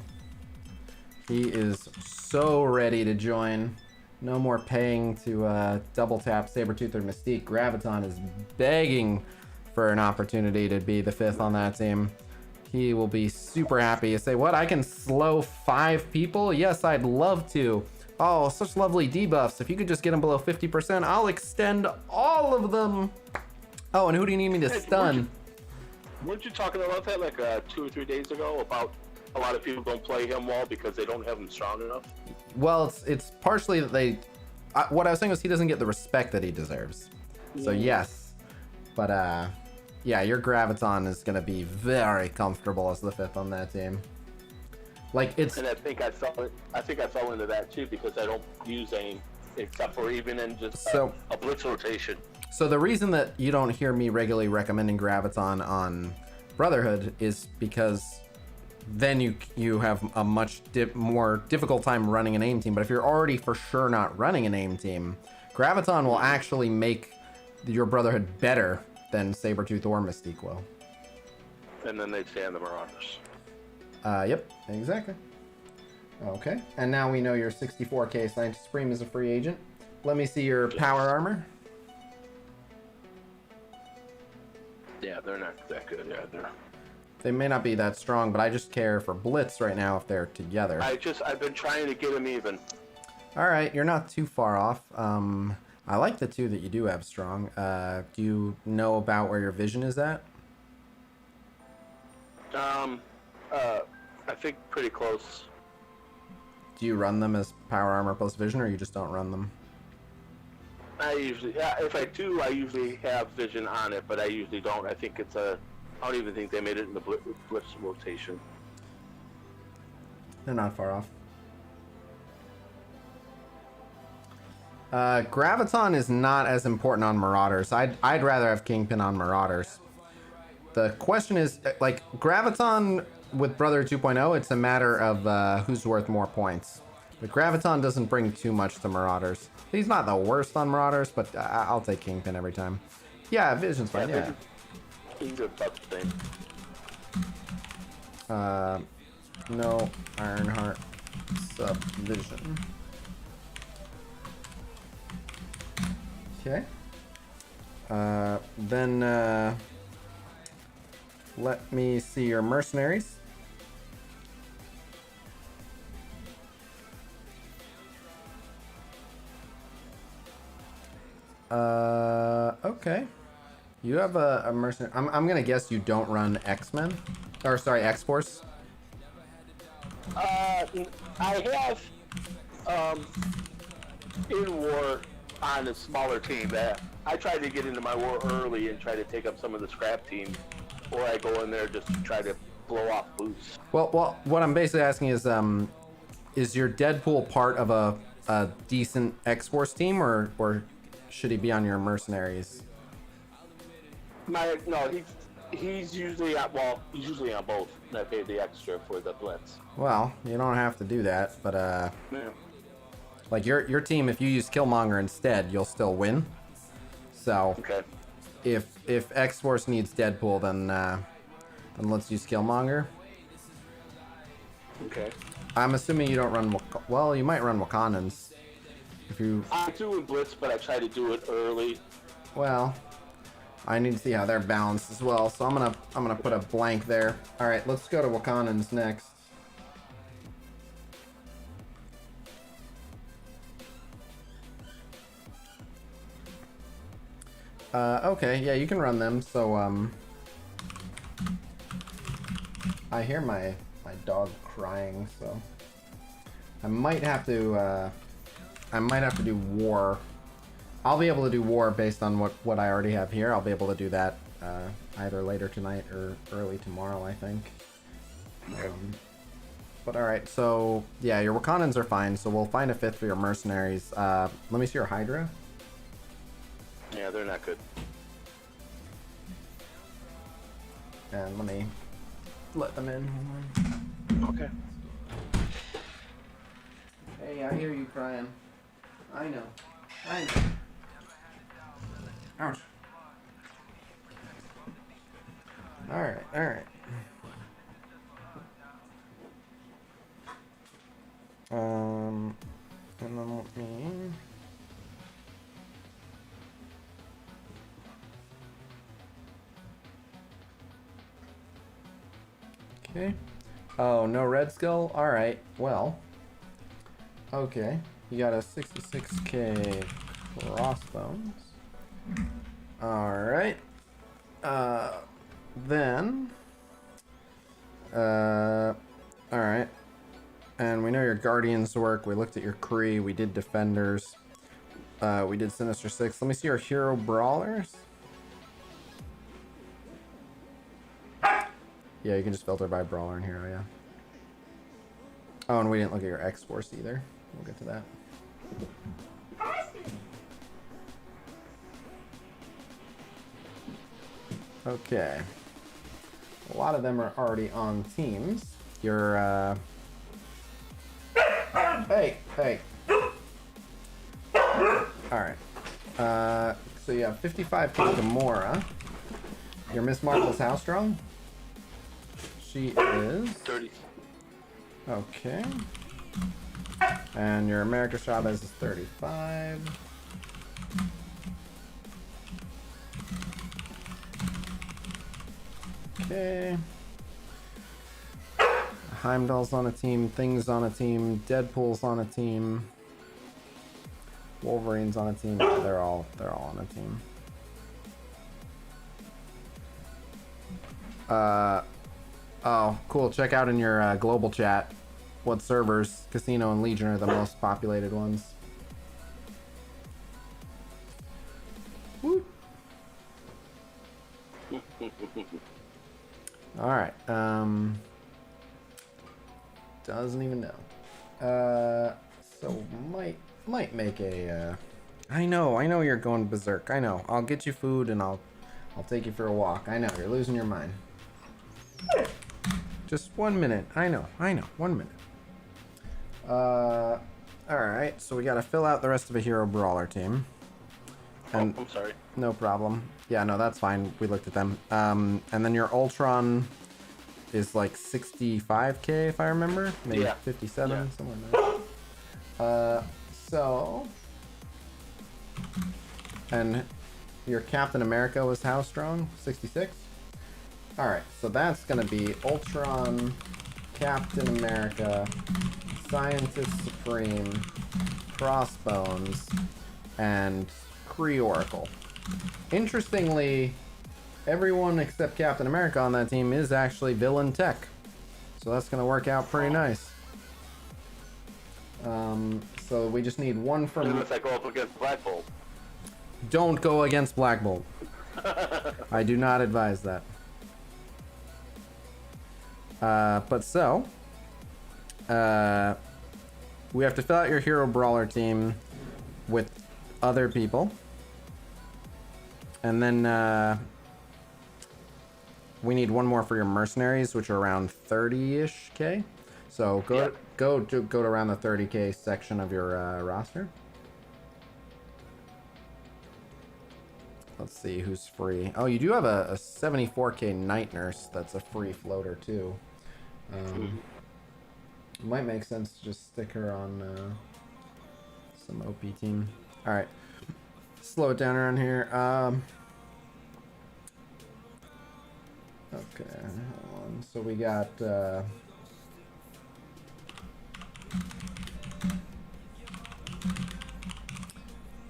He is so ready to join. No more paying to double tap Sabretooth or Mystique. Graviton is begging for an opportunity to be the 5th on that team. He will be super happy to say, what, I can slow 5 people? Yes, I'd love to. Oh, such lovely debuffs. If you could just get them below 50%, I'll extend all of them. Oh, and who do you need me to stun? Weren't you talking about that like 2 or 3 days ago about a lot of people don't play him well because they don't have him strong enough? Well, it's partially that they... what I was saying was he doesn't get the respect that he deserves. So yes. But yeah, your Graviton is going to be very comfortable as the 5th on that team. Like, it's... And I think I fell into that too because I don't use aim except for even in just a blitz rotation. So the reason that you don't hear me regularly recommending Graviton on Brotherhood is because then you have a much more difficult time running an aim team. But if you're already for sure not running an aim team, Graviton will actually make your Brotherhood better than Sabretooth or Mystique will. And then they'd stay on the Marauders. Yep, exactly. Okay, and now we know your 64k Scientist Supreme is a free agent. Let me see your power armor. Yeah, they're not that good either. They may not be that strong, but I just care for Blitz right now if they're together. I've been trying to get them even. All right, you're not too far off. I like the 2 that you do have strong. Do you know about where your vision is at? I think pretty close. Do you run them as power armor plus vision, or you just don't run them? I usually, if I do, I usually have vision on it, but I usually don't. I think it's I don't even think they made it in the blitz rotation. They're not far off. Graviton is not as important on Marauders. I'd rather have Kingpin on Marauders. The question is, like, Graviton with Brother 2.0, it's a matter of who's worth more points. But Graviton doesn't bring too much to Marauders. He's not the worst on Marauders, but I'll take Kingpin every time. Yeah, Vision's fine, yeah. He's a tough thing. No Ironheart subdivision. Okay. Then let me see your mercenaries. Okay. You have a mercenary. I'm gonna guess you don't run X-Men, or sorry, X-Force. I have in war on a smaller team. I tried to get into my war early and try to take up some of the scrap teams, or I go in there just to try to blow off boosts. Well, what I'm basically asking is your Deadpool part of a decent X-Force team, or should he be on your mercenaries? No, he's usually he's usually on both, and I pay the extra for the Blitz. Well, you don't have to do that, but Yeah. like your team, if you use Killmonger instead, you'll still win. So Okay. if X-Force needs Deadpool, then let's use Killmonger. Okay. I'm assuming you don't run well, you might run Wakandans. If you I do in Blitz, but I try to do it early. well, I need to see how they're balanced as well, so I'm gonna put a blank there. All right, let's go to Wakandans next. Okay, yeah, you can run them. So I hear my dog crying, so I might have to do war. I'll be able to do war based on what I already have here. I'll be able to do that either later tonight or early tomorrow, I think. But all right, so yeah, your Wakandans are fine. So we'll find a fifth for your mercenaries. Let me see your Hydra. Yeah, they're not good. And let me let them in. Okay. Hey, I hear you crying. I know. Ouch. Alright. And then let me... Okay. Oh, no red skull? Alright, well. Okay. You got a 66k crossbones. Alright. Then. Alright. And we know your Guardians work. We looked at your Kree. We did Defenders. We did Sinister Six. Let me see your Hero Brawlers. Yeah, you can just filter by Brawler and Hero, yeah. Oh, and we didn't look at your X-Force either. We'll get to that. Okay. A lot of them are already on teams. You're, Hey! Alright. So you have 55k Gamora. Your Miss Marvel's how strong? She is 30. Okay. And your America Chavez is 35. Okay. Heimdall's on a team, Thing's on a team, Deadpool's on a team, Wolverine's on a team. They're all on a team. Oh, cool. Check out in your global chat what servers Khasino and Legion are the most populated ones. Woo. All right. Doesn't even know. So might make a. I know you're going berserk. I know. I'll get you food and I'll take you for a walk. I know you're losing your mind. Just 1 minute. I know. 1 minute. All right. So we got to fill out the rest of a Hero Brawler team. And I'm sorry. No problem. Yeah, no, that's fine. We looked at them. And then your Ultron is like 65k if I remember, maybe Yeah. 57, somewhere in there. So, and your Captain America was how strong? 66. All right, so that's gonna be Ultron, Captain America, Scientist Supreme, Crossbones, and Kree Oracle. Interestingly, everyone except Captain America on that team is actually villain tech. So that's going to work out pretty nice. So we just need one from... Unless I go up against Black Bolt. Don't go against Black Bolt. I do not advise that. But so... we have to fill out your Hero Brawler team with other people. And then we need one more for your mercenaries, which are around 30-ish K. So go to around the 30K section of your roster. Let's see who's free. Oh, you do have a 74K Night Nurse that's a free floater too. It might make sense to just stick her on some OP team. All right, slow it down around here. Okay, hold on. So we got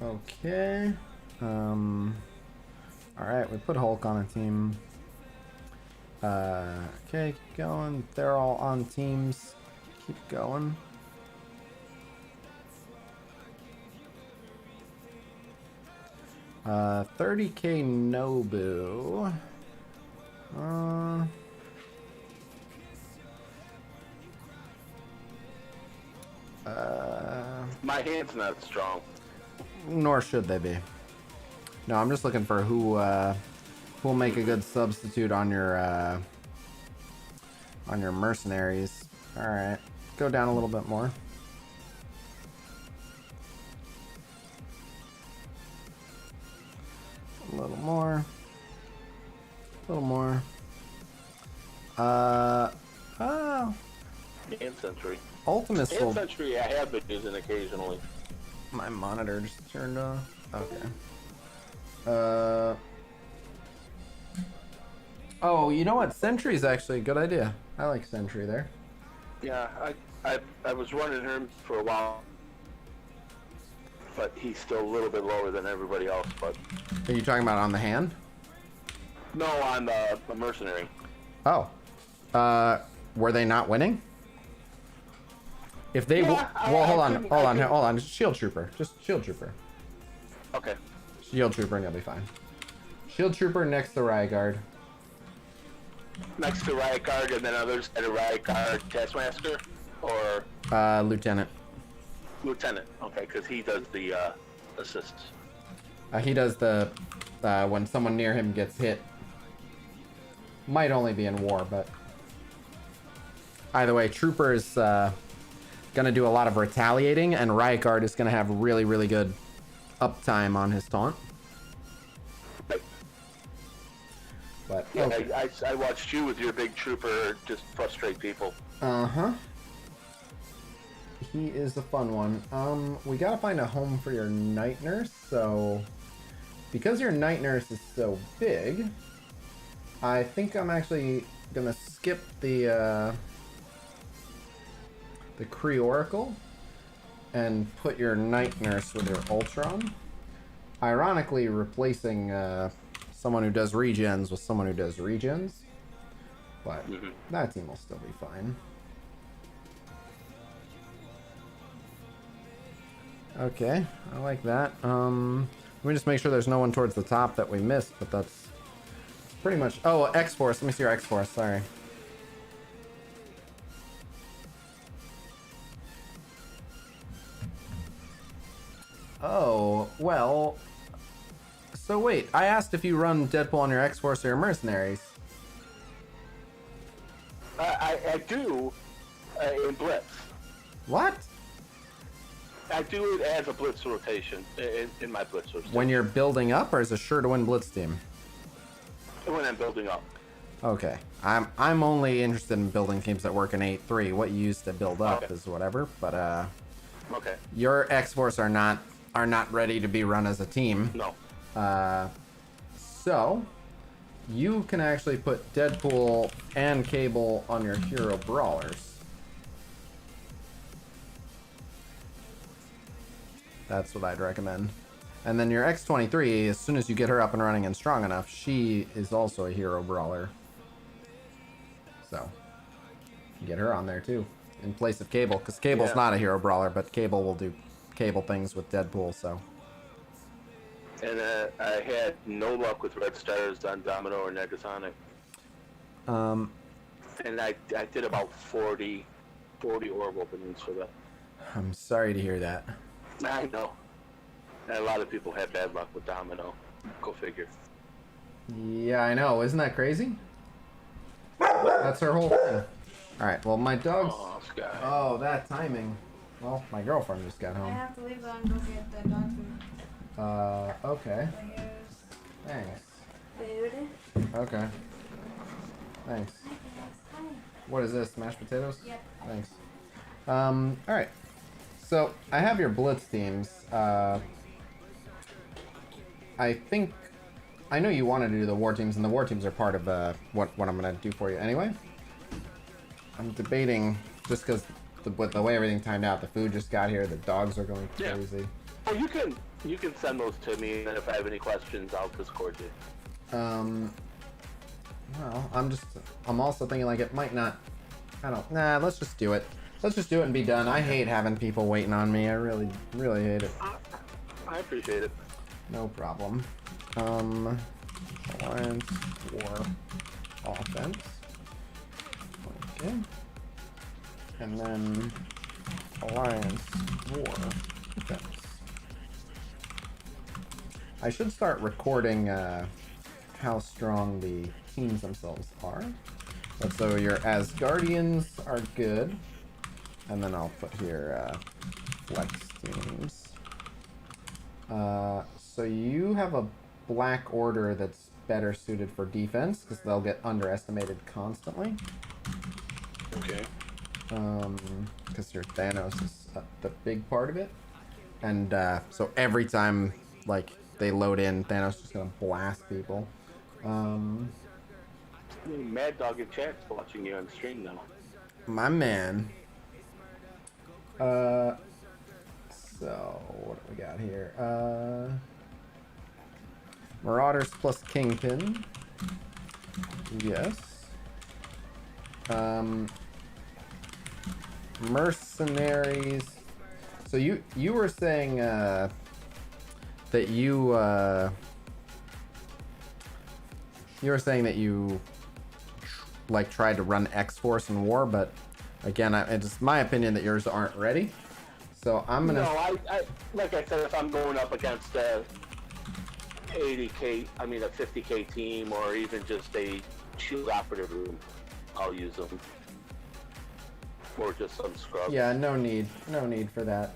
okay. All right, we put Hulk on a team. Okay, keep going. They're all on teams. Keep going. Uh, 30K Nobu. My hand's not strong. Nor should they be. No, I'm just looking for who will make a good substitute on your mercenaries. All right, go down a little bit more. A little more. A little more. And Sentry. Ultimate Soul. And Sentry I have been using occasionally. My monitor just turned off. Okay. Oh, you know what? Sentry's actually a good idea. I like Sentry there. Yeah, I was running him for a while, but he's still a little bit lower than everybody else. But Are you talking about on the hand? no, on the mercenary. Oh. Were they not winning? If they Yeah, well, hold I on. Shield Trooper. Just Shield Trooper. Okay. Shield Trooper and you'll be fine. Shield Trooper next to Riot Guard. Next to Riot Guard, and then others at a Riot Guard Taskmaster, or Lieutenant. Lieutenant. Okay, because he does the assists. He does the when someone near him gets hit. Might only be in war, but either way, Trooper is gonna do a lot of retaliating, and Riot Guard is gonna have really, really good uptime on his taunt. But Yeah, okay. I watched you with your big Trooper just frustrate people. He is a fun one. We gotta find a home for your Night Nurse, so because your Night Nurse is so big, I think I'm actually gonna skip the Kree Oracle and put your Night Nurse with your Ultron. Ironically, replacing someone who does regens with someone who does regens, but that team will still be fine. Okay, I like that. Let me just make sure there's no one towards the top that we missed, but that's pretty much... Oh, X-Force. Let me see your X-Force. Sorry. Oh, well... So wait, I asked if you run Deadpool on your X-Force or your Mercenaries. I do in Blitz. What? I do it as a Blitz rotation in my Blitz rotation. When you're building up, or is a sure-to-win Blitz team? When I'm building up. Okay. I'm only interested in building teams that work in 8-3. What you use to build up is whatever, but Okay. your X-Force are not ready to be run as a team. No. So you can actually put Deadpool and Cable on your hero brawlers. That's what I'd recommend. And then your X-23, as soon as you get her up and running and strong enough, she is also a hero brawler. So you get her on there too, in place of Cable, because Cable's not a hero brawler, but Cable will do Cable things with Deadpool, so. And I had no luck with red stars on Domino or Negasonic. And I did about 40 orb openings for that. I'm sorry to hear that. I know. And a lot of people had bad luck with Domino. Go figure. Yeah, I know. Isn't that crazy? That's her whole thing. Alright, well, my dog's... Oh, that timing. Well, my girlfriend just got I home. have to leave and go get the dog food. Okay. So here's Thanks. food. Okay. Thanks. Hi. What is this? Mashed potatoes? Yep. Thanks. Alright. So, I have your Blitz teams. I think... I know you want to do the war teams, and the war teams are part of what I'm going to do for you anyway. I'm debating, just because with the way everything timed out, the food just got here, the dogs are going crazy. Oh, you can send those to me, and then if I have any questions, I'll Discord you. Well, I'm also thinking like it might not, let's just do it. Let's just do it and be done. I hate having people waiting on me. I really, really hate it. I appreciate it. No problem. Alliance War Offense. Okay. And then Alliance War Defense. I should start recording how strong the teams themselves are. But so your Asgardians are good. And then I'll put here flex teams. So you have a Black Order that's better suited for defense because they'll get underestimated constantly. Okay. Because your Thanos is the big part of it. And so every time like they load in, Thanos is just gonna blast people. Mad Dog in chat's watching you on stream now. My man. So what do we got here? Marauders plus Kingpin. Yes. Mercenaries. So you were saying that you were saying that you like tried to run X-Force in war, but again, it's my opinion that yours aren't ready. So I'm gonna. No, I like I said, if I'm going up against a 80k, a 50k team, or even just a shield operative room, I'll use them. Or just some scrubs. Yeah, no need for that.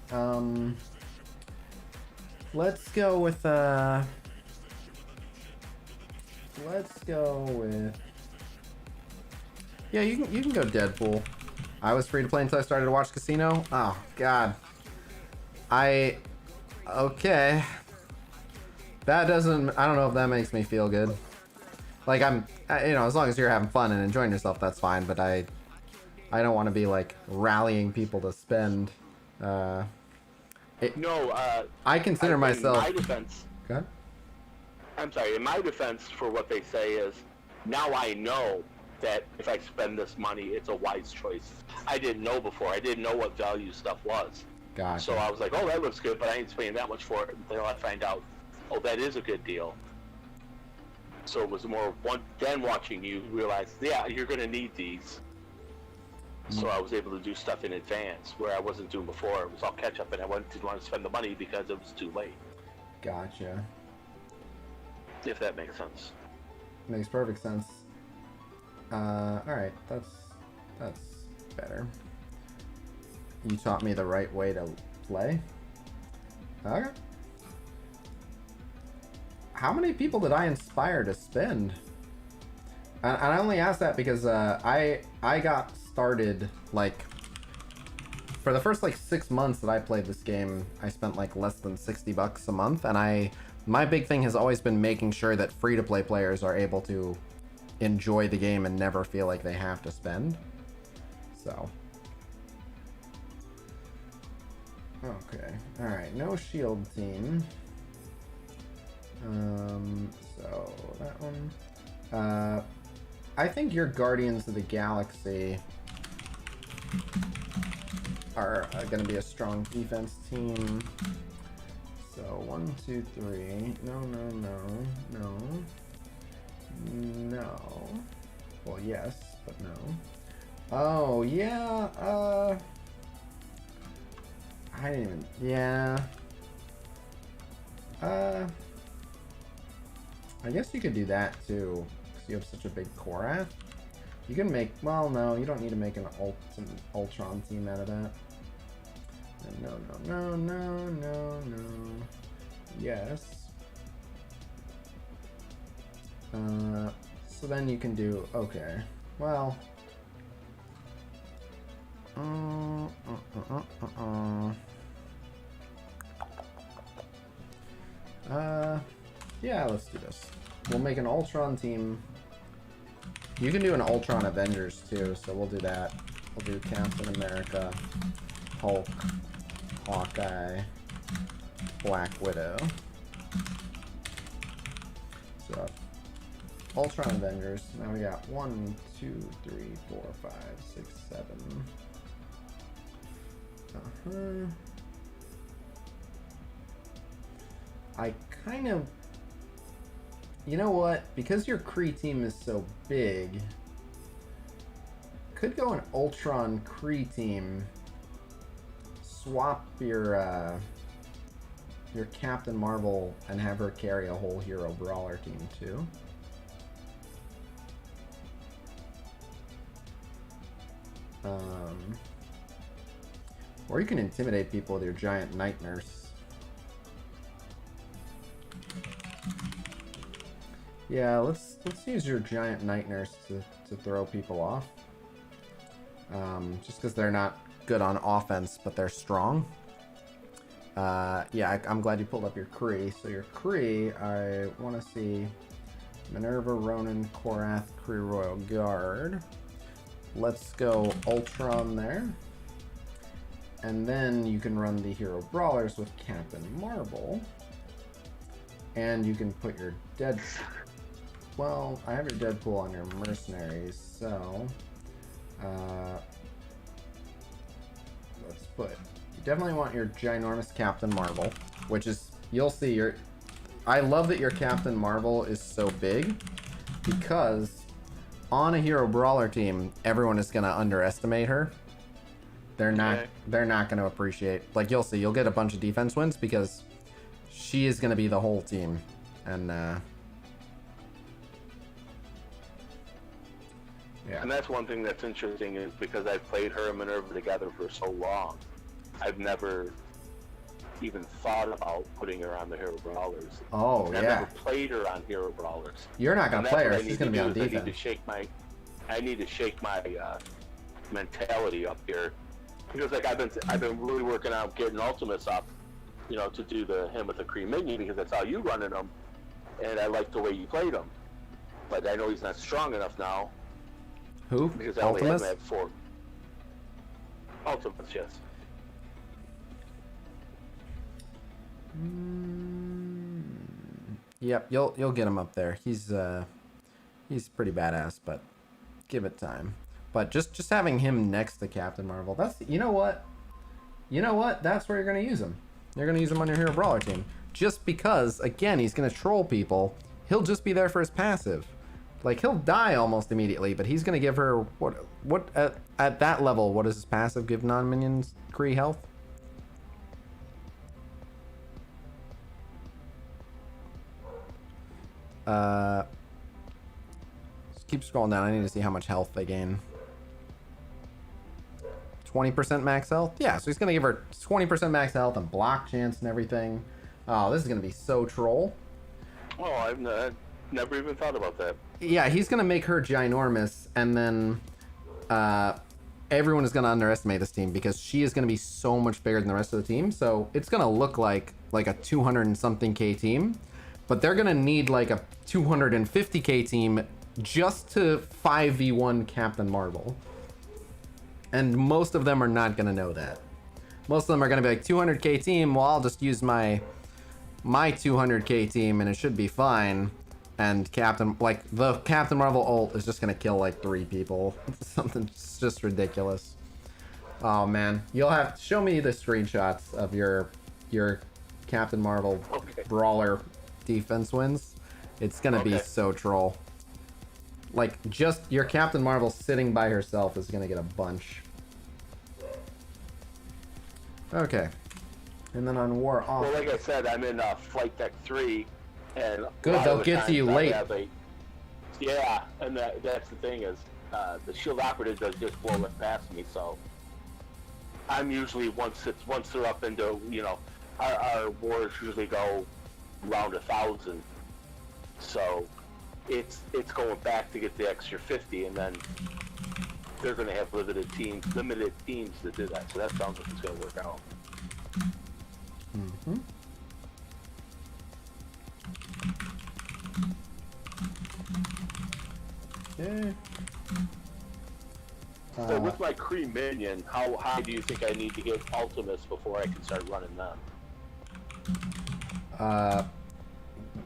Let's go with yeah, you can go Deadpool. I was free to play until I started to watch Khasino. Oh god. Okay. That doesn't, I don't know if that makes me feel good. Like as long as you're having fun and enjoying yourself, that's fine, but I don't want to be like rallying people to spend. I consider myself. In my defense. Go ahead. I'm sorry. In my defense, for what they say is, now I know that if I spend this money, it's a wise choice. I didn't know before. I didn't know what value stuff was. Gotcha. So I was like, oh, that looks good, but I ain't spending that much for it until I find out, oh, that is a good deal. So it was more then watching you realize, yeah, you're going to need these. So I was able to do stuff in advance where I wasn't doing before. It was all catch up, and I didn't want to spend the money because it was too late. Gotcha. If that makes sense. Makes perfect sense. Alright, that's better. You taught me the right way to play. Okay. How many people did I inspire to spend? And I only asked that because I got started like for the first like 6 months that I played this game, I spent like less than $60 a month, and my big thing has always been making sure that free-to-play players are able to enjoy the game and never feel like they have to spend. So. Okay. Alright, no shield team. So that one. I think your Guardians of the Galaxy are going to be a strong defense team. So 1, 2, 3. No. Well, yes, but no. Oh, yeah. I didn't even. Yeah. I guess you could do that too, because you have such a big Korath. You can make. Well, no, you don't need to make an Ultron team out of that. No. Yes. So then you can do. Okay. Well. Yeah, let's do this. We'll make an Ultron team. You can do an Ultron Avengers too, so we'll do that. We'll do Captain America, Hulk, Hawkeye, Black Widow. So, Ultron Avengers. Now we got 1, 2, 3, 4, 5, 6, 7. I kind of... You know what? Because your Kree team is so big, could go an Ultron Kree team. Swap your Captain Marvel and have her carry a whole hero brawler team too. Or you can intimidate people with your giant night nurse. Yeah, let's use your giant night nurse to throw people off. Just because they're not good on offense, but they're strong. Yeah, I'm glad you pulled up your Kree. So your Kree, I want to see Minerva, Ronan, Korath, Kree Royal Guard. Let's go Ultron there. And then you can run the hero brawlers with Captain Marvel. And you can put your dead... Well, I have your Deadpool on your mercenaries, so... let's put... You definitely want your ginormous Captain Marvel, which is... You'll see your... I love that your Captain Marvel is so big, because on a hero brawler team, everyone is going to underestimate her. They're not going to appreciate... Like, you'll see, you'll get a bunch of defense wins, because she is going to be the whole team. And, yeah. And that's one thing that's interesting is because I've played her and Minerva together for so long, I've never even thought about putting her on the hero brawlers. Oh, and yeah. I've never played her on hero brawlers. You're not gonna play her. She's gonna be on defense. I need to shake my mentality up here, because like I've been really working on getting ultimates up, you know, to do him with the Kree minion, because that's how you running them, and I like the way you played him. But I know he's not strong enough now. Who? Because I only have 4 ultimates, yes. Yep, you'll get him up there. He's pretty badass, but give it time. But just having him next to Captain Marvel, that's you know what? That's where you're gonna use him. You're gonna use him on your hero brawler team. Just because, again, he's gonna troll people. He'll just be there for his passive. Like, he'll die almost immediately, but he's gonna give her what at that level, what does his passive give non-minions Kree health? Just keep scrolling down. I need to see how much health they gain. 20% max health? Yeah, so he's gonna give her 20% max health and block chance and everything. Oh, this is gonna be so troll. Oh, Never even thought about that. Yeah, he's gonna make her ginormous, and then everyone is gonna underestimate this team because she is gonna be so much bigger than the rest of the team. So it's gonna look like a 200 and something K team, but they're gonna need like a 250K team just to 5v1 Captain Marvel. And most of them are not gonna know that. Most of them are gonna be like 200K team. Well, I'll just use my 200K team and it should be fine. And the Captain Marvel ult is just gonna kill like 3 people. Something just ridiculous. Oh man, you'll have to show me the screenshots of your Captain Marvel brawler defense wins. It's gonna be so troll. Like, just your Captain Marvel sitting by herself is gonna get a bunch. Okay. And then on War Off. Well, like I said, I'm in Flight Deck 3, and good, they'll get to you late. Yeah, and that's the thing is, the shield operative does just blow it past me, so I'm usually once they're up into, you know, our wars usually go around 1,000, so it's going back to get the extra 50, and then they're going to have limited teams to do that. So that sounds like it's going to work out. Mm-hmm. Okay. So with my Kree minion, how high do you think I need to get Ultimus before I can start running them?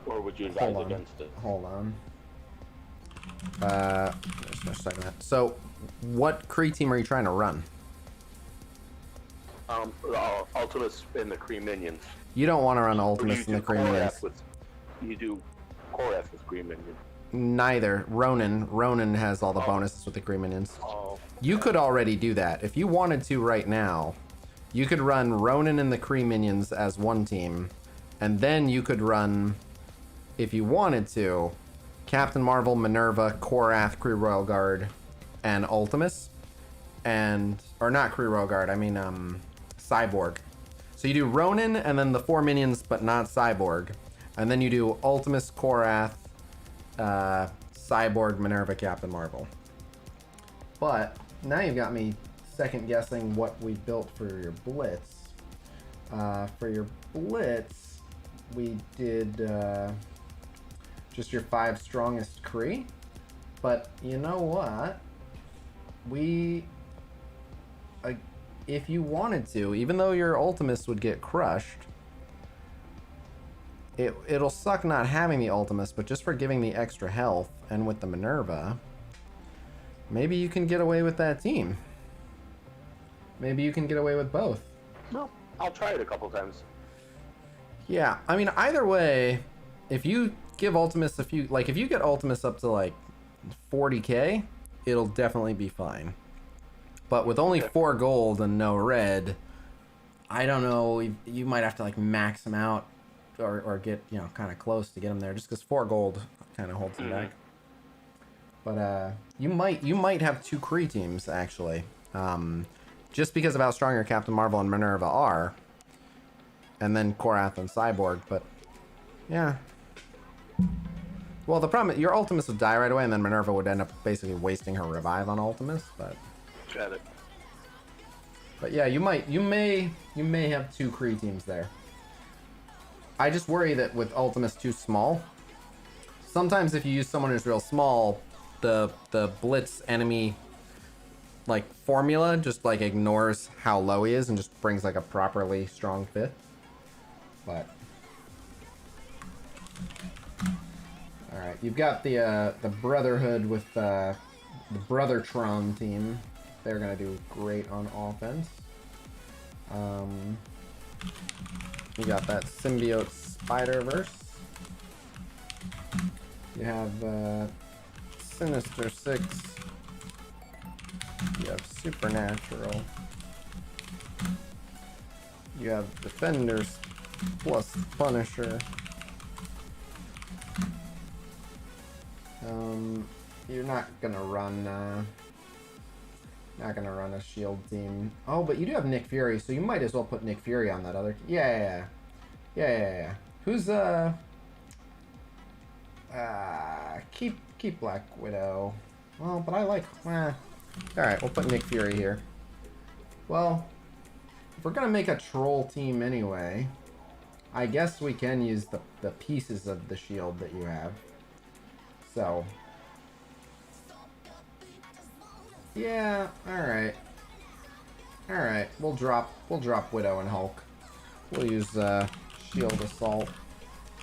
Or would you advise against it? Hold on. Just a second. So, what Kree team are you trying to run? Ultimus and the Kree minions. You don't want to run Ultimus and the Kree minions. You do Korath with Kree minions. Neither. Ronan has all the bonuses with the Kree minions. You could already do that. If you wanted to right now, you could run Ronan and the Kree minions as one team. And then you could run, if you wanted to, Captain Marvel, Minerva, Korath, Kree Royal Guard, and Ultimus. Or not Kree Royal Guard, I mean Cyborg. So you do Ronan and then the 4 minions, but not Cyborg. And then you do Ultimus, Korath, Cyborg, Minerva, Captain Marvel. But now you've got me second guessing what we built for your Blitz. For your Blitz, we did just your 5 strongest Kree. But you know what? If you wanted to, even though your Ultimus would get crushed, it'll suck not having the Ultimus, but just for giving the extra health and with the Minerva, maybe you can get away with that team. Maybe you can get away with both. No, I'll try it a couple times. Yeah, I mean, either way, if you give Ultimus if you get Ultimus up to like 40k, it'll definitely be fine. But with only 4 gold and no red, I don't know, you might have to like max him out or get, you know, kind of close to get him there, just because 4 gold kind of holds him back. But you might have 2 Kree teams actually, just because of how strong your Captain Marvel and Minerva are, and then Korath and Cyborg. But yeah, well, the problem is your Ultimus would die right away, and then Minerva would end up basically wasting her revive on Ultimus. Got it. But yeah, you may have 2 Kree teams there. I just worry that with Ultimus too small, sometimes if you use someone who's real small, the Blitz enemy like formula just like ignores how low he is and just brings like a properly strong 5th. But all right, you've got the Brotherhood with the Brothertron team. They're gonna do great on offense. You got that Symbiote Spider-Verse. You have Sinister Six. You have Supernatural. You have Defenders plus Punisher. You're not gonna run a shield team. Oh, but you do have Nick Fury, so you might as well put Nick Fury on that other. Yeah. Who's keep Black Widow. Well, but I like... Alright, we'll put Nick Fury here. Well, if we're gonna make a troll team anyway, I guess we can use the pieces of the shield that you have. So... yeah, alright. Alright, we'll drop Widow and Hulk. We'll use Shield Assault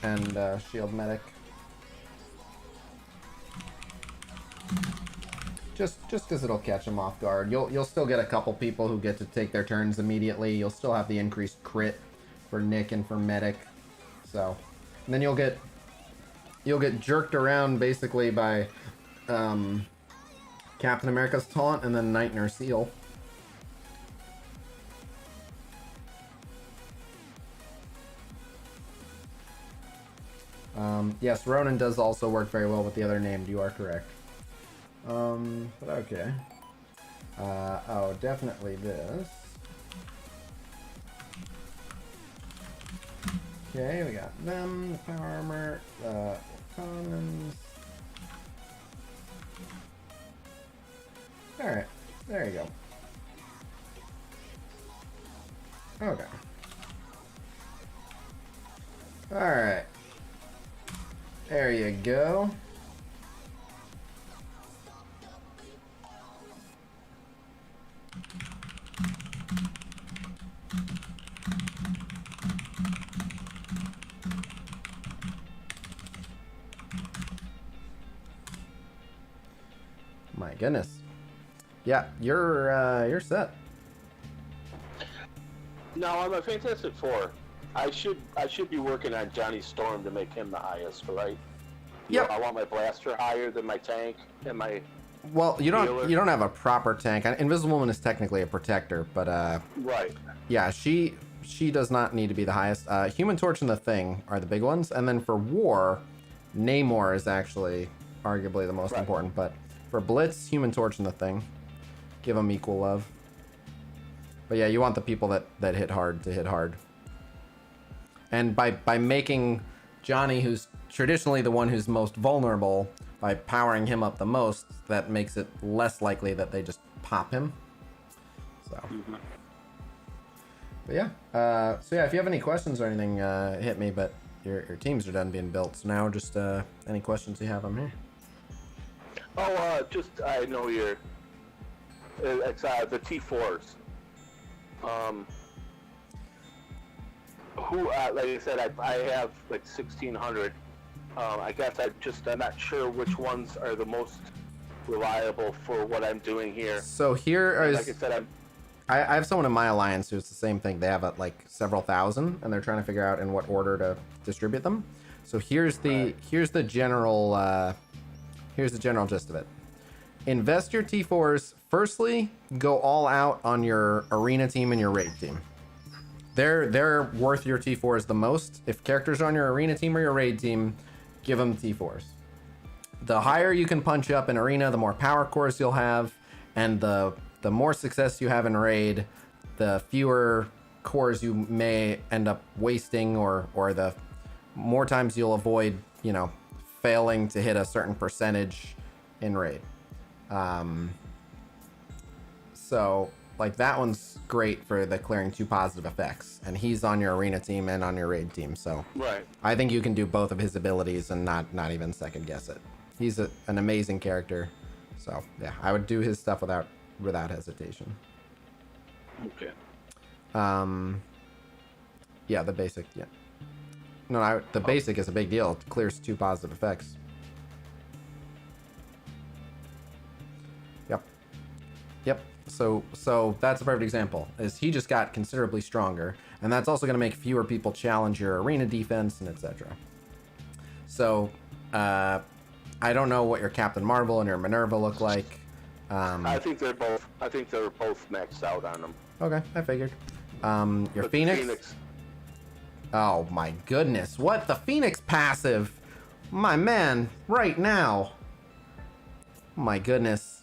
and Shield Medic. Just because it'll catch them off guard. You'll still get a couple people who get to take their turns immediately. You'll still have the increased crit for Nick and for Medic. So, and then you'll get jerked around basically by Captain America's taunt and then Night Nurse Seal. Yes, Ronan does also work very well with the other named. You are correct. But okay. Oh, definitely this. Okay, we got them, the power armor, commons. Alright, there you go. Okay. Alright. There you go. My goodness. Yeah, you're set. Now I'm a Fantastic Four. I should be working on Johnny Storm to make him the highest, right? Yeah. I want my blaster higher than my tank and my. Well, you don't have a proper tank. Invisible Woman is technically a protector, but right. Yeah, she does not need to be the highest. Human Torch and the Thing are the big ones, and then for War, Namor is actually arguably the most important. But for Blitz, Human Torch and the Thing, give them equal love. But yeah, you want the people that hit hard to hit hard. And by making Johnny, who's traditionally the one who's most vulnerable, by powering him up the most, that makes it less likely that they just pop him. So. But yeah. So yeah, if you have any questions or anything, hit me. But your teams are done being built. So now just any questions you have, I'm here. Oh, I know it's the T4s. Like I said, I have like 1,600. I guess I'm not sure which ones are the most reliable for what I'm doing here. So here is, like I said, I have someone in my alliance who's the same thing. They have like several thousand, and they're trying to figure out in what order to distribute them. So here's the general gist of it. Invest your T4s. Firstly, go all out on your arena team and your raid team. They're worth your T4s the most. If characters are on your arena team or your raid team, give them T4s. The higher you can punch up in arena, the more power cores you'll have, and the more success you have in raid, the fewer cores you may end up wasting, or the more times you'll avoid, failing to hit a certain percentage in raid. So like that one's great for the clearing 2 positive effects, and he's on your arena team and on your raid team, so I think you can do both of his abilities and not even second guess it. He's an amazing character, so yeah, I would do his stuff without hesitation. Okay. Yeah, the basic, yeah. No, the basic is a big deal. It clears 2 positive effects. Yep. So that's a perfect example. Is he just got considerably stronger, and that's also going to make fewer people challenge your arena defense and etc. So I don't know what your Captain Marvel and your Minerva look like. I think they're both maxed out on them. Okay, I figured. Your Phoenix. Oh my goodness! What, the Phoenix passive? My man, right now. My goodness.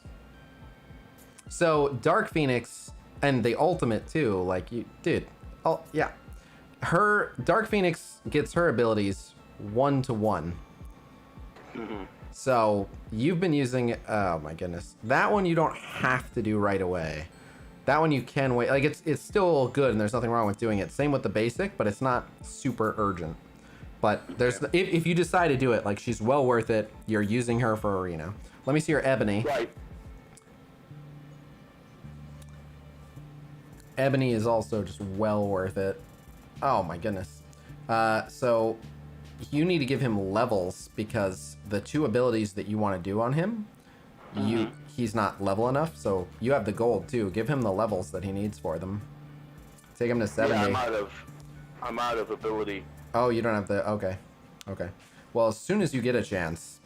So Dark Phoenix and the ultimate too, like dude. Oh yeah, her Dark Phoenix gets her abilities 1-to-1. So you've been using, oh my goodness. That one you don't have to do right away. That one you can wait. Like it's still good and there's nothing wrong with doing it. Same with the basic, but it's not super urgent. But there's if you decide to do it, like she's well worth it. You're using her for arena. Let me see your Ebony. Right. Ebony is also just well worth it. Oh my goodness. So you need to give him levels because the 2 abilities that you want to do on him, he's not level enough. So you have the gold too. Give him the levels that he needs for them. Take him to 70. Yeah, I'm out of ability. Oh, you don't have the, okay. Well, as soon as you get a chance,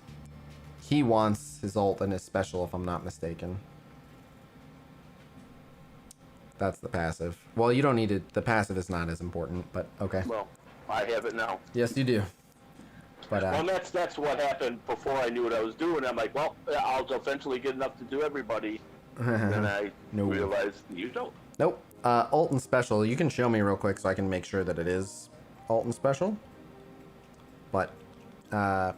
he wants his ult and his special, if I'm not mistaken. That's the passive. Well, you don't need it. The passive is not as important, but okay. Well, I have it now. Yes, you do. But well, that's what happened before I knew what I was doing. I'm like, well, I'll eventually get enough to do everybody. And I realized you don't. Nope. Ult and special. You can show me real quick so I can make sure that it is ult and special. But, yeah,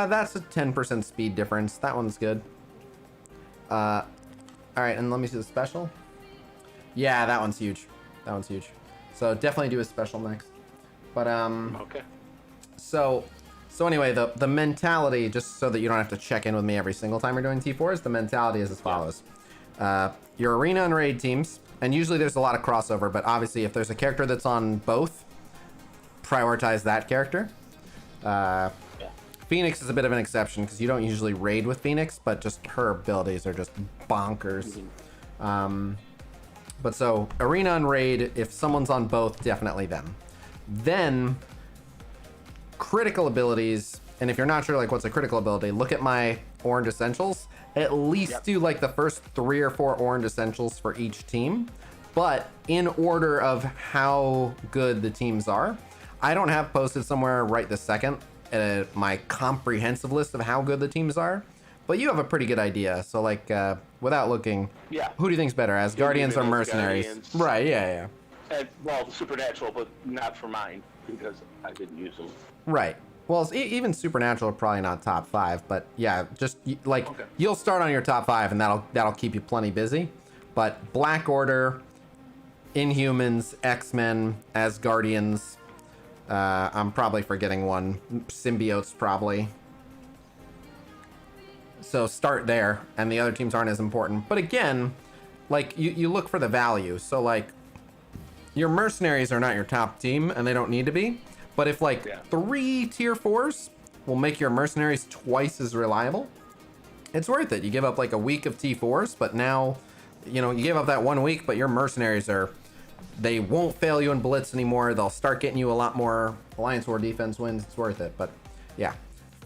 that's a 10% speed difference. That one's good. All right, and let me see the special. Yeah, that one's huge. That one's huge. So definitely do a special next. But okay. So anyway, the mentality, just so that you don't have to check in with me every single time you're doing T4s, the mentality is as follows. Your arena and raid teams, and usually there's a lot of crossover, but obviously if there's a character that's on both, prioritize that character. Phoenix is a bit of an exception because you don't usually raid with Phoenix, but just her abilities are just bonkers. But so arena and raid, if someone's on both, definitely them. Then critical abilities, and if you're not sure like what's a critical ability, look at my orange essentials. At least do like the first 3 or 4 orange essentials for each team, but in order of how good the teams are. I don't have posted somewhere right this second my comprehensive list of how good the teams are, but you have a pretty good idea. So like without looking, who do you think's better, as Guardians or Mercenaries? Right, yeah. And, well, Supernatural, but not for mine because I didn't use them. Right. Well, even Supernatural are probably not top 5, but yeah, just like you'll start on your top 5 and that'll keep you plenty busy. But Black Order, Inhumans, X-Men, as Guardians. I'm probably forgetting one. Symbiotes, probably. So start there, and the other teams aren't as important. But again, like, you look for the value. So, like, your Mercenaries are not your top team, and they don't need to be. But if, like, 3 tier 4s will make your Mercenaries twice as reliable, it's worth it. You give up, like, a week of T4s, but now, you know, you give up that 1 week, but your Mercenaries are... They won't fail you in Blitz anymore. They'll start getting you a lot more Alliance War defense wins. It's worth it. But yeah,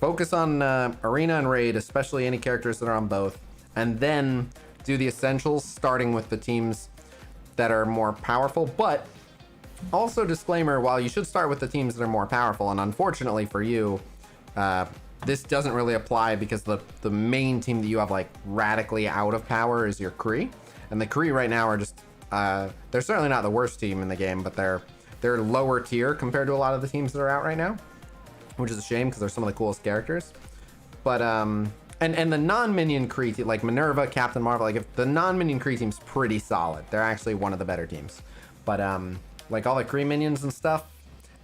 focus on Arena and Raid, especially any characters that are on both. And then do the essentials, starting with the teams that are more powerful. But also disclaimer, while you should start with the teams that are more powerful, and unfortunately for you, this doesn't really apply because the main team that you have like radically out of power is your Kree. And the Kree right now are just... they're certainly not the worst team in the game, but they're lower tier compared to a lot of the teams that are out right now, which is a shame because they're some of the coolest characters. But and the non-minion Kree team, like Minerva, Captain Marvel, like if the non-minion Kree team's pretty solid, they're actually one of the better teams. But like all the Kree minions and stuff,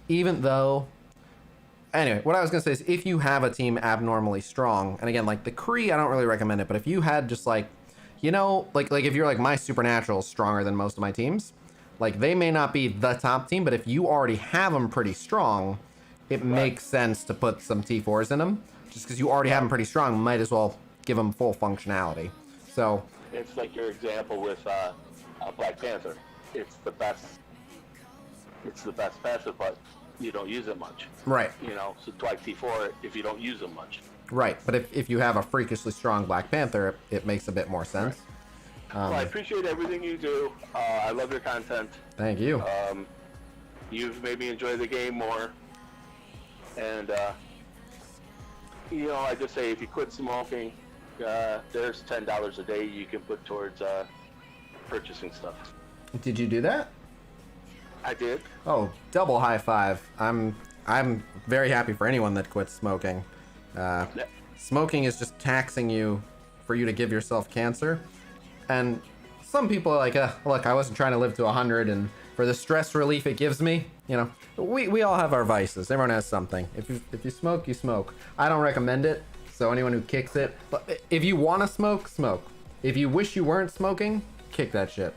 even though, anyway, what I was gonna say is if you have a team abnormally strong, and again, like the Kree, I don't really recommend it, but if you had just like, you know, like if you're like my Supernatural is stronger than most of my teams, like they may not be the top team, but if you already have them pretty strong, it makes sense to put some T4s in them. Just because you already have them pretty strong, might as well give them full functionality. So it's like your example with Black Panther. It's the best passive, but you don't use it much. Right. You know, so like T4 if you don't use them much. Right, but if you have a freakishly strong Black Panther, it makes a bit more sense. Well, I appreciate everything you do. I love your content. Thank you. You've made me enjoy the game more. And, you know, I just say if you quit smoking, there's $10 a day you can put towards purchasing stuff. Did you do that? I did. Oh, double high five. I'm I'm very happy for anyone that quits smoking. Smoking is just taxing you for you to give yourself cancer. And some people are like, look, I wasn't trying to live to 100, and for the stress relief it gives me, you know, we all have our vices. Everyone has something. If you smoke, you smoke. I don't recommend it, so anyone who kicks it, but if you want to smoke, smoke. If you wish you weren't smoking, kick that shit.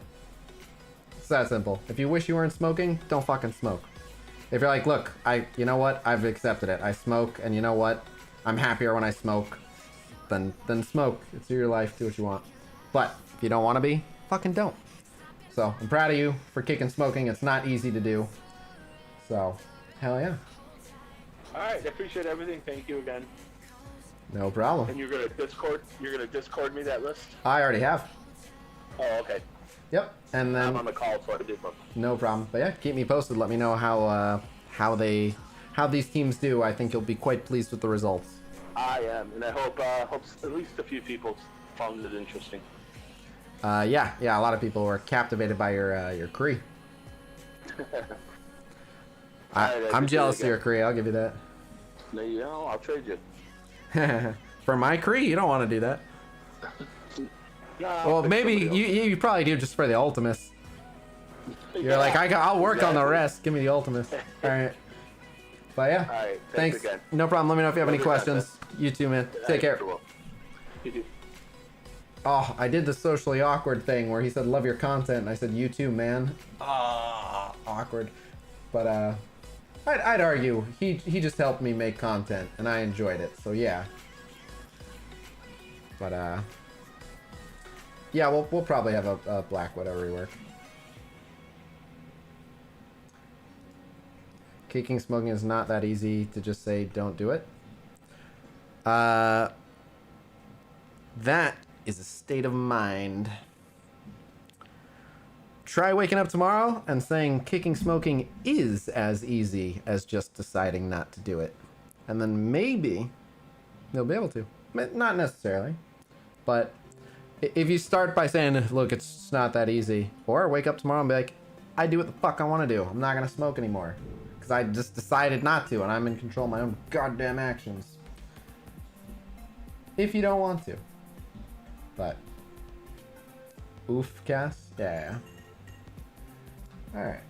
It's that simple. If you wish you weren't smoking, don't fucking smoke. If you're like, look, you know what, I've accepted it. I smoke, and you know what, I'm happier when I smoke, then smoke. It's your life, do what you want. But if you don't want to be, fucking don't. So I'm proud of you for kicking smoking. It's not easy to do. So, hell yeah. Alright, I appreciate everything. Thank you again. No problem. And you're gonna Discord me that list? I already have. Oh, okay. Yep, and then I'm on the call, so I did look. No problem. But yeah, keep me posted. Let me know how these teams do. I think you'll be quite pleased with the results. I am, and I hope at least a few people found it interesting. Yeah, a lot of people were captivated by your Kree. I'm jealous of your Kree, I'll give you that. No, you know, I'll trade you. For my Kree, you don't want to do that. No, well, maybe you probably do just for the Ultimus. You're like, I'll work on the rest. Give me the Ultimus. All right. But yeah, all right, thanks. Again. No problem. Let me know if you have any questions. You too, man. Take care. You too. Oh, I did the socially awkward thing where he said, love your content, and I said, you too, man. Ah, awkward. But, I'd argue, he just helped me make content, and I enjoyed it, so yeah. But, yeah, we'll probably have a Blackwood rework. Kicking smoking is not that easy to just say, don't do it. That is a state of mind. Try waking up tomorrow and saying kicking smoking is as easy as just deciding not to do it. And then maybe you'll be able to. Not necessarily. But if you start by saying, look, it's not that easy. Or wake up tomorrow and be like, I do what the fuck I want to do. I'm not going to smoke anymore. Because I just decided not to, and I'm in control of my own goddamn actions. If you don't want to. But oof cast? Yeah. Alright.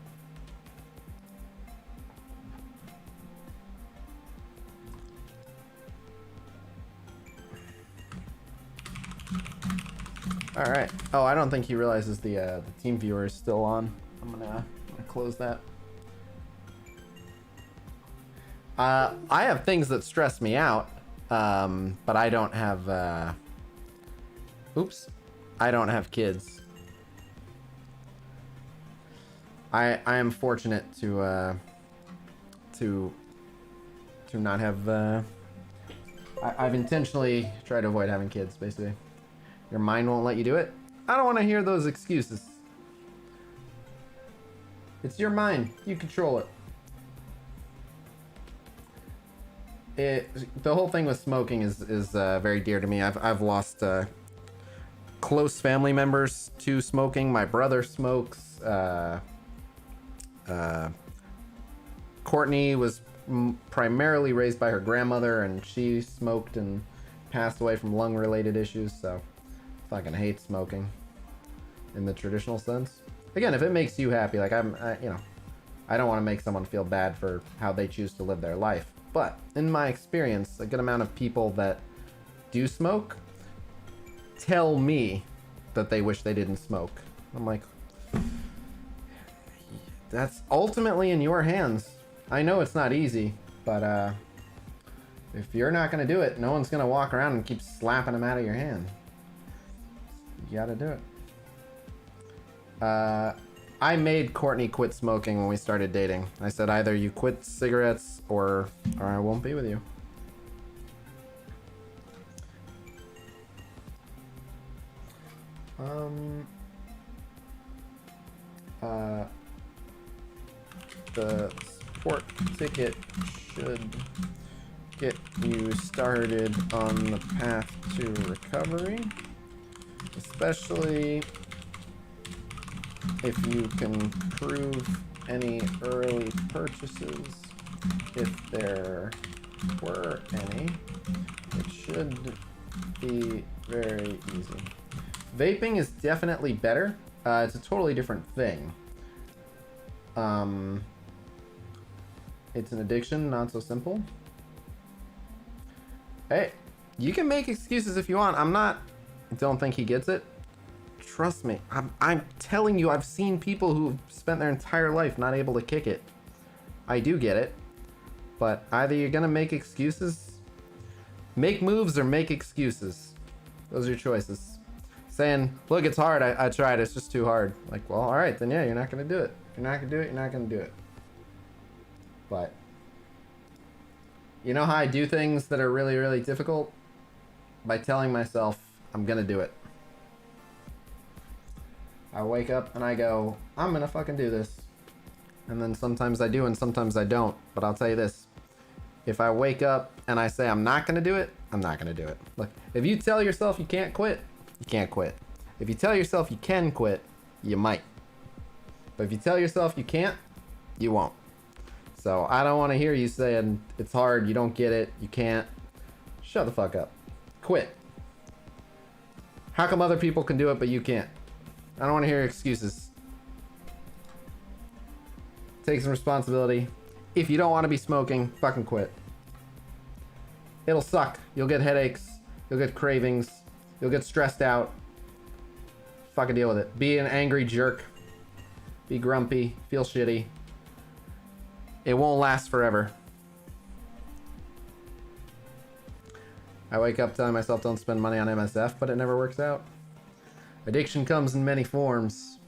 Alright. Oh, I don't think he realizes the team viewer is still on. I'm gonna close that. I have things that stress me out, but I don't have oops, I don't have kids. I am fortunate to not have. I've intentionally tried to avoid having kids. Basically, your mind won't let you do it. I don't want to hear those excuses. It's your mind. You control it. The whole thing with smoking is very dear to me. I've lost close family members to smoking. My brother smokes. Courtney was primarily raised by her grandmother, and she smoked and passed away from lung-related issues. So, fucking hate smoking in the traditional sense. Again, if it makes you happy, like I don't want to make someone feel bad for how they choose to live their life. But in my experience, a good amount of people that do smoke tell me that they wish they didn't smoke. I'm like, that's ultimately in your hands. I know it's not easy, but if you're not gonna do it, no one's gonna walk around and keep slapping them out of your hand. You gotta do it. I made Courtney quit smoking when we started dating. I said either you quit cigarettes or I won't be with you. The sport ticket should get you started on the path to recovery, especially if you can prove any early purchases if there were any. It should be very easy. Vaping is definitely better. It's a totally different thing. It's an addiction, not so simple. Hey, you can make excuses if you want. I don't think he gets it. Trust me, I'm telling you, I've seen people who've spent their entire life not able to kick it. I do get it. But either you're gonna make excuses, make moves, or make excuses. Those are your choices. Saying, look, it's hard, I tried, it's just too hard. Like, well, alright, then yeah, you're not gonna do it. If you're not gonna do it, you're not gonna do it. But you know how I do things that are really, really difficult? By telling myself, I'm gonna do it. I wake up and I go, I'm gonna fucking do this. And then sometimes I do and sometimes I don't. But I'll tell you this. If I wake up and I say I'm not gonna do it, I'm not gonna do it. Look, if you tell yourself you can't quit, you can't quit. If you tell yourself you can quit, you might. But if you tell yourself you can't, you won't. So I don't want to hear you saying it's hard, you don't get it, you can't. Shut the fuck up. Quit. How come other people can do it but you can't? I don't want to hear excuses. Take some responsibility. If you don't want to be smoking, fucking quit. It'll suck. You'll get headaches. You'll get cravings. You'll get stressed out. Fucking deal with it. Be an angry jerk. Be grumpy. Feel shitty. It won't last forever. I wake up telling myself don't spend money on MSF, but it never works out. Addiction comes in many forms.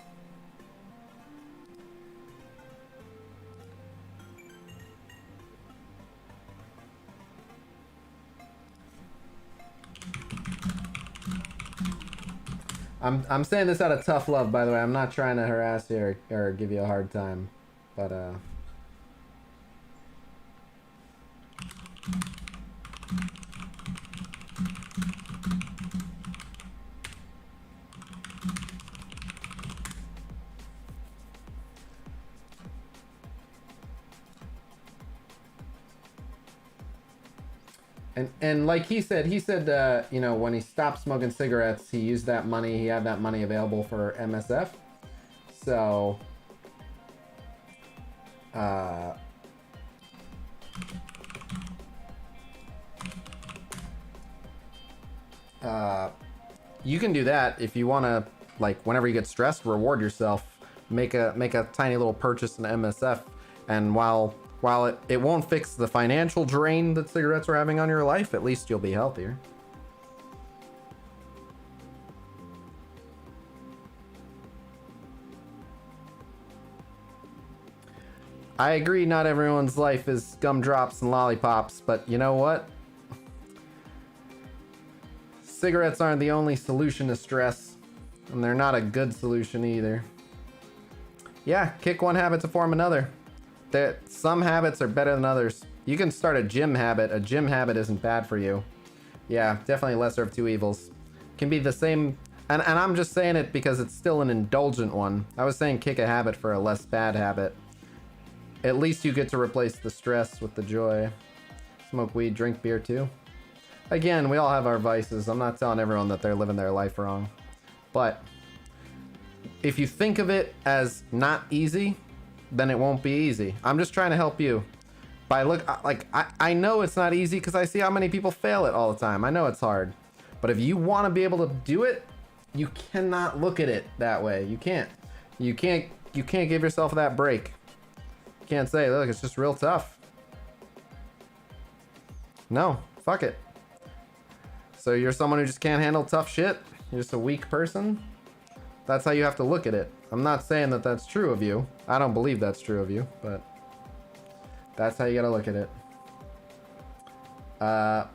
I'm saying this out of tough love, by the way. I'm not trying to harass you or give you a hard time, but And like he said, you know, when he stopped smoking cigarettes, he used that money, he had that money available for MSF. So, you can do that if you want to, like, whenever you get stressed, reward yourself, make a tiny little purchase in MSF, and while it won't fix the financial drain that cigarettes are having on your life, at least you'll be healthier. I agree not everyone's life is gumdrops and lollipops, but you know what? Cigarettes aren't the only solution to stress, and they're not a good solution either. Yeah, kick one habit to form another. Some habits are better than others. You can start a gym habit. A gym habit isn't bad for you. Yeah, definitely lesser of two evils. Can be the same, and I'm just saying it because it's still an indulgent one. I was saying kick a habit for a less bad habit. At least you get to replace the stress with the joy. Smoke weed, drink beer too. Again, we all have our vices. I'm not telling everyone that they're living their life wrong. But if you think of it as not easy, then it won't be easy. I'm just trying to help you. I know it's not easy because I see how many people fail it all the time. I know it's hard. But if you want to be able to do it, you cannot look at it that way. You can't. You can't give yourself that break. You can't say, look, it's just real tough. No, fuck it. So you're someone who just can't handle tough shit? You're just a weak person? That's how you have to look at it. I'm not saying that that's true of you. I don't believe that's true of you, but that's how you gotta look at it. I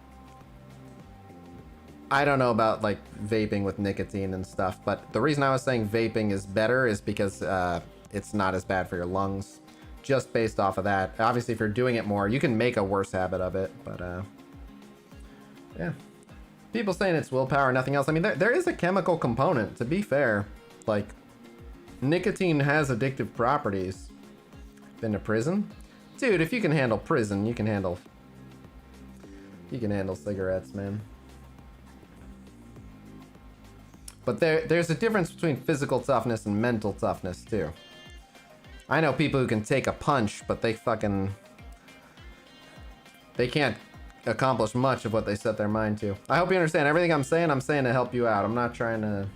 don't know about like vaping with nicotine and stuff, but the reason I was saying vaping is better is because it's not as bad for your lungs. Just based off of that. Obviously, if you're doing it more, you can make a worse habit of it, but yeah. People saying it's willpower, nothing else. I mean, there is a chemical component, to be fair. Like, nicotine has addictive properties. Been to prison? Dude, if you can handle prison, you can handle cigarettes, man. But there's a difference between physical toughness and mental toughness, too. I know people who can take a punch, but they can't accomplish much of what they set their mind to. I hope you understand everything I'm saying to help you out. I'm not trying to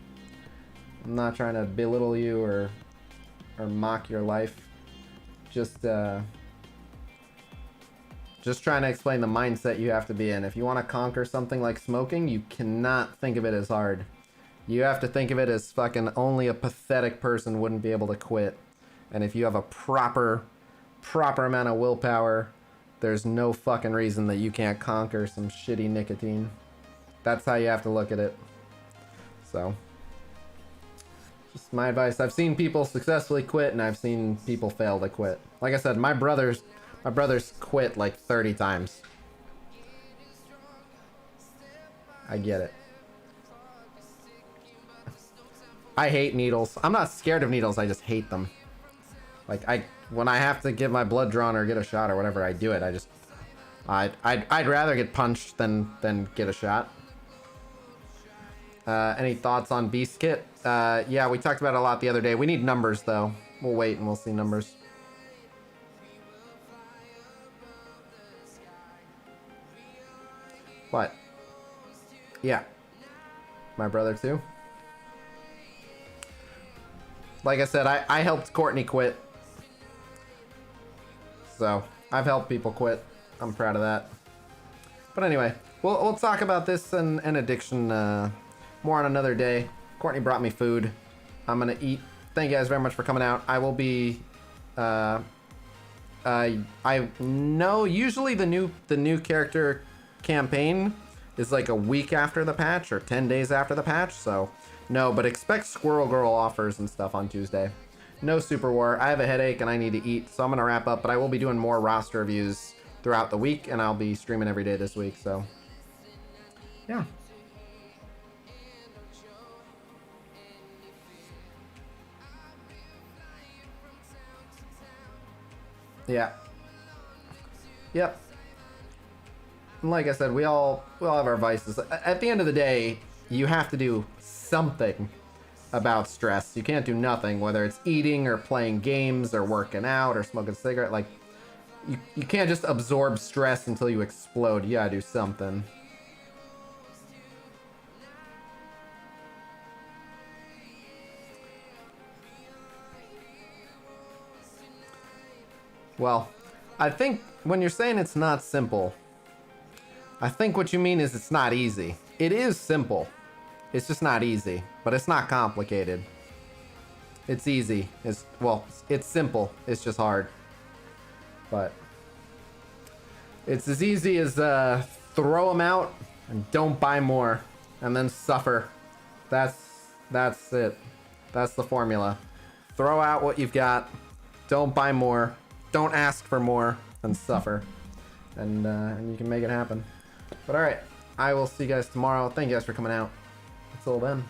belittle you or mock your life. Just trying to explain the mindset you have to be in. If you want to conquer something like smoking, you cannot think of it as hard. You have to think of it as fucking only a pathetic person wouldn't be able to quit. And if you have a proper amount of willpower, there's no fucking reason that you can't conquer some shitty nicotine. That's how you have to look at it. So, just my advice. I've seen people successfully quit, and I've seen people fail to quit. Like I said, my brothers quit like 30 times. I get it. I hate needles. I'm not scared of needles, I just hate them. Like, when I have to get my blood drawn or get a shot or whatever, I do it. I'd rather get punched than get a shot. Any thoughts on Beast Kit? Yeah, we talked about it a lot the other day. We need numbers, though. We'll wait and we'll see numbers. What? Yeah. My brother, too. Like I said, I helped Courtney quit. So, I've helped people quit. I'm proud of that. But anyway, we'll talk about this and addiction more on another day. Courtney brought me food. I'm gonna eat. Thank you guys very much for coming out. I will be... I know usually the new character campaign is like a week after the patch or 10 days after the patch, so... No, but expect Squirrel Girl offers and stuff on Tuesday. No Super War. I have a headache and I need to eat, so I'm going to wrap up. But I will be doing more roster reviews throughout the week, and I'll be streaming every day this week, so... Yeah. Yeah. Yep. And like I said, we all have our vices. At the end of the day, you have to do something about stress. You can't do nothing, whether it's eating or playing games or working out or smoking a cigarette. Like, you can't just absorb stress until you explode. You gotta do something. Well, I think when you're saying it's not simple, I think what you mean is it's not easy. It is simple. It's just not easy, but it's not complicated. It's easy. It's simple. It's just hard. But it's as easy as throw them out and don't buy more and then suffer. That's it. That's the formula. Throw out what you've got. Don't buy more. Don't ask for more and suffer. And you can make it happen. But alright, I will see you guys tomorrow. Thank you guys for coming out. Until then.